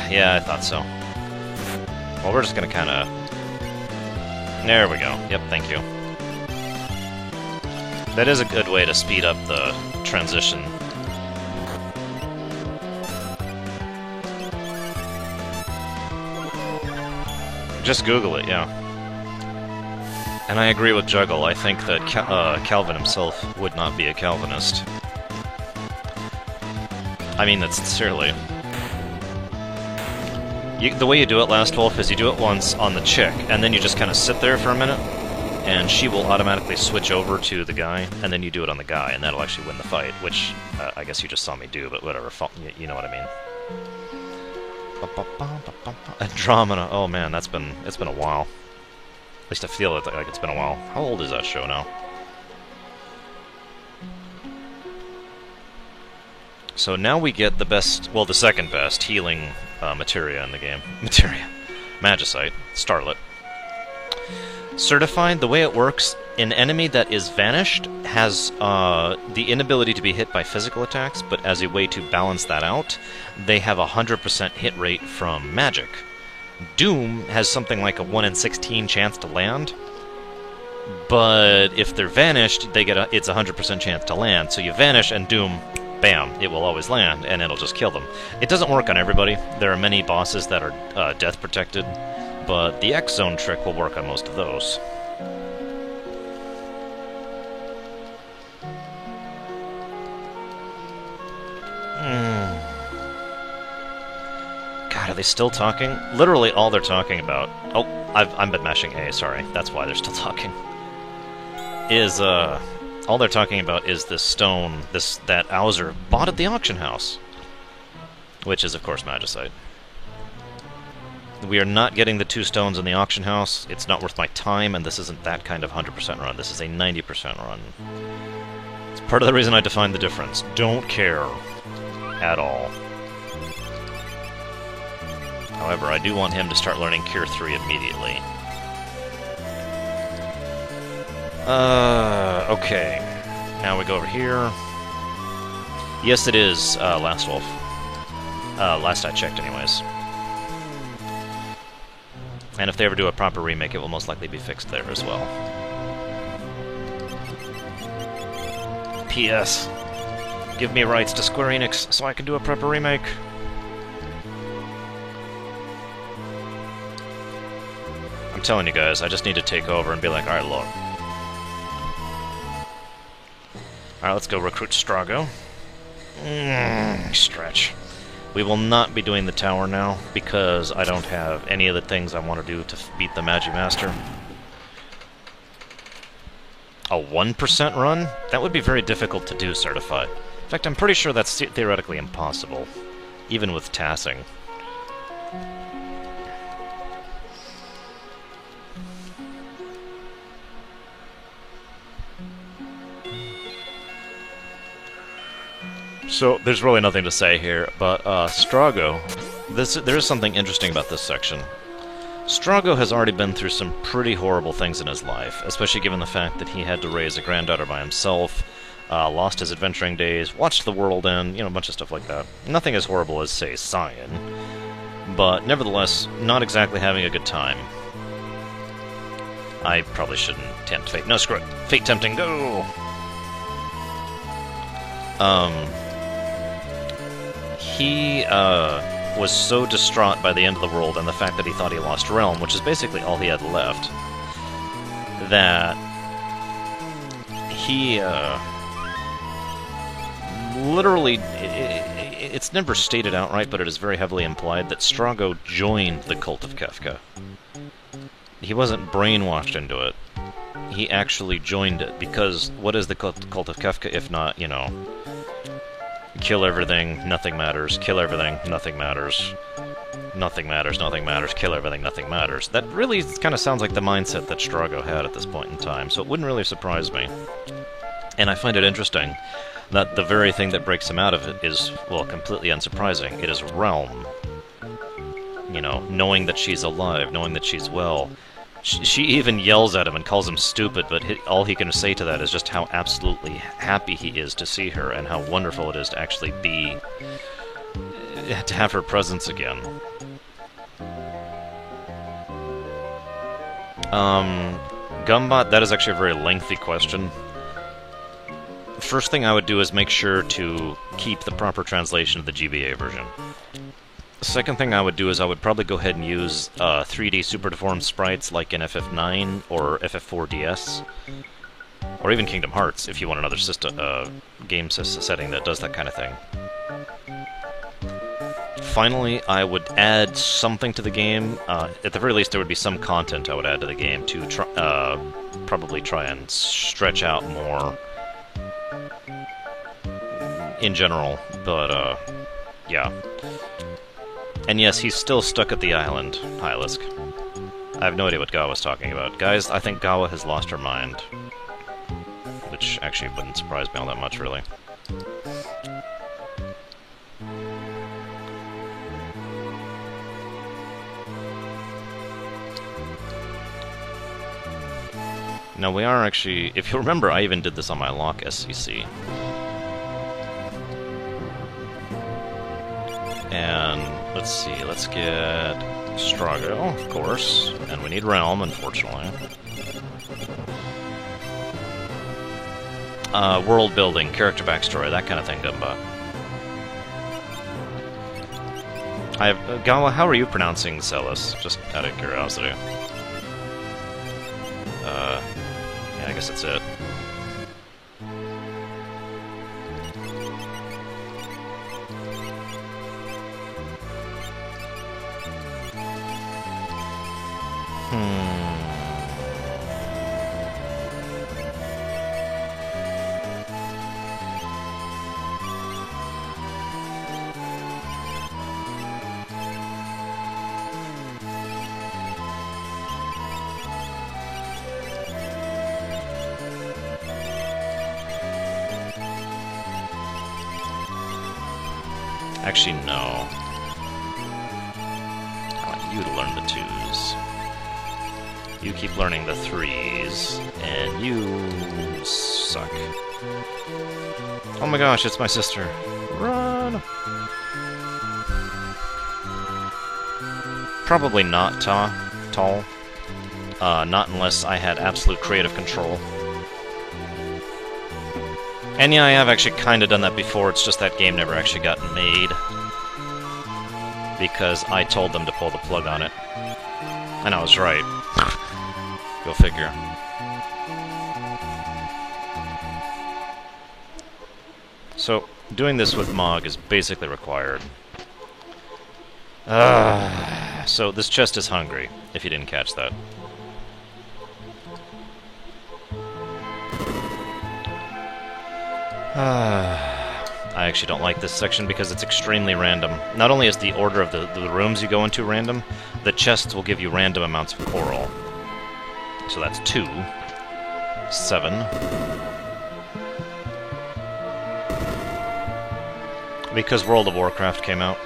Yeah, I thought so. Well, we're just gonna kinda... There we go. Yep, thank you. That is a good way to speed up the transition. Just Google it, yeah. And I agree with Juggle. I think that Calvin himself would not be a Calvinist. I mean that sincerely. The way you do it, Last Wolf, is you do it once on the chick, and then you just kind of sit there for a minute, and she will automatically switch over to the guy, and then you do it on the guy, and that'll actually win the fight, which I guess you just saw me do, but whatever, you know what I mean. Andromeda, oh man, it's been a while. At least I feel like it's been a while. How old is that show now? So now we get the best, well, the second best healing materia in the game. Magicite. Starlet. Certified, the way it works, an enemy that is vanished has the inability to be hit by physical attacks, but as a way to balance that out, they have a 100% hit rate from magic. Doom has something like a 1 in 16 chance to land, but if they're vanished, they get it's a 100% chance to land. So you vanish and Doom, bam, it will always land, and it'll just kill them. It doesn't work on everybody. There are many bosses that are death protected, but the X-Zone trick will work on most of those. God, are they still talking? Literally all they're talking about... Oh, I've been mashing A, sorry. That's why they're still talking. All they're talking about is this stone, that Owzer bought at the auction house. Which is, of course, Magicite. We are not getting the 2 stones in the auction house. It's not worth my time, and this isn't that kind of 100% run. This is a 90% run. It's part of the reason I defined the difference. Don't care at all. However, I do want him to start learning Cure 3 immediately. Okay. Now we go over here. Yes, it is Last Wolf. Last I checked, anyways. And if they ever do a proper remake, it will most likely be fixed there as well. P.S. Give me rights to Square Enix so I can do a proper remake. I'm telling you guys, I just need to take over and be like, alright, look. Alright, let's go recruit Strago. Stretch. We will not be doing the tower now, because I don't have any of the things I want to do to beat the Magimaster. A 1% run? That would be very difficult to do, certified. In fact, I'm pretty sure that's theoretically impossible, even with tassing. So, there's really nothing to say here, but Strago, there is something interesting about this section. Strago has already been through some pretty horrible things in his life, especially given the fact that he had to raise a granddaughter by himself, lost his adventuring days, watched the world end, you know, a bunch of stuff like that. Nothing as horrible as, say, Cyan, but nevertheless, not exactly having a good time. I probably shouldn't tempt fate. No, screw it. Fate tempting, go! He was so distraught by the end of the world and the fact that he thought he lost Realm, which is basically all he had left, that he literally, it's never stated outright, but it is very heavily implied that Strago joined the Cult of Kefka. He wasn't brainwashed into it. He actually joined it, because what is the Cult of Kefka if not, you know, kill everything, nothing matters, kill everything, nothing matters, nothing matters, nothing matters, kill everything, nothing matters. That really kind of sounds like the mindset that Strago had at this point in time, so it wouldn't really surprise me. And I find it interesting that the very thing that breaks him out of it is, well, completely unsurprising. It is Realm. You know, knowing that she's alive, knowing that she's well. She even yells at him and calls him stupid, but all he can say to that is just how absolutely happy he is to see her and how wonderful it is to actually be, to have her presence again. Gumbot, that is actually a very lengthy question. First thing I would do is make sure to keep the proper translation of the GBA version. Second thing I would do is I would probably go ahead and use 3D super deformed sprites like in FF9 or FF4DS, or even Kingdom Hearts if you want another game setting that does that kind of thing. Finally, I would add something to the game. At the very least, there would be some content I would add to the game to probably try and stretch out more in general, but yeah. And yes, he's still stuck at the island, Hylisk. I have no idea what Gawa's talking about. Guys, I think Gawa has lost her mind. Which actually wouldn't surprise me all that much, really. Now we are actually... If you remember, I even did this on my Lock SCC. And let's see, let's get Strago, of course, and we need Realm, unfortunately. World building, character backstory, that kind of thing, Dumba. Gawa, how are you pronouncing Celis? Just out of curiosity. Yeah, I guess that's it. Actually, no. I want you to learn the 2s. You keep learning the 3s, and you suck. Oh my gosh, it's my sister. Run! Probably not tall. Not unless I had absolute creative control. And yeah, I have actually kind of done that before, it's just that game never actually got made. Because I told them to pull the plug on it. And I was right. Go figure. So, doing this with Mog is basically required. So this chest is hungry, if you didn't catch that. I actually don't like this section because it's extremely random. Not only is the order of the rooms you go into random, the chests will give you random amounts of coral. So that's 2, 7. Because World of Warcraft came out,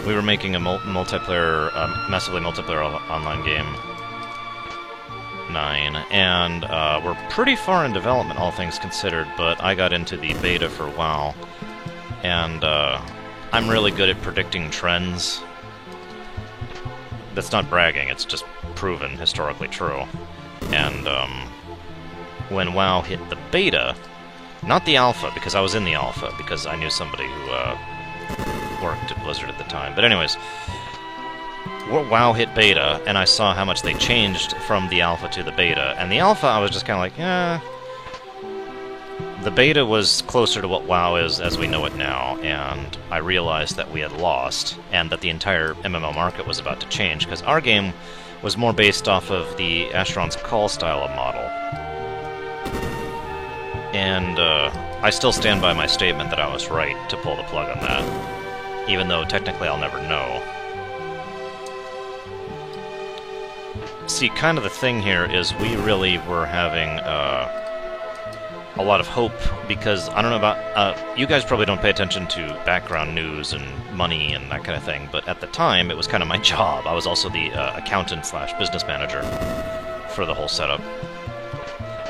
we were making a multiplayer, massively multiplayer online game. 9, and we're pretty far in development, all things considered, but I got into the beta for WoW, and I'm really good at predicting trends. That's not bragging, it's just proven, historically true. And when WoW hit the beta, not the alpha, because I was in the alpha, because I knew somebody who worked at Blizzard at the time, but anyways, WoW hit beta, and I saw how much they changed from the alpha to the beta. And the alpha, I was just kind of like, eh. The beta was closer to what WoW is as we know it now, and I realized that we had lost, and that the entire MMO market was about to change, because our game was more based off of the Asheron's Call style of model. And I still stand by my statement that I was right to pull the plug on that, even though technically I'll never know. See, kind of the thing here is we really were having a lot of hope, because, I don't know about, you guys probably don't pay attention to background news and money and that kind of thing, but at the time, it was kind of my job. I was also the accountant/business manager for the whole setup.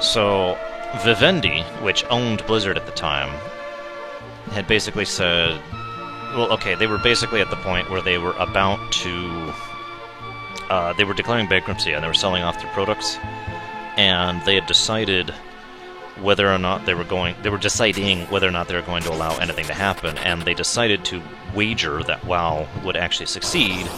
So, Vivendi, which owned Blizzard at the time, had basically said, well, okay, they were basically at the point where they were about to... they were declaring bankruptcy, and they were selling off their products, and they had decided whether or not they were deciding whether or not they were going to allow anything to happen, and they decided to wager that WoW would actually succeed,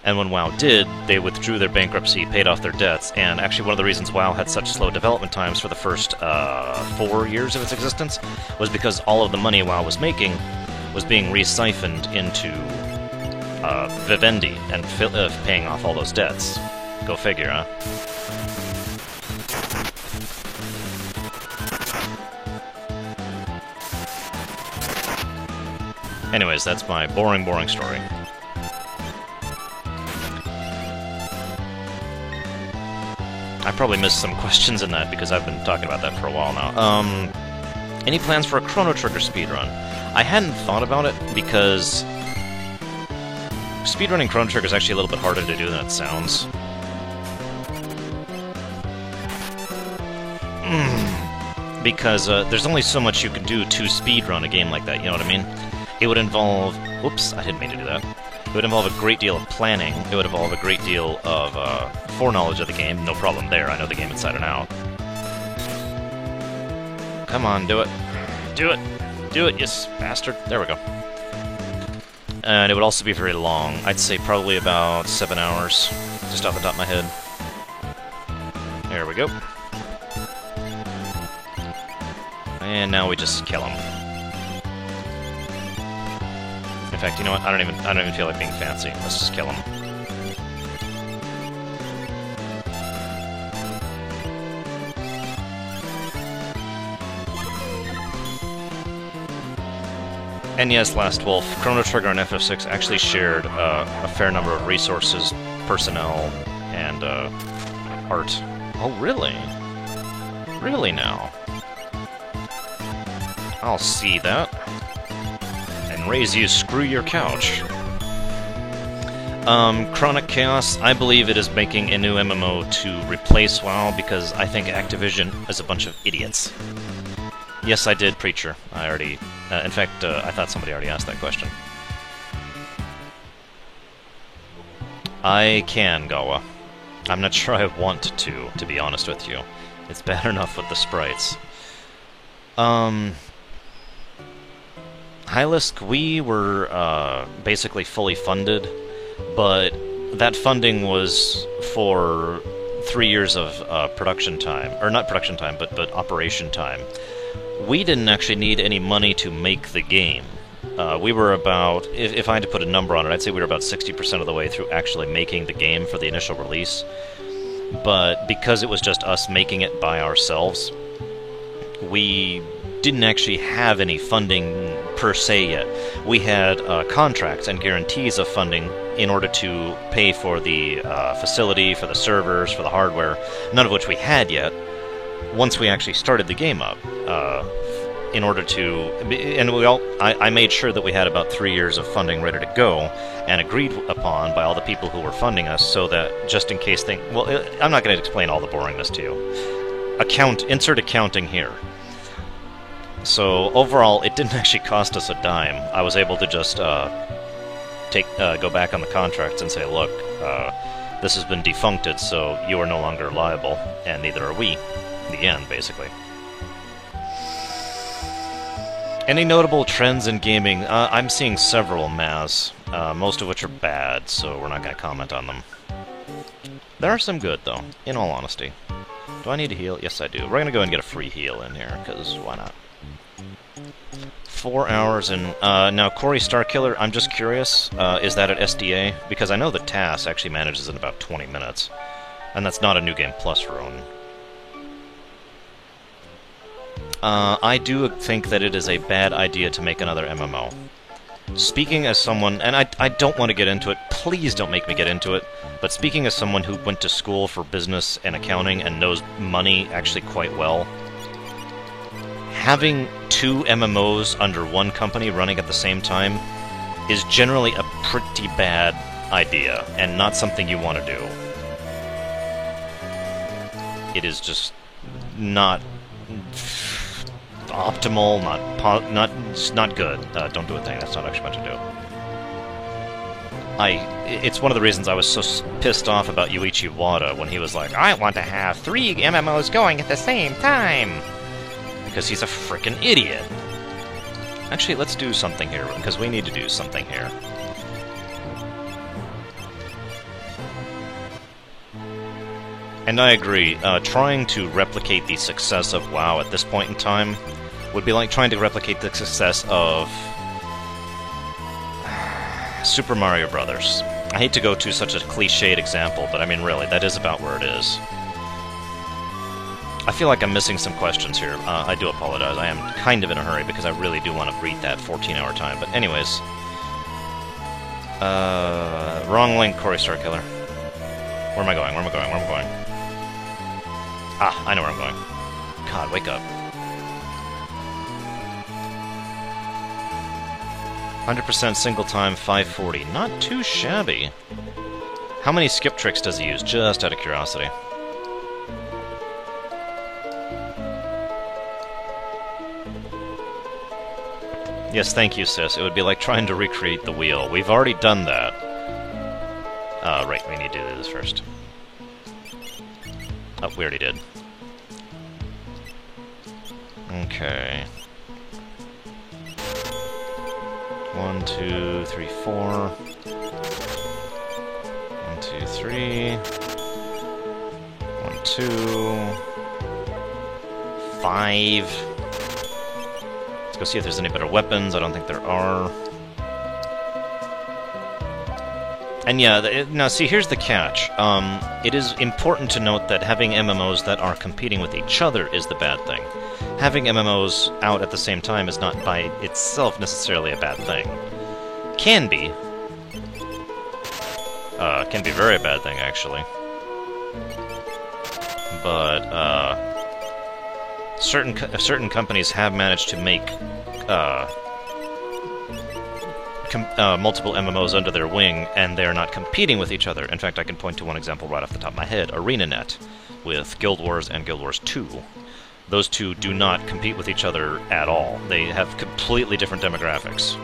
and when WoW did, they withdrew their bankruptcy, paid off their debts, and actually one of the reasons WoW had such slow development times for the first 4 years of its existence was because all of the money WoW was making was being re-siphoned into Vivendi, and paying off all those debts. Go figure, huh? Anyways, that's my boring story. I probably missed some questions in that, because I've been talking about that for a while now. Any plans for a Chrono Trigger speedrun? I hadn't thought about it, because speedrunning Chrono Trigger is actually a little bit harder to do than it sounds. Because there's only so much you can do to speedrun a game like that, you know what I mean? It would involve... Whoops, I didn't mean to do that. It would involve a great deal of planning. It would involve a great deal of foreknowledge of the game. No problem there, I know the game inside and out. Come on, do it. Do it! Do it, you bastard. There we go. And it would also be very long. I'd say probably about 7 hours, just off the top of my head. There we go. And now we just kill him. In fact, you know what? I don't even feel like being fancy. Let's just kill him. And yes, Last Wolf, Chrono Trigger and FF6 actually shared a fair number of resources, personnel, and art. Oh, really? Really now? I'll see that. And can raise you, screw your couch. Chronic Chaos, I believe it is making a new MMO to replace WoW because I think Activision is a bunch of idiots. Yes, I did, Preacher. I already... in fact, I thought somebody already asked that question. I can, Gawa. I'm not sure I want to be honest with you. It's bad enough with the sprites. Hylisk, we were basically fully funded, but that funding was for 3 years of production time. Or not production time, but operation time. We didn't actually need any money to make the game. We were about, if I had to put a number on it, I'd say we were about 60% of the way through actually making the game for the initial release. But because it was just us making it by ourselves, we didn't actually have any funding per se yet. We had contracts and guarantees of funding in order to pay for the facility, for the servers, for the hardware, none of which we had yet. Once we actually started the game up, in order to... And I made sure that we had about 3 years of funding ready to go, and agreed upon by all the people who were funding us, so that just in case things... Well, I'm not going to explain all the boringness to you. Insert accounting here. So, overall, it didn't actually cost us a dime. I was able to just go back on the contracts and say, look, this has been defuncted, so you are no longer liable, and neither are we. The end, basically. Any notable trends in gaming? I'm seeing several, Maz, most of which are bad, so we're not going to comment on them. There are some good, though, in all honesty. Do I need to heal? Yes, I do. We're going to go and get a free heal in here, because why not? 4 hours and... now, Cory Starkiller, I'm just curious, is that at SDA? Because I know that TAS actually manages in about 20 minutes, and that's not a New Game Plus run. I do think that it is a bad idea to make another MMO. Speaking as someone, and I don't want to get into it, please don't make me get into it, but speaking as someone who went to school for business and accounting and knows money actually quite well, having 2 MMOs under one company running at the same time is generally a pretty bad idea, and not something you want to do. It is just not optimal, not good. Don't do a thing. That's not actually what to do. It's one of the reasons I was so pissed off about Yuichi Wada when he was like, I want to have 3 MMOs going at the same time! Because he's a frickin' idiot. Actually, let's do something here, because we need to do something here. And I agree, trying to replicate the success of WoW at this point in time would be like trying to replicate the success of Super Mario Brothers. I hate to go to such a cliched example, but I mean really, that is about where it is. I feel like I'm missing some questions here. I do apologize. I am kind of in a hurry because I really do want to beat that 14-hour time. But anyways... wrong link, Cory Starkiller. Where am I going? Where am I going? Where am I going? Ah, I know where I'm going. God, wake up. 100% single time, 540. Not too shabby. How many skip tricks does he use? Just out of curiosity. Yes, thank you, sis. It would be like trying to recreate the wheel. We've already done that. Right, we need to do this first. Oh, we already did. Okay. 1, 2, 3, 4. 1, 2, 3. 1, 2. 5. Let's go see if there's any better weapons. I don't think there are. And yeah, now see, here's the catch. It is important to note that having MMOs that are competing with each other is the bad thing. Having MMOs out at the same time is not by itself necessarily a bad thing. Can be. Can be a very bad thing, actually. But, certain companies have managed to make, multiple MMOs under their wing, and they're not competing with each other. In fact, I can point to one example right off the top of my head, ArenaNet, with Guild Wars and Guild Wars 2. Those two do not compete with each other at all. They have completely different demographics.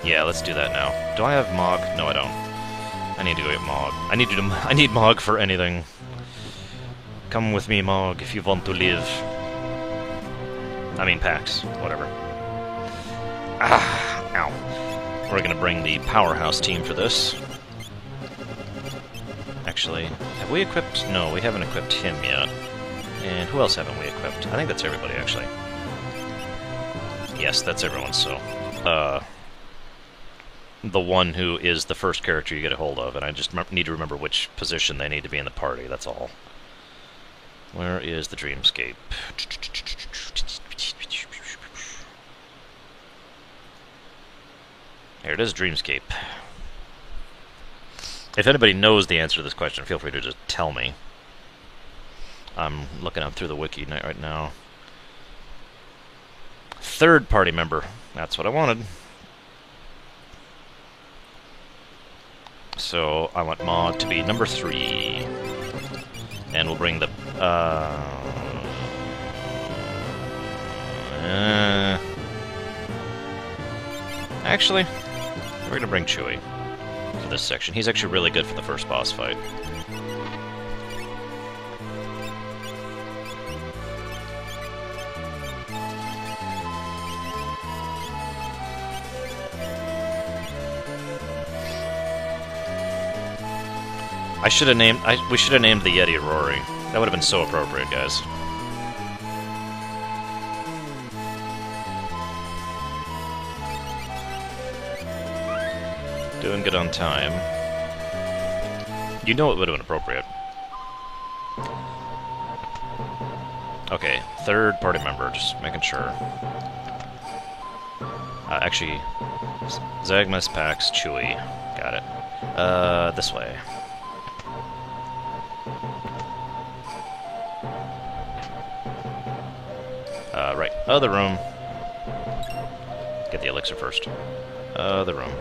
Yeah, let's do that now. Do I have Mog? No, I don't. I need to go get Mog. I need Mog for anything. Come with me, Mog, if you want to live. I mean, PAX. Whatever. Ah, ow. We're gonna bring the Powerhouse team for this. Actually, have we equipped? No, we haven't equipped him yet. And who else haven't we equipped? I think that's everybody, actually. Yes, that's everyone, so... the one who is the first character you get a hold of, and I just need to remember which position they need to be in the party, that's all. Where is the Dreamscape? Here it is, Dreamscape. If anybody knows the answer to this question, feel free to just tell me. I'm looking up through the wiki right now. Third party member. That's what I wanted. So, I want Mog to be number 3. And we'll bring the... Actually, we're gonna bring Chewie for this section. He's actually really good for the first boss fight. We should have named the Yeti Rory. That would have been so appropriate, guys. Doing good on time. You know it would have been appropriate. Okay, third party member, just making sure. Actually, Zagmas, Pax, Chewie. Got it. This way. Right. Other room. Get the elixir first. Other room.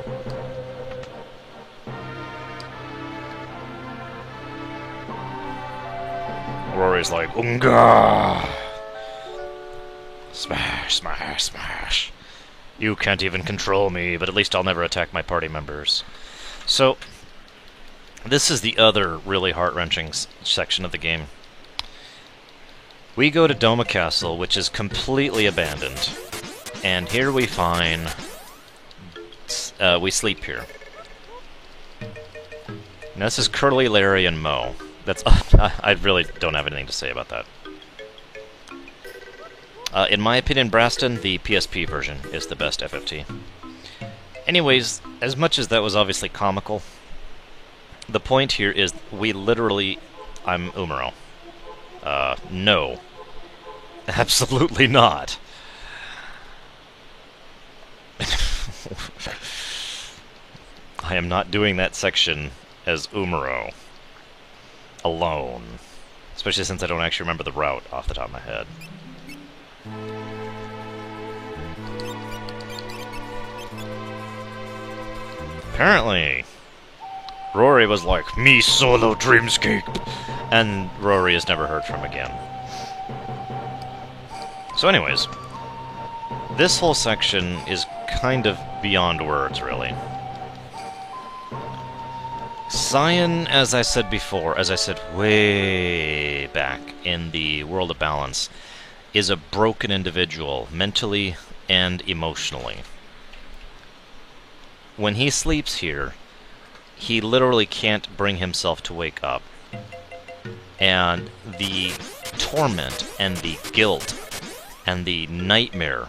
Rory's like, Unga! Smash, smash, smash. You can't even control me, but at least I'll never attack my party members. So, this is the other really heart-wrenching section of the game. We go to Doma Castle, which is completely abandoned. And here we find... we sleep here. Now this is Curly, Larry, and Mo. That's... I really don't have anything to say about that. In my opinion, Braston, the PSP version, is the best FFT. Anyways, as much as that was obviously comical, the point here is we literally... I'm Umaro. No. Absolutely not. I am not doing that section as Umaro. Alone. Especially since I don't actually remember the route off the top of my head. Apparently, Rory was like, me solo Dreamscape! And Rory is never heard from again. So anyways, this whole section is kind of beyond words, really. Cyan, as I said before, as I said way back in the World of Balance, is a broken individual, mentally and emotionally. When he sleeps here, he literally can't bring himself to wake up. And the torment and the guilt and the nightmare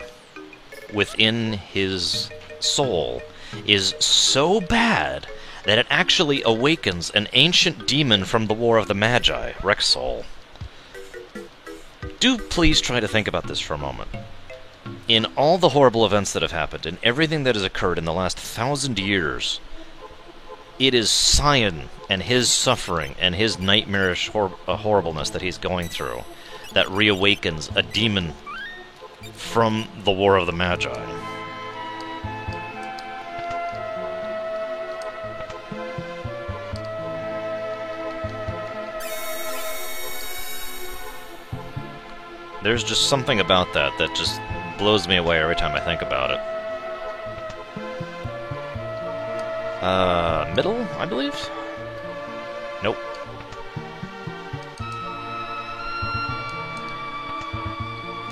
within his soul is so bad that it actually awakens an ancient demon from the War of the Magi, Rexol. Do please try to think about this for a moment. In all the horrible events that have happened, and everything that has occurred in the last 1,000 years, It is Cyan and his suffering and his nightmarish horribleness that he's going through that reawakens a demon from the War of the Magi. There's just something about that that just blows me away every time I think about it. Middle, I believe? Nope.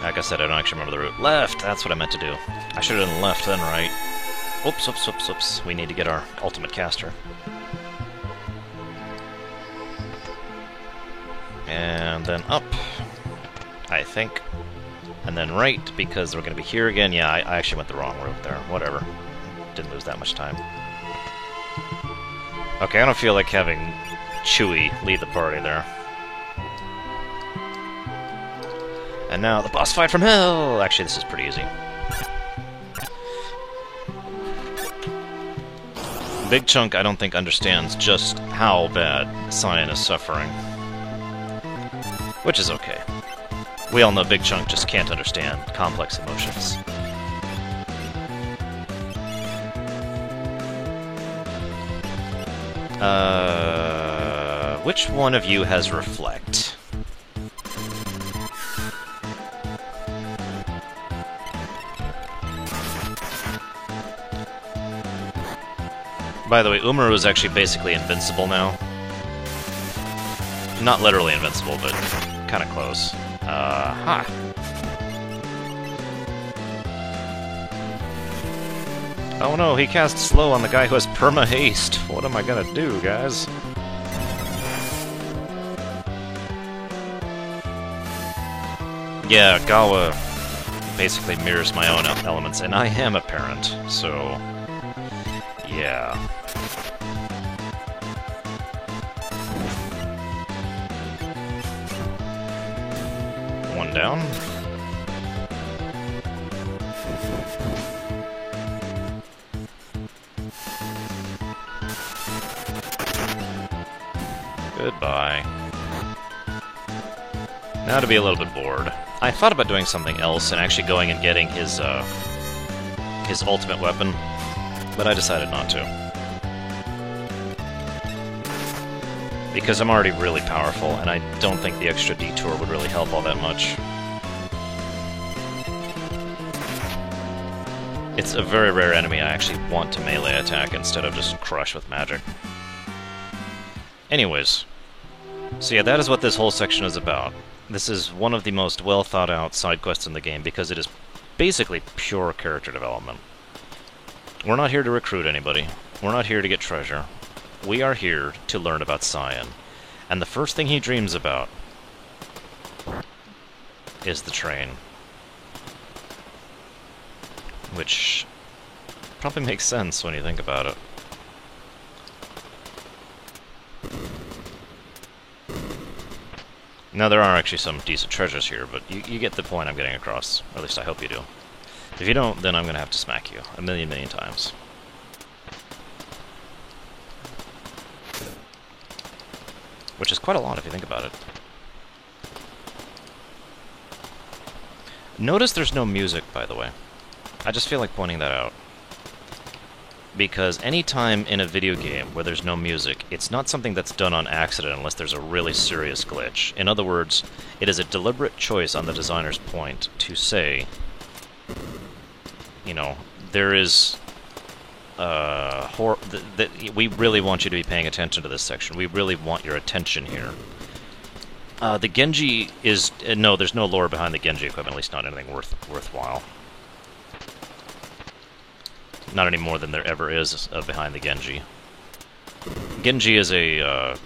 Like I said, I don't actually remember the route. Left! That's what I meant to do. I should have done left, then right. Oops, oops, oops, oops. We need to get our ultimate caster. And then up, I think. And then right, because we're going to be here again. Yeah, I actually went the wrong route there. Whatever. Didn't lose that much time. Okay, I don't feel like having Chewie lead the party there. And now the boss fight from hell! Actually, this is pretty easy. Big Chunk, I don't think, understands just how bad Cyan is suffering. Which is okay. We all know Big Chunk just can't understand complex emotions. Which one of you has Reflect? By the way, Umaru is actually basically invincible now. Not literally invincible, but kind of close. Huh. Oh no, he cast slow on the guy who has perma-haste. What am I gonna do, guys? Yeah, Gawa basically mirrors my own elements, and I am a parent, so... yeah. One down. Goodbye. Now to be a little bit bored. I thought about doing something else and actually going and getting his ultimate weapon, but I decided not to. Because I'm already really powerful, and I don't think the extra detour would really help all that much. It's a very rare enemy I actually want to melee attack instead of just crush with magic. Anyways, so yeah, that is what this whole section is about. This is one of the most well thought out side quests in the game because it is basically pure character development. We're not here to recruit anybody. We're not here to get treasure. We are here to learn about Cyan. And the first thing he dreams about is the train. Which probably makes sense when you think about it. Now, there are actually some decent treasures here, but you get the point I'm getting across. Or at least I hope you do. If you don't, then I'm going to have to smack you a million times. Which is quite a lot if you think about it. Notice there's no music, by the way. I just feel like pointing that out. Because any time in a video game where there's no music, it's not something that's done on accident unless there's a really serious glitch. In other words, it is a deliberate choice on the designer's point to say, you know, there is we really want you to be paying attention to this section. We really want your attention here. The Genji is... no, there's no lore behind the Genji equipment, at least not anything worthwhile. Not any more than there ever is behind the Genji. Genji is a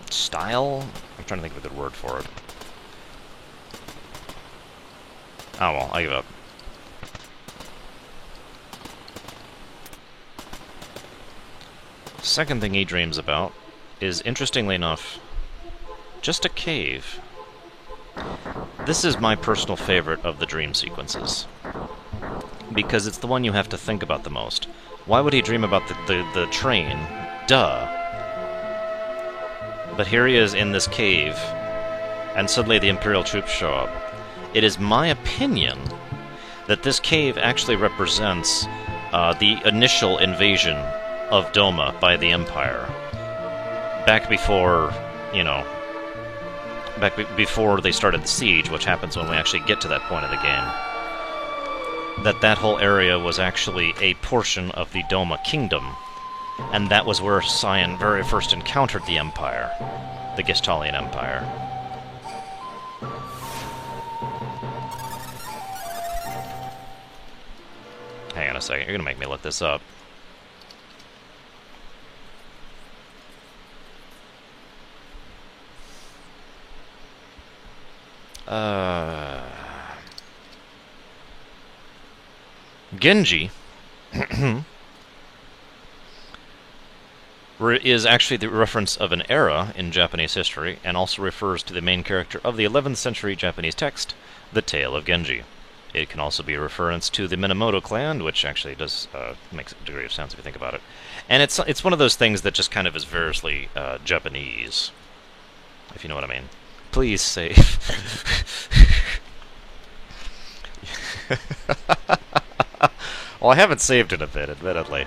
style? I'm trying to think of a good word for it. Oh well, I give up. Second thing he dreams about is, interestingly enough, just a cave. This is my personal favorite of the dream sequences, because it's the one you have to think about the most. Why would he dream about the train? Duh. But here he is in this cave, and suddenly the Imperial troops show up. It is my opinion that this cave actually represents the initial invasion of Doma by the Empire. Back before, you know, before they started the siege, which happens when we actually get to that point of the game. That whole area was actually a portion of the Doma Kingdom, and that was where Cyan very first encountered the Empire, the Gestalian Empire. Hang on a second, you're gonna make me look this up. Genji is actually the reference of an era in Japanese history, and also refers to the main character of the 11th century Japanese text, The Tale of Genji. It can also be a reference to the Minamoto clan, which actually does makes a degree of sense if you think about it. And it's one of those things that just kind of is variously Japanese, if you know what I mean. Please save. Well, I haven't saved it a bit, admittedly.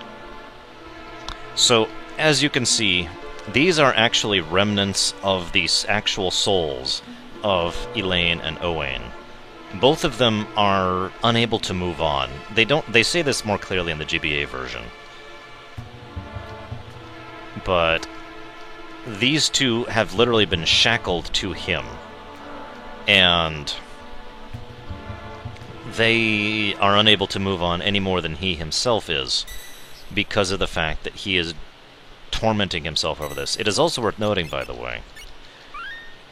So, as you can see, these are actually remnants of the actual souls of Elaine and Owain. Both of them are unable to move on. They say this more clearly in the GBA version. But these two have literally been shackled to him. And they are unable to move on any more than he himself is, because of the fact that he is tormenting himself over this. It is also worth noting, by the way,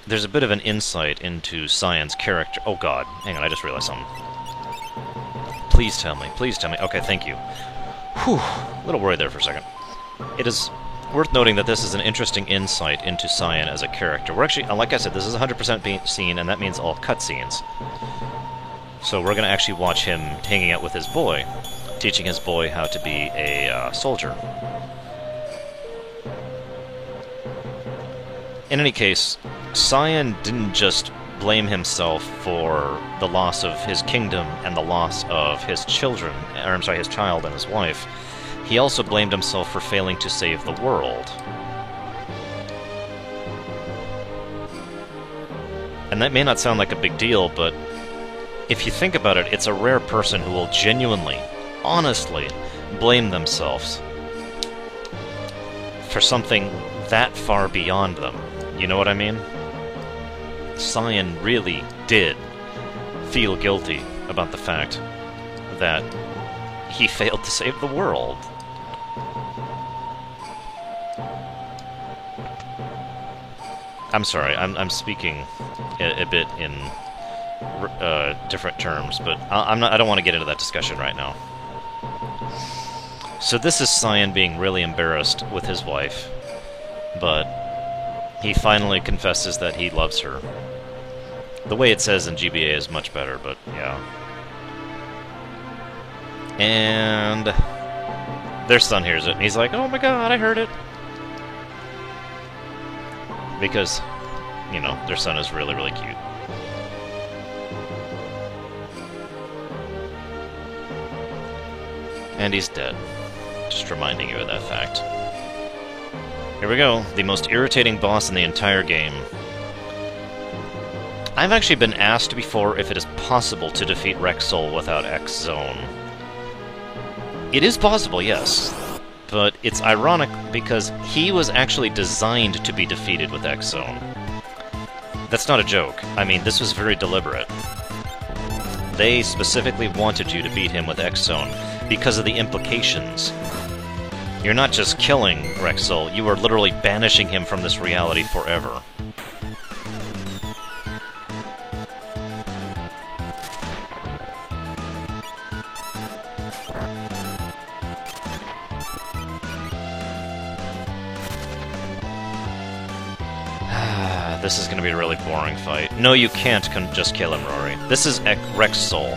there's a bit of an insight into Cyan's character. Oh god, hang on, I just realized something. Please tell me, please tell me. Okay, thank you. Whew, a little worried there for a second. It is worth noting that this is an interesting insight into Cyan as a character. We're actually, like I said, this is 100% scene, and that means all cutscenes. So we're going to actually watch him hanging out with his boy, teaching his boy how to be a soldier. In any case, Cyan didn't just blame himself for the loss of his kingdom and the loss of his children, or I'm sorry, his child and his wife. He also blamed himself for failing to save the world. And that may not sound like a big deal, but if you think about it, it's a rare person who will genuinely, honestly, blame themselves for something that far beyond them. You know what I mean? Cyan really did feel guilty about the fact that he failed to save the world. I'm sorry, I'm speaking a bit in different terms, but I don't want to get into that discussion right now. So this is Cyan being really embarrassed with his wife, but he finally confesses that he loves her. The way it says in GBA is much better, but yeah. And their son hears it, and he's like, "Oh my god, I heard it!" Because, you know, their son is really, really cute. And he's dead. Just reminding you of that fact. Here we go, the most irritating boss in the entire game. I've actually been asked before if it is possible to defeat Rexol without X-Zone. It is possible, yes. But it's ironic because he was actually designed to be defeated with X-Zone. That's not a joke. I mean, this was very deliberate. They specifically wanted you to beat him with X-Zone because of the implications. You're not just killing Rexol, you are literally banishing him from this reality forever. This is going to be a really boring fight. No, you can't just kill him, Rory. This is Rexol.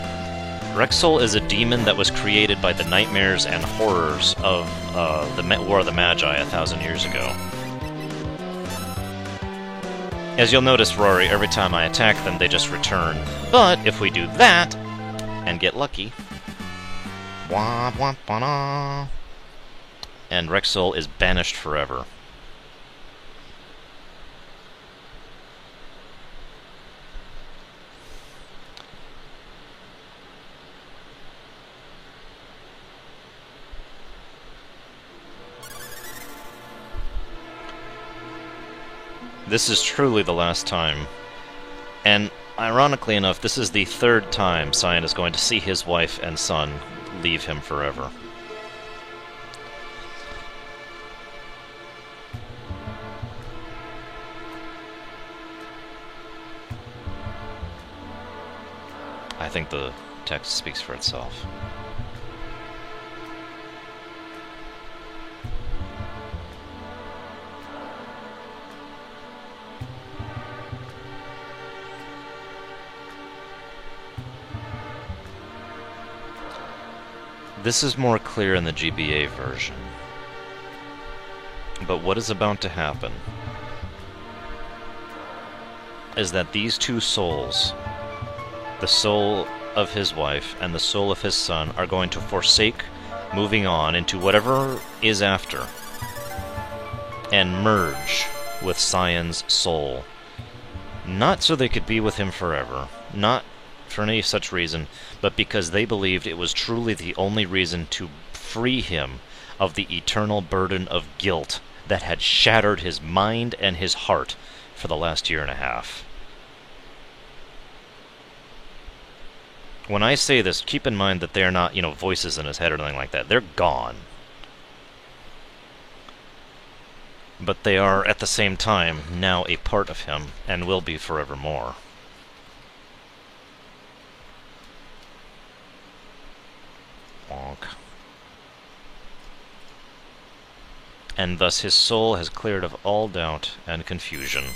Rexol is a demon that was created by the nightmares and horrors of the War of the Magi 1,000 years ago. As you'll notice, Rory, every time I attack them, they just return. But if we do that, and get lucky, wah, wah, wah, and Rexol is banished forever. This is truly the last time. And ironically enough, this is the third time Cyan is going to see his wife and son leave him forever. I think the text speaks for itself. This is more clear in the GBA version. But what is about to happen is that these two souls, the soul of his wife and the soul of his son, are going to forsake moving on into whatever is after and merge with Cyan's soul. Not so they could be with him forever, not for any such reason, but because they believed it was truly the only reason to free him of the eternal burden of guilt that had shattered his mind and his heart for the last 1.5 years. When I say this, keep in mind that they're not, voices in his head or anything like that. They're gone. But they are, at the same time, now a part of him, and will be forevermore. Bonk. And thus his soul has cleared of all doubt and confusion.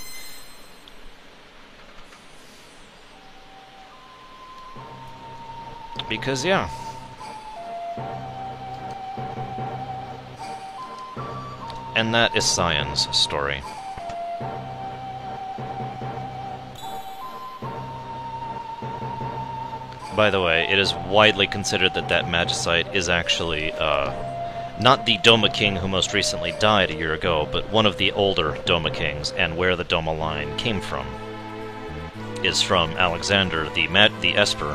Because, yeah. And that is Cyan's story. By the way, it is widely considered that that Magicite is actually, not the Doma King who most recently died a year ago, but one of the older Doma Kings, and where the Doma line came from is from Alexander the Esper,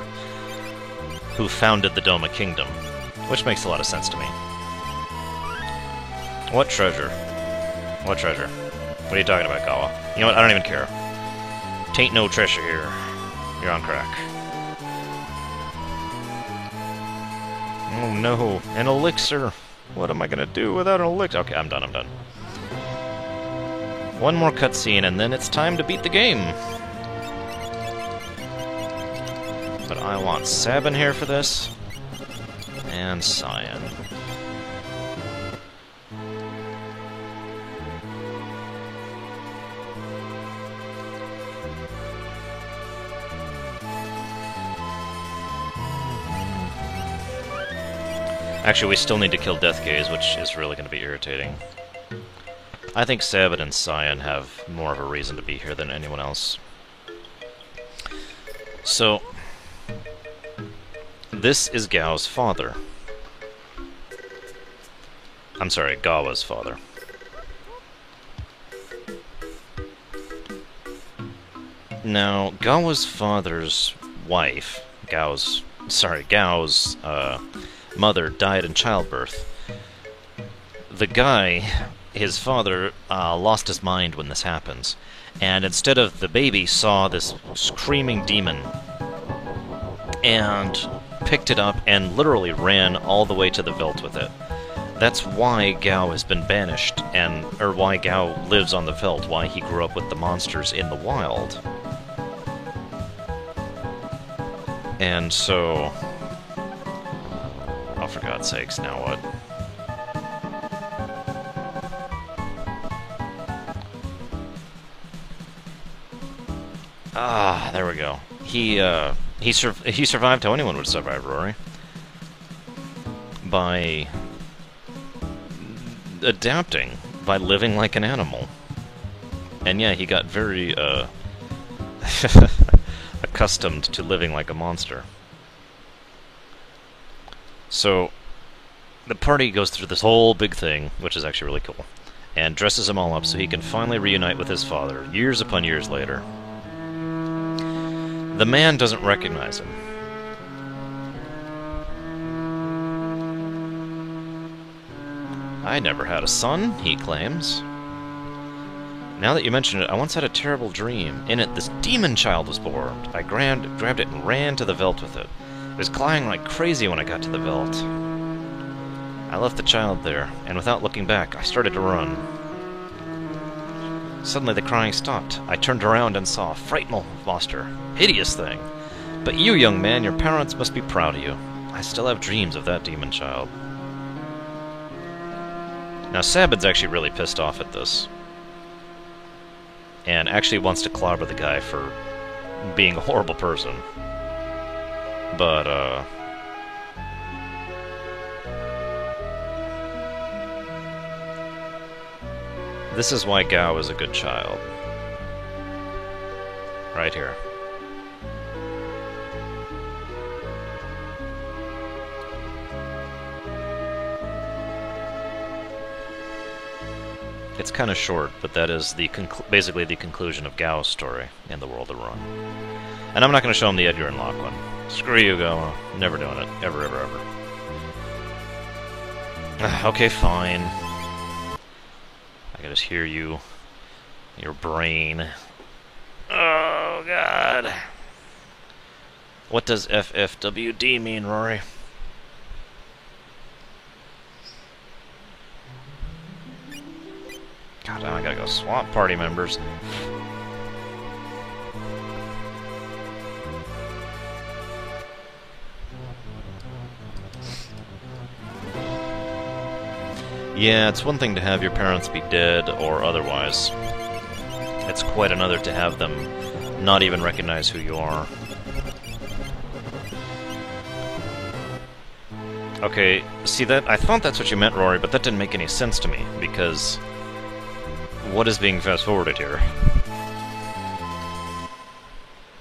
who founded the Doma Kingdom, which makes a lot of sense to me. What treasure? What treasure? What are you talking about, Gawa? You know what? I don't even care. Tain't no treasure here. You're on crack. Oh no, an elixir! What am I gonna do without an elixir? Okay, I'm done. One more cutscene and then it's time to beat the game! But I want Sabin here for this. And Cyan. Actually, we still need to kill Deathgaze, which is really going to be irritating. I think Sabin and Cyan have more of a reason to be here than anyone else. So, this is Gao's father. I'm sorry, Gawa's father. Now, Gawa's father's wife, Gao's mother died in childbirth. The guy, his father, lost his mind when this happens, and instead of the baby, saw this screaming demon and picked it up and literally ran all the way to the Veldt with it. That's why Gao has been banished, or why Gao lives on the Veldt, why he grew up with the monsters in the wild. And so... oh, for God's sakes, now what? Ah, there we go. He He survived how anyone would survive, Rory. By adapting, by living like an animal. And yeah, he got very, accustomed to living like a monster. So, the party goes through this whole big thing, which is actually really cool, and dresses him all up so he can finally reunite with his father, years upon years later. The man doesn't recognize him. I never had a son, he claims. Now that you mention it, I once had a terrible dream. In it, this demon child was born. I grabbed it and ran to the Veldt with it. It was crying like crazy when I got to the Veldt. I left the child there, and without looking back, I started to run. Suddenly the crying stopped. I turned around and saw a frightful monster. Hideous thing. But you, young man, your parents must be proud of you. I still have dreams of that demon child. Now, Sabin's actually really pissed off at this. And actually wants to clobber the guy for being a horrible person. But, this is why Gao is a good child. Right here. It's kind of short, but that is the basically the conclusion of Gao's story in The World of Run. And I'm not going to show him the Edgar and Locke one. Screw you, Gao. Never doing it. Ever, ever, ever. Okay, fine. I can just hear you. Your brain. Oh, God. What does FFWD mean, Rory? God, I gotta go swap party members. Yeah, it's one thing to have your parents be dead or otherwise. It's quite another to have them not even recognize who you are. Okay, see that? I thought that's what you meant, Rory, but that didn't make any sense to me, because what is being fast-forwarded here?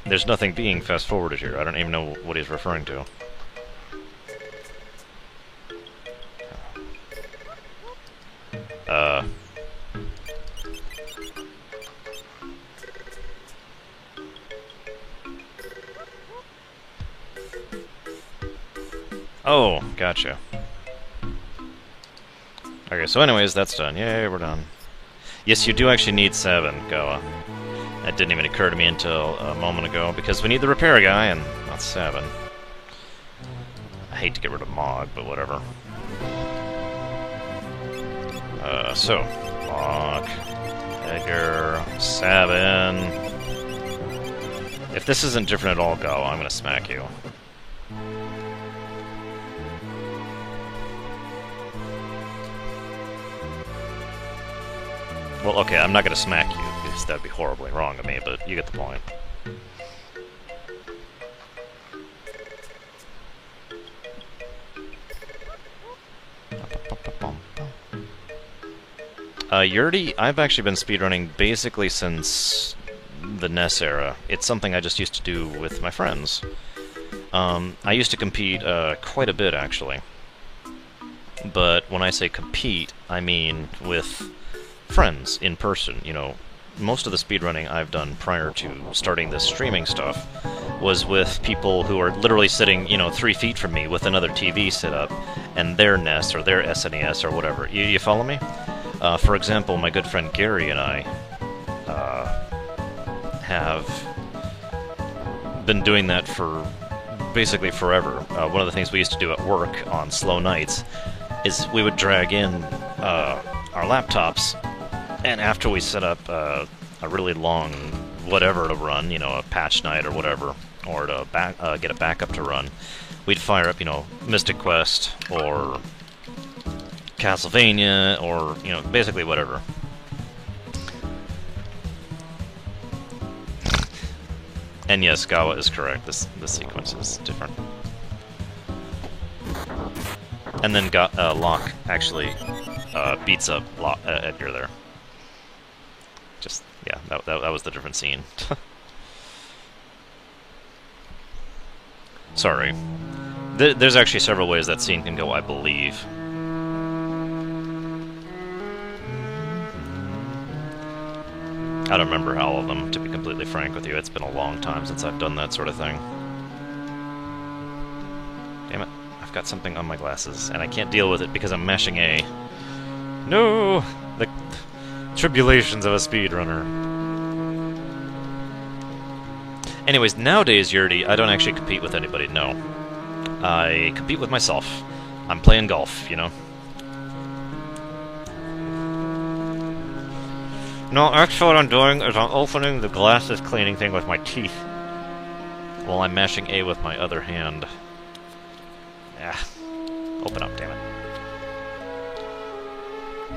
There's nothing being fast-forwarded here. I don't even know what he's referring to. Oh, gotcha. Okay, so anyways, that's done. Yay, we're done. Yes, you do actually need Sabin, Goa. That didn't even occur to me until a moment ago, because we need the repair guy, and not Sabin. I hate to get rid of Mog, but whatever. So, Mog, Edgar, Sabin. If this isn't different at all, Goa, I'm gonna smack you. Well, okay, I'm not gonna smack you, because that'd be horribly wrong of me, but you get the point. Yurdi, I've actually been speedrunning basically since the NES era. It's something I just used to do with my friends. I used to compete quite a bit, actually. But when I say compete, I mean with friends in person. You know, most of the speedrunning I've done prior to starting this streaming stuff was with people who are literally sitting, 3 feet from me with another TV set up and their NES or their SNES or whatever. You follow me? For example, my good friend Gary and I have been doing that for basically forever. One of the things we used to do at work on slow nights is we would drag in our laptops, and after we set up a really long whatever to run, a patch night or whatever, or to get a backup to run, we'd fire up, Mystic Quest or Castlevania or, basically whatever. And yes, Gawa is correct. This sequence is different. And then Locke actually beats up Edgar there. Just, yeah, that was the different scene. Sorry. There's actually several ways that scene can go, I believe. I don't remember all of them, to be completely frank with you. It's been a long time since I've done that sort of thing. Damn it. I've got something on my glasses, and I can't deal with it because I'm mashing A. No! The tribulations of a speedrunner. Anyways, nowadays, Yurdi, I don't actually compete with anybody, no. I compete with myself. I'm playing golf, you know? No, actually what I'm doing is I'm opening the glasses cleaning thing with my teeth while I'm mashing A with my other hand. Ah, open up, damn it.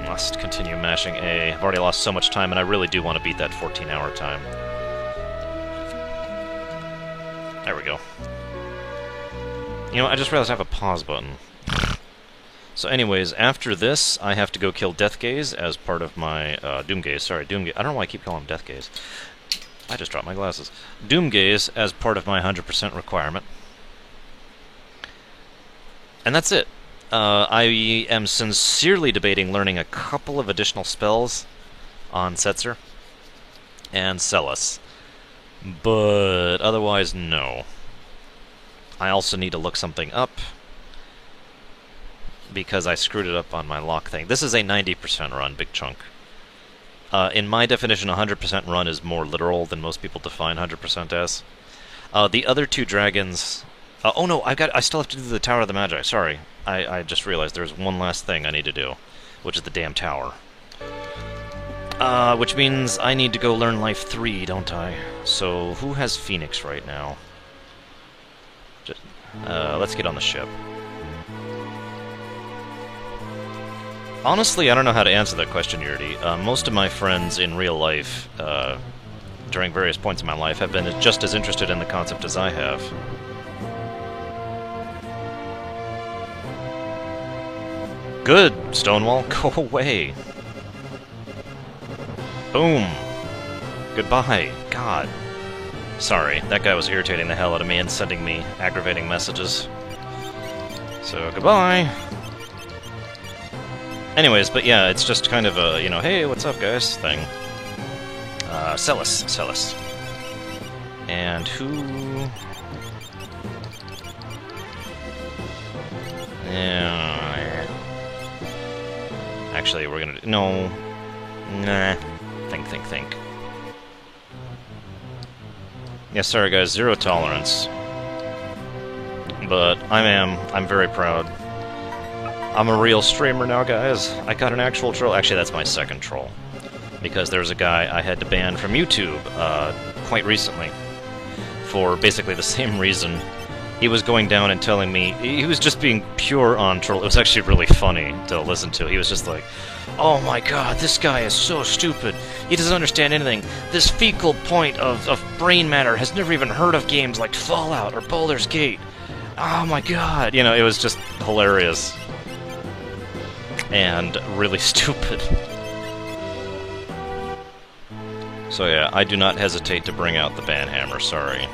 Must continue mashing A. I've already lost so much time, and I really do want to beat that 14-hour time. There we go. You know, I just realized I have a pause button. So anyways, after this, I have to go kill Deathgaze as part of my... Doomgaze, sorry, Doomgaze. I don't know why I keep calling him Deathgaze. I just dropped my glasses. Doomgaze as part of my 100% requirement. And that's it. I am sincerely debating learning a couple of additional spells on Setzer and Celes. But otherwise, no. I also need to look something up because I screwed it up on my Locke thing. This is a 90% run, big chunk. In my definition, 100% run is more literal than most people define 100% as. The other two dragons... oh no, I still have to do the Tower of the Magi, sorry. I just realized there's one last thing I need to do, which is the damn tower. Which means I need to go learn Life 3, don't I? So, who has Phoenix right now? Let's get on the ship. Honestly, I don't know how to answer that question, Yurdi. Most of my friends in real life, during various points in my life, have been just as interested in the concept as I have. Good, Stonewall, go away. Boom. Goodbye. God. Sorry, that guy was irritating the hell out of me and sending me aggravating messages. So, goodbye. Anyways, but yeah, it's just kind of a, you know, hey, what's up, guys, thing. Celes. And who... Yeah... Actually, we're gonna... No. Nah. Think. Yeah, sorry guys, zero tolerance. But I'm very proud. I'm a real streamer now, guys. I got an actual troll. Actually, that's my second troll. Because there's a guy I had to ban from YouTube quite recently for basically the same reason. He was going down and telling me, he was just being pure on troll. It was actually really funny to listen to. He was just like, oh my god, this guy is so stupid. He doesn't understand anything. This fecal point of brain matter has never even heard of games like Fallout or Baldur's Gate. Oh my god. You know, it was just hilarious. And really stupid. So yeah, I do not hesitate to bring out the banhammer, sorry.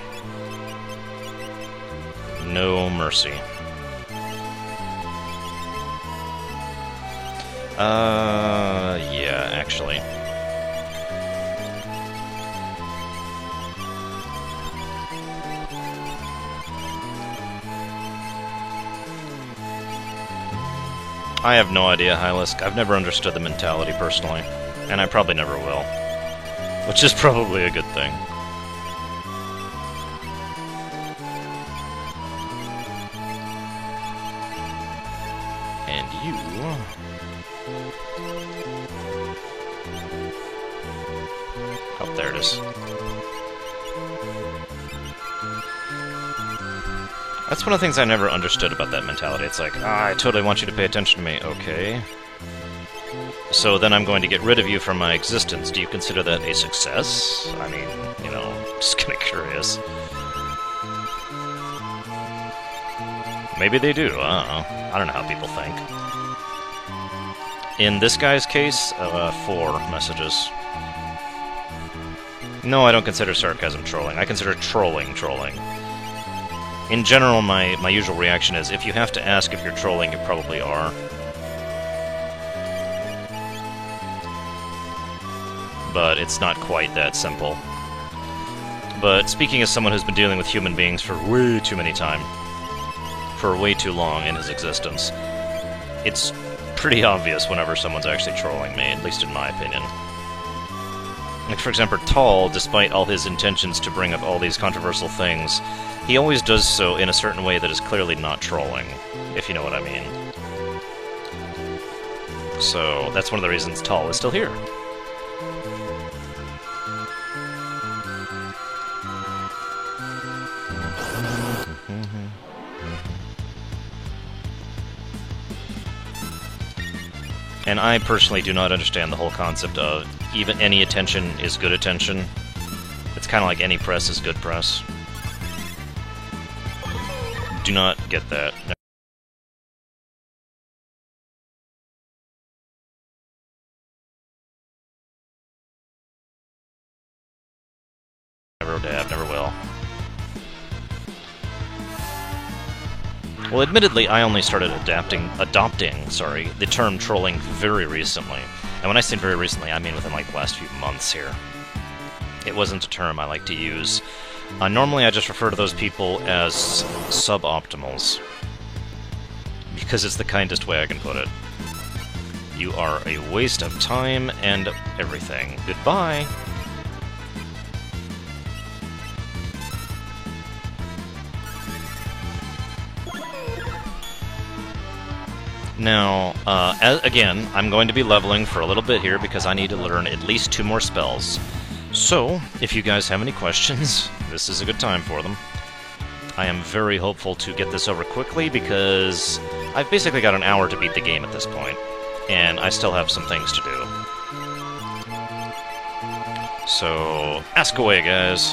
No mercy. Yeah, actually. I have no idea, Hylisk. I've never understood the mentality personally, and I probably never will. Which is probably a good thing. And you... Oh, there it is. That's one of the things I never understood about that mentality. It's like, I totally want you to pay attention to me. Okay. So then I'm going to get rid of you from my existence. Do you consider that a success? I mean, you know, just kinda curious. Maybe they do, I don't know. I don't know how people think. In this guy's case, 4 messages. No, I don't consider sarcasm trolling. I consider trolling. In general, my usual reaction is, if you have to ask if you're trolling, you probably are. But it's not quite that simple. But speaking as someone who's been dealing with human beings for way too long in his existence, it's pretty obvious whenever someone's actually trolling me, at least in my opinion. Like, for example, Tall, despite all his intentions to bring up all these controversial things, he always does so in a certain way that is clearly not trolling, if you know what I mean. So, that's one of the reasons Tall is still here. And I personally do not understand the whole concept of even any attention is good attention. It's kind of like any press is good press. Do not get that. Never have, never will. Well, admittedly, I only started adopting, the term trolling very recently. And when I say very recently, I mean within like the last few months here. It wasn't a term I like to use. Normally I just refer to those people as suboptimals. Because it's the kindest way I can put it. You are a waste of time and everything. Goodbye! Now, again, I'm going to be leveling for a little bit here because I need to learn at least 2 more spells. So, if you guys have any questions, this is a good time for them. I am very hopeful to get this over quickly because I've basically got an hour to beat the game at this point, and I still have some things to do. So, ask away, guys.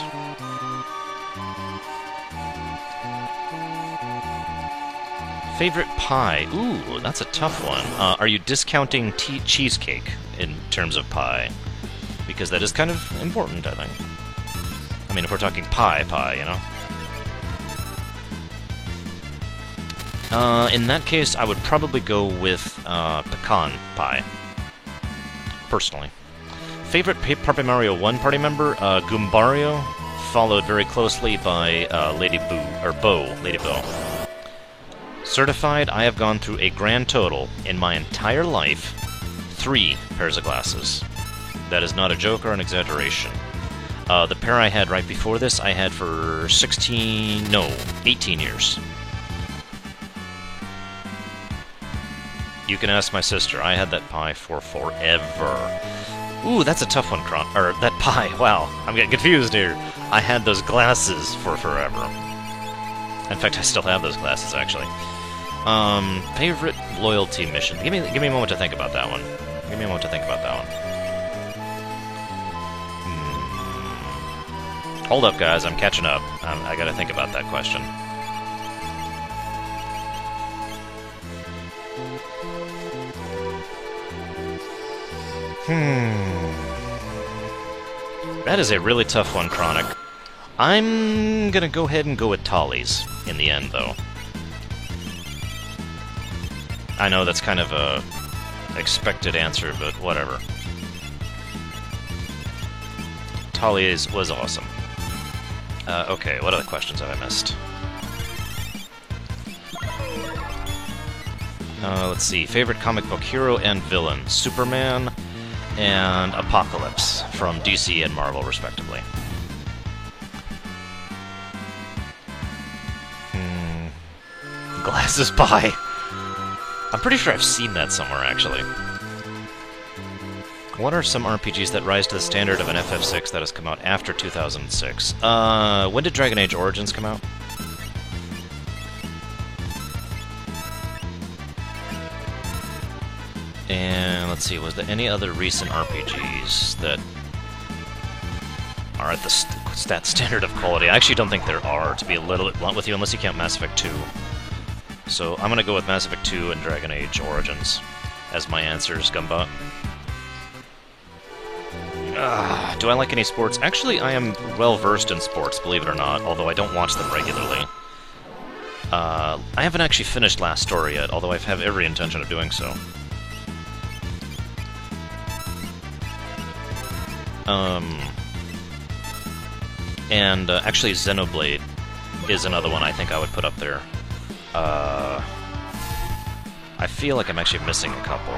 Favorite pie? Ooh, that's a tough one. Are you discounting cheesecake in terms of pie? Because that is kind of important, I think. I mean, if we're talking pie, you know? In that case, I would probably go with pecan pie. Personally. Favorite Paper Mario 1 party member? Goombario, followed very closely by Lady Bo. Certified, I have gone through a grand total, in my entire life, 3 pairs of glasses. That is not a joke or an exaggeration. The pair I had right before this, I had for 18 years. You can ask my sister, I had that pie for forever. Ooh, that's a tough one, that pie, wow, I'm getting confused here. I had those glasses for forever. In fact, I still have those glasses, actually. Favorite loyalty mission. Give me a moment to think about that one. Hold up, guys. I'm catching up. I gotta think about that question. That is a really tough one, Chronic. I'm gonna go ahead and go with Tolly's in the end, though. I know that's kind of a expected answer, but whatever. Tolly's was awesome. Okay, what other questions have I missed? Let's see. Favorite comic book hero and villain? Superman and Apocalypse from DC and Marvel, respectively. Glasses pie. I'm pretty sure I've seen that somewhere, actually. What are some RPGs that rise to the standard of an FF6 that has come out after 2006? When did Dragon Age Origins come out? And let's see, was there any other recent RPGs that are at the that standard of quality? I actually don't think there are, to be a little bit blunt with you, unless you count Mass Effect 2. So I'm gonna go with Mass Effect 2 and Dragon Age Origins as my answers, Gumbot. Do I like any sports? Actually, I am well-versed in sports, believe it or not, although I don't watch them regularly. I haven't actually finished Last Story yet, although I have every intention of doing so. Actually Xenoblade is another one I think I would put up there. I feel like I'm actually missing a couple.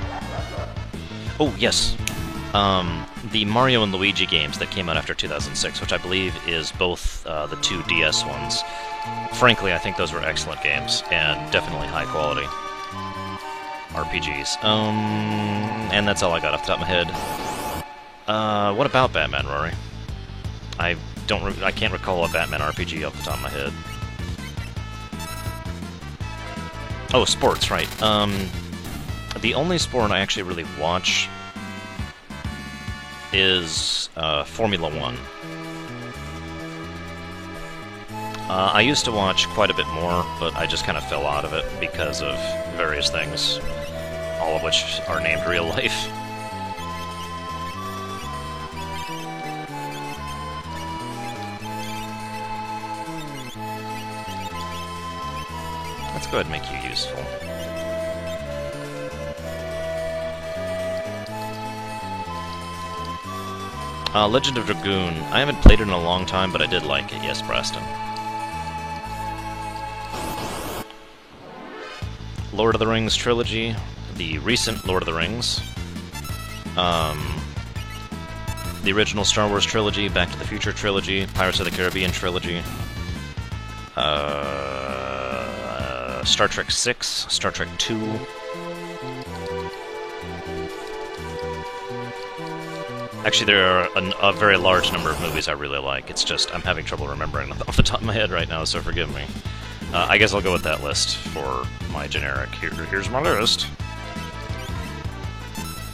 Oh, yes! The Mario and Luigi games that came out after 2006, which I believe is both the two DS ones. Frankly, I think those were excellent games, and definitely high quality RPGs. And that's all I got off the top of my head. What about Batman, Rory? I can't recall a Batman RPG off the top of my head. Oh, sports, right. The only sport I actually really watch is Formula 1. I used to watch quite a bit more, but I just kind of fell out of it because of various things, all of which are named real life. Let's go ahead and make you useful. Legend of Dragoon. I haven't played it in a long time, but I did like it. Yes, Preston. Lord of the Rings trilogy. The recent Lord of the Rings. The original Star Wars trilogy, Back to the Future trilogy, Pirates of the Caribbean trilogy. Star Trek 6, Star Trek 2. Actually, there are a very large number of movies I really like. It's just, I'm having trouble remembering off the top of my head right now, so forgive me. I guess I'll go with that list for my generic. Here's my list.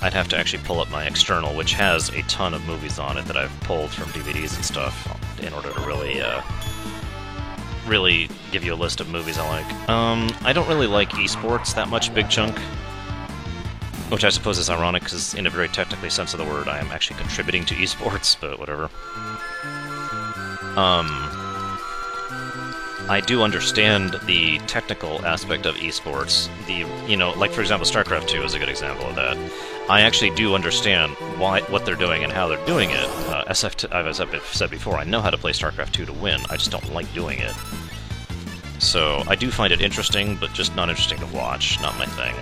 I'd have to actually pull up my external, which has a ton of movies on it that I've pulled from DVDs and stuff, in order to really give you a list of movies I like. I don't really like esports that much, Big Chunk. Which I suppose is ironic, because in a very technically sense of the word, I am actually contributing to esports, but whatever. I do understand the technical aspect of esports. Like for example, StarCraft 2 is a good example of that. I actually do understand what they're doing and how they're doing it. As I've said before, I know how to play StarCraft 2 to win, I just don't like doing it. So, I do find it interesting, but just not interesting to watch, not my thing.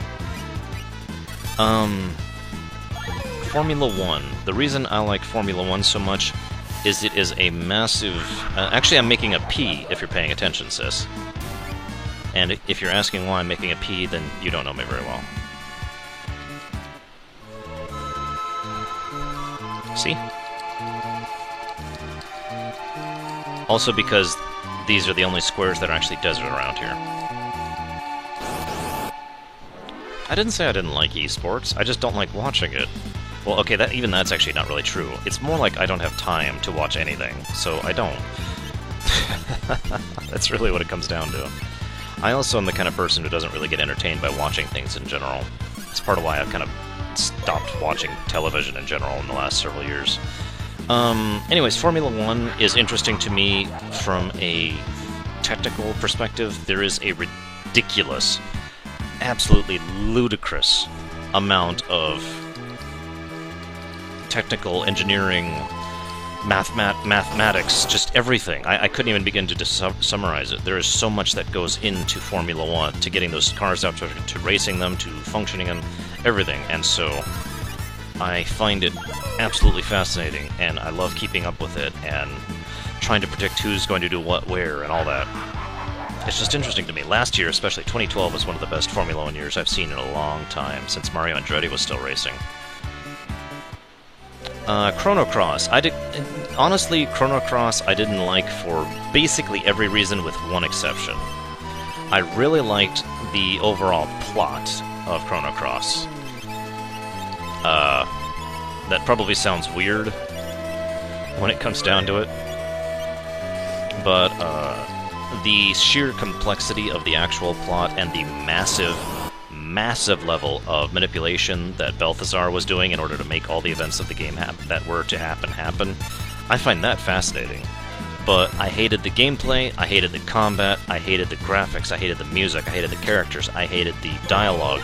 Formula 1. The reason I like Formula 1 so much is it is a massive... actually, I'm making a P, if you're paying attention, sis. And if you're asking why I'm making a P, then you don't know me very well. See? Also because these are the only squares that are actually desert around here. I didn't say I didn't like esports, I just don't like watching it. Well, okay, that's actually not really true. It's more like I don't have time to watch anything, so I don't. That's really what it comes down to. I also am the kind of person who doesn't really get entertained by watching things in general. It's part of why I've kind of stopped watching television in general in the last several years. Anyways, Formula 1 is interesting to me from a technical perspective. There is a ridiculous, absolutely ludicrous amount of technical engineering, mathematics, just everything. I couldn't even begin to summarize it. There is so much that goes into Formula 1, to getting those cars out, to racing them, to functioning them, everything. And so I find it absolutely fascinating, and I love keeping up with it and trying to predict who's going to do what where and all that. It's just interesting to me. Last year, especially 2012, was one of the best Formula 1 years I've seen in a long time, since Mario Andretti was still racing. Chrono Cross. Honestly, Chrono Cross I didn't like for basically every reason with one exception. I really liked the overall plot of Chrono Cross. That probably sounds weird when it comes down to it, but the sheer complexity of the actual plot and the massive level of manipulation that Balthazar was doing in order to make all the events of the game that were to happen, I find that fascinating. But I hated the gameplay, I hated the combat, I hated the graphics, I hated the music, I hated the characters, I hated the dialogue,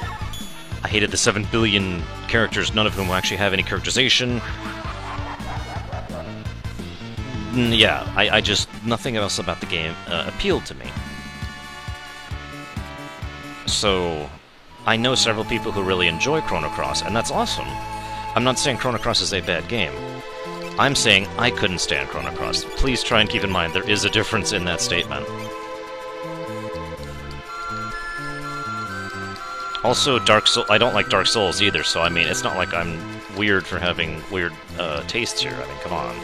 I hated the 7 billion characters, none of whom actually have any characterization. Yeah, I just... nothing else about the game appealed to me. So, I know several people who really enjoy Chrono Cross, and that's awesome. I'm not saying Chrono Cross is a bad game. I'm saying I couldn't stand Chrono Cross. Please try and keep in mind there is a difference in that statement. Also, I don't like Dark Souls either, so I mean, it's not like I'm weird for having weird tastes here. I mean, come on.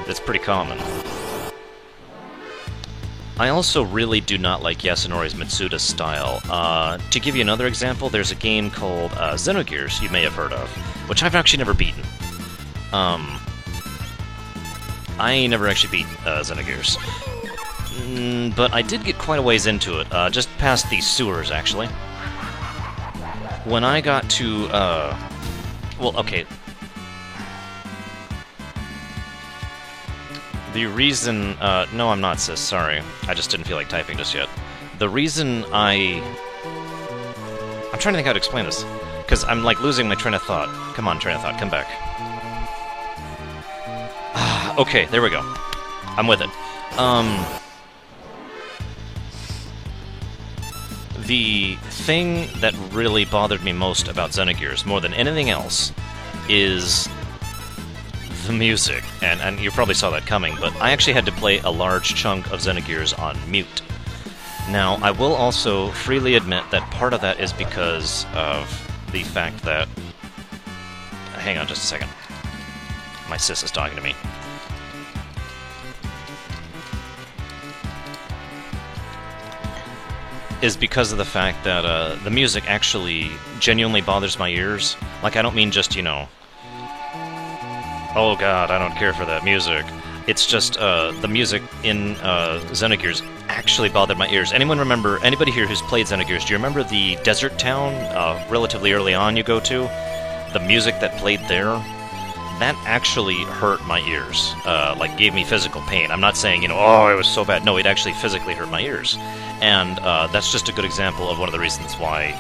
It's pretty common. I also really do not like Yasunori's Mitsuda style. To give you another example, there's a game called Xenogears you may have heard of, which I've actually never beaten. I never actually beat Xenogears. But I did get quite a ways into it, just past the sewers, actually. When I got to, well, okay. The reason, no I'm not, sis, sorry. I just didn't feel like typing just yet. The reason I'm trying to think how to explain this, because I'm, like, losing my train of thought. Come on, train of thought, come back. Okay, there we go. I'm with it. The thing that really bothered me most about Xenogears, more than anything else, is the music. And you probably saw that coming, but I actually had to play a large chunk of Xenogears on mute. Now, I will also freely admit that part of that is because of the fact that... Hang on just a second. My sis is talking to me. Is because of the fact that the music actually genuinely bothers my ears. Like, I don't mean just, you know, oh god, I don't care for that music. It's just the music in Xenogears actually bothered my ears. Anybody here who's played Xenogears, do you remember the desert town relatively early on you go to? The music that played there? That actually hurt my ears, like gave me physical pain. I'm not saying, you know, oh, it was so bad. No, it actually physically hurt my ears. And that's just a good example of one of the reasons why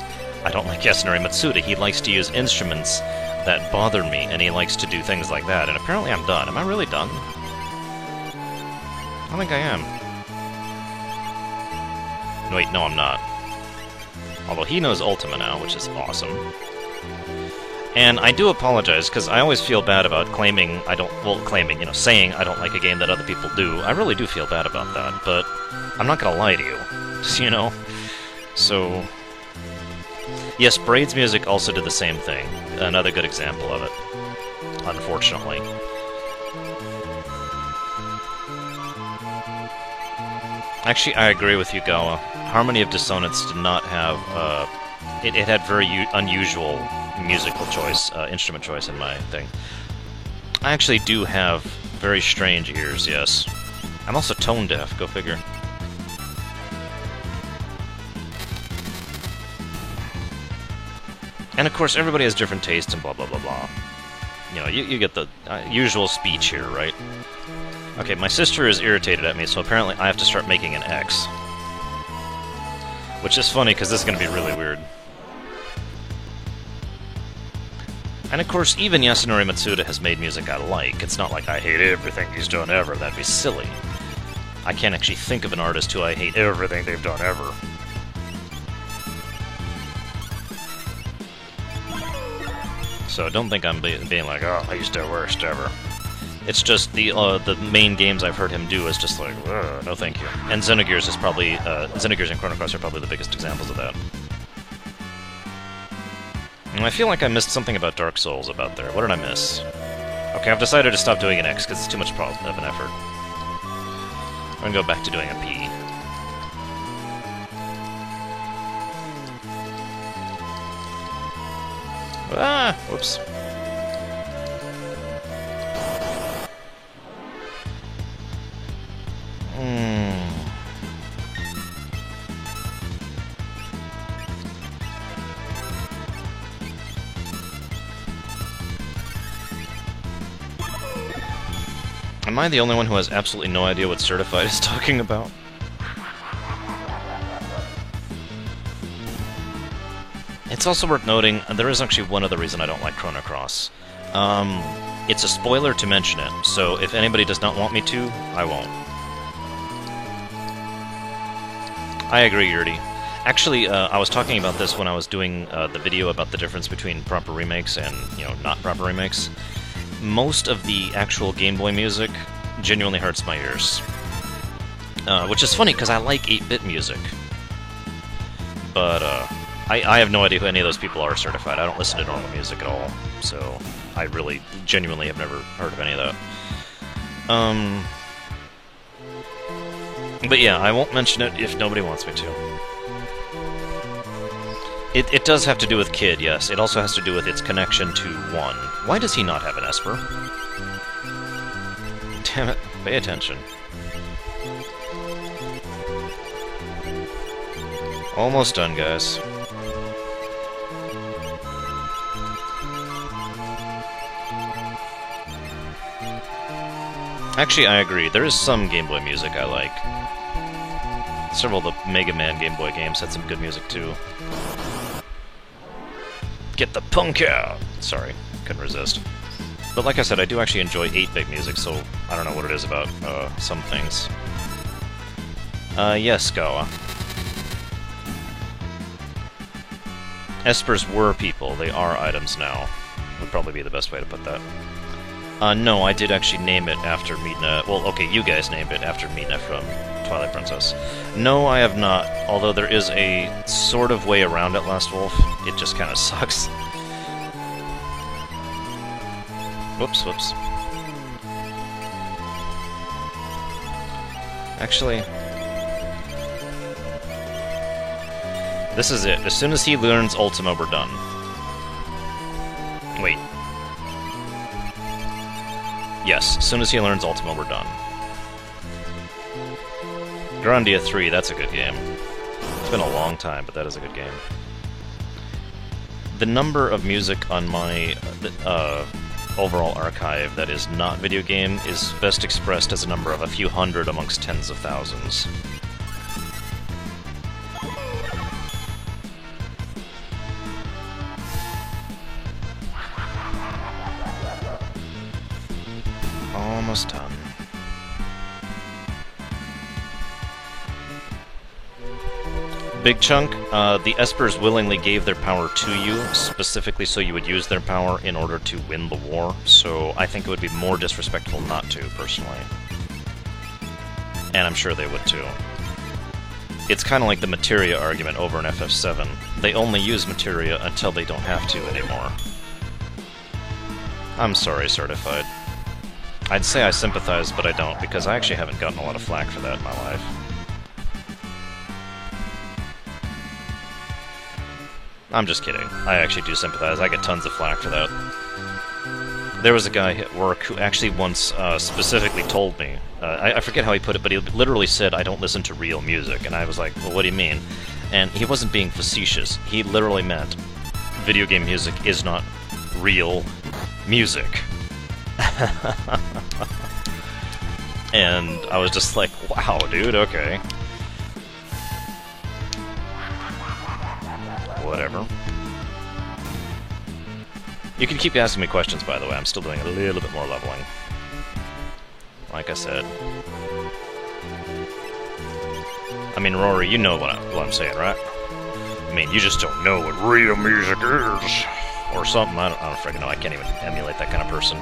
I don't like Yasunori Mitsuda. He likes to use instruments that bother me, and he likes to do things like that. And apparently I'm done. Am I really done? I don't think I am. No, wait, no, I'm not. Although he knows Ultima now, which is awesome. And I do apologize, because I always feel bad about saying I don't like a game that other people do. I really do feel bad about that, but I'm not gonna lie to you, you know? So... Yes, Braid's music also did the same thing. Another good example of it, unfortunately. Actually, I agree with you, Gawa. Harmony of Dissonance did not have, it had very unusual musical choice, instrument choice in my thing. I actually do have very strange ears, yes. I'm also tone deaf, go figure. And of course, everybody has different tastes and blah blah blah blah. You know, you get the usual speech here, right? Okay, my sister is irritated at me, so apparently I have to start making an X. Which is funny, because this is going to be really weird. And of course, even Yasunori Mitsuda has made music I like. It's not like I hate everything he's done ever. That'd be silly. I can't actually think of an artist who I hate everything they've done ever. So don't think I'm being like, oh, he's the worst ever. It's just the main games I've heard him do is just like, no thank you. And Xenogears is probably, Xenogears and Chrono Cross are probably the biggest examples of that. And I feel like I missed something about Dark Souls about there. What did I miss? Okay, I've decided to stop doing an X because it's too much of an effort. I'm gonna go back to doing a P. Ah! Whoops. Am I the only one who has absolutely no idea what Certified is talking about? It's also worth noting, there is actually one other reason I don't like Chrono Cross. It's a spoiler to mention it, so if anybody does not want me to, I won't. I agree, Yurdi. Actually, I was talking about this when I was doing the video about the difference between proper remakes and, you know, not proper remakes. Most of the actual Game Boy music genuinely hurts my ears. Which is funny, because I like 8-bit music. But, I have no idea who any of those people are certified. I don't listen to normal music at all, so I really, genuinely have never heard of any of that. But yeah, I won't mention it if nobody wants me to. It does have to do with Kid, yes. It also has to do with its connection to 1. Why does he not have an Esper? Damn it, pay attention. Almost done, guys. Actually, I agree. There is some Game Boy music I like. Several of the Mega Man Game Boy games had some good music, too. Get the punk out! Sorry, couldn't resist. But like I said, I do actually enjoy 8-bit music, so I don't know what it is about some things. Yes, Gawa. Espers were people, they are items now. Would probably be the best way to put that. No, I did actually name it after Midna. Well, okay, you guys named it after Midna from Twilight Princess. No, I have not, although there is a sort of way around it, Last Wolf. It just kind of sucks. Whoops, whoops. Actually, this is it. As soon as he learns Ultima, we're done. Wait. Yes, as soon as he learns Ultima, we're done. Grandia 3, that's a good game. It's been a long time, but that is a good game. The number of music on my overall archive that is not video game is best expressed as a number of a few hundred amongst tens of thousands. Almost done. Big Chunk, the Espers willingly gave their power to you, specifically so you would use their power in order to win the war, so I think it would be more disrespectful not to, personally. And I'm sure they would too. It's kind of like the Materia argument over in FF7. They only use Materia until they don't have to anymore. I'm sorry, Certified. I'd say I sympathize, but I don't, because I actually haven't gotten a lot of flack for that in my life. I'm just kidding. I actually do sympathize. I get tons of flack for that. There was a guy at work who actually once specifically told me, I forget how he put it, but he literally said, I don't listen to real music. And I was like, well, what do you mean? And he wasn't being facetious. He literally meant video game music is not real music. And I was just like, wow, dude, okay. Whatever. You can keep asking me questions, by the way. I'm still doing a little bit more leveling. Like I said. I mean, Rory, you know what I'm saying, right? I mean, you just don't know what real music is. Or something. I don't freaking know. I can't even emulate that kind of person.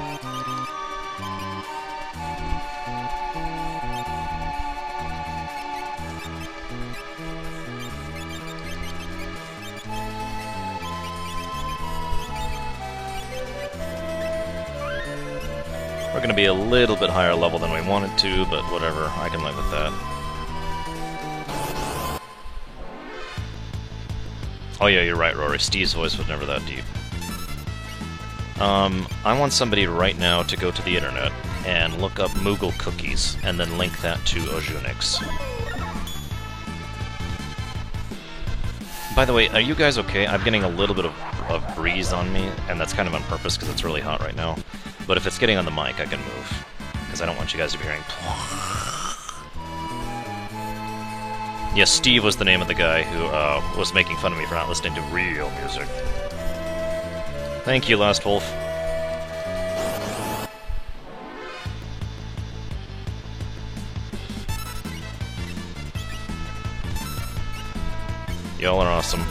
We're going to be a little bit higher level than we wanted to, but whatever, I can live with that. Oh yeah, you're right, Rory. Steve's voice was never that deep. I want somebody right now to go to the internet and look up Moogle cookies, and then link that to Ojunix. By the way, are you guys okay? I'm getting a little bit of breeze on me, and that's kind of on purpose because it's really hot right now. But if it's getting on the mic, I can move, because I don't want you guys to be hearing... Yes, Steve was the name of the guy who was making fun of me for not listening to real music. Thank you, Last Wolf. Y'all are awesome.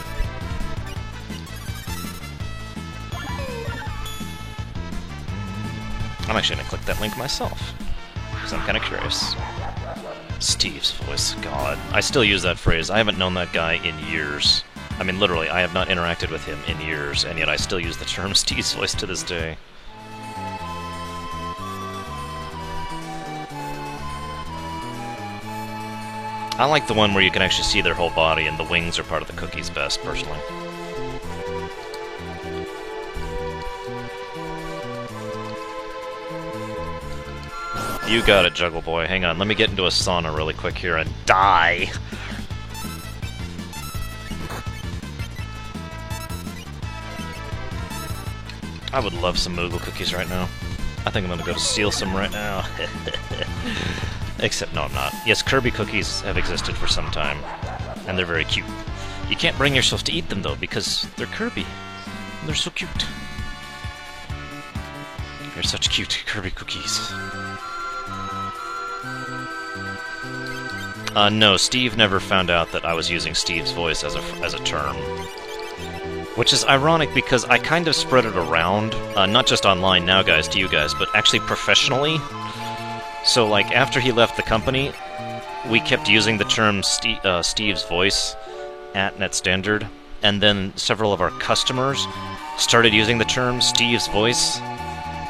I'm actually gonna click that link myself, because I'm kinda curious. Steve's voice, God. I still use that phrase. I haven't known that guy in years. I mean, literally, I have not interacted with him in years, and yet I still use the term Steve's voice to this day. I like the one where you can actually see their whole body, and the wings are part of the cookies best, personally. You got it, Juggle Boy. Hang on, let me get into a sauna really quick here and die! I would love some Moogle cookies right now. I think I'm gonna go to steal some right now. Except, no, I'm not. Yes, Kirby cookies have existed for some time, and they're very cute. You can't bring yourself to eat them, though, because they're Kirby. They're so cute. They're such cute Kirby cookies. No, Steve never found out that I was using Steve's voice as a term. Which is ironic because I kind of spread it around, not just online now, guys, to you guys, but actually professionally. So, like, after he left the company, we kept using the term Steve's voice at NetStandard, and then several of our customers started using the term Steve's voice,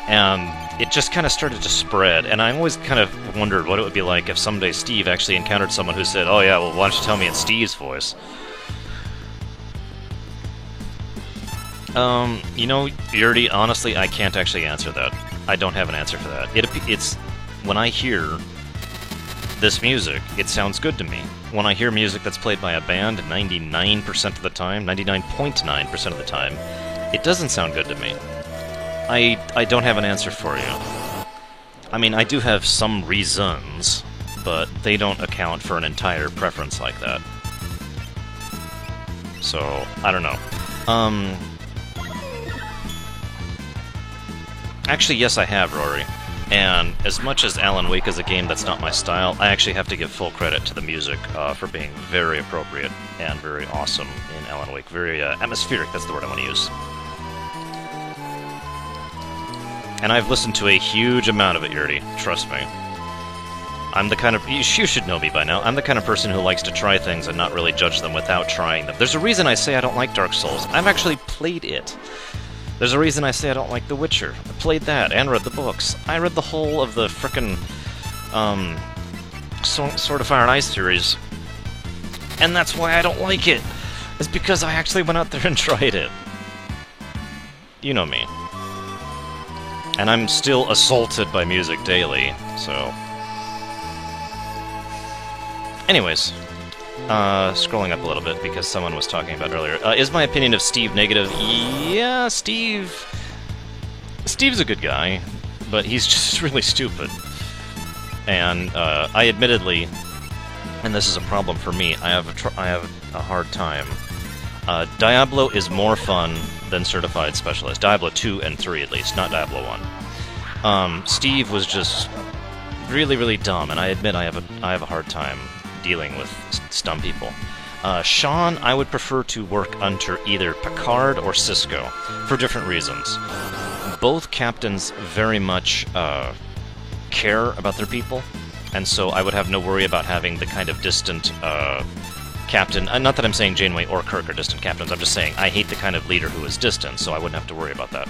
and it just kind of started to spread, and I always kind of wondered what it would be like if someday Steve actually encountered someone who said, "Oh yeah, well, why don't you tell me it's Steve's voice?" You know, Yurdi, honestly, I can't actually answer that. I don't have an answer for that. It's... When I hear this music, it sounds good to me. When I hear music that's played by a band 99% of the time, 99.9% of the time, it doesn't sound good to me. I don't have an answer for you. I mean, I do have some reasons, but they don't account for an entire preference like that. So, I don't know. Actually, yes, I have, Rory. And as much as Alan Wake is a game that's not my style, I actually have to give full credit to the music for being very appropriate and very awesome in Alan Wake. Very atmospheric, that's the word I want to use. And I've listened to a huge amount of it, Yurdi, trust me. I'm the kind of... You should know me by now. I'm the kind of person who likes to try things and not really judge them without trying them. There's a reason I say I don't like Dark Souls. I've actually played it. There's a reason I say I don't like The Witcher. I played that and read the books. I read the whole of the frickin' Sword of Fire and Ice series. And that's why I don't like it. It's because I actually went out there and tried it. You know me. And I'm still assaulted by music daily, so... Anyways, scrolling up a little bit because someone was talking about earlier. Is my opinion of Steve negative? Yeah, Steve's a good guy, but he's just really stupid. And I admittedly, and this is a problem for me, I have a hard time. Diablo is more fun than Certified Specialist. Diablo 2 and 3 at least, not Diablo 1. Steve was just really, really dumb, and I admit I have a hard time dealing with dumb people. Sean, I would prefer to work under either Picard or Cisco, for different reasons. Both captains very much care about their people, and so I would have no worry about having the kind of distant captain. Not that I'm saying Janeway or Kirk are distant captains, I'm just saying I hate the kind of leader who is distant, so I wouldn't have to worry about that.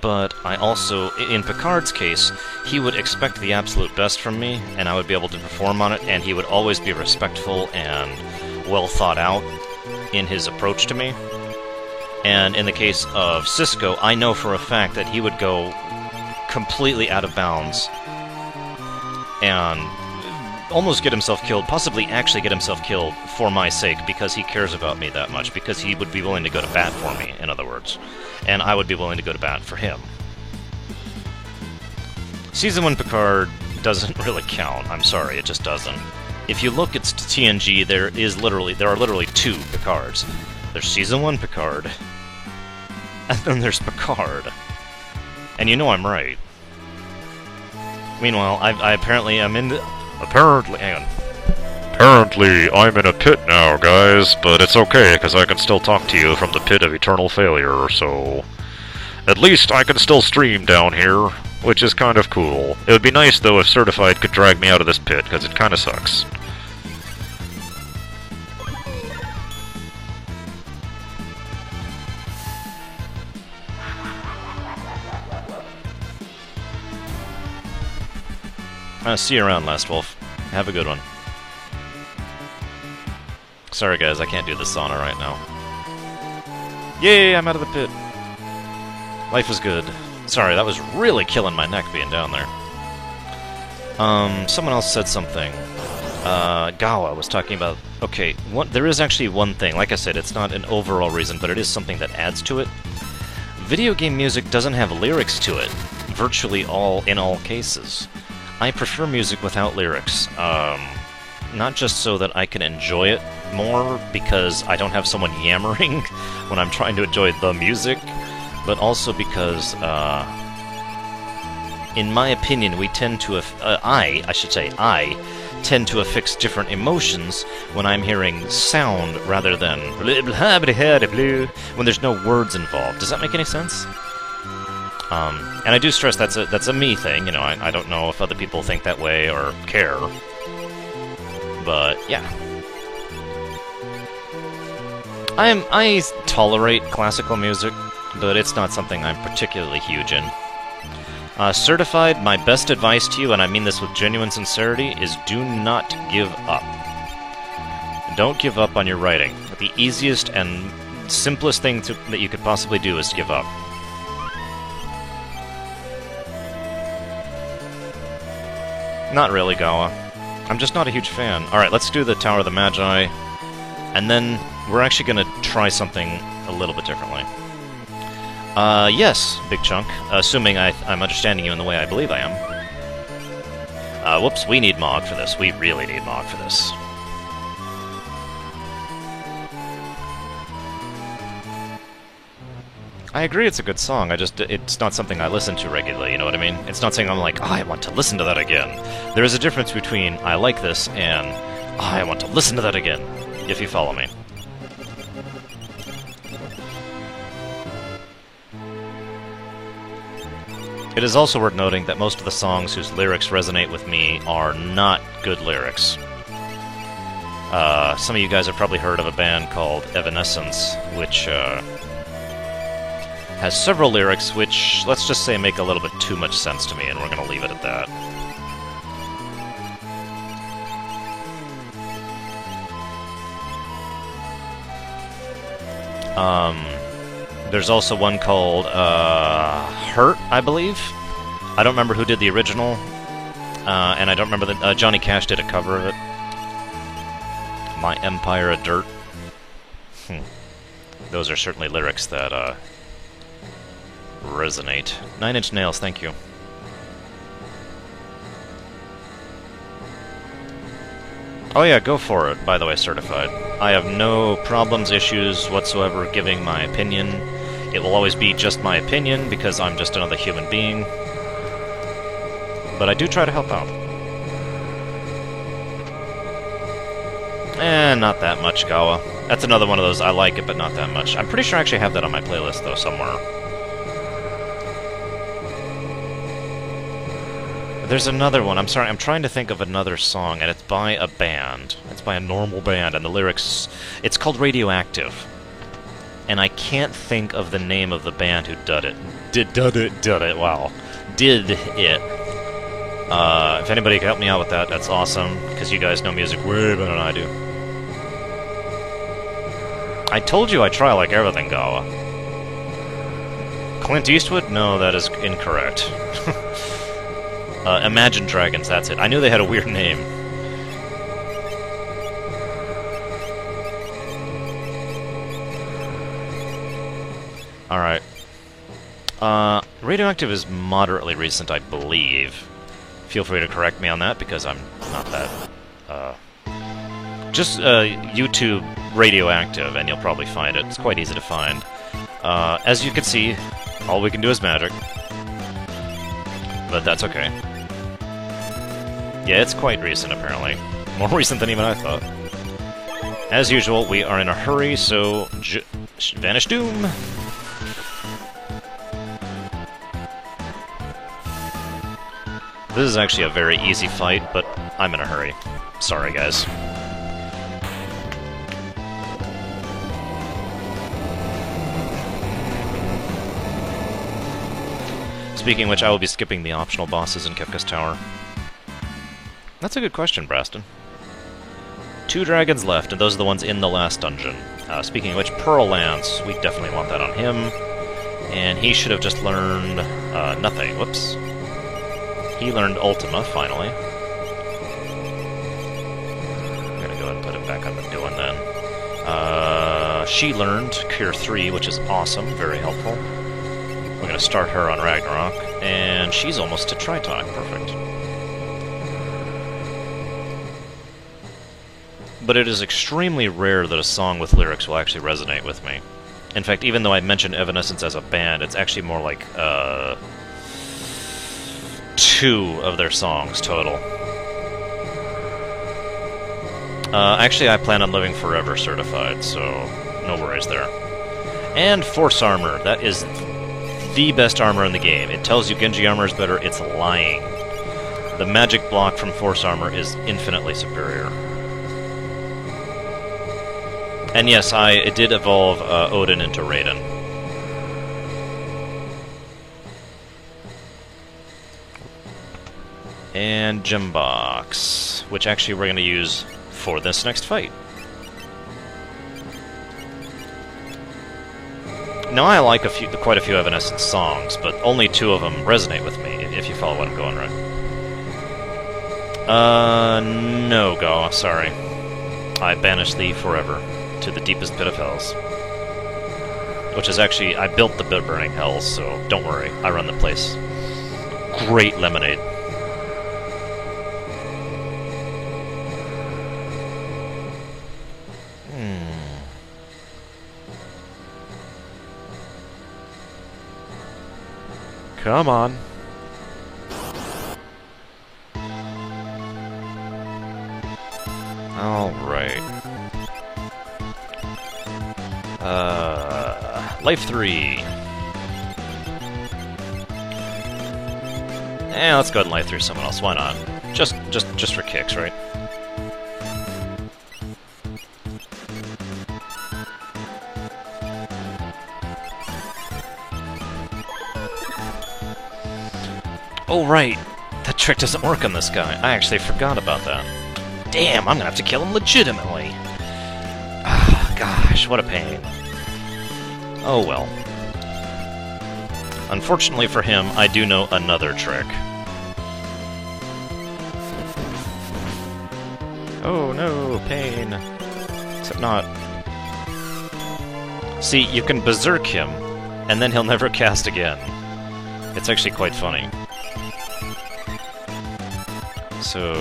But I also, in Picard's case, he would expect the absolute best from me, and I would be able to perform on it, and he would always be respectful and well thought out in his approach to me. And in the case of Cisco, I know for a fact that he would go completely out of bounds and almost get himself killed, possibly actually get himself killed for my sake, because he cares about me that much, because he would be willing to go to bat for me, in other words. And I would be willing to go to bat for him. Season 1 Picard doesn't really count. I'm sorry, it just doesn't. If you look at TNG, there are literally 2 Picards. There's Season 1 Picard, and then there's Picard. And you know I'm right. Meanwhile, I apparently am in the... hang on. Apparently, I'm in a pit now, guys, but it's okay, because I can still talk to you from the pit of eternal failure, so... At least I can still stream down here, which is kind of cool. It would be nice, though, if Certified could drag me out of this pit, because it kind of sucks. See you around, Last Wolf. Have a good one. Sorry guys, I can't do the sauna right now. Yay, I'm out of the pit. Life is good. Sorry, that was really killing my neck being down there. Someone else said something. Gawa was talking about... Okay, there is actually one thing. Like I said, it's not an overall reason, but it is something that adds to it. Video game music doesn't have lyrics to it, virtually in all cases. I prefer music without lyrics, not just so that I can enjoy it more, because I don't have someone yammering when I'm trying to enjoy the music, but also because, in my opinion, we tend to, I tend to affix different emotions when I'm hearing sound rather than when there's no words involved. Does that make any sense? And I do stress that's a me thing, you know, I don't know if other people think that way or care. But, yeah. I tolerate classical music, but it's not something I'm particularly huge in. Certified, my best advice to you, and I mean this with genuine sincerity, is do not give up. Don't give up on your writing. The easiest and simplest thing that you could possibly do is to give up. Not really, Gawa. I'm just not a huge fan. Alright, let's do the Tower of the Magi, and then we're actually going to try something a little bit differently. Yes, Big Chunk, assuming I'm understanding you in the way I believe I am. Whoops, we need Mog for this. We really need Mog for this. I agree it's a good song, it's not something I listen to regularly, you know what I mean? It's not saying I'm like, oh, I want to listen to that again. There is a difference between I like this and oh, I want to listen to that again, if you follow me. It is also worth noting that most of the songs whose lyrics resonate with me are not good lyrics. Some of you guys have probably heard of a band called Evanescence, which, has several lyrics which, let's just say, make a little bit too much sense to me, and we're going to leave it at that. There's also one called, Hurt, I believe? I don't remember who did the original, and I don't remember that Johnny Cash did a cover of it. My Empire of Dirt. Those are certainly lyrics that, resonate. 9 Inch Nails, thank you. Oh yeah, go for it, by the way, Certified. I have no problems, issues whatsoever giving my opinion. It will always be just my opinion, because I'm just another human being. But I do try to help out. Not that much, Gawa. That's another one of those, I like it, but not that much. I'm pretty sure I actually have that on my playlist, though, somewhere. There's another one. I'm sorry, I'm trying to think of another song, and it's by a band. It's by a normal band, and the lyrics... It's called Radioactive. And I can't think of the name of the band who did it. Did it, wow. Did it. If anybody can help me out with that, that's awesome, because you guys know music way better than I do. I told you I try like everything, Gawa. Clint Eastwood? No, that is incorrect. Imagine Dragons, that's it. I knew they had a weird name. Alright. Radioactive is moderately recent, I believe. Feel free to correct me on that, because I'm not that... Just YouTube Radioactive, and you'll probably find it. It's quite easy to find. As you can see, all we can do is magic. But that's okay. Yeah, it's quite recent, apparently. More recent than even I thought. As usual, we are in a hurry, so... Vanish Doom! This is actually a very easy fight, but I'm in a hurry. Sorry, guys. Speaking of which, I will be skipping the optional bosses in Kefka's Tower. That's a good question, Braston. 2 dragons left, and those are the ones in the last dungeon. Speaking of which, Pearl Lance, we definitely want that on him. And he should have just learned... nothing. Whoops. He learned Ultima, finally. I'm gonna go ahead and put him back on the doing then. She learned Cure 3, which is awesome, very helpful. We're gonna start her on Ragnarok, and she's almost to Tritalk, perfect. But it is extremely rare that a song with lyrics will actually resonate with me. In fact, even though I mentioned Evanescence as a band, it's actually more like, 2 of their songs total. Actually, I plan on living forever certified, so no worries there. And Force Armor, that is the best armor in the game. It tells you Genji armor is better, it's lying. The magic block from Force Armor is infinitely superior. And yes, it did evolve Odin into Raiden. And Gembox, which actually we're going to use for this next fight. Now, I like quite a few Evanescence songs, but only 2 of them resonate with me, if you follow what I'm going right. No, Gaw, sorry. I banish thee forever to the deepest pit of hells. Which is actually, I built the burning hells, so don't worry, I run the place. Great lemonade. Come on. Alright. Life 3. Let's go ahead and life through someone else. Why not? Just for kicks, right? Oh, right. That trick doesn't work on this guy. I actually forgot about that. Damn, I'm gonna have to kill him legitimately. Ah, gosh, what a pain. Oh well. Unfortunately for him, I do know another trick. Oh no, pain. Except not. See, you can berserk him, and then he'll never cast again. It's actually quite funny. So,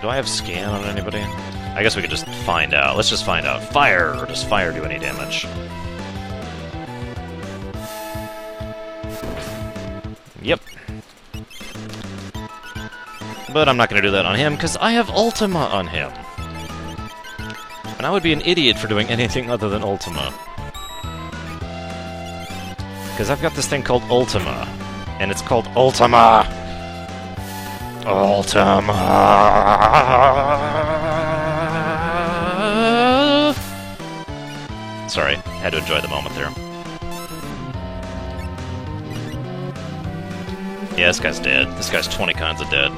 do I have scan on anybody? I guess we could just find out. Let's just find out. Fire! Or does fire do any damage? Yep. But I'm not going to do that on him, because I have Ultima on him. And I would be an idiot for doing anything other than Ultima. Because I've got this thing called Ultima. And it's called Ultima! Ultima! Sorry, had to enjoy the moment there. Yeah, this guy's dead. This guy's 20 kinds of dead.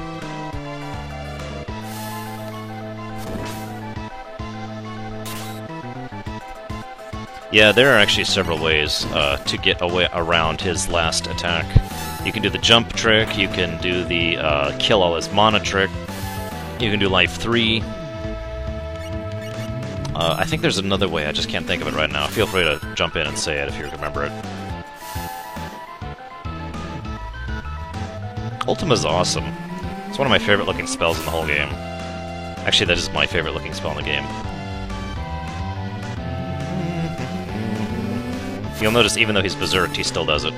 Yeah, there are actually several ways to get away around his last attack. You can do the jump trick, you can do the kill all his mana trick, you can do life 3. I think there's another way, I just can't think of it right now. Feel free to jump in and say it if you remember it. Ultima's awesome. It's one of my favorite looking spells in the whole game. Actually, that is my favorite looking spell in the game. You'll notice even though he's berserked, he still does it.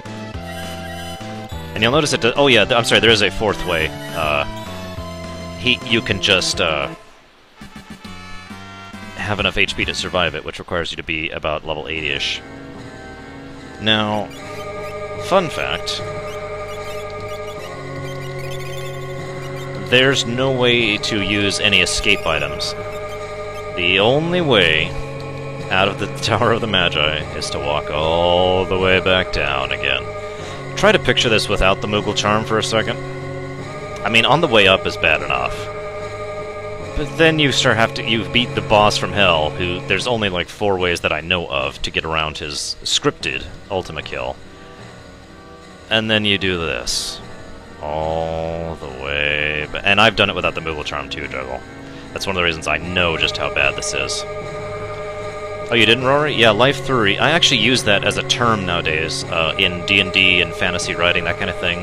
And you'll notice it does... Oh yeah, I'm sorry, there is a fourth way. You can just have enough HP to survive it, which requires you to be about level 80-ish. Now, fun fact... There's no way to use any escape items. The only way out of the Tower of the Magi is to walk all the way back down again. Try to picture this without the Moogle Charm for a second. I mean, on the way up is bad enough. But then you you beat the boss from hell, who there's only like 4 ways that I know of to get around his scripted Ultima kill. And then you do this. All the way back. And I've done it without the Moogle Charm too, Juggle. That's one of the reasons I know just how bad this is. Oh, you didn't, Rory? Yeah, Life 3. I actually use that as a term nowadays, in D&D and fantasy writing, that kind of thing.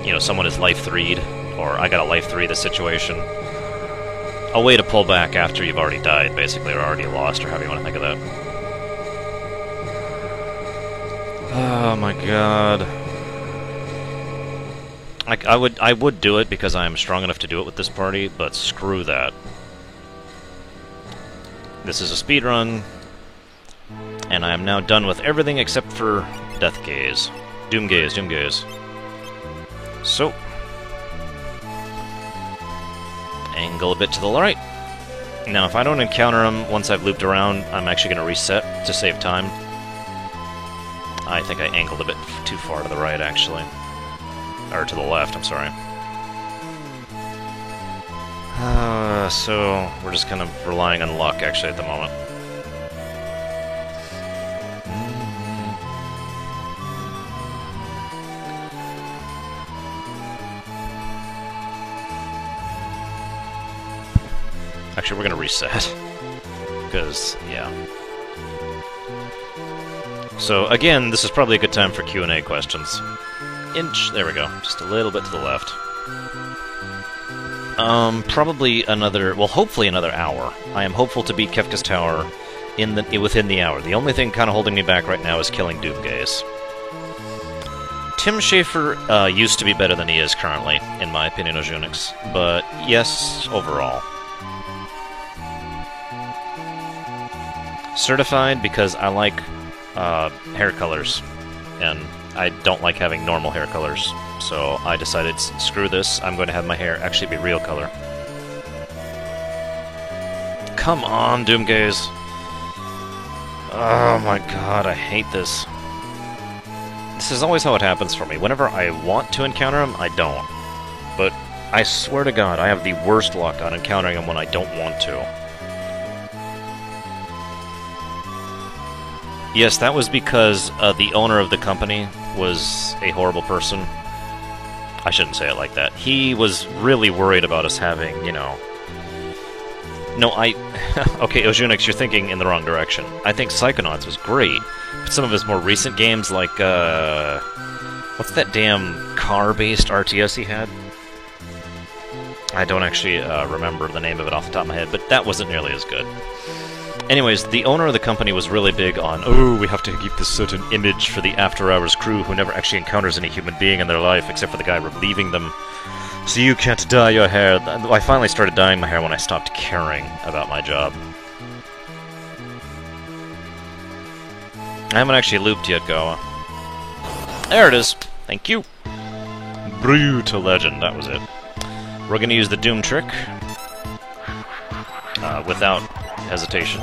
You know, someone is Life 3'd, or I got a Life 3 this situation. A way to pull back after you've already died, basically, or already lost, or however you want to think of that. Oh my god. I would do it because I'm strong enough to do it with this party, but screw that. This is a speedrun, and I am now done with everything except for Death Gaze. Doom Gaze, Doom Gaze. So, angle a bit to the right. Now, if I don't encounter him once I've looped around, I'm actually going to reset to save time. I think I angled a bit too far to the right, actually. Or to the left, I'm sorry. So, we're just kind of relying on luck, actually, at the moment. Actually, we're going to reset. Because, yeah. So, again, this is probably a good time for Q&A questions. There we go. Just a little bit to the left. Probably another... Well, hopefully another hour. I am hopeful to beat Kefka's Tower within the hour. The only thing kind of holding me back right now is killing Doomgaze. Tim Schafer used to be better than he is currently, in my opinion, of Unix. But, yes, overall. Certified because I like hair colors, and I don't like having normal hair colors, so I decided, screw this, I'm going to have my hair actually be real color. Come on, Doomgaze! Oh my god, I hate this. This is always how it happens for me. Whenever I want to encounter him, I don't. But I swear to god, I have the worst luck on encountering him when I don't want to. Yes, that was because the owner of the company was a horrible person. I shouldn't say it like that. He was really worried about us having, you know... No, okay, Ojunix, you're thinking in the wrong direction. I think Psychonauts was great, but some of his more recent games, like, what's that damn car-based RTS he had? I don't actually remember the name of it off the top of my head, but that wasn't nearly as good. Anyways, the owner of the company was really big on, oh, we have to keep this certain image for the after-hours crew who never actually encounters any human being in their life except for the guy relieving them. So you can't dye your hair. I finally started dyeing my hair when I stopped caring about my job. I haven't actually looped yet, Gawa. There it is. Thank you. Brutal Legend, that was it. We're going to use the Doom trick. Without hesitation.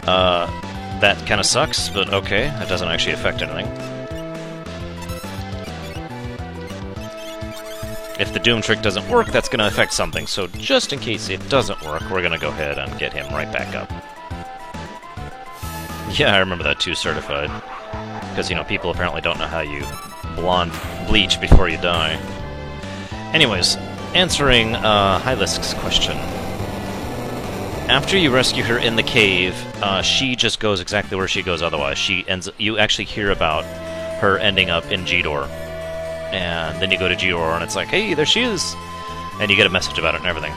That kind of sucks, but okay. That doesn't actually affect anything. If the Doom trick doesn't work, that's going to affect something, so just in case it doesn't work, we're going to go ahead and get him right back up. Yeah, I remember that too, certified. Because, you know, people apparently don't know how you blonde bleach before you die. Anyways, answering Hylisk's question. After you rescue her in the cave, she just goes exactly where she goes otherwise. You actually hear about her ending up in G-Door. And then you go to G-Door and it's like, hey, there she is! And you get a message about it and everything.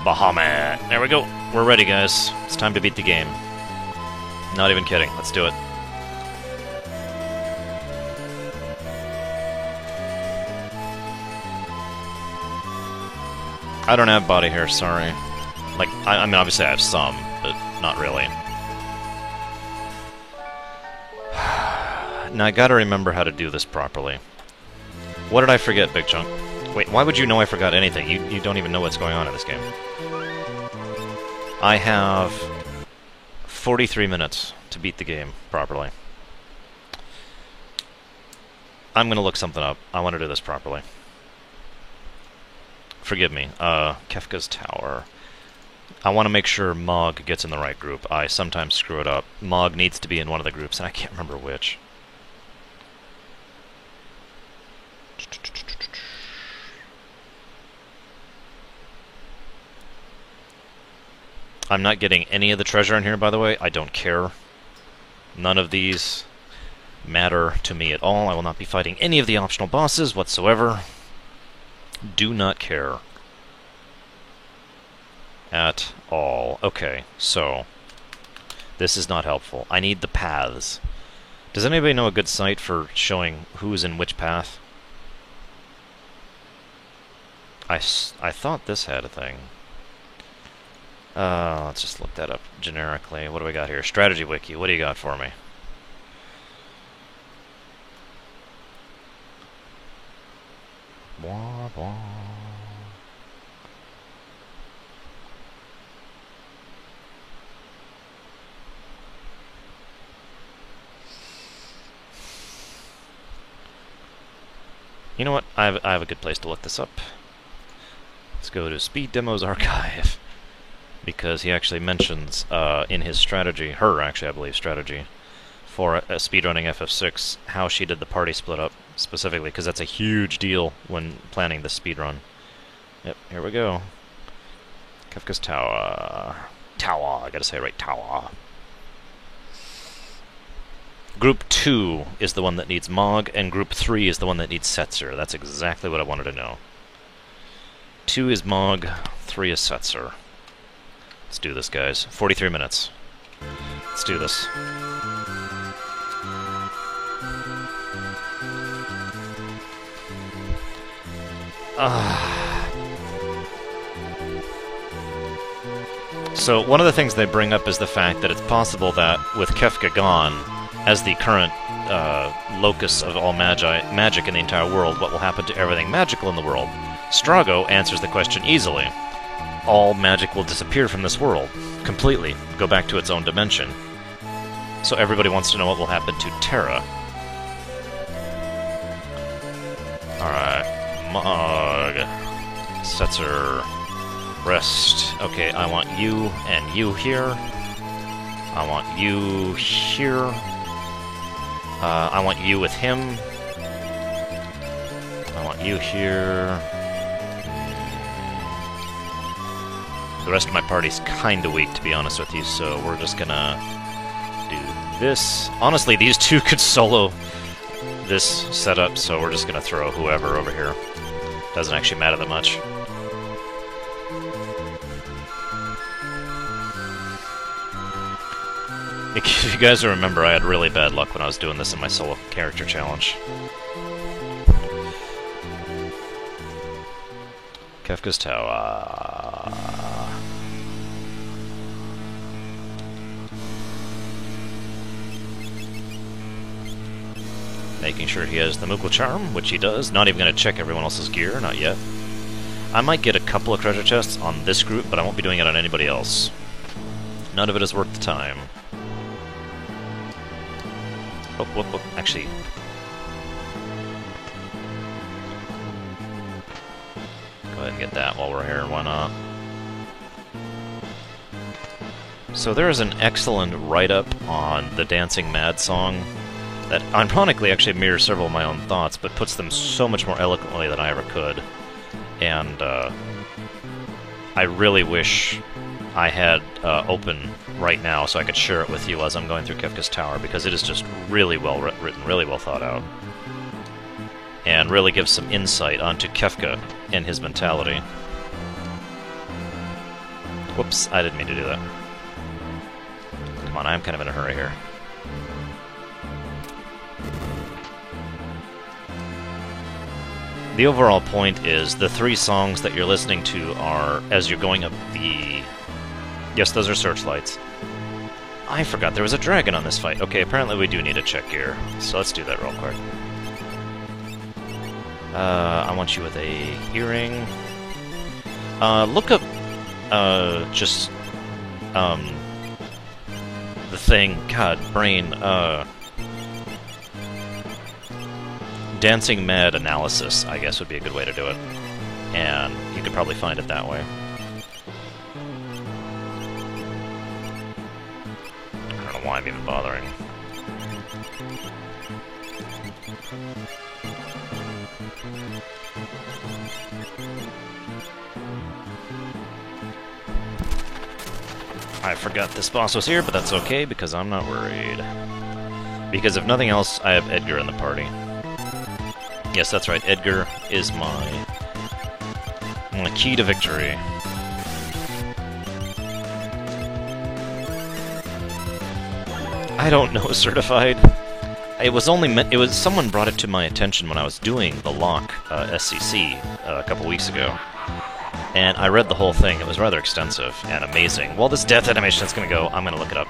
Bahamut! There we go! We're ready, guys. It's time to beat the game. Not even kidding. Let's do it. I don't have body hair, sorry. Like, I mean, obviously I have some, but not really. Now, I gotta remember how to do this properly. What did I forget, Big Chunk? Wait, why would you know I forgot anything? You don't even know what's going on in this game. I have 43 minutes to beat the game properly. I'm gonna look something up. I want to do this properly. Forgive me. Kefka's Tower. I want to make sure Mog gets in the right group. I sometimes screw it up. Mog needs to be in one of the groups, and I can't remember which. I'm not getting any of the treasure in here, by the way. I don't care. None of these matter to me at all. I will not be fighting any of the optional bosses whatsoever. Do not care. At all. Okay, so this is not helpful. I need the paths. Does anybody know a good site for showing who's in which path? I thought this had a thing. Let's just look that up generically. What do we got here? Strategy Wiki. What do you got for me? Blah, blah. You know what? I have a good place to look this up. Let's go to Speed Demos Archive. Because he actually mentions in his strategy, I believe, strategy, for speedrunning FF6, how she did the party split up, specifically, because that's a huge deal when planning the speedrun. Yep, here we go. Kefka's Tower. Tower, I gotta say it right, Tower. Group 2 is the one that needs Mog, and Group 3 is the one that needs Setzer. That's exactly what I wanted to know. 2 is Mog, 3 is Setzer. Let's do this, guys. 43 minutes. Let's do this. So, one of the things they bring up is the fact that it's possible that, with Kefka gone, as the current locus of all magic in the entire world, what will happen to everything magical in the world? Strago answers the question easily. All magic will disappear from this world. Completely. Go back to its own dimension. So everybody wants to know what will happen to Terra. Alright. Mog. Setzer. Rest. Okay, I want you and you here. I want you here. I want you with him. I want you here. The rest of my party's kinda weak, to be honest with you, so we're just gonna do this. Honestly, these two could solo this setup, so we're just gonna throw whoever over here. Doesn't actually matter that much. If you guys remember, I had really bad luck when I was doing this in my solo character challenge. Kefka's Tower. Making sure he has the Moogle Charm, which he does. Not even going to check everyone else's gear, not yet. I might get a couple of treasure chests on this group, but I won't be doing it on anybody else. None of it is worth the time. Oh, whoop, whoop. Actually... go ahead and get that while we're here, why not? So there is an excellent write-up on the Dancing Mad song that ironically actually mirrors several of my own thoughts, but puts them so much more eloquently than I ever could. And I really wish I had open right now so I could share it with you as I'm going through Kefka's Tower, because it is just really well written, really well thought out, and really gives some insight onto Kefka and his mentality. Whoops, I didn't mean to do that. Come on, I'm kind of in a hurry here. The overall point is the three songs that you're listening to are, as you're going up the... Yes, those are searchlights. I forgot there was a dragon on this fight. Okay, apparently we do need a check gear, so let's do that real quick. I want you with a earring. Look up, just, the thing, God, brain, Dancing Mad Analysis, I guess, would be a good way to do it. And you could probably find it that way. I don't know why I'm even bothering. I forgot this boss was here, but that's okay, because I'm not worried. Because if nothing else, I have Edgar in the party. Yes, that's right, Edgar is my key to victory. I don't know, Certified. It was only meant, it was, someone brought it to my attention when I was doing the Locke SCC a couple weeks ago. And I read the whole thing. It was rather extensive and amazing. Well, this death animation is going to go, I'm going to look it up.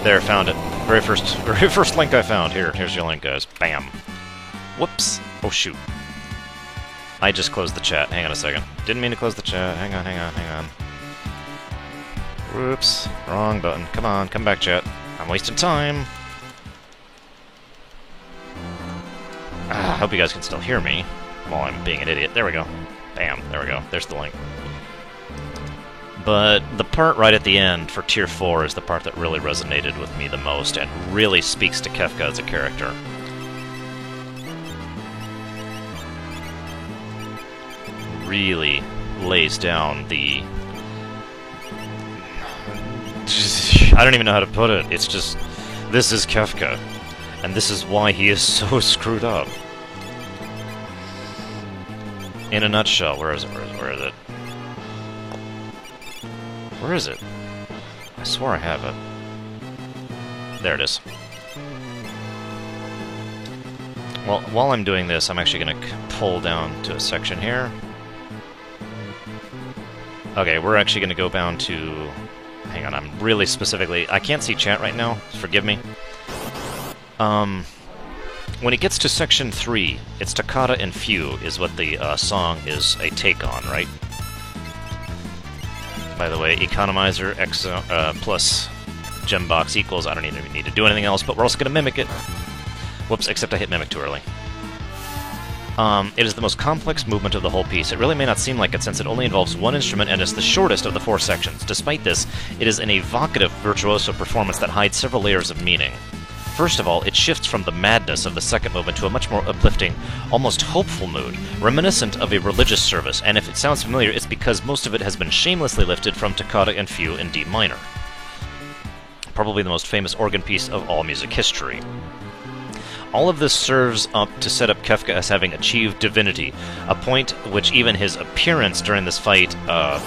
There, found it. Very first link I found. Here's your link, guys. Bam. Whoops. Oh, shoot. I just closed the chat. Hang on a second. Didn't mean to close the chat. Hang on. Whoops. Wrong button. Come on, come back, chat. I'm wasting time. I hope you guys can still hear me while I'm being an idiot. There we go. Bam. There we go. There's the link. But the part right at the end for Tier 4 is the part that really resonated with me the most and really speaks to Kefka as a character. Really lays down the... I don't even know how to put it. It's just, this is Kefka, and this is why he is so screwed up. In a nutshell, where is it? Where is it? Where is it? I swore I have it. There it is. Well, while I'm doing this, I'm actually going to pull down to a section here. Okay, we're actually going to go down to... Hang on, I'm really specifically... I can't see chat right now, forgive me. When it gets to section 3, it's Toccata and Few is what the song is a take on, right? By the way, economizer X plus gembox equals, I don't even need to do anything else, but we're also going to mimic it. Whoops, except I hit mimic too early. It is the most complex movement of the whole piece. It really may not seem like it since it only involves one instrument and is the shortest of the 4 sections. Despite this, it is an evocative virtuoso performance that hides several layers of meaning. First of all, it shifts from the madness of the second movement to a much more uplifting, almost hopeful mood, reminiscent of a religious service, and if it sounds familiar, it's because most of it has been shamelessly lifted from Toccata and Few in D minor. Probably the most famous organ piece of all music history. All of this serves up to set up Kefka as having achieved divinity, a point which even his appearance during this fight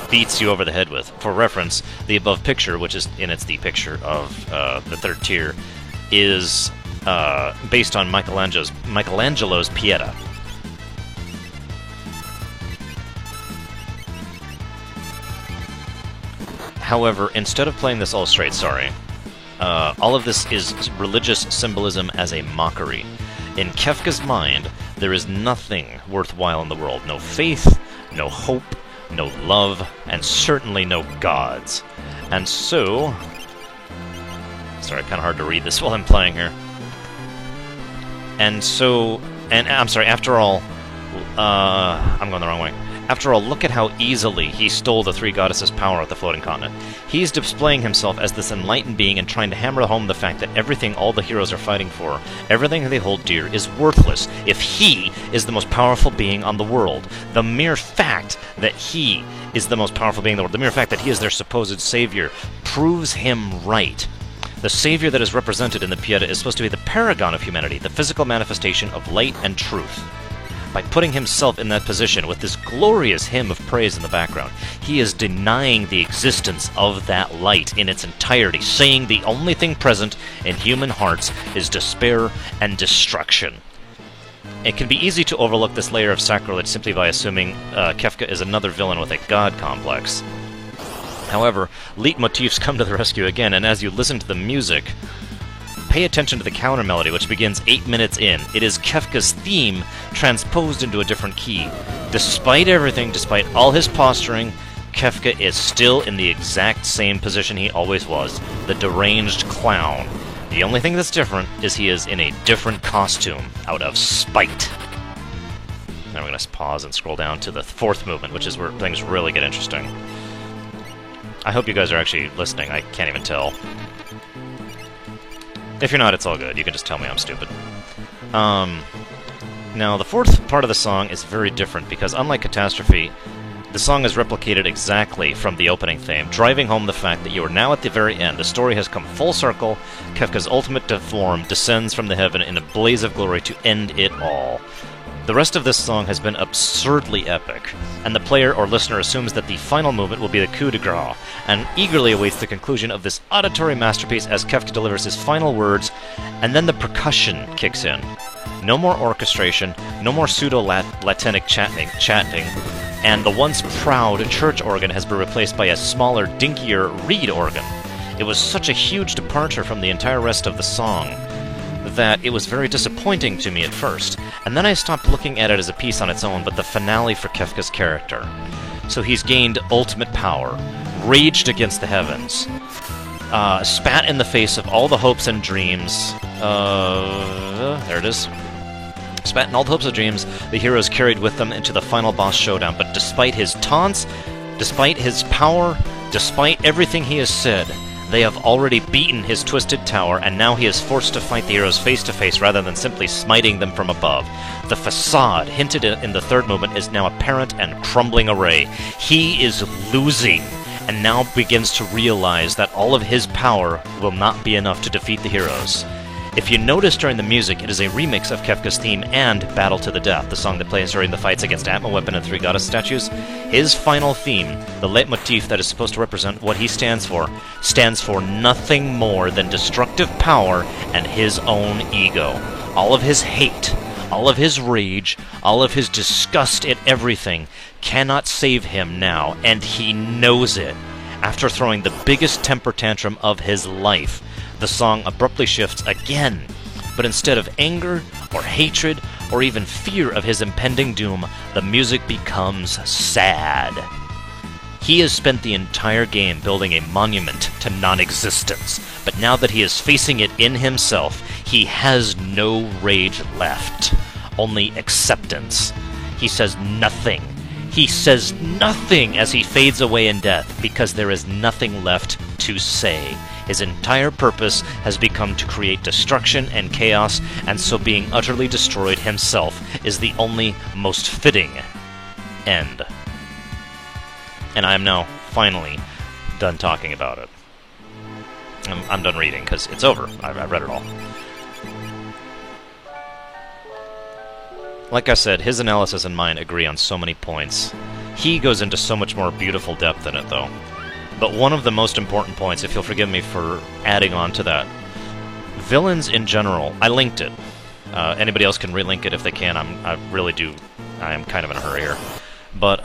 beats you over the head with. For reference, the above picture, which is in it's the picture of the 3rd tier, is based on Michelangelo's Pieta. However, instead of playing this all straight, all of this is religious symbolism as a mockery. In Kefka's mind, there is nothing worthwhile in the world. No faith, no hope, no love, and certainly no gods. And so... Sorry, kind of hard to read this while I'm playing here. And so... And I'm sorry, after all... I'm going the wrong way. After all, look at how easily he stole the three goddesses' power at the floating continent. He's displaying himself as this enlightened being and trying to hammer home the fact that everything all the heroes are fighting for, everything they hold dear, is worthless if he is the most powerful being on the world. The mere fact that he is the most powerful being in the world, the mere fact that he is their supposed savior, proves him right. The savior that is represented in the Pieta is supposed to be the paragon of humanity, the physical manifestation of light and truth. By putting himself in that position with this glorious hymn of praise in the background, he is denying the existence of that light in its entirety, saying the only thing present in human hearts is despair and destruction. It can be easy to overlook this layer of sacrilege simply by assuming Kefka is another villain with a god complex. However, leitmotifs come to the rescue again, and as you listen to the music, pay attention to the counter melody, which begins 8 minutes in. It is Kefka's theme transposed into a different key. Despite everything, despite all his posturing, Kefka is still in the exact same position he always was, the deranged clown. The only thing that's different is he is in a different costume, out of spite. Now we're going to pause and scroll down to the fourth movement, which is where things really get interesting. I hope you guys are actually listening. I can't even tell. If you're not, it's all good. You can just tell me I'm stupid. Now, the fourth part of the song is very different, because unlike Catastrophe, the song is replicated exactly from the opening theme, driving home the fact that you are now at the very end. The story has come full circle. Kefka's ultimate form descends from the heaven in a blaze of glory to end it all. The rest of this song has been absurdly epic, and the player or listener assumes that the final movement will be the coup de grace, and eagerly awaits the conclusion of this auditory masterpiece as Kefka delivers his final words, and then the percussion kicks in. No more orchestration, no more pseudo-Latinic chanting, and the once proud church organ has been replaced by a smaller, dinkier reed organ. It was such a huge departure from the entire rest of the song that it was very disappointing to me at first, and then I stopped looking at it as a piece on its own, but the finale for Kefka's character. So he's gained ultimate power, raged against the heavens, spat in the face of all the hopes and dreams, there it is. Spat in all the hopes and dreams the heroes carried with them into the final boss showdown, but despite his taunts, despite his power, despite everything he has said, they have already beaten his twisted tower, and now he is forced to fight the heroes face to face rather than simply smiting them from above. The facade hinted in the third movement is now apparent and crumbling away. He is losing, and now begins to realize that all of his power will not be enough to defeat the heroes. If you notice during the music, it is a remix of Kefka's theme and Battle to the Death, the song that plays during the fights against Atma Weapon and three goddess statues. His final theme, the leitmotif that is supposed to represent what he stands for nothing more than destructive power and his own ego. All of his hate, all of his rage, all of his disgust at everything cannot save him now, and he knows it. After throwing the biggest temper tantrum of his life, the song abruptly shifts again, but instead of anger or hatred or even fear of his impending doom, the music becomes sad. He has spent the entire game building a monument to non-existence, but now that he is facing it in himself, he has no rage left, only acceptance. He says nothing. He says nothing as he fades away in death, because there is nothing left to say. His entire purpose has become to create destruction and chaos, and so being utterly destroyed himself is the only most fitting end. And I am now finally done talking about it. I'm done reading, because it's over. I've read it all. Like I said, his analysis and mine agree on so many points. He goes into so much more beautiful depth in it, though. But one of the most important points, if you'll forgive me for adding on to that, villains in general, I linked it. Anybody else can relink it if they can. I am kind of in a hurry here. But,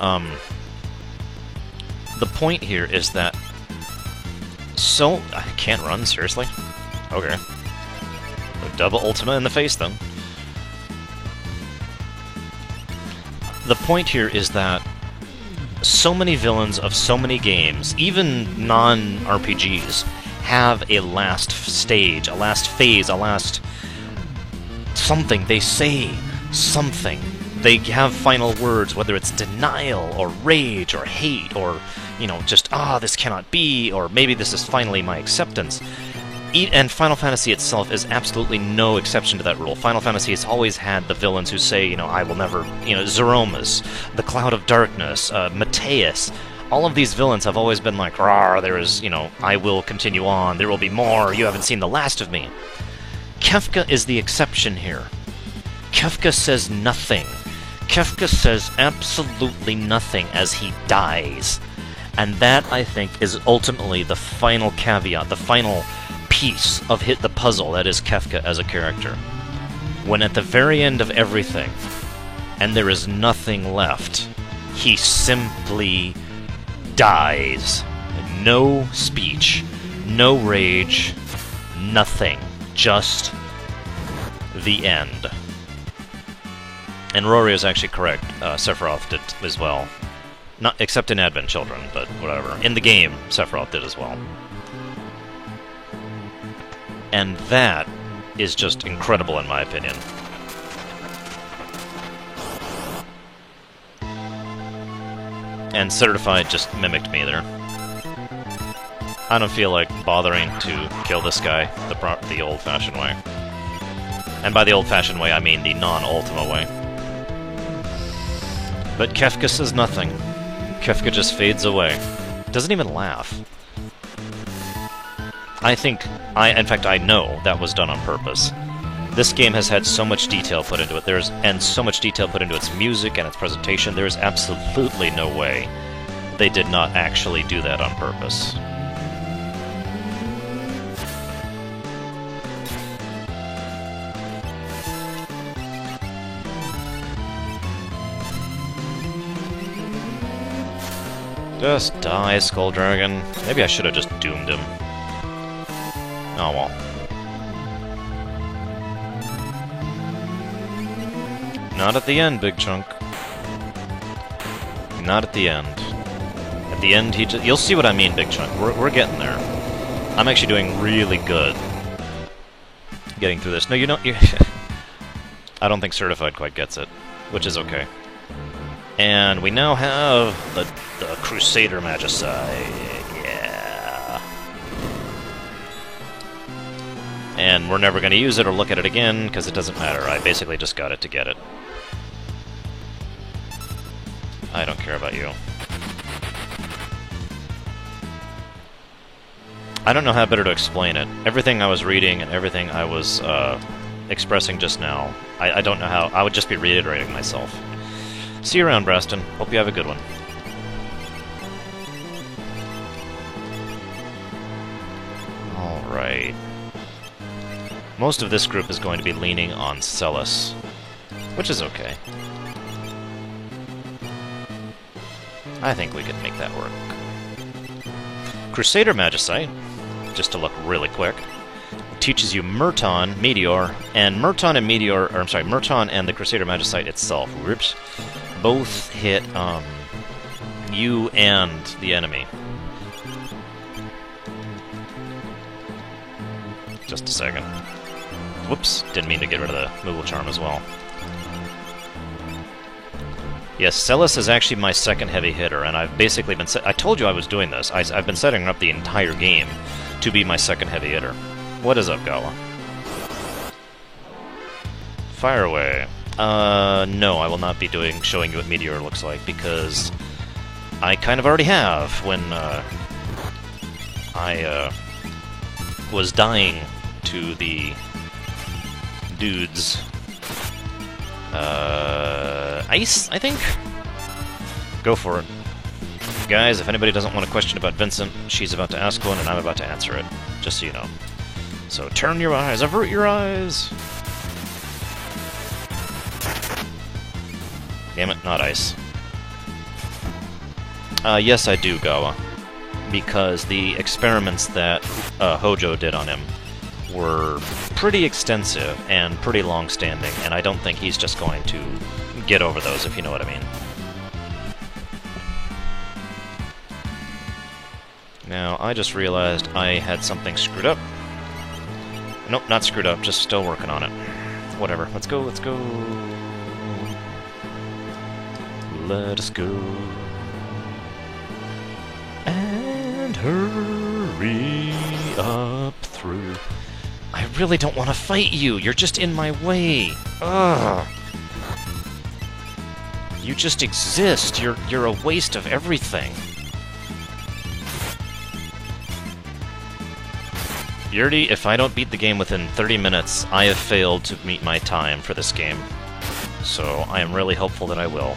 the point here is that I can't run, seriously? Okay. Double Ultima in the face, then. The point here is that so many villains of so many games, even non-RPGs, have a last stage, a last phase, a last something. They say something. They have final words, whether it's denial, or rage, or hate, or, you know, just, this cannot be, or maybe this is finally my acceptance. And Final Fantasy itself is absolutely no exception to that rule. Final Fantasy has always had the villains who say, you know, I will never, you know, Zeromus, the Cloud of Darkness, Mateus. All of these villains have always been like, rawr, there is, you know, I will continue on, there will be more, you haven't seen the last of me. Kefka is the exception here. Kefka says nothing. Kefka says absolutely nothing as he dies. And that, I think, is ultimately the final caveat, the final piece of the puzzle that is Kefka as a character. When at the very end of everything, and there is nothing left, he simply dies. No speech, no rage, nothing. Just the end. And Rory is actually correct. Sephiroth did as well. Not except in Advent Children, but whatever. In the game, Sephiroth did as well. And that is just incredible in my opinion. And Certified just mimicked me there. I don't feel like bothering to kill this guy the old-fashioned way. And by the old-fashioned way, I mean the non-Ultima way. But Kefka says nothing. Kefka just fades away. Doesn't even laugh. In fact, I know that was done on purpose. This game has had so much detail put into it, and so much detail put into its music and its presentation, there is absolutely no way they did not actually do that on purpose. Just die, Skull Dragon. Maybe I should have just doomed him. Oh well. Not at the end, Big Chunk. Not at the end. At the end, you'll see what I mean, Big Chunk. We're getting there. I'm actually doing really good getting through this. No, you don't. I don't think Certified quite gets it, which is okay. And we now have the Crusader Magicite. Yeah. And we're never going to use it or look at it again, because it doesn't matter. I basically just got it to get it. I don't care about you. I don't know how better to explain it. Everything I was reading and everything I was expressing just now, I don't know how. I would just be reiterating myself. See you around, Braston. Hope you have a good one. Alright. Most of this group is going to be leaning on Celes, which is okay. I think we could make that work. Crusader Magicite, just to look really quick, teaches you Murton, Meteor, and Murton and Meteor, or I'm sorry, Murton and the Crusader Magicite itself, whoops, both hit you and the enemy. Just a second. Whoops, didn't mean to get rid of the Moogle Charm as well. Yes, Celes is actually my second heavy hitter, and I've basically been I told you I was doing this. I've been setting up the entire game to be my second heavy hitter. What is up, Gala? Fire away. No, I will not be showing you what Meteor looks like, because I kind of already have when I was dying to the dudes. Ice, I think? Go for it. Guys, if anybody doesn't want a question about Vincent, she's about to ask one and I'm about to answer it. Just so you know. So turn your eyes, avert your eyes! Damn it, not ice. Yes, I do, Gawa. Because the experiments that Hojo did on him were pretty extensive and pretty long-standing, and I don't think he's just going to get over those, if you know what I mean. Now, I just realized I had something screwed up. Nope, not screwed up, just still working on it. Whatever, let's go, let's go... let us go. And hurry up through. I really don't want to fight you. You're just in my way. Ugh. You just exist. You're a waste of everything. Yurdi, if I don't beat the game within 30 minutes, I have failed to meet my time for this game. So I am really hopeful that I will.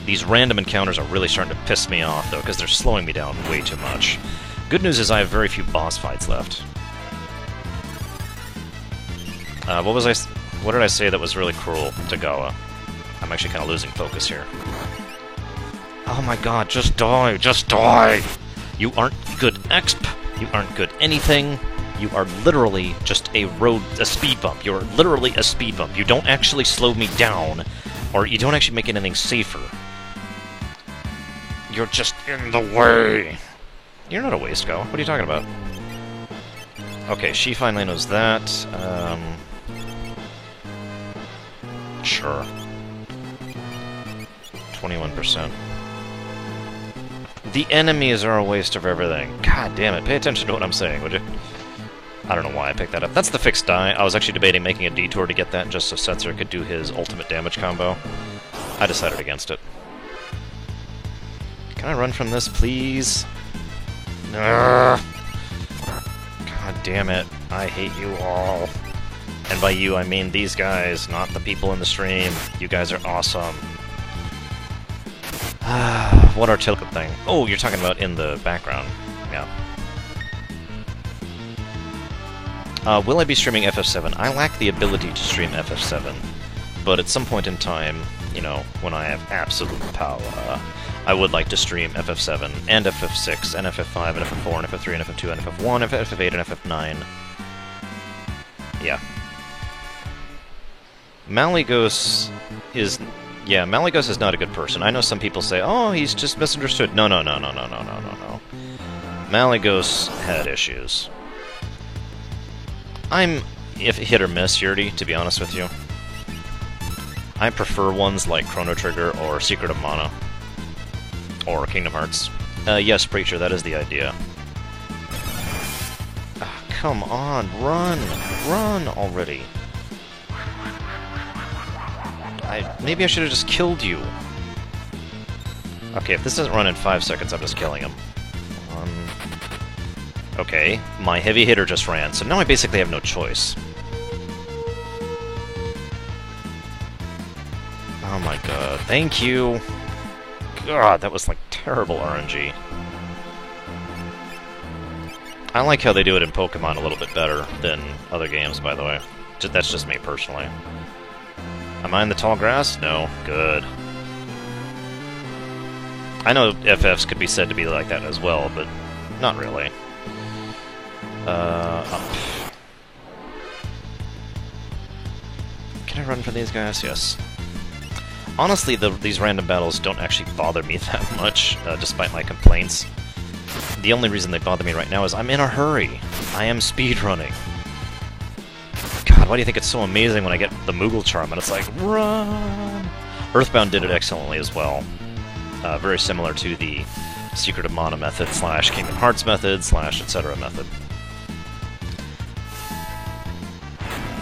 These random encounters are really starting to piss me off, though, because they're slowing me down way too much. Good news is I have very few boss fights left. What did I say that was really cruel to Gawa? I'm actually kind of losing focus here. Oh my god, just die! Just die! You aren't good exp! You aren't good anything. You are literally just a speed bump. You're literally a speed bump. You don't actually slow me down, or you don't actually make anything safer. You're just in the way. You're not a waste, Go. What are you talking about? Okay, she finally knows that. Sure. 21%. The enemies are a waste of everything. God damn it, pay attention to what I'm saying, would you? I don't know why I picked that up. That's the fixed die. I was actually debating making a detour to get that just so Setzer could do his ultimate damage combo. I decided against it. Can I run from this, please? Ugh. God damn it. I hate you all. And by you, I mean these guys, not the people in the stream. You guys are awesome. What artillery thing? Oh, you're talking about in the background. Yeah. Will I be streaming FF7? I lack the ability to stream FF7, but at some point in time, you know, when I have absolute power, I would like to stream FF7, and FF6, and FF5, and FF4, and FF3, and FF2, and FF1, and FF8, and FF9. Yeah. Malygos is... Yeah, Malygos is not a good person. I know some people say, oh, he's just misunderstood. No. Malygos had issues. I'm hit or miss, Yurdi, to be honest with you. I prefer ones like Chrono Trigger or Secret of Mana. Or Kingdom Hearts. Yes, Preacher, that is the idea. Come on, run! Run already! Maybe I should have just killed you. Okay, if this doesn't run in 5 seconds, I'm just killing him. Okay, my heavy hitter just ran, so now I basically have no choice. Oh my god, thank you! God, that was like terrible RNG. I like how they do it in Pokemon a little bit better than other games, by the way. That's just me personally. Am I in the tall grass? No. Good. I know FFs could be said to be like that as well, but not really. Up. Can I run from these guys? Yes. Honestly, these random battles don't actually bother me that much, despite my complaints. The only reason they bother me right now is I'm in a hurry. I am speedrunning. God, why do you think it's so amazing when I get the Moogle Charm and it's like, run! Earthbound did it excellently as well. Very similar to the Secret of Mana method / Kingdom Hearts method / etc. method.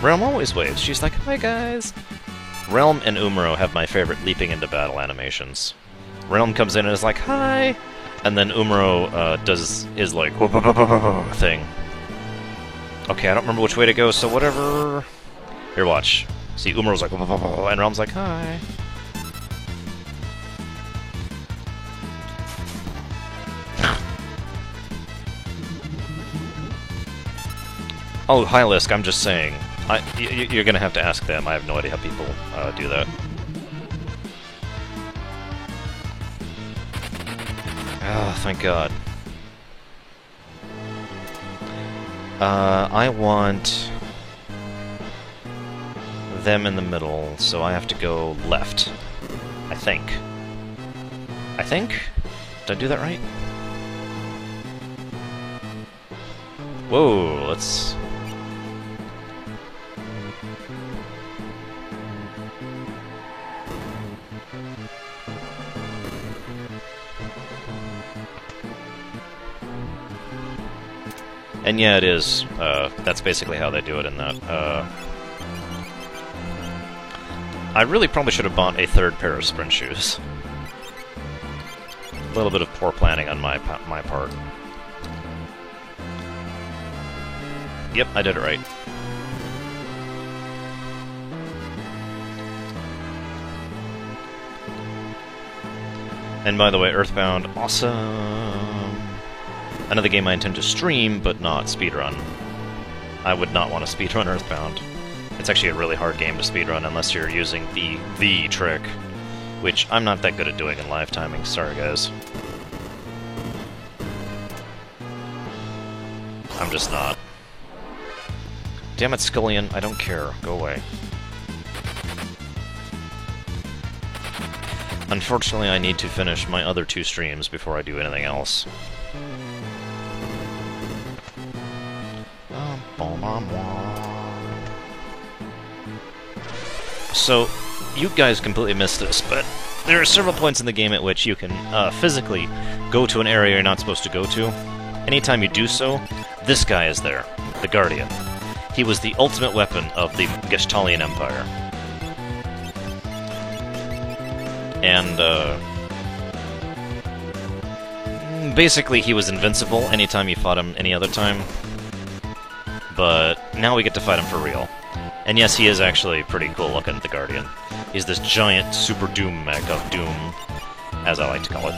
Realm always waves. She's like, hi guys! Realm and Umaro have my favorite leaping into battle animations. Realm comes in and is like, hi! And then Umaro does his like, thing. Okay, I don't remember which way to go, so whatever. Here, watch. See, Umaro's like, and Realm's like, hi. Oh, Hylisk, I'm just saying. You're gonna have to ask them. I have no idea how people do that. Oh, thank God. I want them in the middle, so I have to go left. I think. Did I do that right? Whoa, let's... And yeah, it is. That's basically how they do it in that. I really probably should have bought a third pair of sprint shoes. A little bit of poor planning on my part. Yep, I did it right. And by the way, Earthbound, awesome! Another game I intend to stream, but not speedrun. I would not want to speedrun Earthbound. It's actually a really hard game to speedrun unless you're using the trick, which I'm not that good at doing in live timing. Sorry, guys. I'm just not. Damn it, Scullion, I don't care. Go away. Unfortunately, I need to finish my other 2 streams before I do anything else. So, you guys completely missed this, but there are several points in the game at which you can physically go to an area you're not supposed to go to. Anytime you do so, this guy is there, the Guardian. He was the ultimate weapon of the Gestalian Empire. And, basically he was invincible anytime you fought him any other time. But now we get to fight him for real. And yes, he is actually pretty cool looking, the Guardian. He's this giant Super Doom mech of Doom, as I like to call it.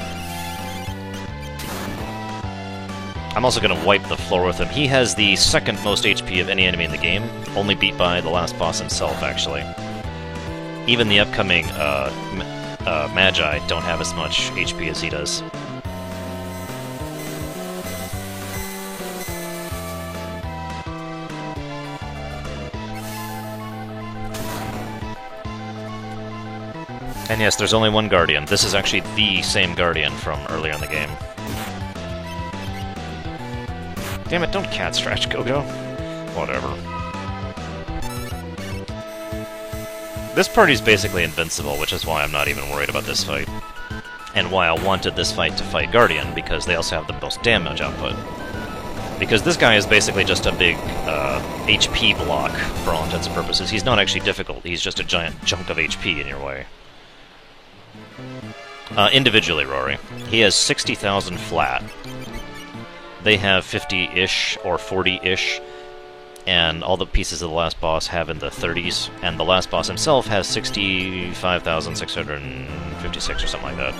I'm also going to wipe the floor with him. He has the second most HP of any enemy in the game, only beat by the last boss himself, actually. Even the upcoming Magi don't have as much HP as he does. And yes, there's only one Guardian. This is actually the same Guardian from earlier in the game. Damn it, don't cat scratch, Go-Go. Whatever. This party's basically invincible, which is why I'm not even worried about this fight. And why I wanted this fight to fight Guardian, because they also have the most damage output. Because this guy is basically just a big HP block, for all intents and purposes. He's not actually difficult, he's just a giant chunk of HP in your way. Individually, Rory. He has 60,000 flat. They have 50-ish, or 40-ish, and all the pieces of the last boss have in the 30s, and the last boss himself has 65,656 or something like that.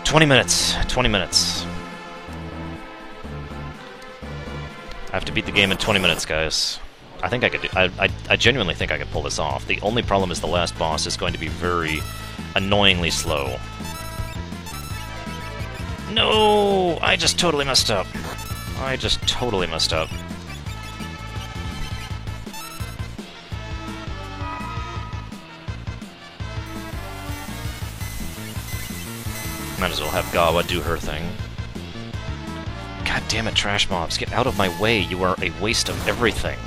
20 minutes! 20 minutes. I have to beat the game in 20 minutes, guys. I think I could do... I genuinely think I could pull this off. The only problem is the last boss is going to be very annoyingly slow. No! I just totally messed up. I just totally messed up. Might as well have Gawa do her thing. God damn it, trash mobs, get out of my way. You are a waste of everything.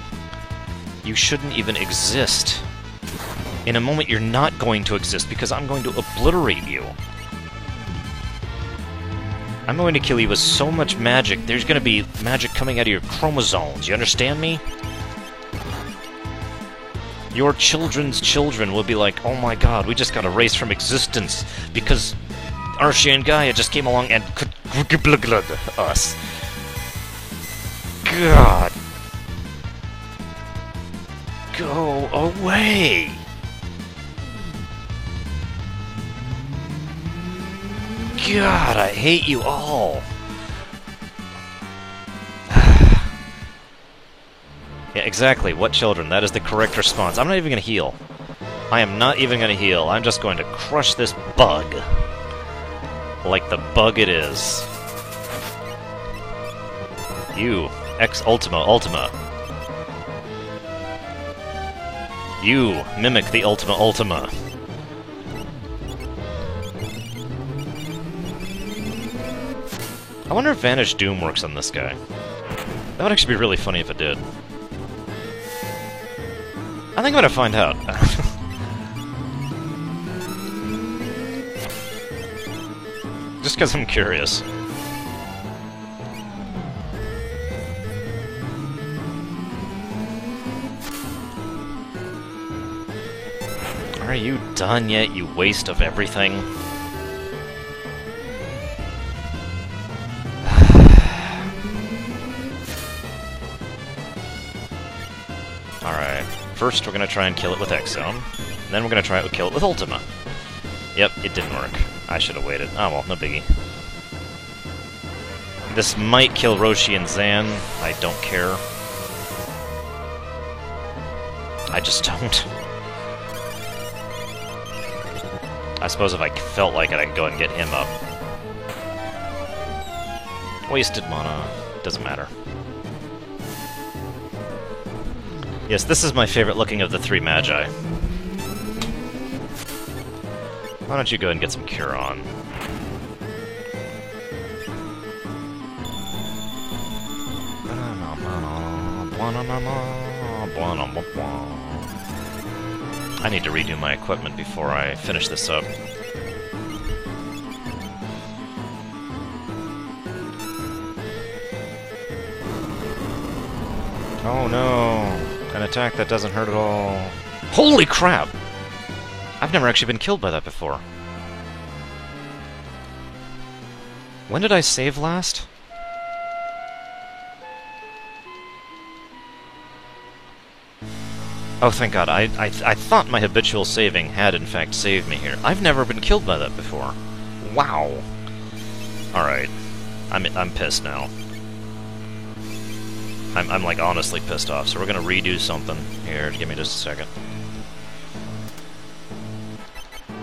You shouldn't even exist. In a moment, you're not going to exist because I'm going to obliterate you. I'm going to kill you with so much magic, there's going to be magic coming out of your chromosomes. You understand me? Your children's children will be like, oh my god, we just got erased from existence because Archie and Gaia just came along and us. God. Go away. God, I hate you all. Yeah, exactly. What children? That is the correct response. I'm not even going to heal. I am not even going to heal. I'm just going to crush this bug. Like the bug it is. You, Ultima. You, mimic the Ultima. I wonder if Vanish Doom works on this guy. That would actually be really funny if it did. I think I'm gonna find out. Just because I'm curious. Are you done yet, you waste of everything? Alright, first we're gonna try and kill it with X-Zone, and then we're gonna try to kill it with Ultima. Yep, it didn't work. I should have waited. Oh well, no biggie. This might kill Roshi and Zan. I don't care. I just don't. I suppose if I felt like it, I could go and get him up. Wasted mana. Doesn't matter. Yes, this is my favorite looking of the three Magi. Why don't you go and get some Cure on? I need to redo my equipment before I finish this up. Oh no! An attack that doesn't hurt at all. Holy crap! I've never actually been killed by that before. When did I save last? Oh, thank God. I thought my habitual saving had, in fact, saved me here. I've never been killed by that before. Wow. Alright. I'm pissed now. I'm like, honestly pissed off, so we're gonna redo something. Here, give me just a second.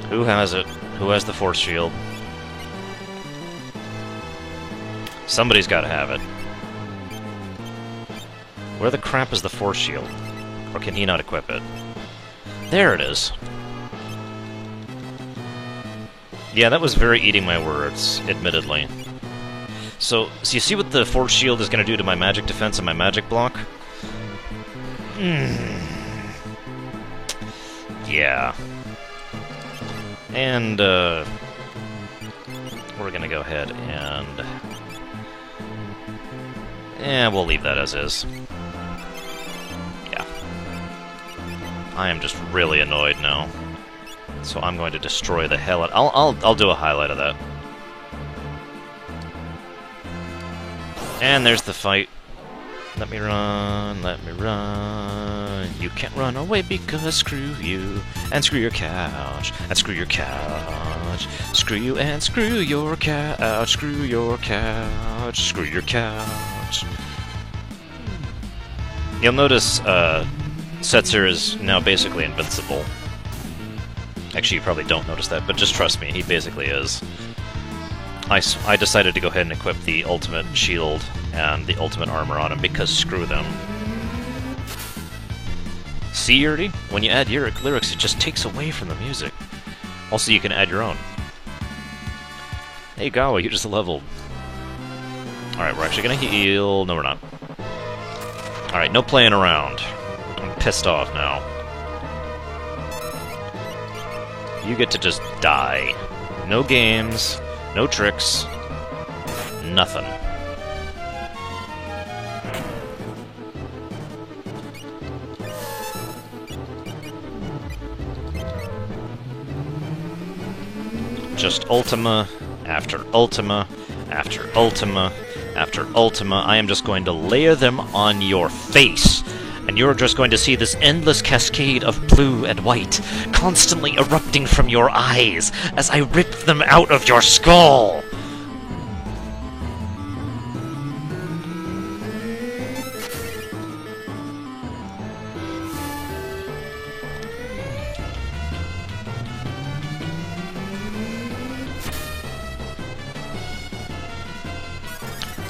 Who has it? Who has the Force Shield? Somebody's gotta have it. Where the crap is the Force Shield? Or can he not equip it? There it is. Yeah, that was very eating my words, admittedly. So you see what the Force Shield is going to do to my magic defense and my magic block? Yeah. And, we're going to go ahead and... we'll leave that as is. I am just really annoyed now. So I'm going to destroy the hell out... I'll do a highlight of that. And there's the fight. Let me run, let me run. You can't run away because screw you. And screw your couch. And screw your couch. Screw you and screw your couch. Screw your couch. Screw your couch. You'll notice, Setzer is now basically invincible. Actually, you probably don't notice that, but just trust me, he basically is. I decided to go ahead and equip the ultimate shield and the ultimate armor on him because screw them. See, Yuri? When you add lyrics, it just takes away from the music. Also, you can add your own. Hey, Gawa, you just leveled. Alright, we're actually gonna heal. No, we're not. Alright, no playing around. I'm pissed off now. You get to just die. No games, no tricks, nothing. Just Ultima, after Ultima, after Ultima, after Ultima. I am just going to layer them on your face. And you're just going to see this endless cascade of blue and white, constantly erupting from your eyes as I rip them out of your skull!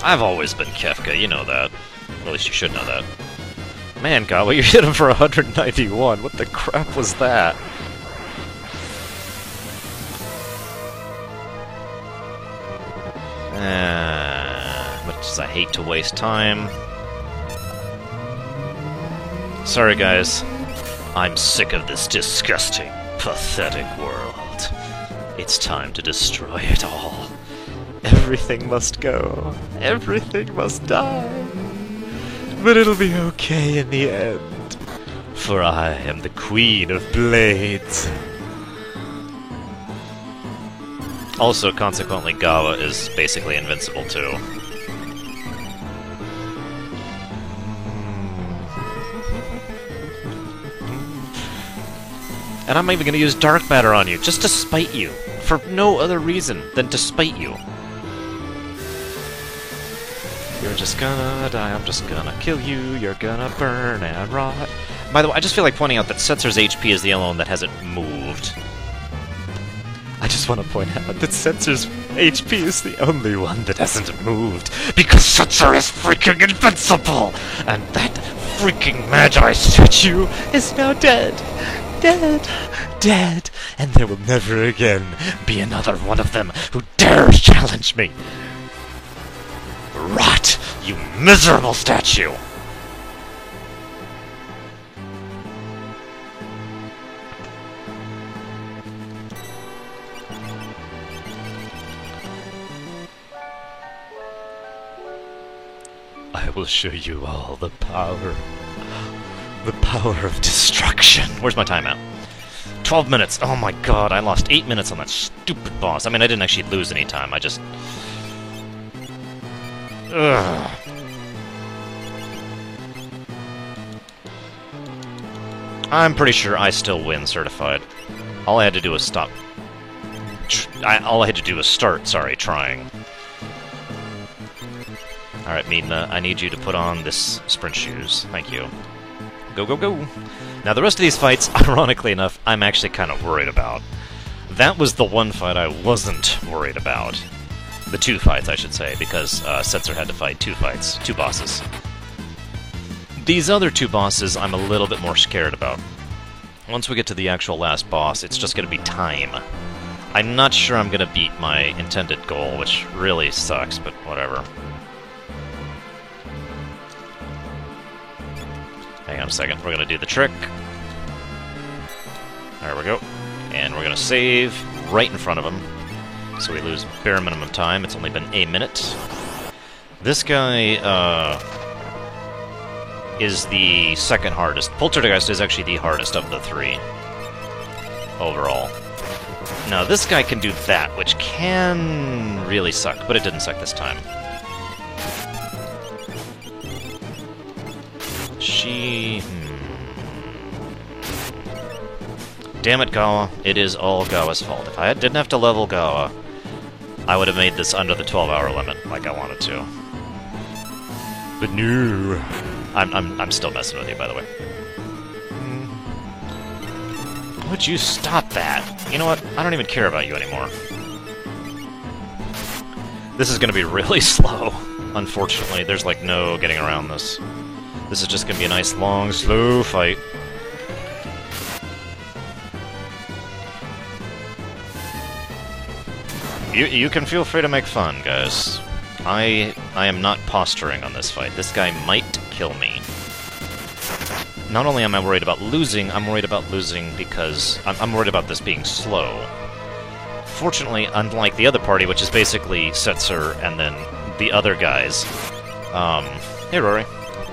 I've always been Kefka, you know that. At least you should know that. Man, Gawa, you hit him for 191. What the crap was that? Much as I hate to waste time. Sorry, guys. I'm sick of this disgusting, pathetic world. It's time to destroy it all. Everything must go. Everything must die. But it'll be okay in the end, for I am the Queen of Blades. Also, consequently, Gawa is basically invincible, too. And I'm even gonna use Dark Matter on you, just to spite you. For no other reason than to spite you. You're just gonna die, I'm just gonna kill you, you're gonna burn and rot. By the way, I just feel like pointing out that Setzer's HP is the only one that hasn't moved. I just want to point out that Setzer's HP is the only one that hasn't moved, because Setzer is freaking invincible! And that freaking Magi statue is now dead! Dead! Dead! And there will never again be another one of them who dares challenge me! Rot, you miserable statue! I will show you all the power of destruction. Where's my timeout? 12 minutes. Oh my god, I lost 8 minutes on that stupid boss. I mean, I didn't actually lose any time. I just... Ugh. I'm pretty sure I still win certified. All I had to do was stop. All I had to do was start, trying. Alright, Midna, I need you to put on this sprint shoes. Thank you. Go, go, go! Now, the rest of these fights, ironically enough, I'm actually kind of worried about. That was the one fight I wasn't worried about. The two fights, I should say, because Setzer had to fight two bosses. These other two bosses, I'm a little bit more scared about. Once we get to the actual last boss, it's just going to be time. I'm not sure I'm going to beat my intended goal, which really sucks, but whatever. Hang on a second, we're going to do the trick. There we go. And we're going to save right in front of him. So we lose bare minimum time. It's only been a minute. This guy is the second hardest. Poltergeist is actually the hardest of the three overall. Now this guy can do that, which can really suck, but it didn't suck this time. Damn it, Gawa. It is all Gawa's fault. If I didn't have to level Gawa, I would have made this under the 12-hour limit, like I wanted to. But no. I'm still messing with you, by the way. Would you stop that? You know what? I don't even care about you anymore. This is gonna be really slow. Unfortunately, there's like no getting around this. This is just gonna be a nice, long, slow fight. You can feel free to make fun, guys. I am not posturing on this fight. This guy might kill me. Not only am I worried about losing, I'm worried about losing because... I'm worried about this being slow. Fortunately, unlike the other party, which is basically Setzer and then the other guys... hey, Rory.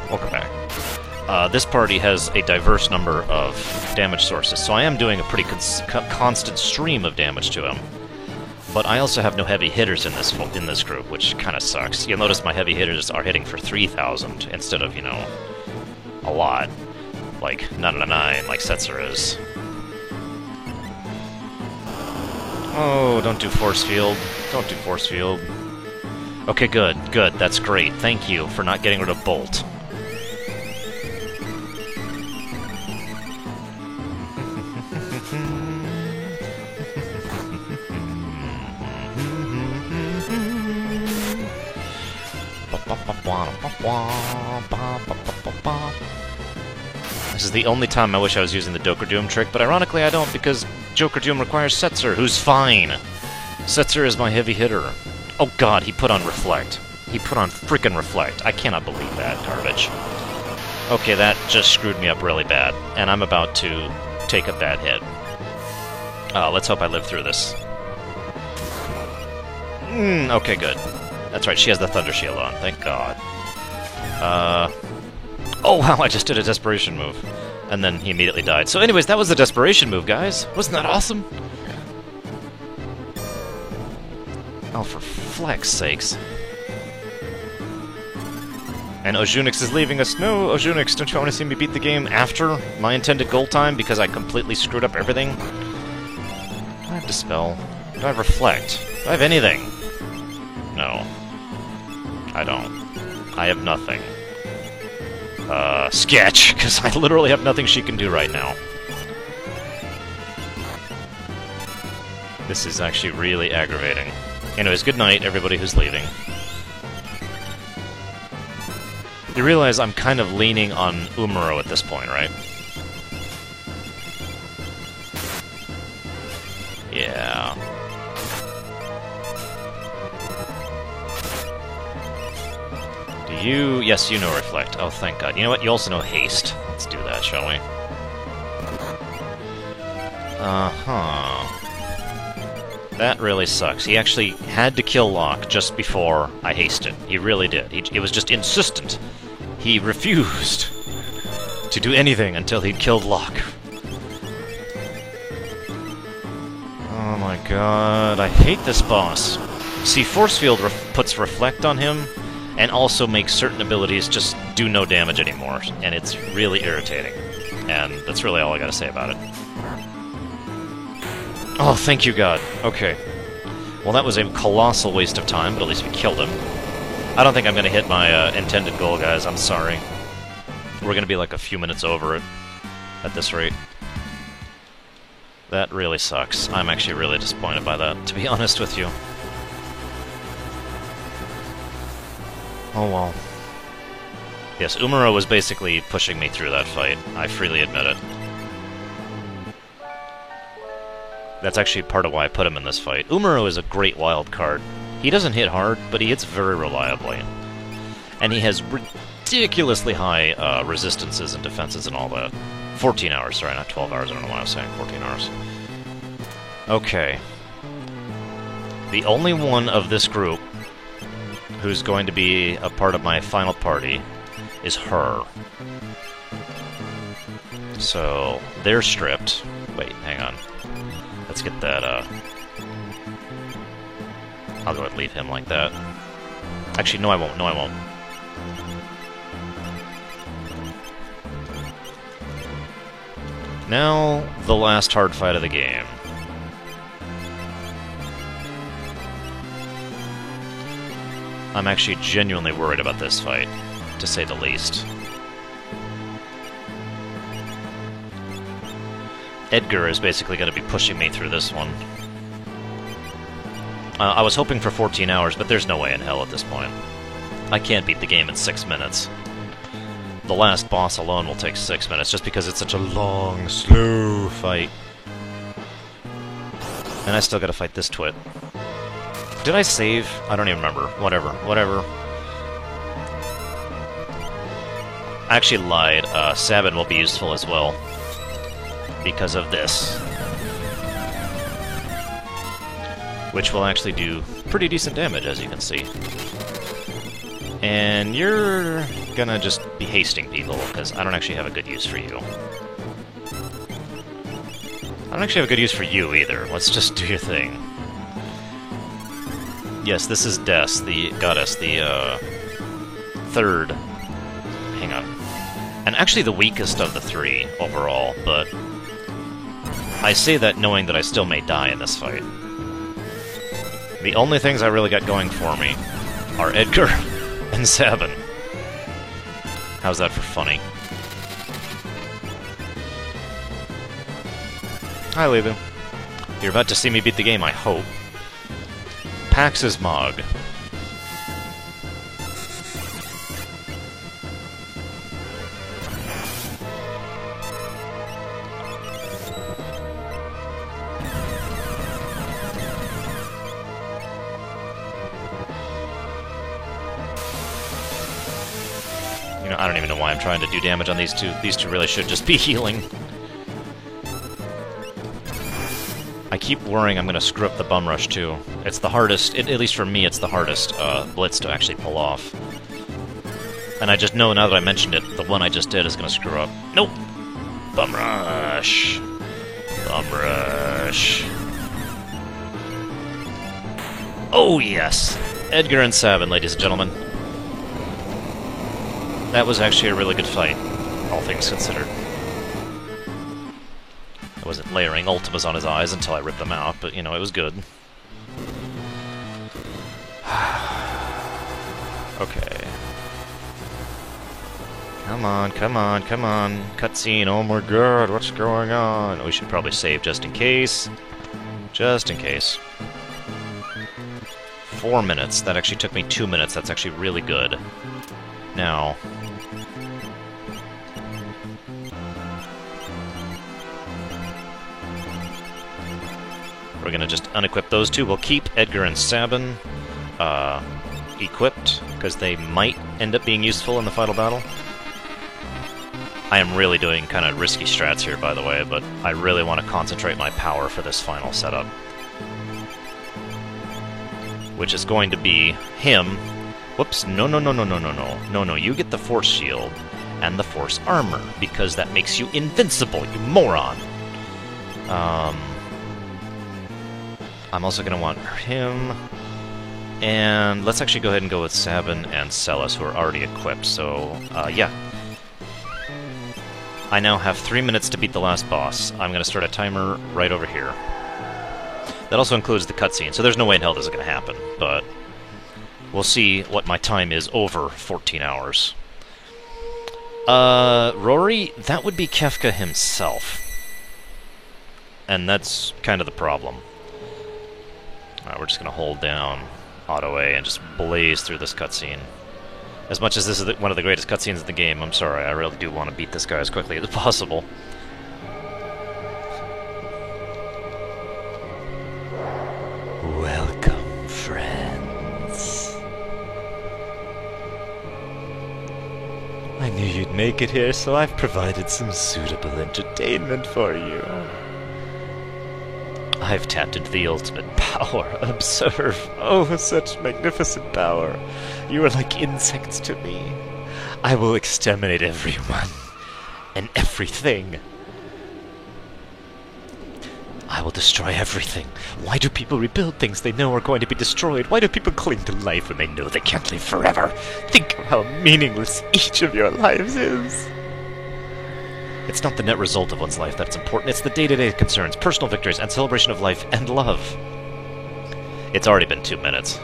Welcome back. This party has a diverse number of damage sources, so I am doing a pretty constant stream of damage to him. But I also have no heavy hitters in this group, which kind of sucks. You'll notice my heavy hitters are hitting for 3,000 instead of, you know, a lot. Like 999, like Setzer is. Oh, don't do force field. Don't do force field. Okay, good, good. That's great. Thank you for not getting rid of Bolt. This is the only time I wish I was using the Joker Doom trick, but ironically I don't, because Joker Doom requires Setzer, who's fine. Setzer is my heavy hitter. Oh god, he put on Reflect. He put on frickin' Reflect. I cannot believe that garbage. Okay, that just screwed me up really bad, and I'm about to take a bad hit. Let's hope I live through this. Okay, good. That's right, she has the Thunder Shield on, thank god. Oh wow, I just did a desperation move. And then he immediately died. So anyways, that was the desperation move, guys. Wasn't that awesome? Oh, for flex sakes. And Ojunix is leaving us. No, Ojunix, don't you want to see me beat the game after my intended goal time because I completely screwed up everything? Do I have Dispel? Do I have Reflect? Do I have anything? No. I don't. I have nothing. Sketch, because I literally have nothing she can do right now. This is actually really aggravating. Anyways, good night, everybody who's leaving. You realize I'm kind of leaning on Umaro at this point, right? Yeah. Do you... Yes, you know Reflect. Oh, thank God. You know what? You also know Haste. Let's do that, shall we? Uh-huh. That really sucks. He actually had to kill Locke just before I hasted. He really did. It was just insistent. He refused to do anything until he'd killed Locke. Oh my god, I hate this boss. See, Force Field puts Reflect on him, and also makes certain abilities just do no damage anymore, and it's really irritating. And that's really all I gotta say about it. Oh, thank you, God. Okay. Well, that was a colossal waste of time, but at least we killed him. I don't think I'm going to hit my intended goal, guys. I'm sorry. We're going to be like a few minutes over it at this rate. That really sucks. I'm actually really disappointed by that, to be honest with you. Oh well. Yes, Umaro was basically pushing me through that fight. I freely admit it. That's actually part of why I put him in this fight. Umaro is a great wild card. He doesn't hit hard, but he hits very reliably. And he has ridiculously high resistances and defenses and all that. 14 hours, sorry, not 12 hours. I don't know why I was saying 14 hours. Okay. The only one of this group who's going to be a part of my final party is her. So, they're stripped. Wait, hang on. Let's get that, I'll go ahead and leave him like that. Actually, no I won't, no I won't. Now, the last hard fight of the game. I'm actually genuinely worried about this fight, to say the least. Edgar is basically going to be pushing me through this one. I was hoping for 14 hours, but there's no way in hell at this point. I can't beat the game in 6 minutes. The last boss alone will take 6 minutes, just because it's such a long, slow fight. And I still gotta fight this twit. Did I save? I don't even remember. Whatever. I actually lied. Sabin will be useful as well. Because of this. Which will actually do pretty decent damage, as you can see. And you're gonna just be hasting people, because I don't actually have a good use for you. I don't actually have a good use for you, either. Let's just do your thing. Yes, this is Des, the goddess, the, third... Hang on. And actually the weakest of the three, overall, but... I say that knowing that I still may die in this fight. The only things I really got going for me are Edgar and Sabin. How's that for funny? Hi, Lebu. You're about to see me beat the game, I hope. Pax's Mog. I don't even know why I'm trying to do damage on these two. These two really should just be healing. I keep worrying I'm going to screw up the Bum Rush, too. It's the hardest, at least for me, it's the hardest Blitz to actually pull off. And I just know, now that I mentioned it, the one I just did is going to screw up. Nope! Bum Rush! Bum Rush! Oh yes! Edgar and Sabin, ladies and gentlemen. That was actually a really good fight, all things considered. I wasn't layering Ultimas on his eyes until I ripped them out, but, you know, it was good. Okay. Come on, come on, come on. Cutscene, oh my god, what's going on? We should probably save just in case. Just in case. 4 minutes. That actually took me 2 minutes. That's actually really good. Now... we're gonna just unequip those two. We'll keep Edgar and Sabin equipped, because they might end up being useful in the final battle. I am really doing kind of risky strats here, by the way, but I really want to concentrate my power for this final setup. Which is going to be him. Whoops, no, no, no, no, no, no, no. No, no, you get the Force Shield and the Force Armor, because that makes you invincible, you moron! I'm also going to want him, and let's actually go ahead and go with Sabin and Celes, who are already equipped, so, yeah. I now have 3 minutes to beat the last boss. I'm going to start a timer right over here. That also includes the cutscene, so there's no way in hell this is going to happen, but we'll see what my time is over 14 hours. Rory, that would be Kefka himself. And that's kind of the problem. Alright, we're just going to hold down Auto A and just blaze through this cutscene. As much as this is one of the greatest cutscenes in the game, I'm sorry, I really do want to beat this guy as quickly as possible. Welcome, friends. I knew you'd make it here, so I've provided some suitable entertainment for you. I've tapped into the ultimate power. Observe. Oh, such magnificent power. You are like insects to me. I will exterminate everyone and everything. I will destroy everything. Why do people rebuild things they know are going to be destroyed? Why do people cling to life when they know they can't live forever? Think of how meaningless each of your lives is. It's not the net result of one's life that's important, it's the day-to-day concerns, personal victories, and celebration of life and love. It's already been 2 minutes.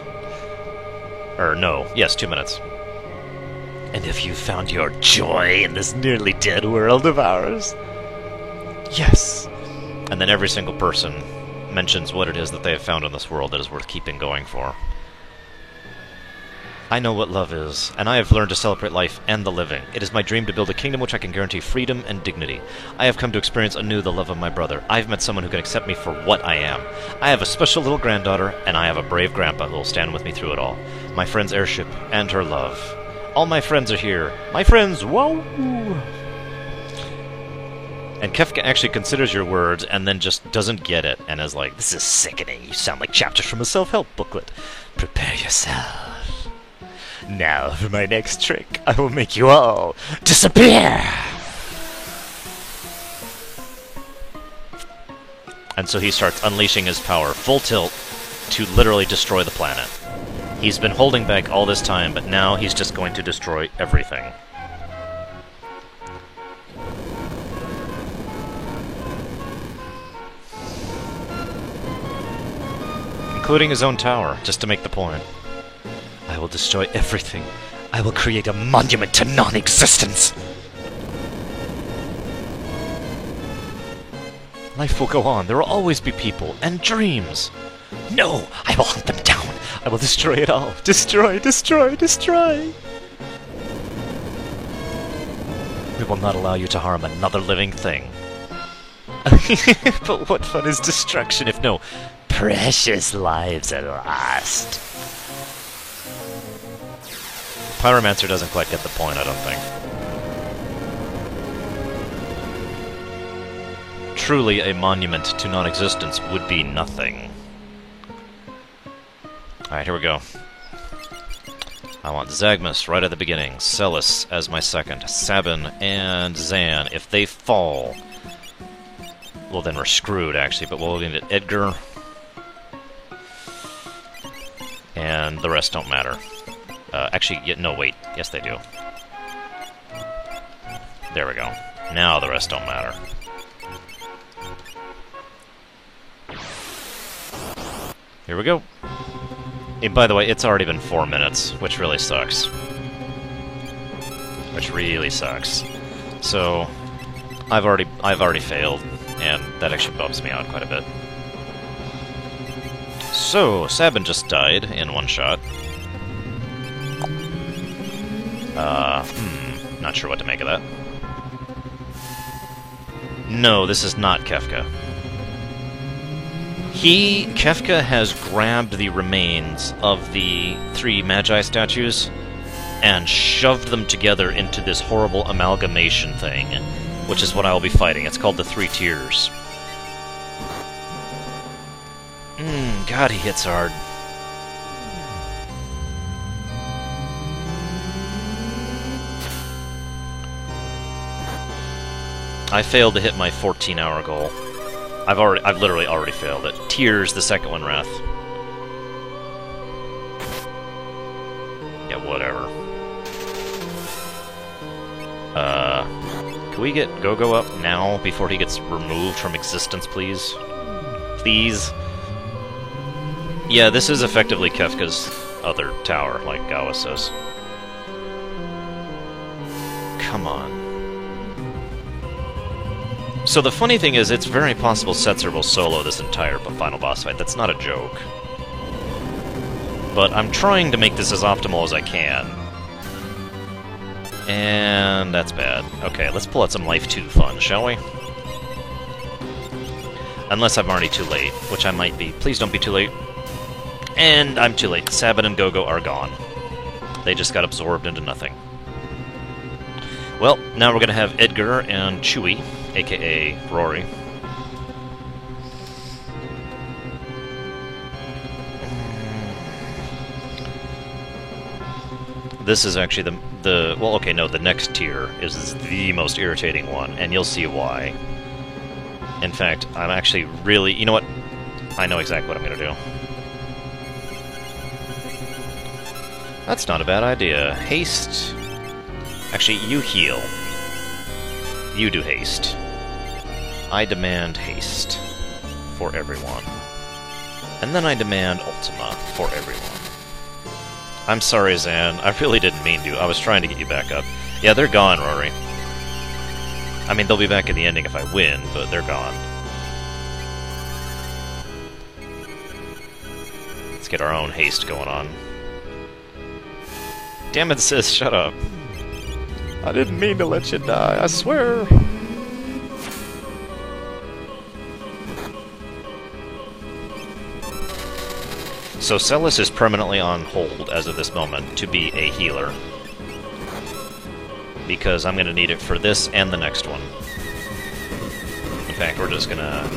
No, yes, 2 minutes. And have you found your joy in this nearly dead world of ours? Yes. And then every single person mentions what it is that they have found in this world that is worth keeping going for. I know what love is, and I have learned to celebrate life and the living. It is my dream to build a kingdom which I can guarantee freedom and dignity. I have come to experience anew the love of my brother. I have met someone who can accept me for what I am. I have a special little granddaughter, and I have a brave grandpa who will stand with me through it all. My friend's airship and her love. All my friends are here. My friends, whoa! And Kefka actually considers your words and then just doesn't get it, and is like, this is sickening. You sound like chapters from a self-help booklet. Prepare yourself. Now, for my next trick, I will make you all disappear! And so he starts unleashing his power full tilt to literally destroy the planet. He's been holding back all this time, but now he's just going to destroy everything. Including his own tower, just to make the point. I will destroy everything. I will create a monument to non-existence. Life will go on. There will always be people and dreams. No! I will hunt them down. I will destroy it all. Destroy, destroy, destroy! We will not allow you to harm another living thing. But what fun is destruction if no precious lives at last? Pyromancer doesn't quite get the point, I don't think. Truly, a monument to non-existence would be nothing. Alright, here we go. I want Zagmus right at the beginning, Celes as my second, Sabin and Zan. If they fall, well then we're screwed actually, but we'll get Edgar. and the rest don't matter. Actually, no, wait. Yes, they do. There we go. Now the rest don't matter. Here we go. And by the way, it's already been 4 minutes, which really sucks. Which really sucks. So, I've already failed, and that actually bumps me out quite a bit. So, Sabin just died in one shot. Not sure what to make of that. No, this is not Kefka. Kefka has grabbed the remains of the 3 Magi statues and shoved them together into this horrible amalgamation thing, which is what I'll be fighting. It's called the 3 Tiers. God, he hits hard. I failed to hit my 14-hour goal. I've literally already failed it. Tears, the second one, Wrath. Yeah, whatever. Can we get Go-Go up now before he gets removed from existence, please? Please? Yeah, this is effectively Kefka's other tower, like Gawa says. Come on. So the funny thing is, it's very possible Setzer will solo this entire final boss fight. That's not a joke. But I'm trying to make this as optimal as I can. And that's bad. Okay, let's pull out some Life 2 fun, shall we? Unless I'm already too late, which I might be. Please don't be too late. And I'm too late. Sabin and Go-Go are gone. They just got absorbed into nothing. Well, now we're going to have Edgar and Chewie, a.k.a. Rory. This is actually well, okay, no, the next tier is the most irritating one, and you'll see why. In fact, I'm actually really... You know what? I know exactly what I'm going to do. That's not a bad idea. Haste... Actually, you heal. You do haste. I demand haste. For everyone. And then I demand Ultima. For everyone. I'm sorry, Zan. I really didn't mean to. I was trying to get you back up. Yeah, they're gone, Rory. I mean, they'll be back in the ending if I win, but they're gone. Let's get our own haste going on. Damn it, sis, shut up. I didn't mean to let you die, I swear. So Celes is permanently on hold as of this moment to be a healer. Because I'm going to need it for this and the next one. In fact, we're just going to...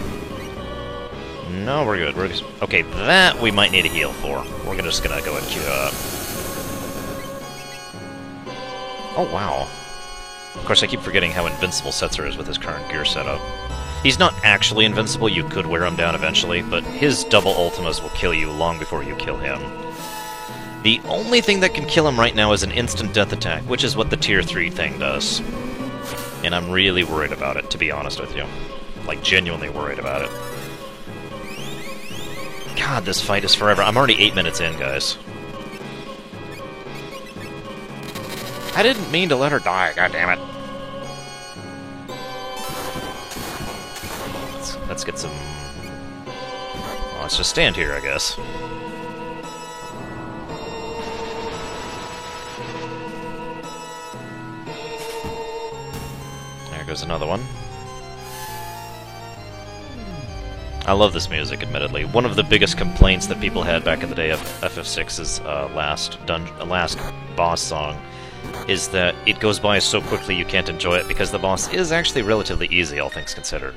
No, we're good. Okay, that we might need a heal for. We're just going to go ahead and queue it up. Oh, wow. Of course, I keep forgetting how invincible Setzer is with his current gear setup. He's not actually invincible, you could wear him down eventually, but his double ultimas will kill you long before you kill him. The only thing that can kill him right now is an instant death attack, which is what the Tier 3 thing does. And I'm really worried about it, to be honest with you. Like, genuinely worried about it. God, this fight is forever. I'm already 8 minutes in, guys. I didn't mean to let her die, goddammit. Let's get some... Well, let's just stand here, I guess. There goes another one. I love this music, admittedly. One of the biggest complaints that people had back in the day of FF6's last boss song is that it goes by so quickly you can't enjoy it because the boss is actually relatively easy, all things considered.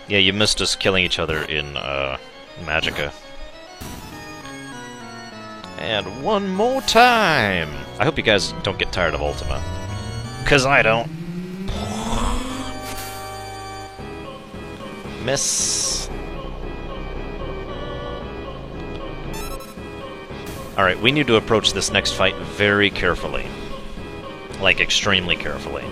Yeah, you missed us killing each other in Magicka. And one more time! I hope you guys don't get tired of Ultima. 'Cause I don't. Miss. Alright, we need to approach this next fight very carefully. Like, extremely carefully.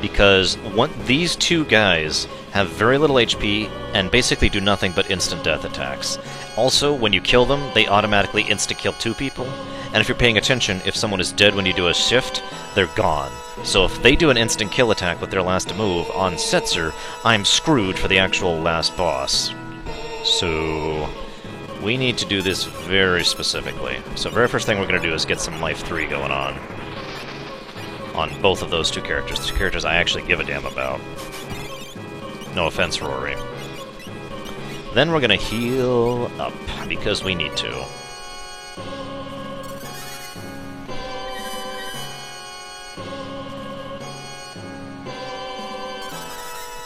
Because these two guys have very little HP and basically do nothing but instant death attacks. Also, when you kill them, they automatically insta-kill 2 people. And if you're paying attention, if someone is dead when you do a shift, they're gone. So if they do an instant kill attack with their last move on Setzer, I'm screwed for the actual last boss. So we need to do this very specifically. So very first thing we're going to do is get some Life 3 going on both of those two characters. The two characters I actually give a damn about. No offense, Rory. Then we're going to heal up, because we need to.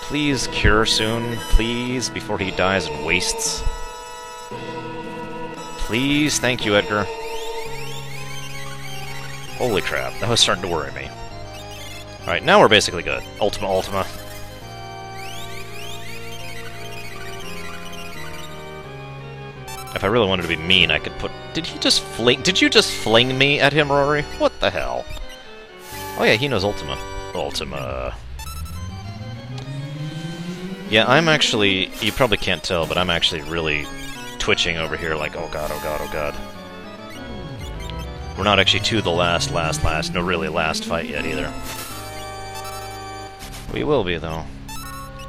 Please cure soon, please, before he dies and wastes. Please, thank you, Edgar. Holy crap, that was starting to worry me. Alright, now we're basically good. Ultima. If I really wanted to be mean, I could put... Did you just fling me at him, Rory? What the hell? Oh yeah, he knows Ultima. Yeah, I'm actually... You probably can't tell, but I'm actually really twitching over here like, oh god, oh god, oh god. We're not actually to the last, no really last fight yet either. We will be, though.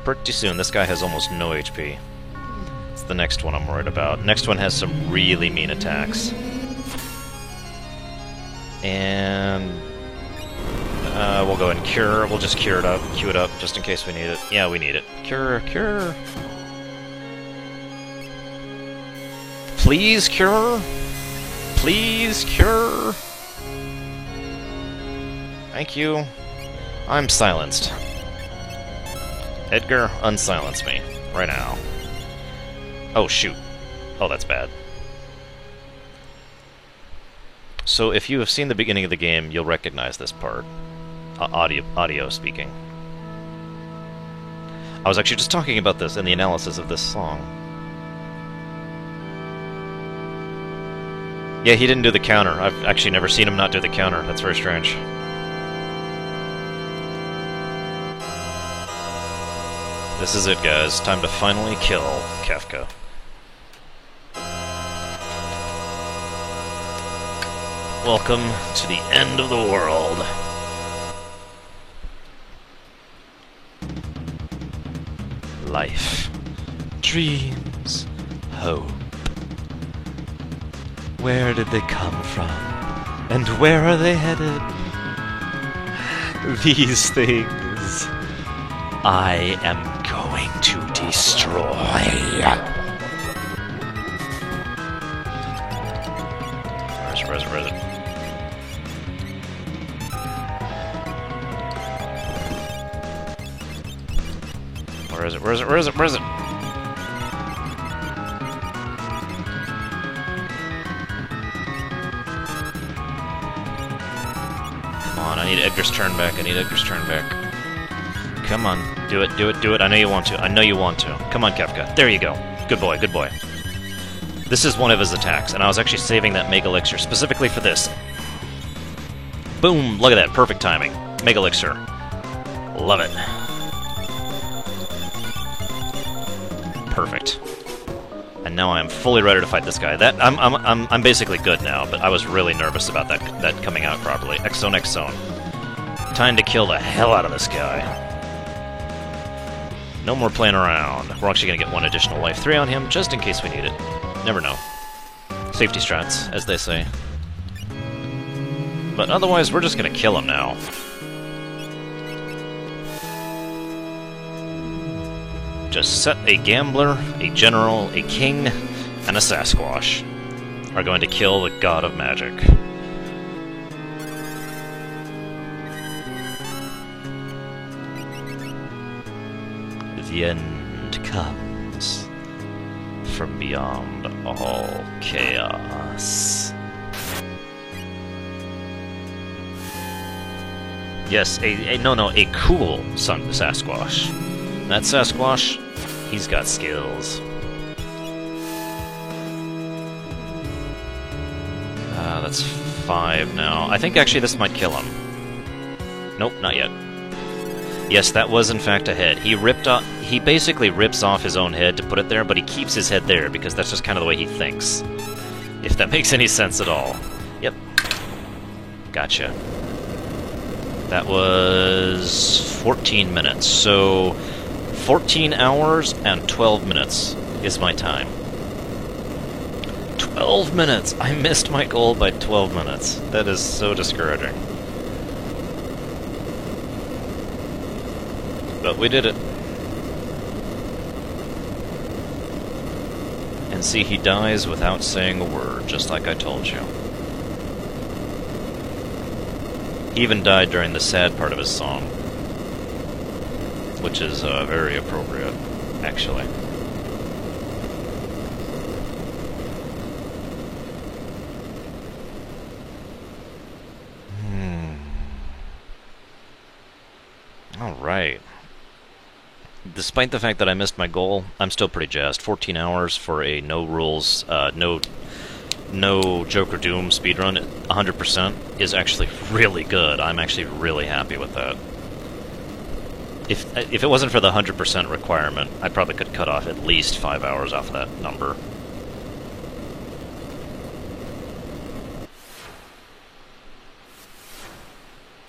Pretty soon. This guy has almost no HP. It's the next one I'm worried about. Next one has some really mean attacks. And... we'll go and cure. We'll just queue it up, just in case we need it. Yeah, we need it. Cure. Please cure. Please cure. Thank you. I'm silenced. Edgar, unsilence me. Right now. Oh, shoot. Oh, that's bad. So, if you have seen the beginning of the game, you'll recognize this part. Audio speaking. I was actually just talking about this in the analysis of this song. Yeah, he didn't do the counter. I've actually never seen him not do the counter. That's very strange. This is it, guys. Time to finally kill Kefka. Welcome to the end of the world. Life, dreams, hope. Where did they come from? And where are they headed? These things I am going to destroy. Where is it? Where is it? Come on, I need Edgar's turn back. Come on, do it. I know you want to. Come on, Kefka. There you go. Good boy. This is one of his attacks, and I was actually saving that Mega Elixir specifically for this. Boom! Look at that, perfect timing. Mega Elixir. Love it. Perfect. And now I am fully ready to fight this guy. I'm basically good now, but I was really nervous about that coming out properly. X-Zone. Time to kill the hell out of this guy. No more playing around. We're actually going to get one additional Life 3 on him, just in case we need it. Never know. Safety strats, as they say. But otherwise, we're just going to kill him now. Just set a gambler, a general, a king, and a Sasquatch are going to kill the god of magic. The end comes from beyond all chaos. Yes, a cool Sasquatch. That Sasquatch, he's got skills. That's 5 now. I think actually this might kill him. Nope, not yet. Yes, that was in fact a head. He basically rips off his own head to put it there, but he keeps his head there because that's just kind of the way he thinks. If that makes any sense at all. Yep. Gotcha. That was 14 minutes. So 14 hours and 12 minutes is my time. 12 minutes! I missed my goal by 12 minutes. That is so discouraging. But we did it. And see, he dies without saying a word, just like I told you. He even died during the sad part of his song. Which is very appropriate, actually. Alright. Despite the fact that I missed my goal, I'm still pretty jazzed. 14 hours for a no rules, no Joker Doom speedrun, 100% is actually really good. I'm actually really happy with that. If it wasn't for the 100% requirement, I probably could cut off at least 5 hours off of that number.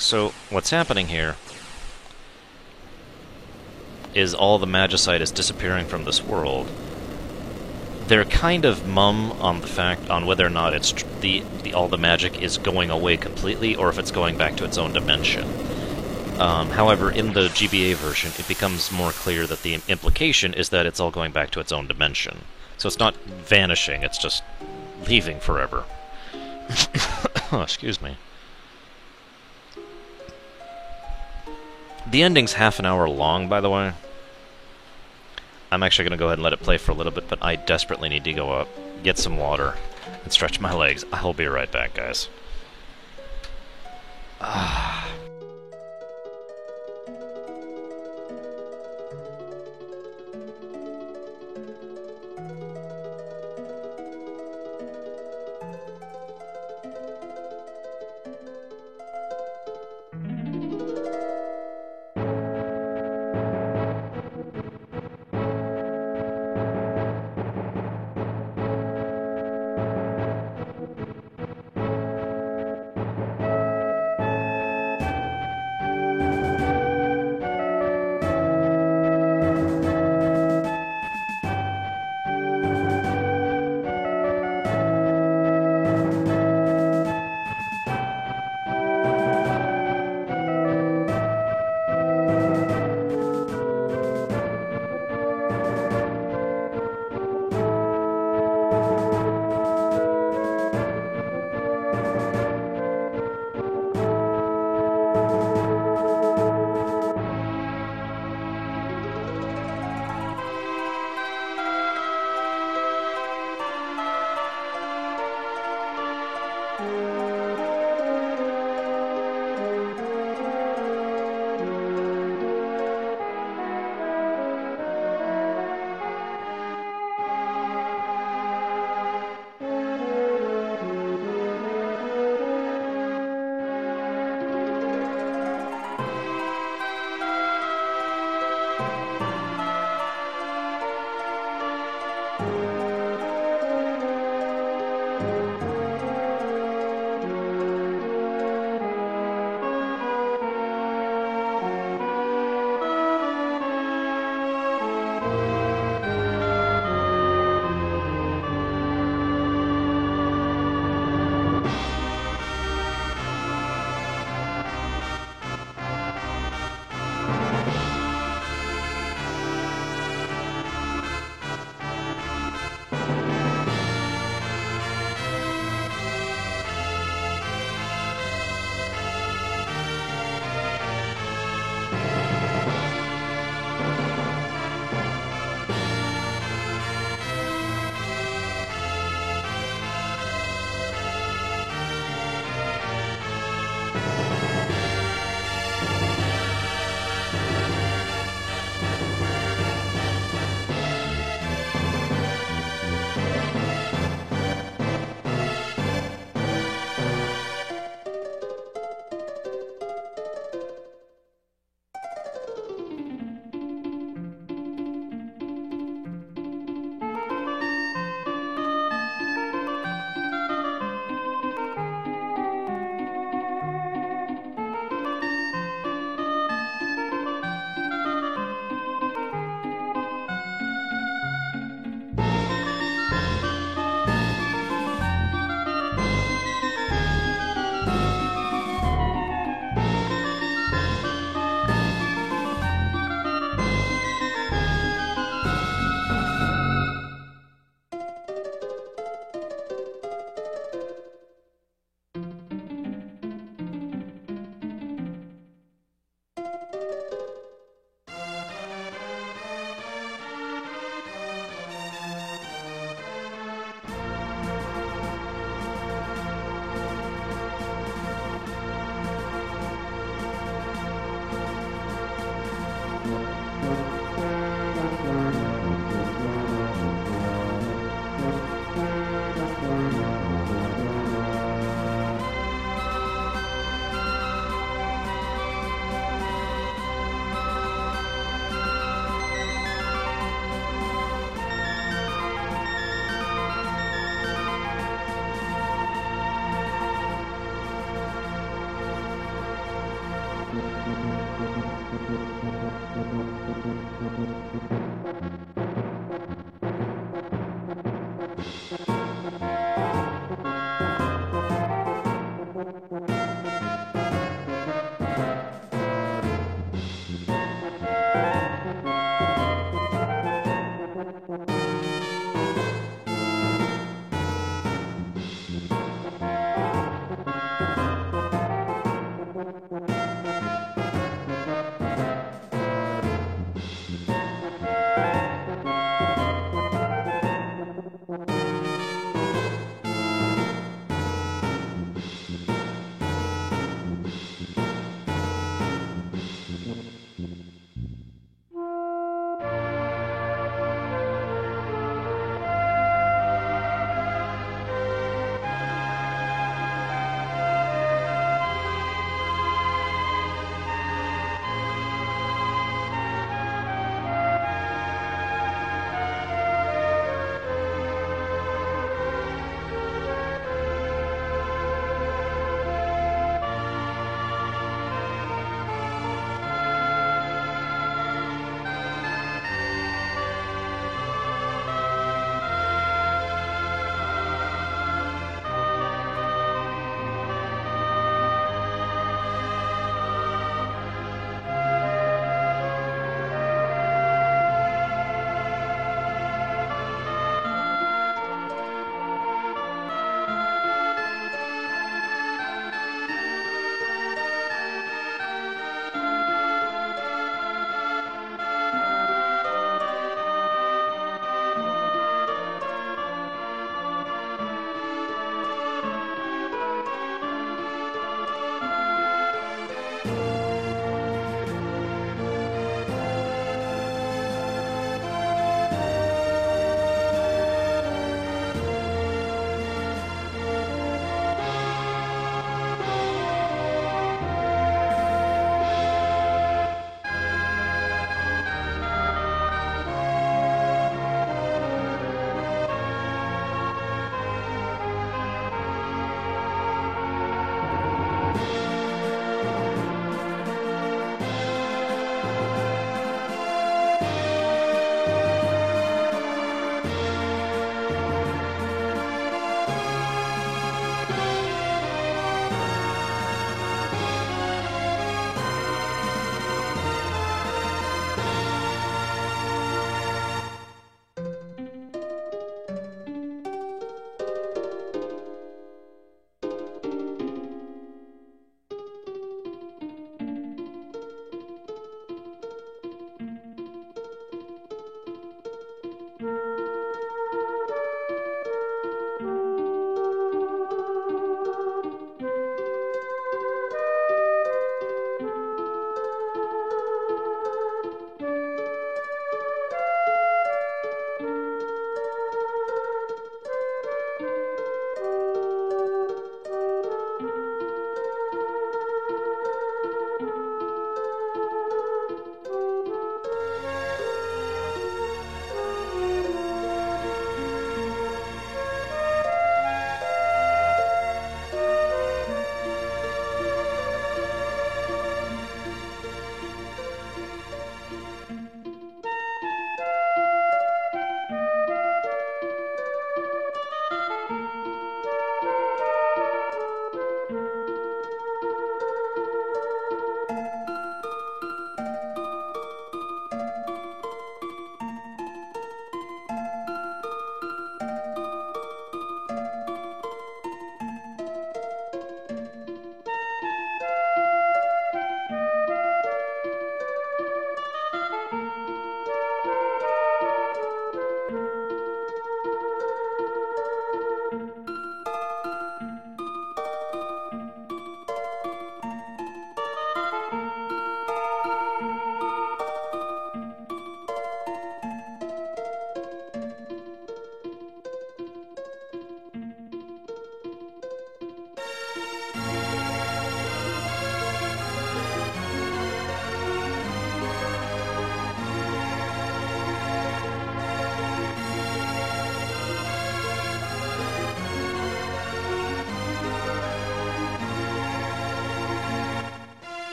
So, what's happening here is all the magicite is disappearing from this world. They're kind of mum on the fact on whether or not it's all the magic is going away completely or if it's going back to its own dimension. However, in the GBA version, it becomes more clear that the implication is that it's all going back to its own dimension. So it's not vanishing, it's just leaving forever. Oh, excuse me. The ending's half an hour long, by the way. I'm actually going to go ahead and let it play for a little bit, but I desperately need to go up, get some water, and stretch my legs. I'll be right back, guys.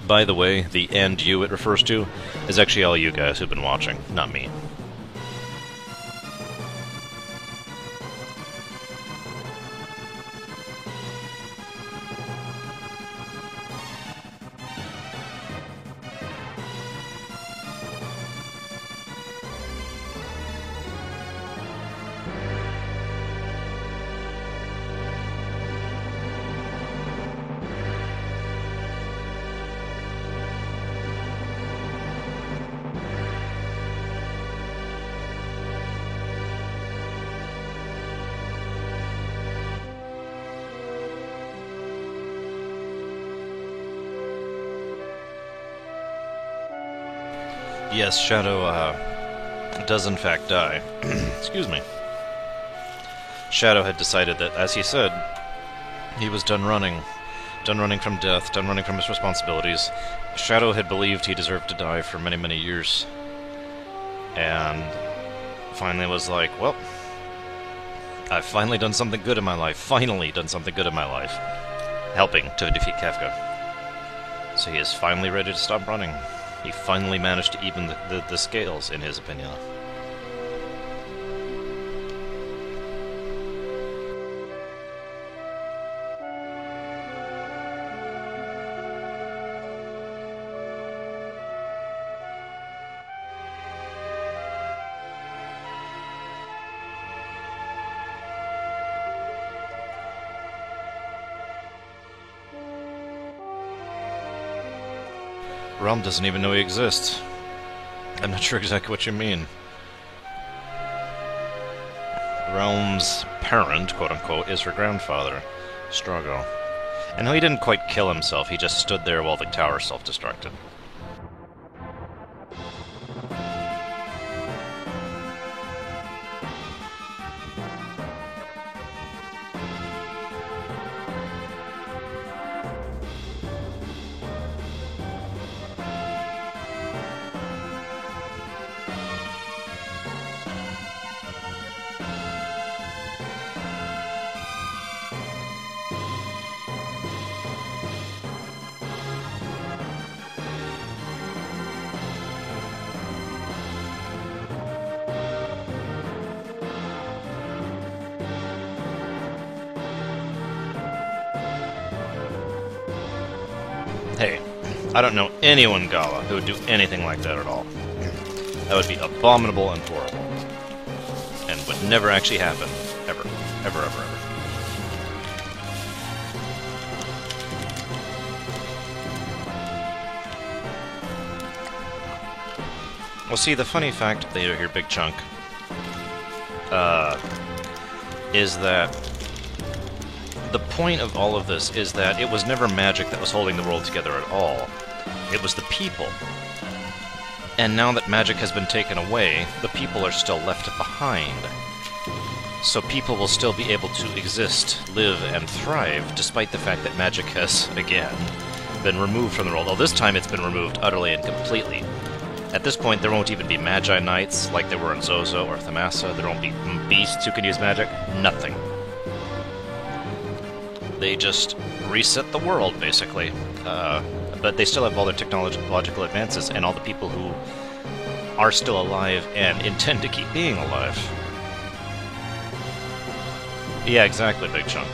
By the way, the "and you" it refers to is actually all you guys who've been watching, not me. Yes, Shadow does in fact die. Excuse me. Shadow had decided that, as he said, he was done running from death, done running from his responsibilities. Shadow had believed he deserved to die for many, many years. And finally was like, well, I've finally done something good in my life. Finally done something good in my life. Helping to defeat Kefka. So he is finally ready to stop running. He finally managed to even the scales, in his opinion. Realm doesn't even know he exists. I'm not sure exactly what you mean. Realm's parent, quote-unquote, is her grandfather, Strago. And no, he didn't quite kill himself, he just stood there while the tower self-destructed. Hey, I don't know anyone, Gala, who would do anything like that at all. That would be abominable and horrible. And would never actually happen. Ever. Ever, ever, ever. Well, see, the funny fact here, Big Chunk, is that the point of all of this is that it was never magic that was holding the world together at all. It was the people. And now that magic has been taken away, the people are still left behind. So people will still be able to exist, live, and thrive, despite the fact that magic has, again, been removed from the world. Although this time it's been removed utterly and completely. At this point, there won't even be Magi Knights like there were in Zozo or Thamasa. There won't be beasts who can use magic. Nothing. They just reset the world, basically. But they still have all their technological advances and all the people who are still alive and intend to keep being alive. Yeah, exactly, Big Chunk.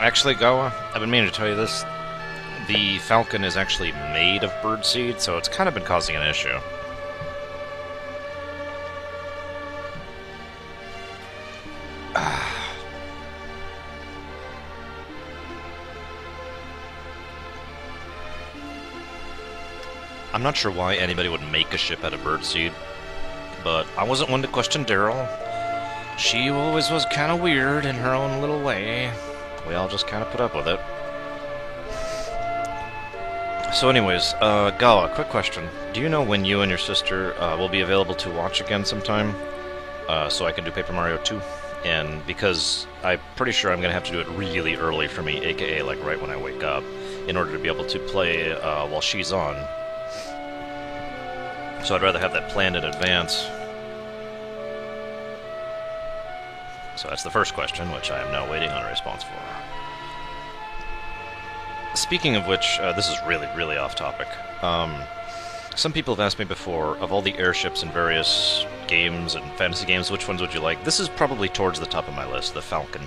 Actually, Gawa, I've been meaning to tell you this. The Falcon is actually made of birdseed, so it's kind of been causing an issue. I'm not sure why anybody would make a ship out of birdseed, but I wasn't one to question Daryl. She always was kind of weird in her own little way. We all just kind of put up with it. So anyways, Gawa, quick question. Do you know when you and your sister will be available to watch again sometime? So I can do Paper Mario 2? And because I'm pretty sure I'm going to have to do it really early for me, aka like right when I wake up, in order to be able to play while she's on. So I'd rather have that planned in advance. So that's the first question, which I am now waiting on a response for. Speaking of which, this is really, really off topic. Some people have asked me before, of all the airships in various games and fantasy games, which ones would you like? This is probably towards the top of my list, the Falcon.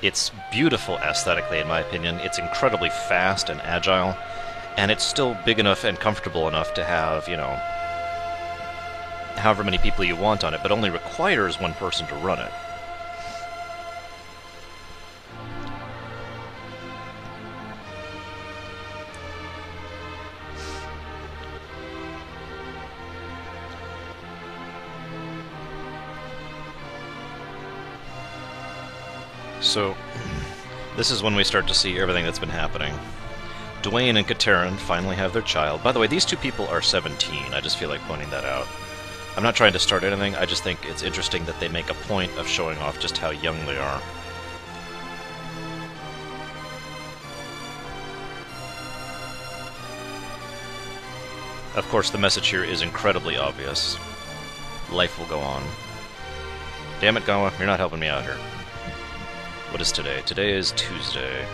It's beautiful aesthetically, in my opinion. It's incredibly fast and agile, and it's still big enough and comfortable enough to have, you know, however many people you want on it, but only requires one person to run it. So, this is when we start to see everything that's been happening. Dwayne and Katerin finally have their child. By the way, these two people are 17. I just feel like pointing that out. I'm not trying to start anything, I just think it's interesting that they make a point of showing off just how young they are. Of course, the message here is incredibly obvious. Life will go on. Damn it, Gawa, you're not helping me out here. What is today? Today is Tuesday.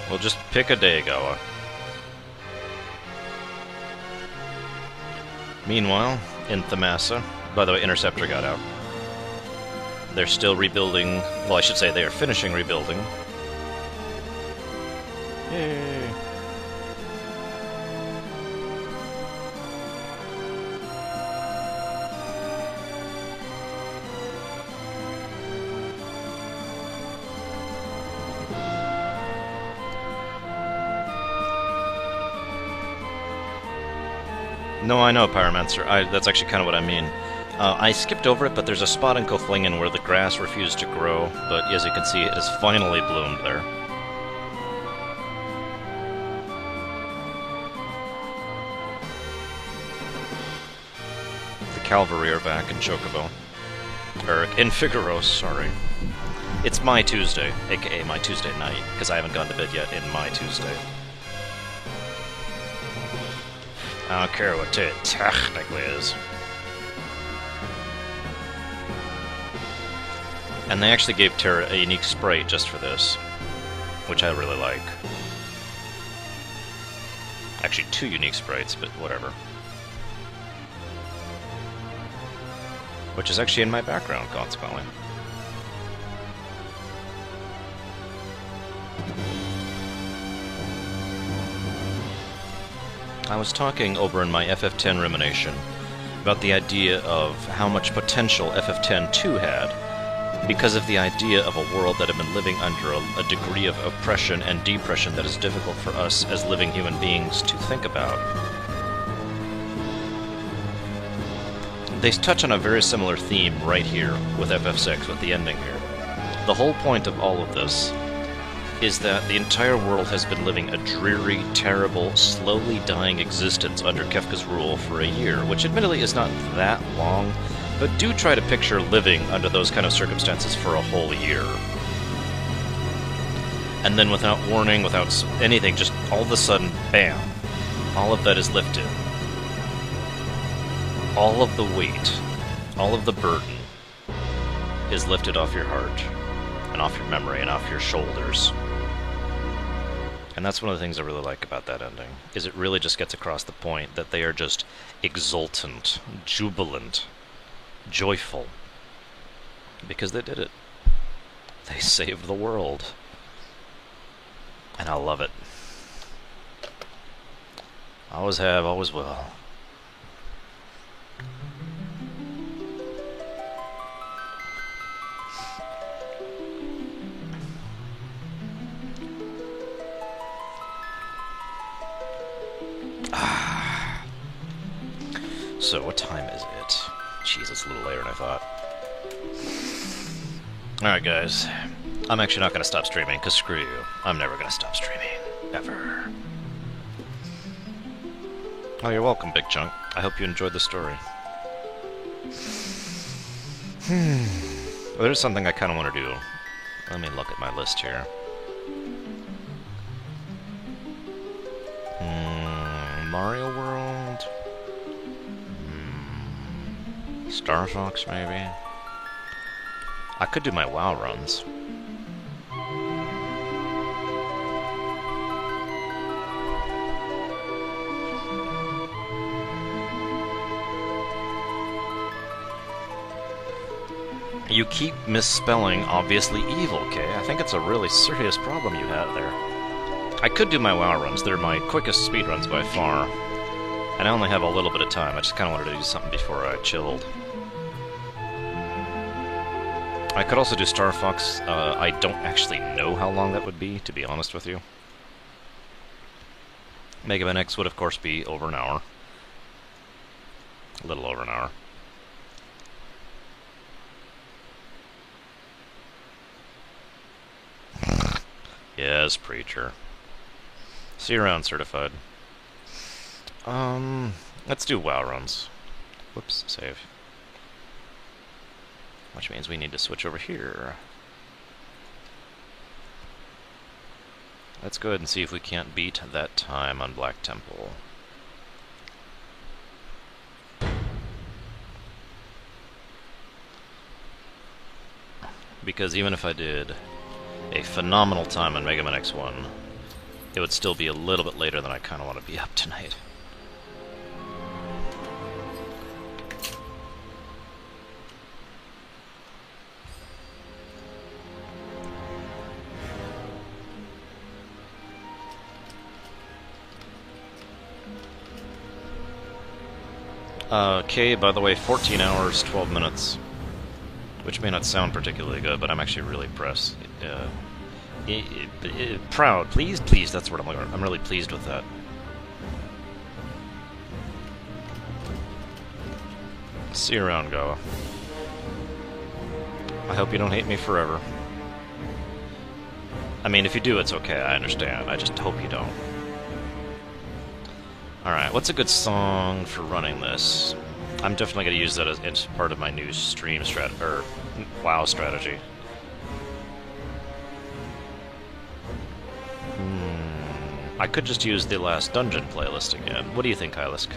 We'll just pick a day, Gawa. Meanwhile, in Thamasa, by the way, Interceptor got out. They're still rebuilding, well, I should say they are finishing rebuilding. Yay! No, I know, Pyromancer. That's actually kind of what I mean. I skipped over it, but there's a spot in Kothlingen where the grass refused to grow, but as you can see, it has finally bloomed there. The cavalry are back in Chocobo. Or, in Figaro, sorry. It's my Tuesday, aka my Tuesday night, because I haven't gone to bed yet in my Tuesday. I don't care what it technically is. And they actually gave Terra a unique sprite just for this, which I really like. Actually, 2 unique sprites, but whatever. Which is actually in my background, consequently. I was talking over in my FF10 rumination about the idea of how much potential FF10-2 had because of the idea of a world that had been living under a degree of oppression and depression that is difficult for us as living human beings to think about. They touch on a very similar theme right here with FF6, with the ending here. The whole point of all of this is that the entire world has been living a dreary, terrible, slowly dying existence under Kefka's rule for a year, which admittedly is not that long, but do try to picture living under those kind of circumstances for a whole year. And then without warning, without anything, just all of a sudden, bam, all of that is lifted. All of the weight, all of the burden is lifted off your heart, and off your memory, and off your shoulders. And that's one of the things I really like about that ending, is it really just gets across the point that they are just exultant, jubilant, joyful. Because they did it. They saved the world. And I love it. Always have, always will. So, what time is it? Jeez, it's a little later than I thought. Alright, guys. I'm actually not going to stop streaming, because screw you. I'm never going to stop streaming. Ever. Oh, you're welcome, Big Chunk. I hope you enjoyed the story. Well, there's something I kind of want to do. Let me look at my list here. Mario World? Star Fox, maybe? I could do my WoW runs. You keep misspelling obviously evil, Kay. I think it's a really serious problem you have there. I could do my WoW runs. They're my quickest speedruns by far. And I only have a little bit of time. I just kind of wanted to do something before I chilled. I could also do Star Fox. I don't actually know how long that would be, to be honest with you. Mega Man X would, of course, be over an hour. A little over an hour. Yes, Preacher. See you around, Certified. Let's do WoW runs. Whoops, save. Which means we need to switch over here. Let's go ahead and see if we can't beat that time on Black Temple. Because even if I did a phenomenal time on Mega Man X1, it would still be a little bit later than I kind of want to be up tonight. Okay, by the way, 14 hours, 12 minutes. Which may not sound particularly good, but I'm actually really impressed. Proud, pleased, that's what I'm really pleased with that. See you around, Gawa. I hope you don't hate me forever. I mean, if you do, it's okay, I understand. I just hope you don't. Alright, what's a good song for running this? I'm definitely going to use that as part of my new stream strategy, or WoW strategy. I could just use the last dungeon playlist again. What do you think, Hylisk?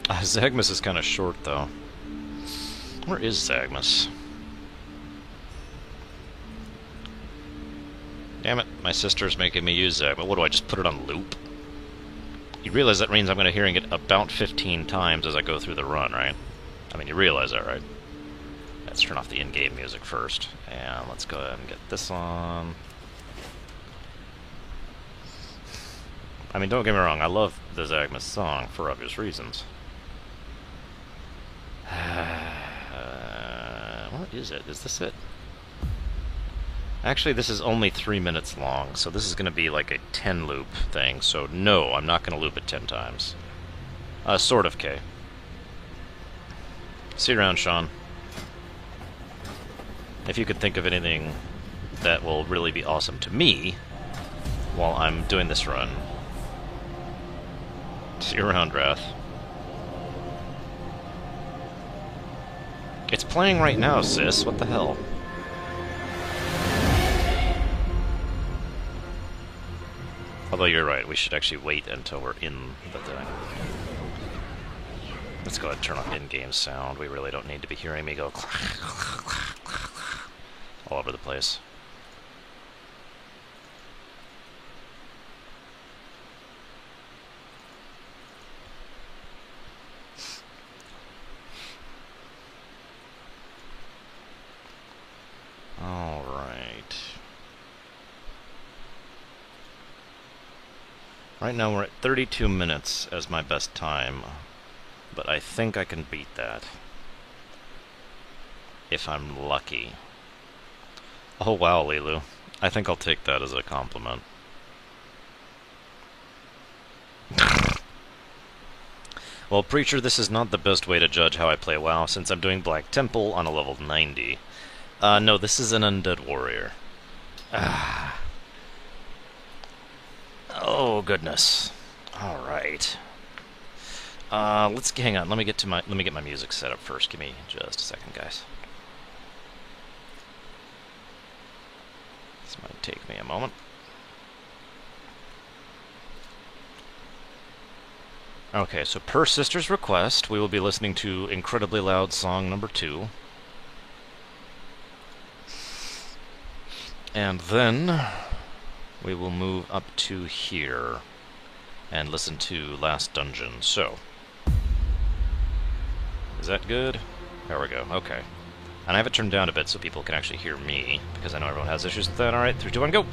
Zagmus is kind of short, though. Where is Zagmus? Damn it, my sister's making me use Zagmus. What do I just put it on loop? You realize that means I'm going to hearing it about 15 times as I go through the run, right? I mean, you realize that, right? Let's turn off the in-game music first. And let's go ahead and get this on. I mean, don't get me wrong, I love the Zagmus song for obvious reasons. What is it? Is this it? Actually, this is only 3 minutes long, so this is going to be like a 10 loop thing, so no, I'm not going to loop it 10 times. Sort of, Kay. See you around, Sean. If you could think of anything that will really be awesome to me while I'm doing this run. See you around, Wrath. It's playing right now, sis. What the hell? Although you're right, we should actually wait until we're in the thing. Let's go ahead and turn off in-game sound. We really don't need to be hearing me go all over the place. Right now we're at 32 minutes as my best time, but I think I can beat that. If I'm lucky. Oh wow, Lilu. I think I'll take that as a compliment. Well, Preacher, this is not the best way to judge how I play WoW, since I'm doing Black Temple on a level 90. No, this is an Undead Warrior. Ah. Oh, goodness. Alright. Let's hang on, let me get my music set up first. Give me just a second, guys. This might take me a moment. Okay, so per Sister's request, we will be listening to Incredibly Loud Song number 2. And then we will move up to here and listen to Last Dungeon. So, is that good? There we go, okay. And I have it turned down a bit so people can actually hear me, because I know everyone has issues with that. Alright, 3, 2, 1, go!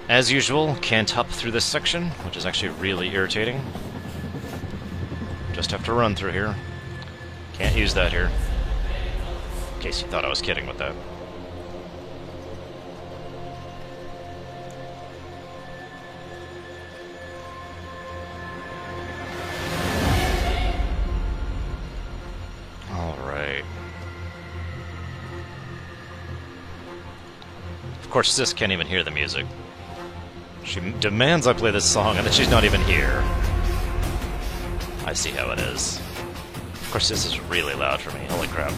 As usual, can't hop through this section, which is actually really irritating. Just have to run through here. Can't use that here. In case you thought I was kidding with that. Alright. Of course, Sis can't even hear the music. She demands I play this song, and then she's not even here. I see how it is. Of course, this is really loud for me. Holy crap.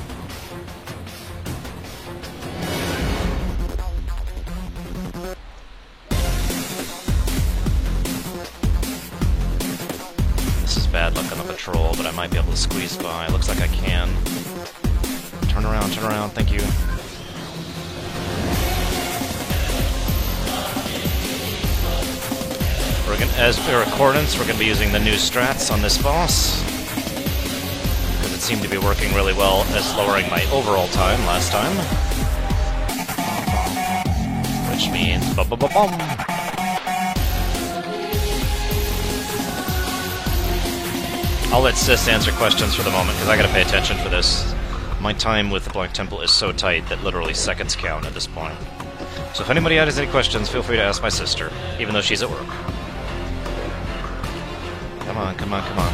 This is bad luck on the patrol, but I might be able to squeeze by. Looks like I can. Turn around, thank you. As per accordance, we're going to be using the new strats on this boss, because it seemed to be working really well as lowering my overall time last time. Which means bum-bum-bum-bum. I'll let Sis answer questions for the moment, because I gotta pay attention for this. My time with the Black Temple is so tight that literally seconds count at this point. So if anybody has any questions, feel free to ask my sister, even though she's at work. Come on, come on, come on.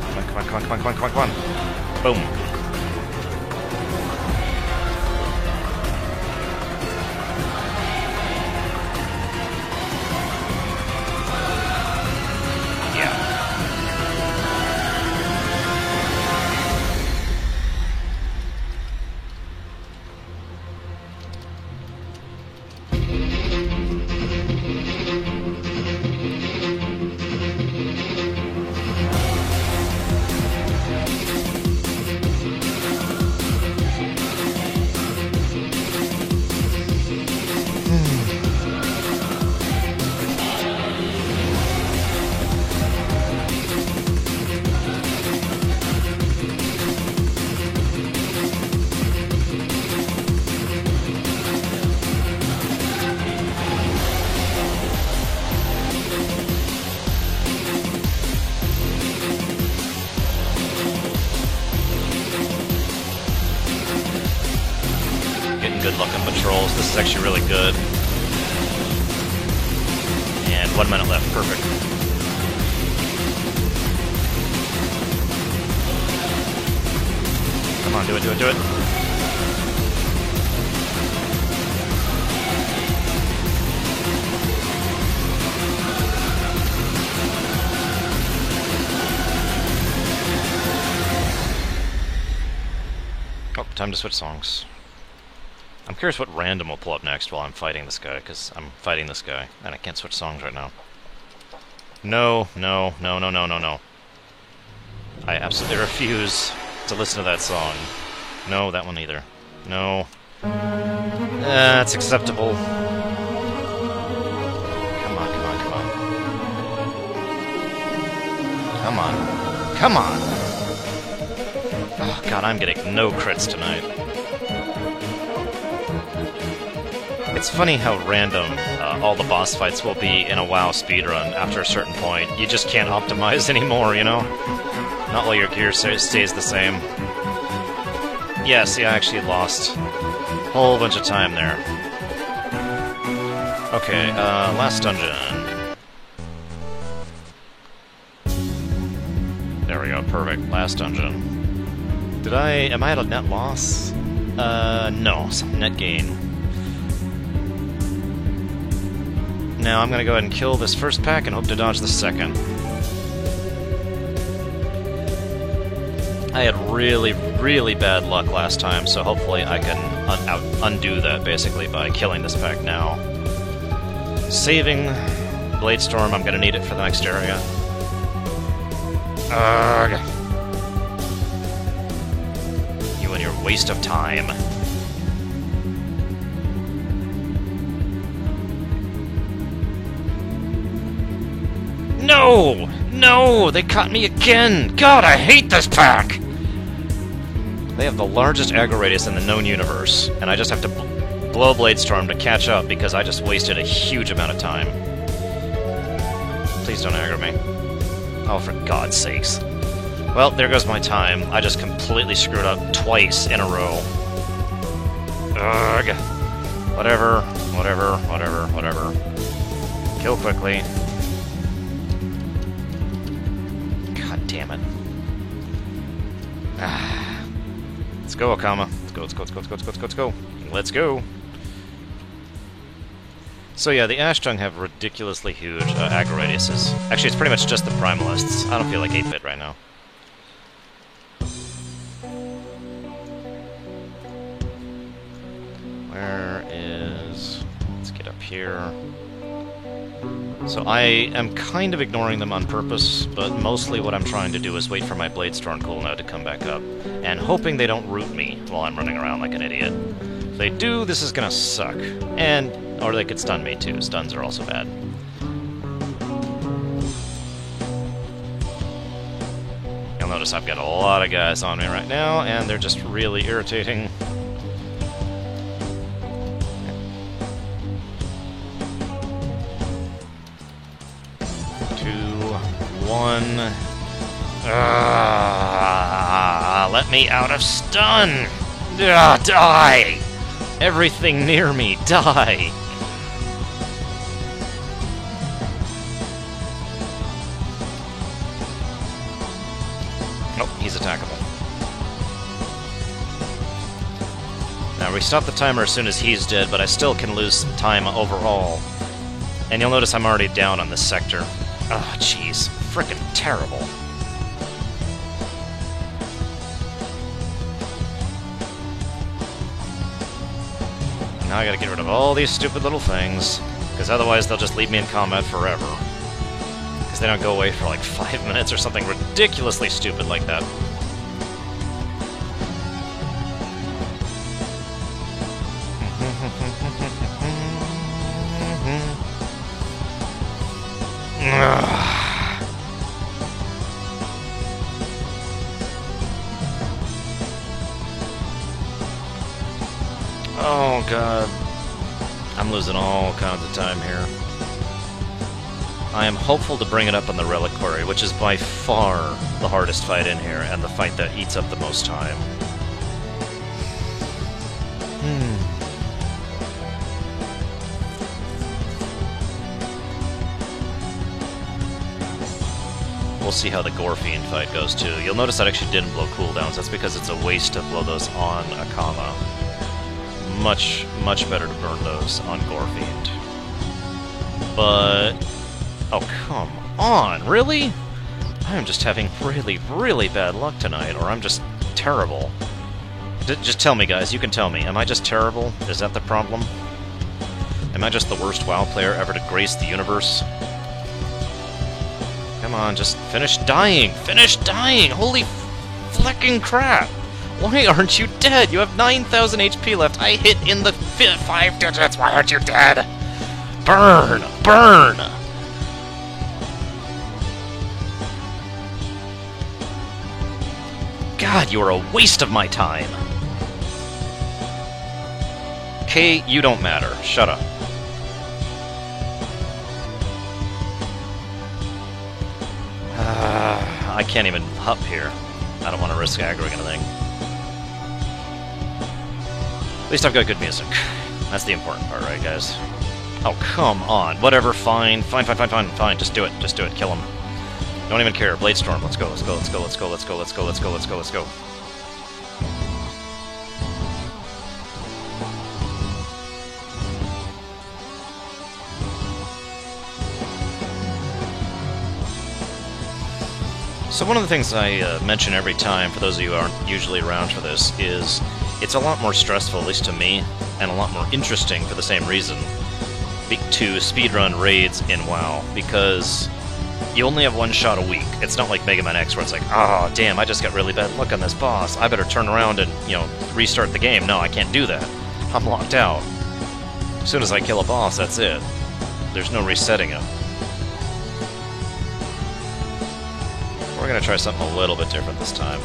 Come on, come on, come on, come on, come on, come on, come on. Boom. Yeah. Good luck on patrols. This is actually really good. And 1 minute left. Perfect. Come on, do it, do it, do it. Oh, time to switch songs. I'm curious what random will pull up next while I'm fighting this guy, because I'm fighting this guy, and I can't switch songs right now. No, no, no, no, no, no, no. I absolutely refuse to listen to that song. No, that one either. No. That's acceptable. Come on, come on, come on. Come on. Come on! Oh god, I'm getting no crits tonight. It's funny how random all the boss fights will be in a WoW speedrun after a certain point. You just can't optimize anymore, you know? Not while your gear stays the same. Yeah, see, I actually lost a whole bunch of time there. Okay, last dungeon. There we go, perfect. Last dungeon. Am I at a net loss? No, some net gain. Now I'm gonna go ahead and kill this first pack and hope to dodge the second. I had really, really bad luck last time, so hopefully I can undo that, basically, by killing this pack now. Saving Bladestorm, I'm gonna need it for the next area. Ugh. You and your waste of time. No! No! They caught me again! God, I hate this pack! They have the largest aggro radius in the known universe, and I just have to blow Bladestorm to catch up because I just wasted a huge amount of time. Please don't aggro me. Oh, for God's sakes. Well, there goes my time. I just completely screwed up twice in a row. Ugh. Whatever, whatever, whatever, whatever. Kill quickly. God damn it. Let's go, Akama. Let's go, let's go, let's go, let's go, let's go, let's go. Let's go. So yeah, the Ashtung have ridiculously huge aggro radiuses. Actually, it's pretty much just the Primalists. I don't feel like 8-bit right now. Where is... Let's get up here. So I am kind of ignoring them on purpose, but mostly what I'm trying to do is wait for my Bladestorm cooldown to come back up, and hoping they don't root me while I'm running around like an idiot. If they do, this is gonna suck. Or they could stun me too. Stuns are also bad. You'll notice I've got a lot of guys on me right now, and they're just really irritating. 1. Let me out of stun! Die! Everything near me, die! Oh, he's attackable. Now, we stop the timer as soon as he's dead, but I still can lose some time overall. And you'll notice I'm already down on this sector. Oh, jeez. Frickin' terrible. Now I gotta get rid of all these stupid little things, because otherwise they'll just leave me in combat forever. Because they don't go away for like 5 minutes or something ridiculously stupid like that. Oh god. I'm losing all kinds of time here. I am hopeful to bring it up on the Reliquary, which is by far the hardest fight in here, and the fight that eats up the most time. We'll see how the Gorefiend fight goes too. You'll notice that I actually didn't blow cooldowns. That's because it's a waste to blow those on Akama. Much, much better to burn those on Gorefiend. But... oh, come on, really? I'm just having really, really bad luck tonight, or I'm just terrible. Just tell me, guys, you can tell me. Am I just terrible? Is that the problem? Am I just the worst WoW player ever to grace the universe? Come on, just finish dying! Finish dying! Holy flecking crap! Why aren't you dead? You have 9,000 HP left. I hit in the 5 digits. Why aren't you dead? Burn! Burn! God, you are a waste of my time. K, you don't matter. Shut up. I can't even hup here. I don't want to risk aggroing anything. At least I've got good music. That's the important part, right, guys? Oh, come on. Whatever, fine. Fine. Just do it. Just do it. Kill him. Don't even care. Blade Storm. Let's go. So one of the things I mention every time, for those of you who aren't usually around for this, is it's a lot more stressful, at least to me, and a lot more interesting for the same reason, to speedrun raids in WoW, because you only have one shot a week. It's not like Mega Man X where it's like, oh, damn, I just got really bad luck on this boss. I better turn around and, restart the game. No, I can't do that. I'm locked out. As soon as I kill a boss, that's it. There's no resetting it. We're gonna try something a little bit different this time.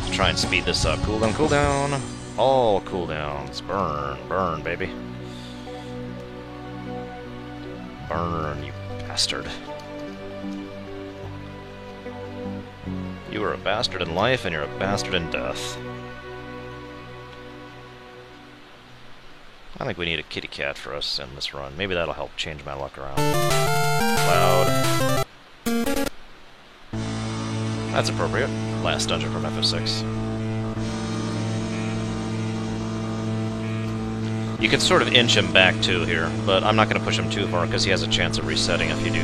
Let's try and speed this up. Cooldown, cooldown. All cooldowns. Burn, baby. Burn, you bastard. You are a bastard in life, and you're a bastard in death. I think we need a kitty cat for us in this run. Maybe that'll help change my luck around. Cloud. That's appropriate. Last dungeon from FF6. You can sort of inch him back too here, but I'm not going to push him too far because he has a chance of resetting if you do.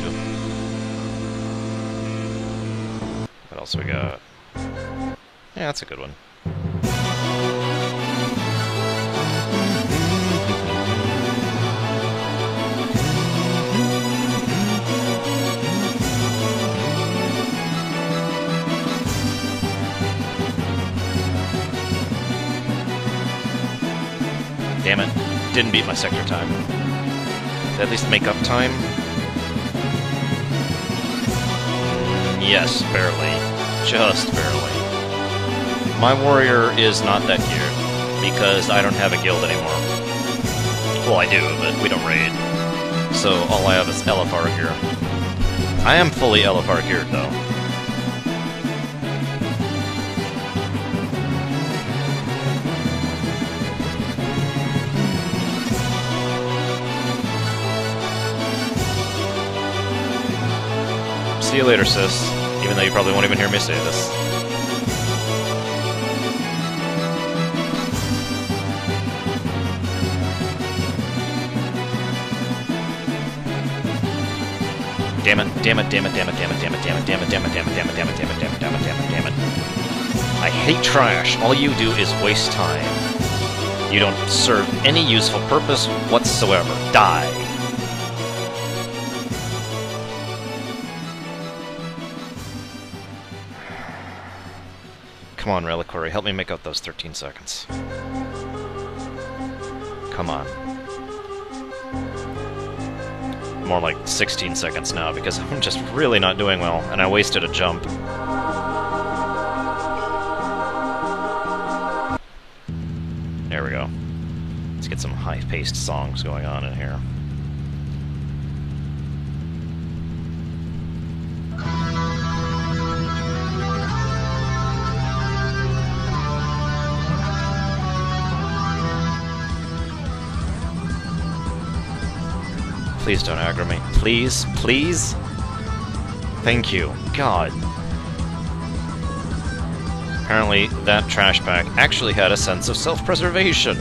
What else we got? Yeah, that's a good one. Damn it. Didn't beat my sector time. Did I at least make up time? Yes, barely. Just barely. My warrior is not that geared, because I don't have a guild anymore. Well, I do, but we don't raid. So all I have is LFR gear. I am fully LFR geared, though. See you later, sis. Even though you probably won't even hear me say this. Damn it, damn it, damn it, damn it, damn it, damn it, damn it, damn it, damn it, damn it, damn it, damn it, damn it, damn it, damn it, damn it, damn it. I hate trash. All you do is waste time. You don't serve any useful purpose whatsoever. Die. Come on, Reliquary, help me make out those 13 seconds. Come on. More like 16 seconds now, because I'm just really not doing well, and I wasted a jump. There we go. Let's get some high-paced songs going on in here. Please don't aggro me. Please, please? Thank you. God. Apparently, that trash pack actually had a sense of self-preservation.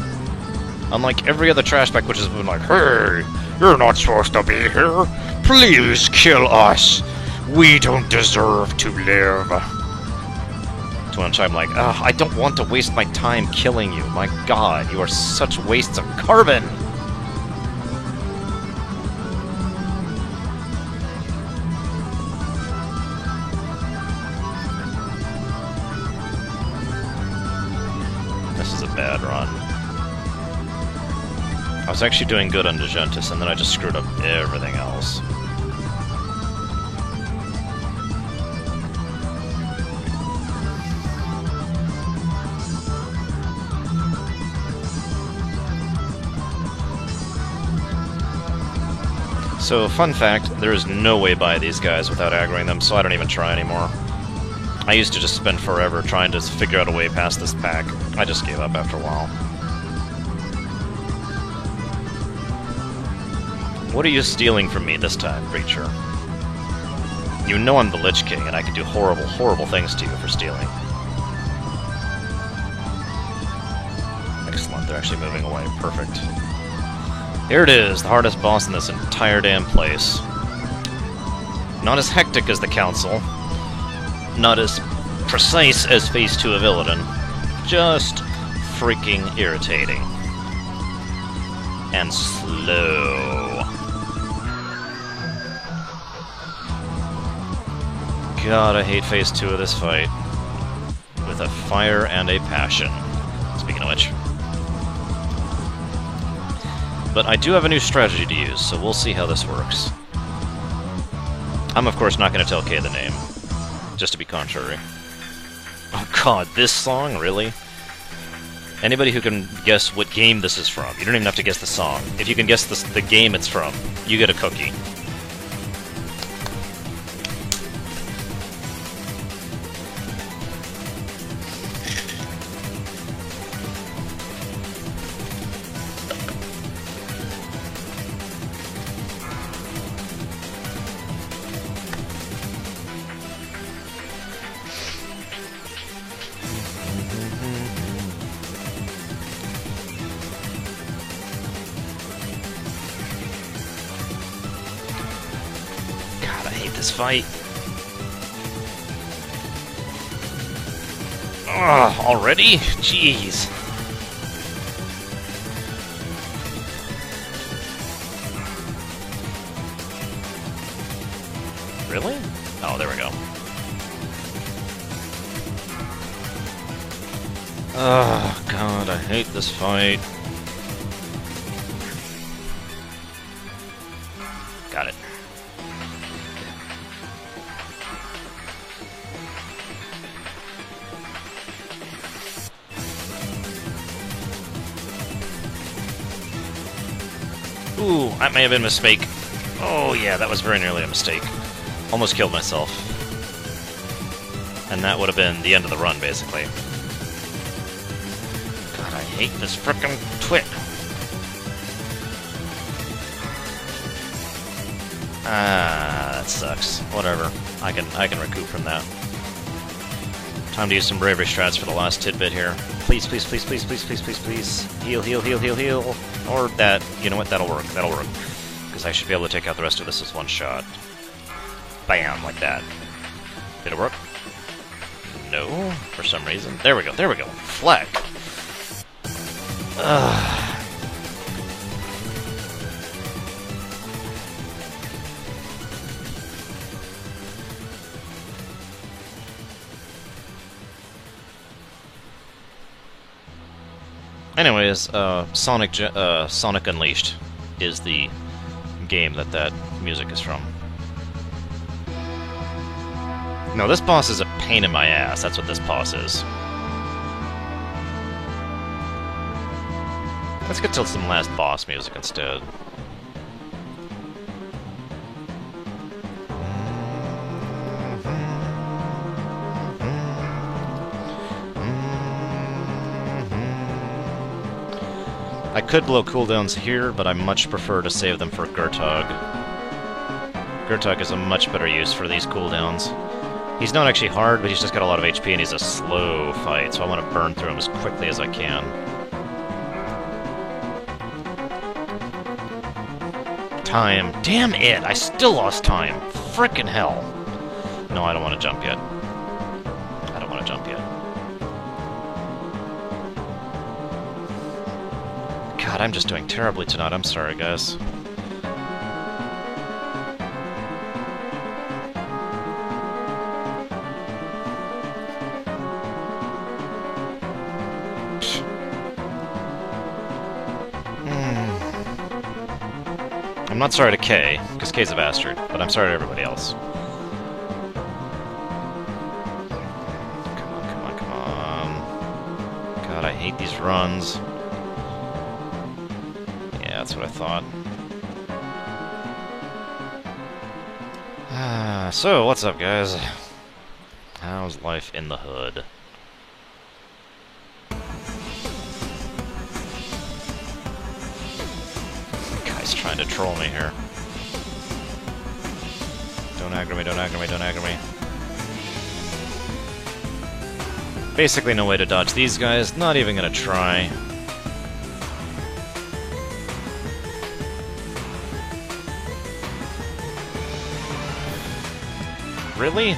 Unlike every other trash pack, which has been like, hey, you're not supposed to be here. Please kill us. We don't deserve to live. To which I'm like, ugh, I don't want to waste my time killing you. My God, you are such wastes of carbon. This is a bad run. I was actually doing good on Degentis, and then I just screwed up everything else. So, fun fact, there is no way by these guys without aggroing them, so I don't even try anymore. I used to just spend forever trying to figure out a way past this pack. I just gave up after a while. What are you stealing from me this time, creature? You know I'm the Lich King, and I can do horrible, horrible things to you for stealing. Excellent, they're actually moving away. Perfect. Here it is, the hardest boss in this entire damn place. Not as hectic as the Council. Not as precise as Phase 2 of Illidan. Just freaking irritating. And slow. God, I hate Phase 2 of this fight. With a fire and a passion. Speaking of which. But I do have a new strategy to use, so we'll see how this works. I'm of course not going to tell Kay the name. Just to be contrary. Oh god, this song? Really? Anybody who can guess what game this is from, you don't even have to guess the song. If you can guess the game it's from, you get a cookie. This fight. Ugh, already? Jeez. Really? Oh, there we go. Oh, God, I hate this fight. Got it. Ooh, that may have been a mistake. Oh yeah, that was very nearly a mistake. Almost killed myself. And that would have been the end of the run, basically. God, I hate this frickin' twit. Ah, that sucks. Whatever. I can recoup from that. Time to use some bravery strats for the last tidbit here. Please, please, please, please, please, please, please, please. Heal, heal, heal, heal, heal. Or that. You know what? That'll work. That'll work. Because I should be able to take out the rest of this with one shot. Bam, like that. Did it work? No, for some reason. There we go. There we go. Flag. Ugh. Anyways, Sonic Unleashed is the game that music is from. No, this boss is a pain in my ass. That's what this boss is. Let's get to some last boss music instead. I could blow cooldowns here, but I much prefer to save them for Gurtog. Gurtog is a much better use for these cooldowns. He's not actually hard, but he's just got a lot of HP and he's a slow fight, so I want to burn through him as quickly as I can. Time. Damn it! I still lost time! Frickin' hell! No, I don't want to jump yet. I don't want to jump yet. God, I'm just doing terribly tonight. I'm sorry, guys. I'm not sorry to Kay, because Kay's a bastard, but I'm sorry to everybody else. Come on, come on, come on. God, I hate these runs. Yeah, that's what I thought. So, what's up, guys? How's life in the hood? Guy's trying to troll me here. Don't aggro me, don't aggro me, don't aggro me. Basically no way to dodge these guys, not even gonna try. Really?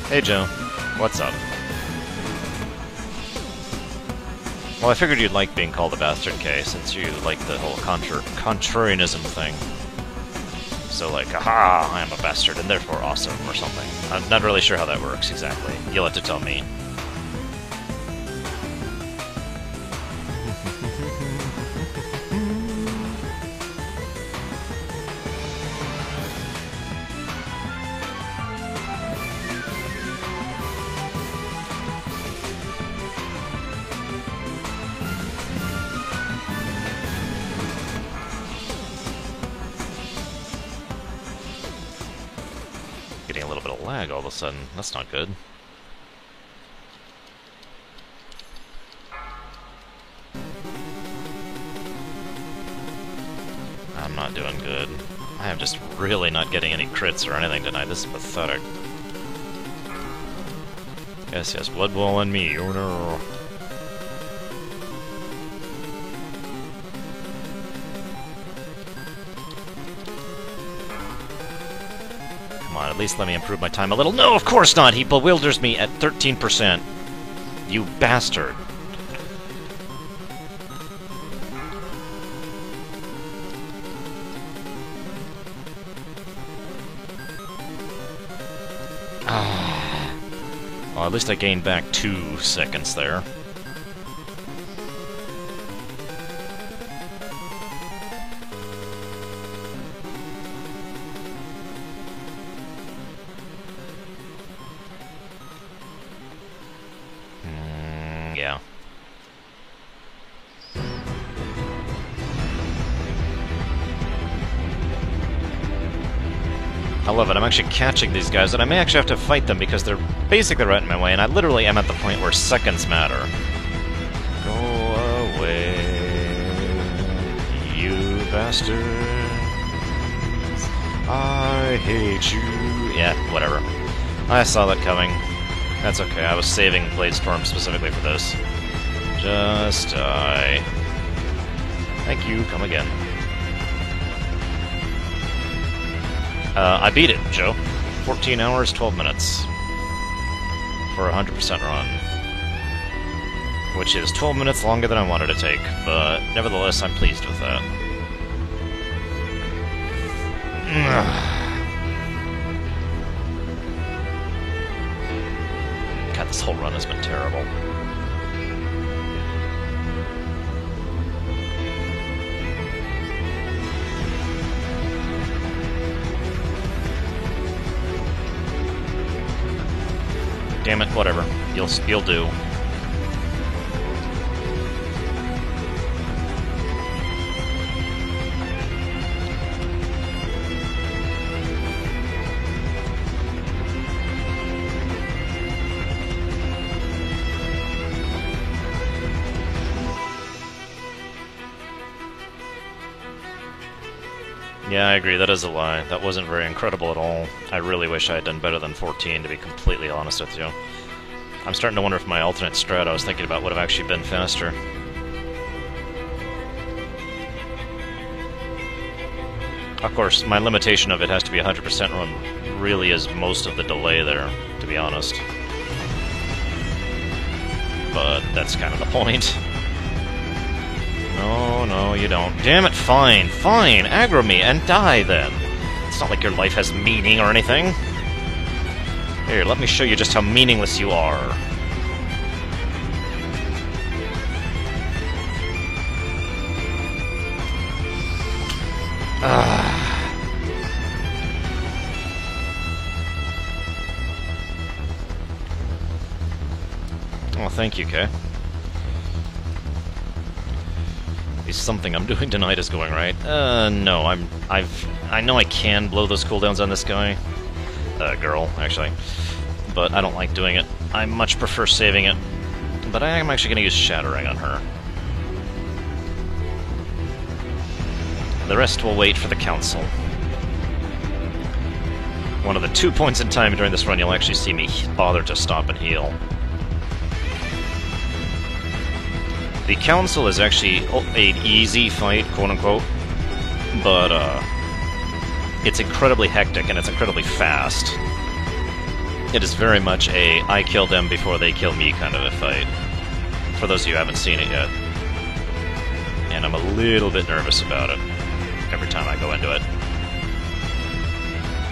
Hey Joe, what's up? Well, I figured you'd like being called a bastard, K, since you like the whole contrarianism thing. So like, aha, I am a bastard and therefore awesome, or something. I'm not really sure how that works exactly. You'll have to tell me. Getting a little bit of lag all of a sudden. That's not good. I'm not doing good. I am just really not getting any crits or anything tonight. This is pathetic. Yes, yes, Blood Bowl on me. Oh no. Come on, at least let me improve my time a little. No, of course not! He bewilders me at 13%. You bastard. Well, at least I gained back 2 seconds there. Yeah. I love it. I'm actually catching these guys, and I may actually have to fight them because they're basically right in my way, and I literally am at the point where seconds matter. Go away, you bastards. I hate you. Yeah, whatever. I saw that coming. That's okay. I was saving Bladestorm specifically for this. Just die. Thank you. Come again. I beat it, Joe. 14 hours, 12 minutes. For a 100% run. Which is 12 minutes longer than I wanted to take, but nevertheless, I'm pleased with that. God, this whole run has been terrible. Damn it, whatever. You'll do. Yeah, I agree, that is a lie. That wasn't very incredible at all. I really wish I had done better than 14, to be completely honest with you. I'm starting to wonder if my alternate strat I was thinking about would have actually been faster. Of course, my limitation of it has to be 100% run really is most of the delay there, to be honest. But that's kind of the point. No, no, you don't. Damn it, fine, fine, aggro me and die then. It's not like your life has meaning or anything. Here, let me show you just how meaningless you are. Oh, thank you, Kay. something I'm doing tonight is going right. No, I know I can blow those cooldowns on this guy. Girl, actually. But I don't like doing it. I much prefer saving it. But I am actually going to use Shattering on her. The rest will wait for the Council. One of the 2 points in time during this run you'll actually see me bother to stop and heal. The Council is actually an easy fight, quote-unquote, but it's incredibly hectic and it's incredibly fast. It is very much a I kill them before they kill me kind of a fight, for those of you who haven't seen it yet. And I'm a little bit nervous about it every time I go into it.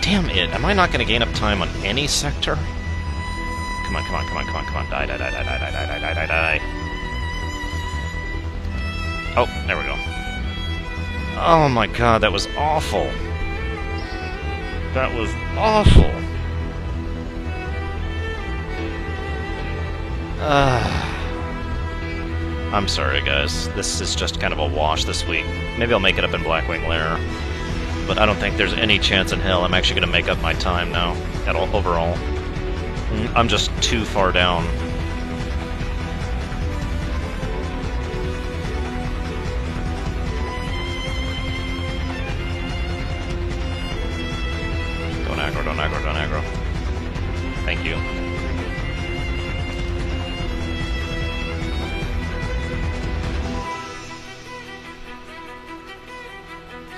Damn it, am I not going to gain up time on any sector? Come on, come on, come on, come on, come on, die, die, die, die, die, die, die, die, die, die. Oh, there we go. Oh my god, that was awful. That was awful. I'm sorry, guys. This is just kind of a wash this week. Maybe I'll make it up in Blackwing Lair. But I don't think there's any chance in hell I'm actually going to make up my time now, at all, overall. I'm just too far down. Don't aggro, don't aggro, don't aggro. Thank you.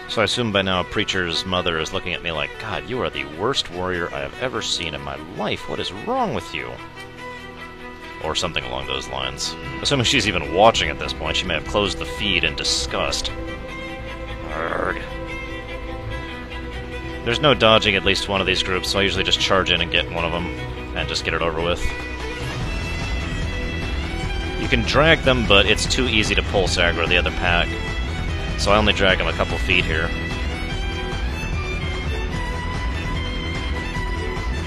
So I assume by now Preacher's mother is looking at me like, God, you are the worst warrior I have ever seen in my life. What is wrong with you? Or something along those lines. Assuming she's even watching at this point, she may have closed the feed in disgust. Arrgh. There's no dodging at least one of these groups, so I usually just charge in and get one of them, and just get it over with. You can drag them, but it's too easy to pulse aggro the other pack. So I only drag him a couple feet here.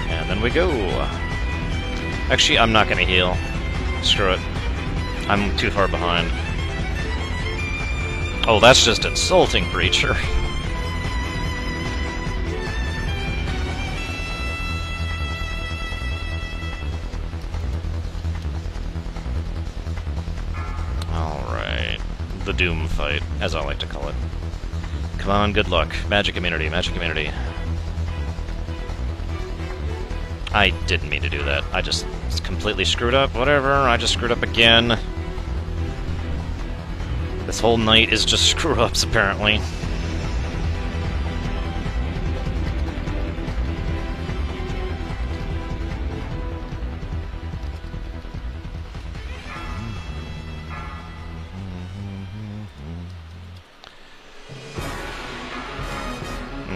And then we go. Actually, I'm not going to heal. Screw it. I'm too far behind. Oh, that's just insulting, Preacher. The Doom fight, as I like to call it. Come on, good luck. Magic immunity, magic immunity. I didn't mean to do that. I just completely screwed up. Whatever, I just screwed up again. This whole night is just screw-ups, apparently.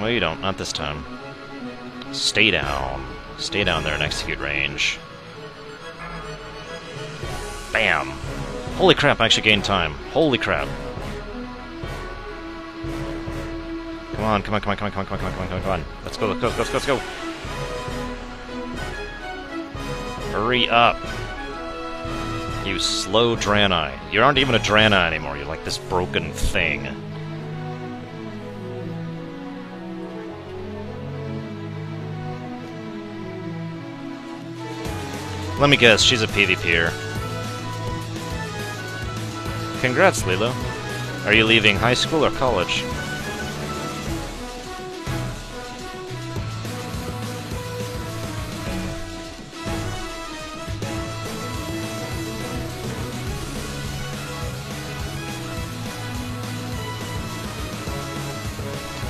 Well, you don't. Not this time. Stay down. Stay down there in execute range. Bam! Holy crap, I actually gained time. Holy crap. Come on, come on, come on, come on, come on, come on, come on, come on, come on. Let's go, let's go, let's go, let's go. Hurry up. You slow Draenei. You aren't even a Draenei anymore. You're like this broken thing. Let me guess, she's a PvPer. Congrats, Lilo. Are you leaving high school or college?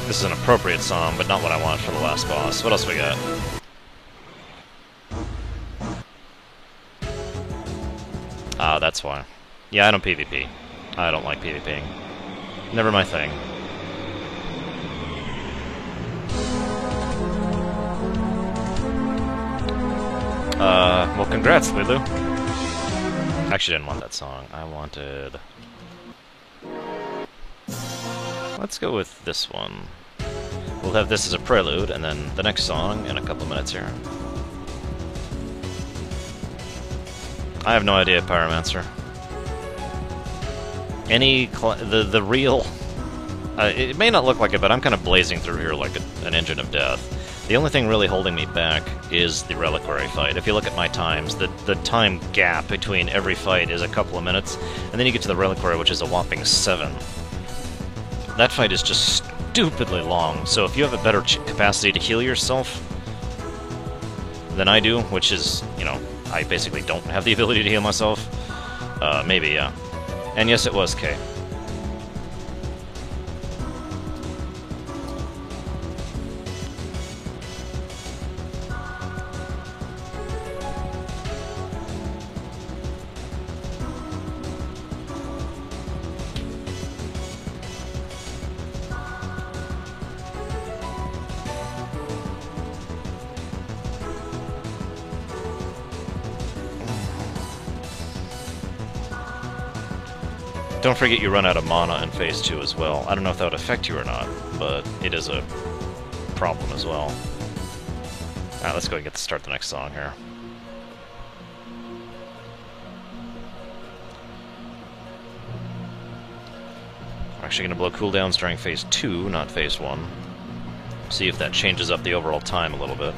This is an appropriate song, but not what I want for the last boss. What else we got? Ah, that's why. Yeah, I don't PvP. I don't like PvPing. Never my thing. Well, congrats, Lulu. Actually, didn't want that song. I wanted... Let's go with this one. We'll have this as a prelude, and then the next song in a couple minutes here. I have no idea, Pyromancer. the real... it may not look like it, but I'm kind of blazing through here like an engine of death. The only thing really holding me back is the Reliquary fight. If you look at my times, the time gap between every fight is a couple of minutes, and then you get to the Reliquary, which is a whopping 7. That fight is just stupidly long, so if you have a better capacity to heal yourself than I do, which is, you know, I basically don't have the ability to heal myself, maybe, yeah. And yes, it was K. Don't forget you run out of mana in Phase 2 as well. I don't know if that would affect you or not, but it is a problem as well. Alright, let's go and start the next song here. I'm actually going to blow cooldowns during Phase 2, not Phase 1. See if that changes up the overall time a little bit.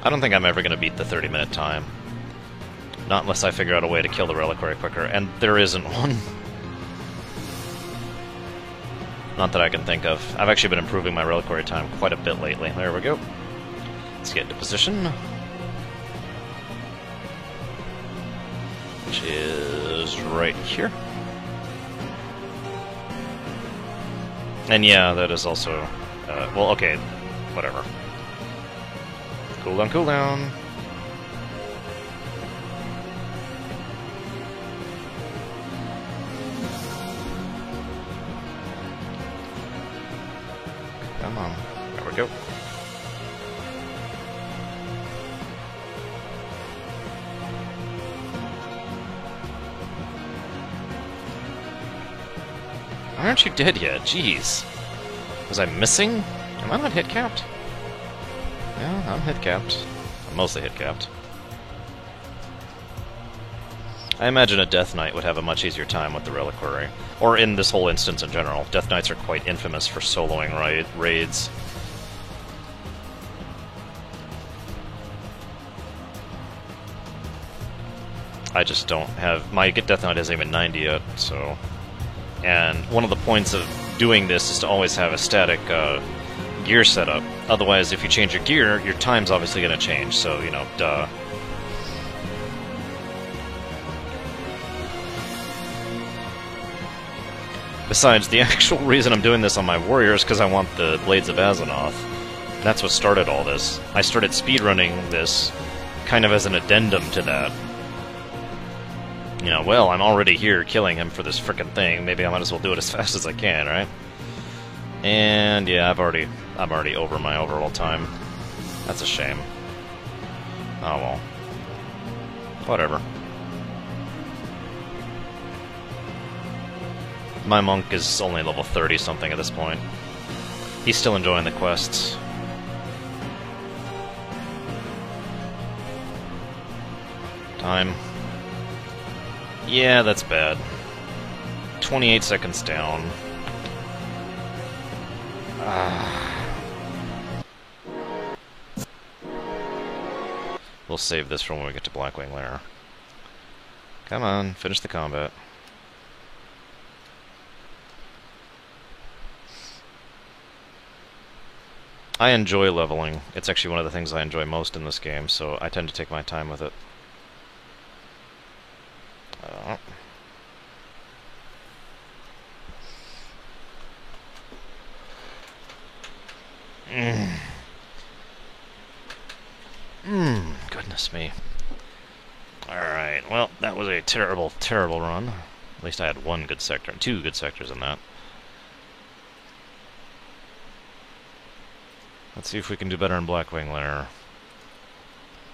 I don't think I'm ever going to beat the 30-minute time. Not unless I figure out a way to kill the Reliquary quicker, and there isn't one. Not that I can think of. I've actually been improving my Reliquary time quite a bit lately. There we go. Let's get into position. Which is right here. And yeah, that is also... well, okay, whatever. Cooldown, cooldown. Come on. There we go. Aren't you dead yet? Jeez. Was I missing? Am I not hit capped? Yeah, I'm hit capped. I'm mostly hit capped. I imagine a Death Knight would have a much easier time with the Reliquary. Or in this whole instance in general. Death Knights are quite infamous for soloing raids. I just don't have... My Death Knight isn't even 90 yet, so... And one of the points of doing this is to always have a static gear setup. Otherwise, if you change your gear, your time's obviously going to change, so, you know, duh. Besides, the actual reason I'm doing this on my warrior is because I want the Blades of Azzinoth. That's what started all this. I started speedrunning this kind of as an addendum to that. You know, well, I'm already here killing him for this frickin' thing. Maybe I might as well do it as fast as I can, right? And yeah, I'm already over my overall time. That's a shame. Oh well. Whatever. My monk is only level 30 something at this point. He's still enjoying the quests. Time. Yeah, that's bad. 28 seconds down. We'll save this for when we get to Blackwing Lair. Come on, finish the combat. I enjoy leveling. It's actually one of the things I enjoy most in this game, so I tend to take my time with it. Goodness me. Alright, well, that was a terrible, terrible run. At least I had one good sector, and 2 good sectors in that. Let's see if we can do better in Blackwing Lair.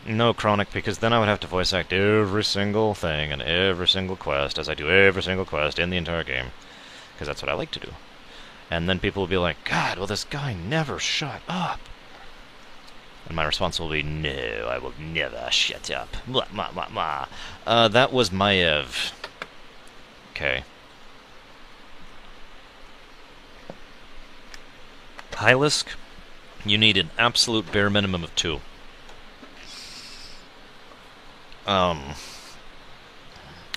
No Chronic, because then I would have to voice act every single thing and every single quest, as I do every single quest in the entire game. Because that's what I like to do. And then people will be like, God, will this guy never shut up? And my response will be, no, I will never shut up. Blah, blah, blah, blah. That was Maiev. okay. Hylisk, you need an absolute bare minimum of 2.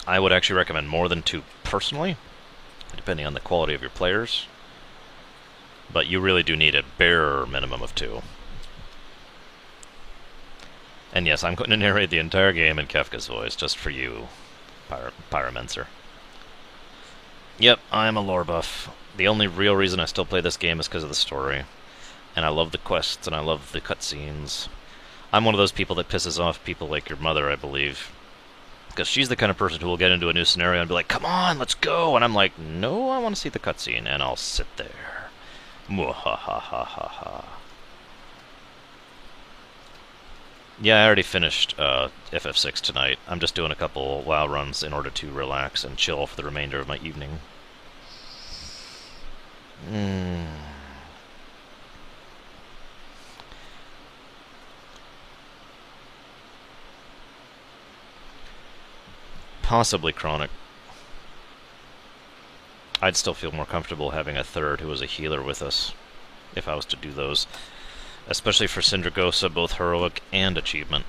I would actually recommend more than 2 personally, depending on the quality of your players. But you really do need a bare minimum of 2. And yes, I'm going to narrate the entire game in Kefka's voice, just for you, Pyromancer. Yep, I'm a lore buff. The only real reason I still play this game is because of the story. And I love the quests, and I love the cutscenes. I'm one of those people that pisses off people like your mother, I believe. Because she's the kind of person who will get into a new scenario and be like, come on, let's go! And I'm like, no, I want to see the cutscene, and I'll sit there. Mwahahahaha. Yeah, I already finished FF6 tonight. I'm just doing a couple WoW runs in order to relax and chill for the remainder of my evening. Possibly Chronic. I'd still feel more comfortable having a third who was a healer with us, if I was to do those. Especially for Sindragosa, both heroic and achievement,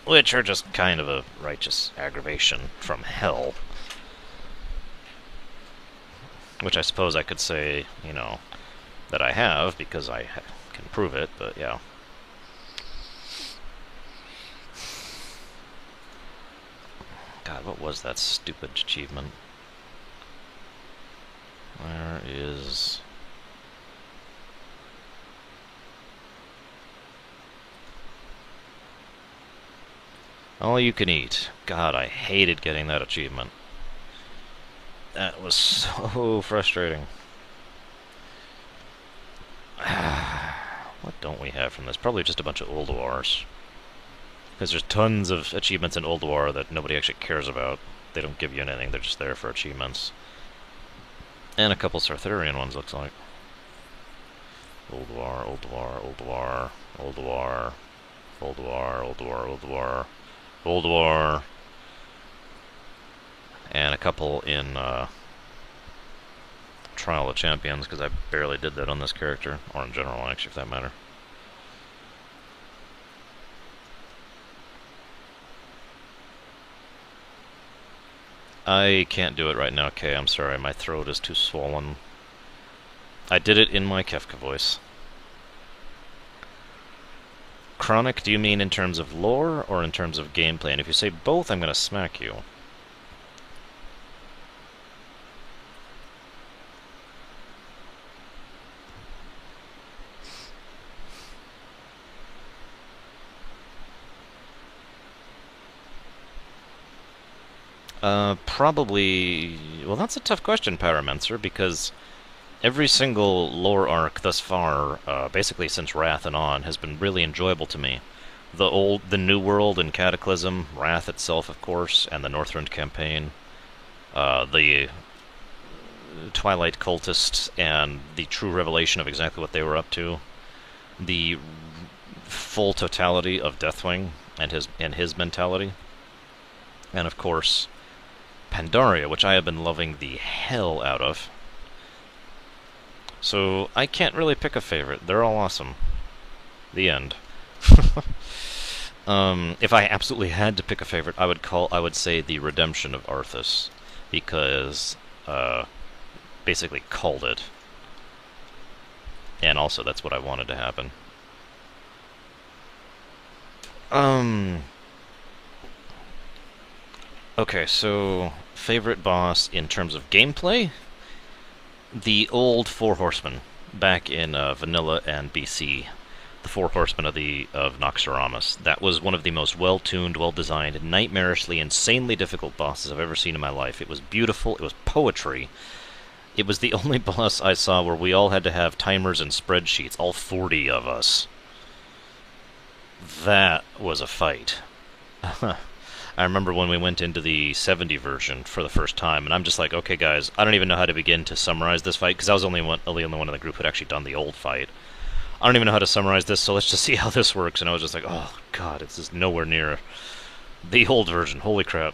which are just kind of a righteous aggravation from hell. Which I suppose I could say, you know, that I have, because I can prove it, but yeah. God, what was that stupid achievement? Where is... All you can eat. God, I hated getting that achievement. That was so frustrating. What don't we have from this? Probably just a bunch of Ulduars. Because there's tons of achievements in Ulduar that nobody actually cares about. They don't give you anything, they're just there for achievements. And a couple Sarthurian ones, looks like. Ulduar, Ulduar, Ulduar, Ulduar, Ulduar, Ulduar, Ulduar, Ulduar. And a couple in Trial of Champions, because I barely did that on this character, or in general, actually, for that matter. I can't do it right now, Kay. I'm sorry, my throat is too swollen. I did it in my Kefka voice. Chronic, do you mean in terms of lore, or in terms of gameplay? And if you say both, I'm gonna smack you. Probably... Well, that's a tough question, Pyromancer, because every single lore arc thus far, basically since Wrath and on, has been really enjoyable to me. The New World and Cataclysm, Wrath itself, of course, and the Northrend campaign, the Twilight Cultists, and the true revelation of exactly what they were up to, the full totality of Deathwing and his mentality, and of course Pandaria, which I have been loving the hell out of. So I can't really pick a favorite. They're all awesome. The end. If I absolutely had to pick a favorite, I would say the Redemption of Arthas, because basically called it, and also that's what I wanted to happen. Okay, so favorite boss in terms of gameplay? The old Four Horsemen back in Vanilla and BC. The Four Horsemen of Noxoramus. That was one of the most well-tuned, well-designed, nightmarishly, insanely difficult bosses I've ever seen in my life. It was beautiful, it was poetry. It was the only boss I saw where we all had to have timers and spreadsheets, all 40 of us. That was a fight. I remember when we went into the 70 version for the first time, and I'm just like, okay guys, I don't even know how to begin to summarize this fight, because I was the only one in the group who'd actually done the old fight. I don't even know how to summarize this, so let's just see how this works, and I was just like, oh god, it's just nowhere near the old version, holy crap.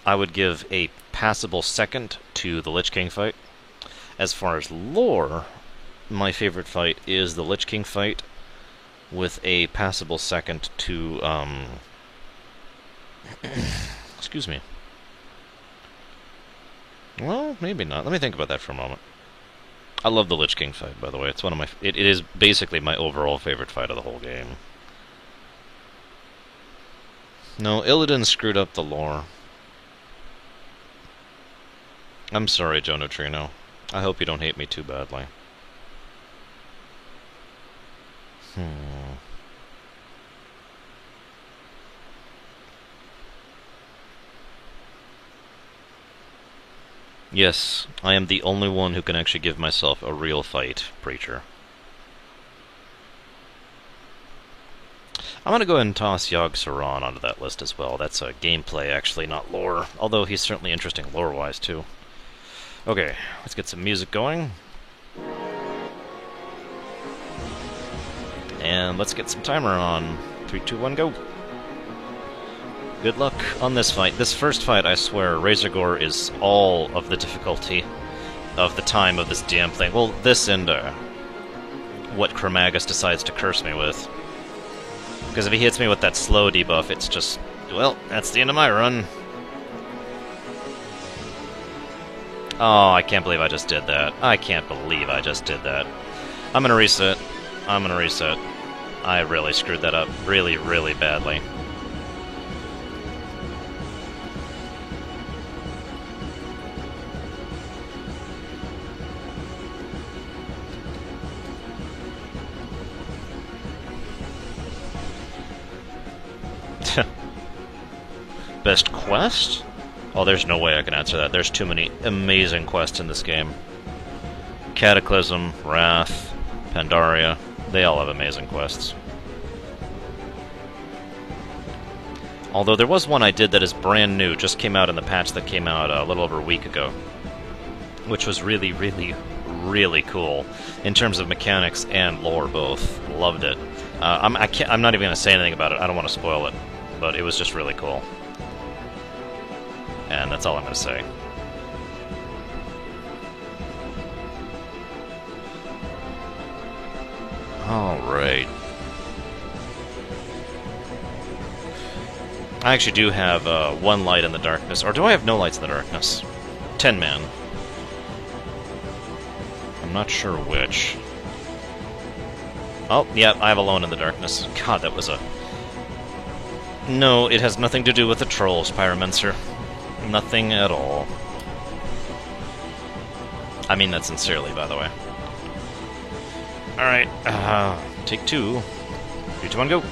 I would give a passable second to the Lich King fight. As far as lore, my favorite fight is the Lich King fight, with a passable second to, excuse me. Well, maybe not. Let me think about that for a moment. I love the Lich King fight, by the way. It's one of my... It is basically my overall favorite fight of the whole game. No, Illidan screwed up the lore. I'm sorry, Joe Neutrino. I hope you don't hate me too badly. Yes, I am the only one who can actually give myself a real fight, Preacher. I'm gonna go ahead and toss Yogg-Saron onto that list as well. That's a gameplay, actually, not lore. Although he's certainly interesting lore-wise, too. Okay, let's get some music going. And let's get some timer on. 3, 2, 1, go! Good luck on this fight. This first fight, I swear, Razor is all of the difficulty of the time of this damn thing. Well, this and what Chromagus decides to curse me with. Because if he hits me with that slow debuff, it's just... Well, that's the end of my run. Oh, I can't believe I just did that. I can't believe I just did that. I'm gonna reset. I'm gonna reset. I really screwed that up really, really badly. Best quest? Oh, there's no way I can answer that. There's too many amazing quests in this game. Cataclysm, Wrath, Pandaria, they all have amazing quests. Although there was one I did that is brand new, just came out in the patch that came out a little over a week ago, which was really, really, really cool in terms of mechanics and lore both. Loved it. I'm not even going to say anything about it. I don't want to spoil it, but it was just really cool. And that's all I'm going to say. Alright. I actually do have one light in the darkness. Or do I have no lights in the darkness? 10-man. I'm not sure which. Oh, yeah, I have Alone in the Darkness. God, that was a... No, it has nothing to do with the trolls, Pyromancer. Nothing at all. I mean that sincerely, by the way. Alright, take 2. 3, 2, 1, go!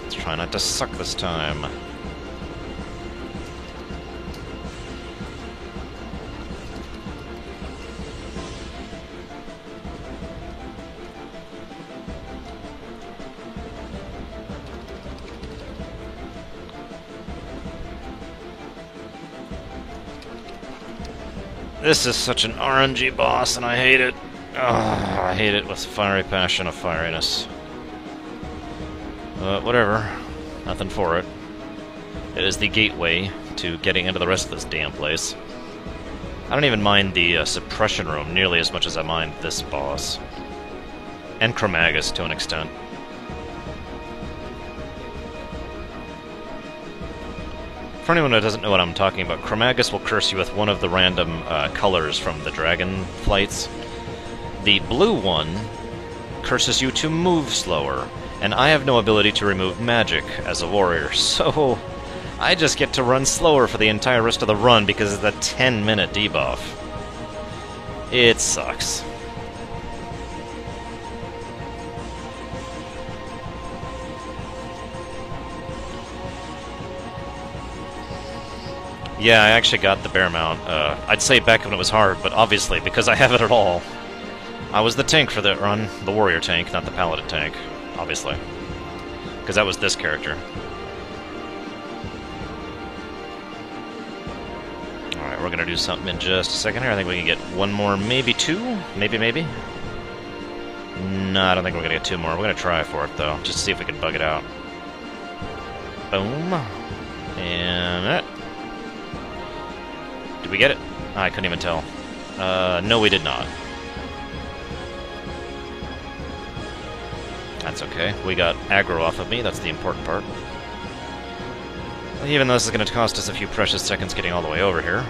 Let's try not to suck this time. This is such an RNG boss, and I hate it. Oh, I hate it with fiery passion of fieriness. But whatever. Nothing for it. It is the gateway to getting into the rest of this damn place. I don't even mind the suppression room nearly as much as I mind this boss. And Chromagus, to an extent. For anyone who doesn't know what I'm talking about, Chromagus will curse you with one of the random colors from the dragon flights. The blue one curses you to move slower, and I have no ability to remove magic as a warrior, so I just get to run slower for the entire rest of the run because of the 10-minute debuff. It sucks. Yeah, I actually got the bear mount. I'd say back when it was hard, but obviously, because I have it at all, I was the tank for that run. The warrior tank, not the paladin tank, obviously. Because that was this character. Alright, we're gonna do something in just a second here. I think we can get one more, maybe 2? Maybe. No, I don't think we're gonna get 2 more. We're gonna try for it, though, just to see if we can bug it out. Boom. And... Did we get it? I couldn't even tell. No, we did not. That's okay. We got aggro off of me, that's the important part. Even though this is going to cost us a few precious seconds getting all the way over here.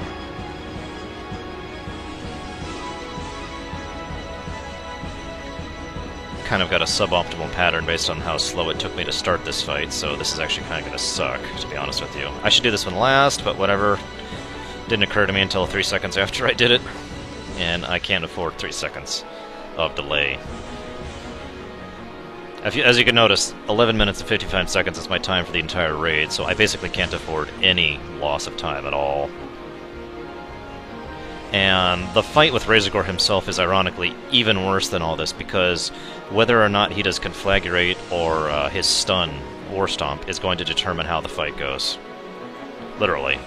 Kind of got a suboptimal pattern based on how slow it took me to start this fight, so this is actually kind of going to suck, to be honest with you. I should do this one last, but whatever. Didn't occur to me until 3 seconds after I did it, and I can't afford 3 seconds of delay. As you can notice, 11 minutes and 55 seconds is my time for the entire raid, so I basically can't afford any loss of time at all. And the fight with Razorgore himself is ironically even worse than all this, because whether or not he does Conflagrate or his stun, War Stomp, is going to determine how the fight goes. Literally.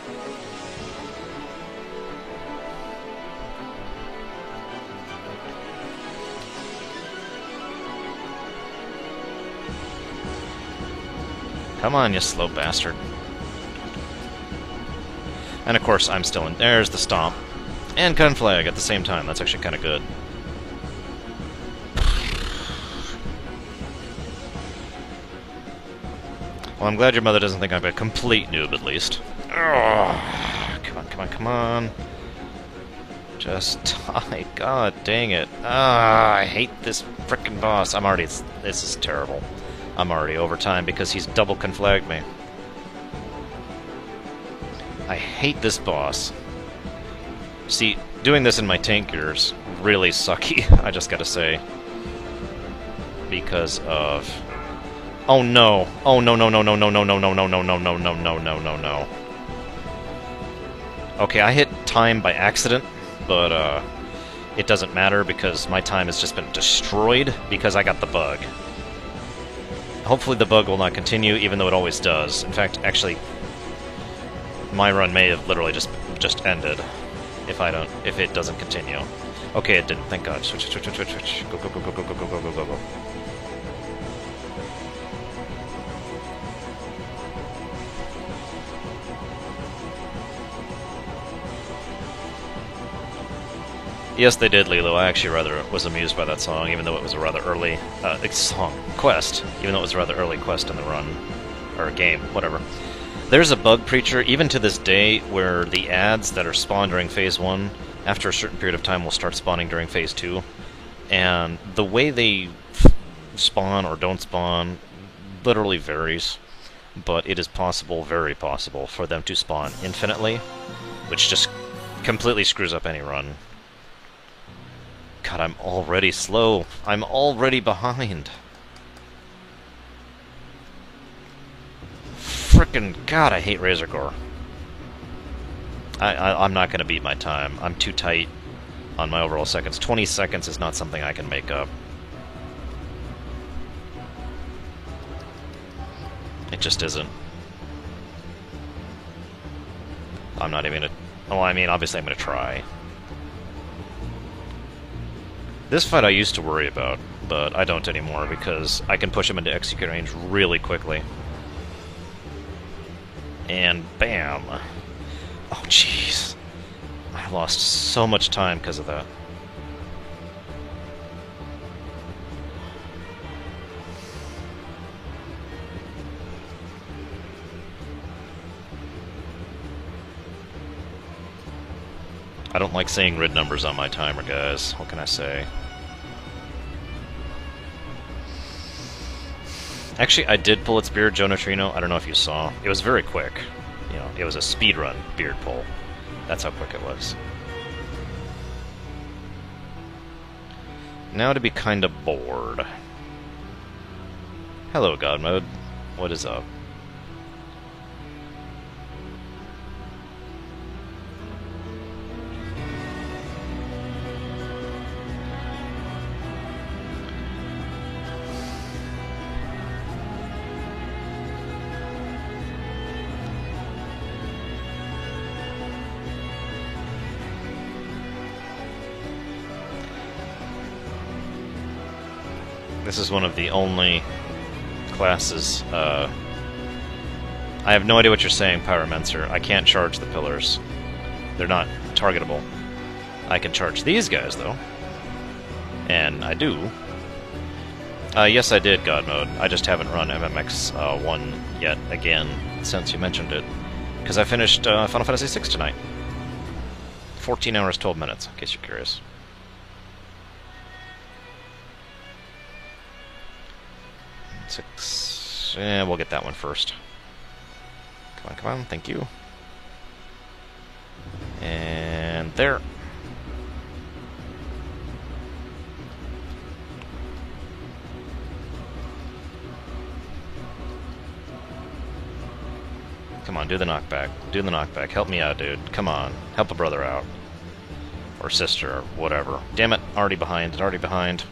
Come on, you slow bastard. And of course, I'm still in. There's the Stomp. And Conflag at the same time. That's actually kind of good. Well, I'm glad your mother doesn't think I'm a complete noob, at least. Oh, come on, come on, come on. Just die. God dang it. I hate this frickin' boss. This is terrible. I'm already over time because he's double conflagged me. I hate this boss. See, doing this in my tank gear's really sucky, I just gotta say. Because of... Oh no! Oh no no no no no no no no no no no no no no no no no. Okay, I hit time by accident, but it doesn't matter because my time has just been destroyed because I got the bug. Hopefully the bug will not continue, even though it always does. In fact, actually, my run may have literally just ended if it doesn't continue. Okay, it didn't. Thank God. Switch. Go go go go go go go go go go go. Yes, they did, Lilo. I actually rather was amused by that song, even though it was a rather early quest, even though it was a rather early quest in the run, or game, whatever. There's a bug, Preacher, even to this day, where the ads that are spawned during Phase 1, after a certain period of time, will start spawning during Phase 2, and the way they spawn or don't spawn literally varies, but it is possible, very possible, for them to spawn infinitely, which just completely screws up any run. God, I'm already slow. I'm already behind. Frickin' God, I hate Razorgore. I'm not gonna beat my time. I'm too tight on my overall seconds. 20 seconds is not something I can make up. It just isn't. I'm not even gonna... Oh, I mean, obviously I'm gonna try. This fight I used to worry about, but I don't anymore because I can push him into execute range really quickly. And bam! Oh jeez. I lost so much time because of that. I don't like seeing red numbers on my timer, guys. What can I say? Actually, I did pull its beard, Joe Neutrino. I don't know if you saw. It was very quick. You know, it was a speedrun beard pull. That's how quick it was. Now to be kinda bored. Hello, God Mode. What is up? This is one of the only classes, I have no idea what you're saying, Pyromancer. I can't charge the pillars. They're not targetable. I can charge these guys, though. And I do. Yes, I did God Mode. I just haven't run MMX 1 yet, again, since you mentioned it. Because I finished Final Fantasy VI tonight. 14 hours, 12 minutes, in case you're curious. Six... we'll get that one first. Come on, come on, thank you. And there. Come on, do the knockback. Do the knockback. Help me out, dude. Come on. Help a brother out. Or sister, or whatever. Damn it, already behind. Already behind.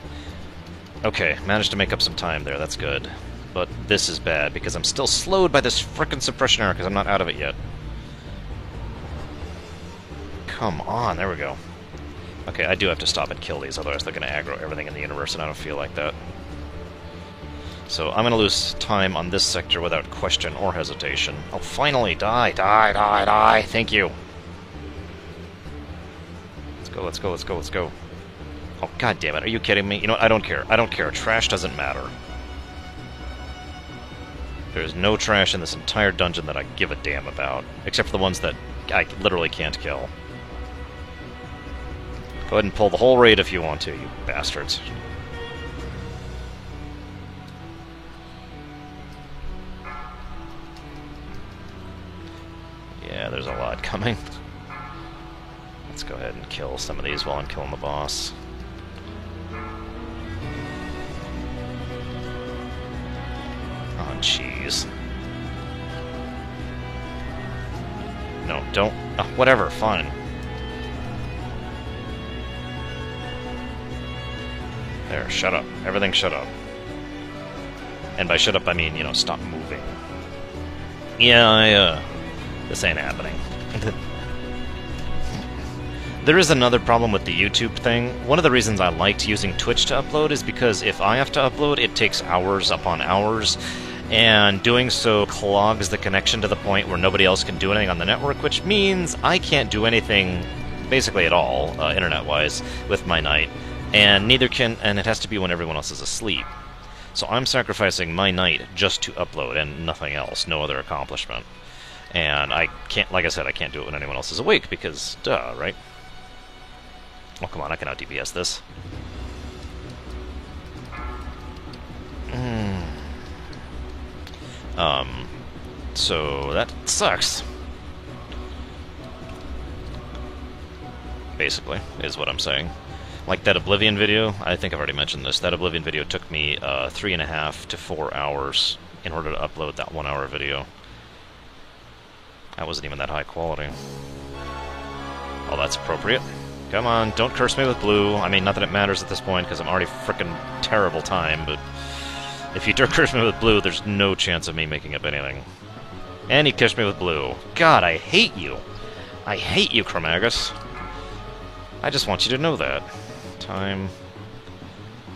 Okay, managed to make up some time there. That's good. But this is bad, because I'm still slowed by this frickin' suppression error, because I'm not out of it yet. Come on, there we go. Okay, I do have to stop and kill these, otherwise they're going to aggro everything in the universe, and I don't feel like that. So I'm going to lose time on this sector without question or hesitation. Oh, finally! Die! Die! Die! Die! Thank you! Let's go, let's go, let's go, let's go. Oh, god damn it, are you kidding me? You know what, I don't care. I don't care. Trash doesn't matter. There's no trash in this entire dungeon that I give a damn about. Except for the ones that I literally can't kill. Go ahead and pull the whole raid if you want to, you bastards. Yeah, there's a lot coming. Let's go ahead and kill some of these while I'm killing the boss. Oh, jeez. No, don't... Oh, whatever, fine. There, shut up. Everything shut up. And by shut up, I mean, you know, stop moving. Yeah, this ain't happening. There is another problem with the YouTube thing. One of the reasons I liked using Twitch to upload is because if I have to upload, it takes hours upon hours, and doing so clogs the connection to the point where nobody else can do anything on the network, which means I can't do anything basically at all, internet-wise, with my night, and neither can, and it has to be when everyone else is asleep. So I'm sacrificing my night just to upload and nothing else, no other accomplishment. And I can't, like I said, I can't do it when anyone else is awake, because, duh, right? Oh, come on, I can out-DPS this. So that sucks. Basically, is what I'm saying. Like that Oblivion video, I think I've already mentioned this, that Oblivion video took me 3.5 to 4 hours in order to upload that 1 hour video. That wasn't even that high quality. Oh, that's appropriate. Come on, don't curse me with blue. I mean, not that it matters at this point, because I'm already frickin' terrible time, but if you do curse me with blue, there's no chance of me making up anything. And he cursed me with blue. God, I hate you. I hate you, Chromagus. I just want you to know that. Time.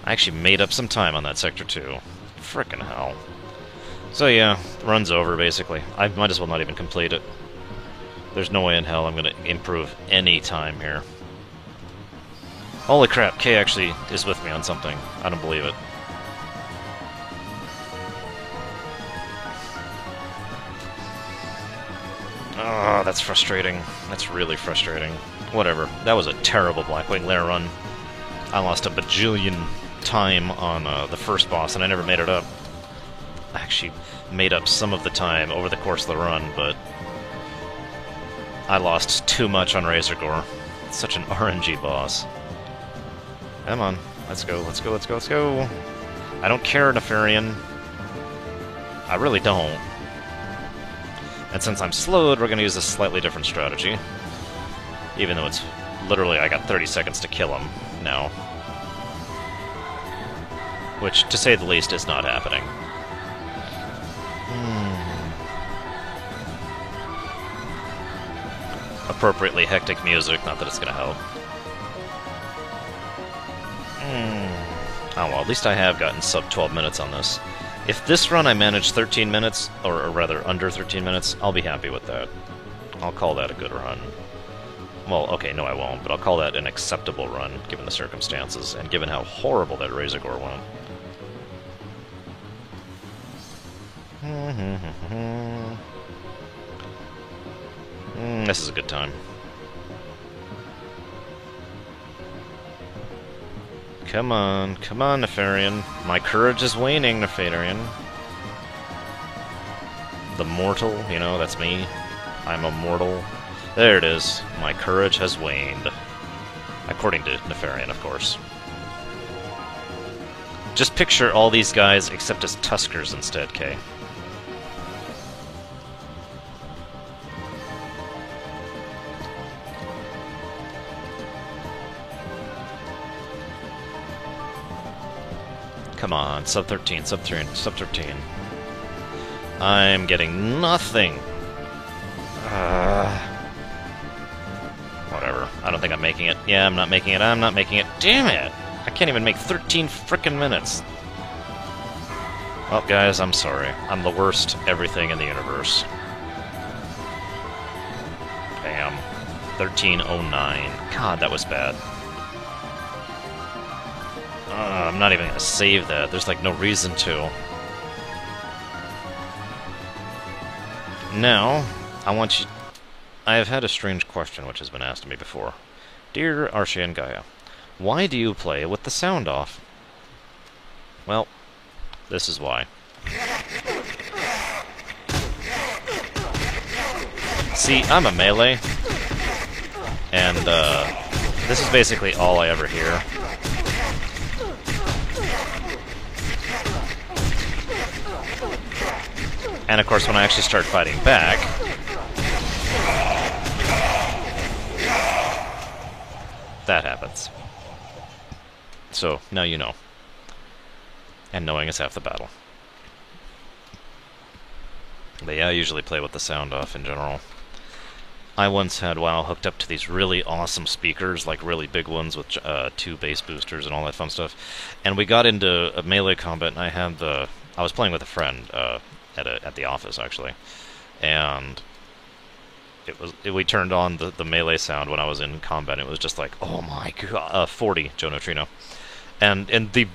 I actually made up some time on that sector, too. Frickin' hell. So yeah, the run's over, basically. I might as well not even complete it. There's no way in hell I'm gonna improve any time here. Holy crap, Kay actually is with me on something. I don't believe it. Oh, that's frustrating. That's really frustrating. Whatever. That was a terrible Blackwing Lair run. I lost a bajillion time on the first boss, and I never made it up. I actually made up some of the time over the course of the run, but I lost too much on Razorgore. It's such an RNG boss. Come on. Let's go, let's go, let's go, let's go. I don't care, Nefarian. I really don't. And since I'm slowed, we're going to use a slightly different strategy. Even though it's literally, I got 30 seconds to kill him now. Which, to say the least, is not happening. Appropriately hectic music, not that it's going to help. Oh well, at least I have gotten sub 12 minutes on this. If this run I manage 13 minutes, or rather under 13 minutes, I'll be happy with that. I'll call that a good run. Well, okay, no I won't, but I'll call that an acceptable run, given the circumstances, and given how horrible that Razorgore went. This is a good time. Come on, Nefarian. My courage is waning, Nefarian. The mortal, you know, that's me. I'm a mortal. There it is. My courage has waned. According to Nefarian, of course. Just picture all these guys except as Tuskers instead, Kay. Come on, sub 13, sub 13, sub 13. I'm getting nothing. Whatever. I don't think I'm making it. Yeah, I'm not making it. I'm not making it. Damn it! I can't even make 13 frickin' minutes. Well, guys, I'm sorry. I'm the worst everything in the universe. Bam. 1309. God, that was bad. I'm not even gonna save that. There's like no reason to. Now, I want you... I have had a strange question which has been asked of me before. Dear Archie and Gaia, why do you play with the sound off? Well, this is why. See, I'm a melee, and this is basically all I ever hear. And of course, when I actually start fighting back, that happens. So, now you know. And knowing is half the battle. But yeah, I usually play with the sound off in general. I once had WoW hooked up to these really awesome speakers, like really big ones with 2 bass boosters and all that fun stuff. And we got into a melee combat, and I was playing with a friend at the office actually, and we turned on the melee sound when I was in combat. And it was just like, oh my god, 40 Joe Neutrino, and the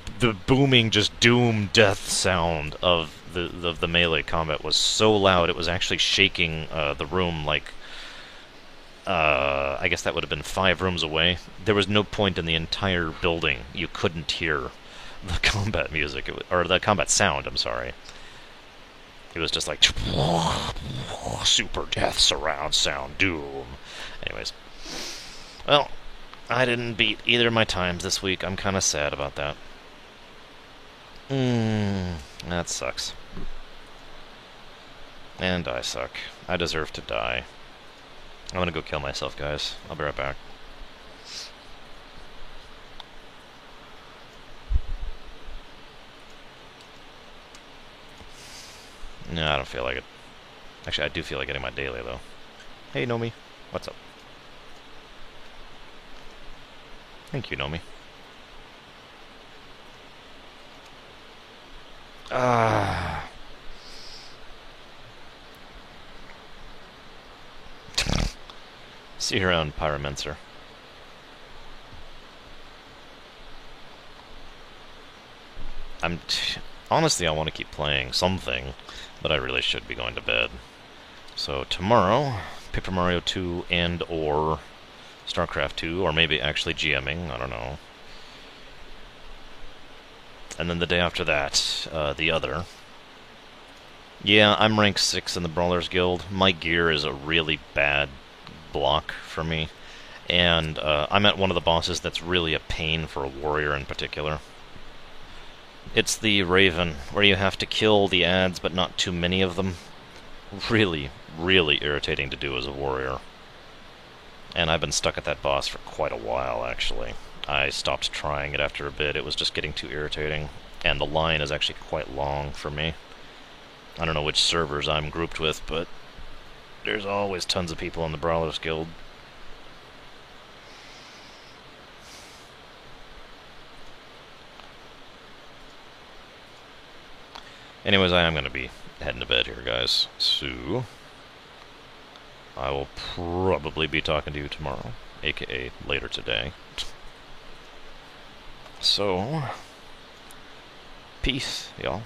booming, just doom death sound of the melee combat was so loud it was actually shaking the room like. I guess that would have been 5 rooms away. There was no point in the entire building you couldn't hear the combat music, or the combat sound, I'm sorry. It was just like, super death surround sound, doom. Anyways. Well, I didn't beat either of my times this week. I'm kind of sad about that. That sucks. And I suck. I deserve to die. I'm gonna go kill myself, guys. I'll be right back. No, I don't feel like it. Actually, I do feel like getting my daily, though. Hey, Nomi. What's up? Thank you, Nomi. See you around, Pyromancer. Honestly, I want to keep playing something, but I really should be going to bed. So tomorrow, Paper Mario 2 and or StarCraft 2, or maybe actually GMing, I don't know. And then the day after that, the other. Yeah, I'm rank 6 in the Brawlers Guild. My gear is a really bad block for me, and I'm at one of the bosses that's really a pain for a warrior in particular. It's the Raven, where you have to kill the ads, but not too many of them. Really, really irritating to do as a warrior. And I've been stuck at that boss for quite a while, actually. I stopped trying it after a bit. It was just getting too irritating, and the line is actually quite long for me. I don't know which servers I'm grouped with, but there's always tons of people in the Brawlers Guild. Anyways, I am going to be heading to bed here, guys. So, I will probably be talking to you tomorrow, aka later today. So, peace, y'all.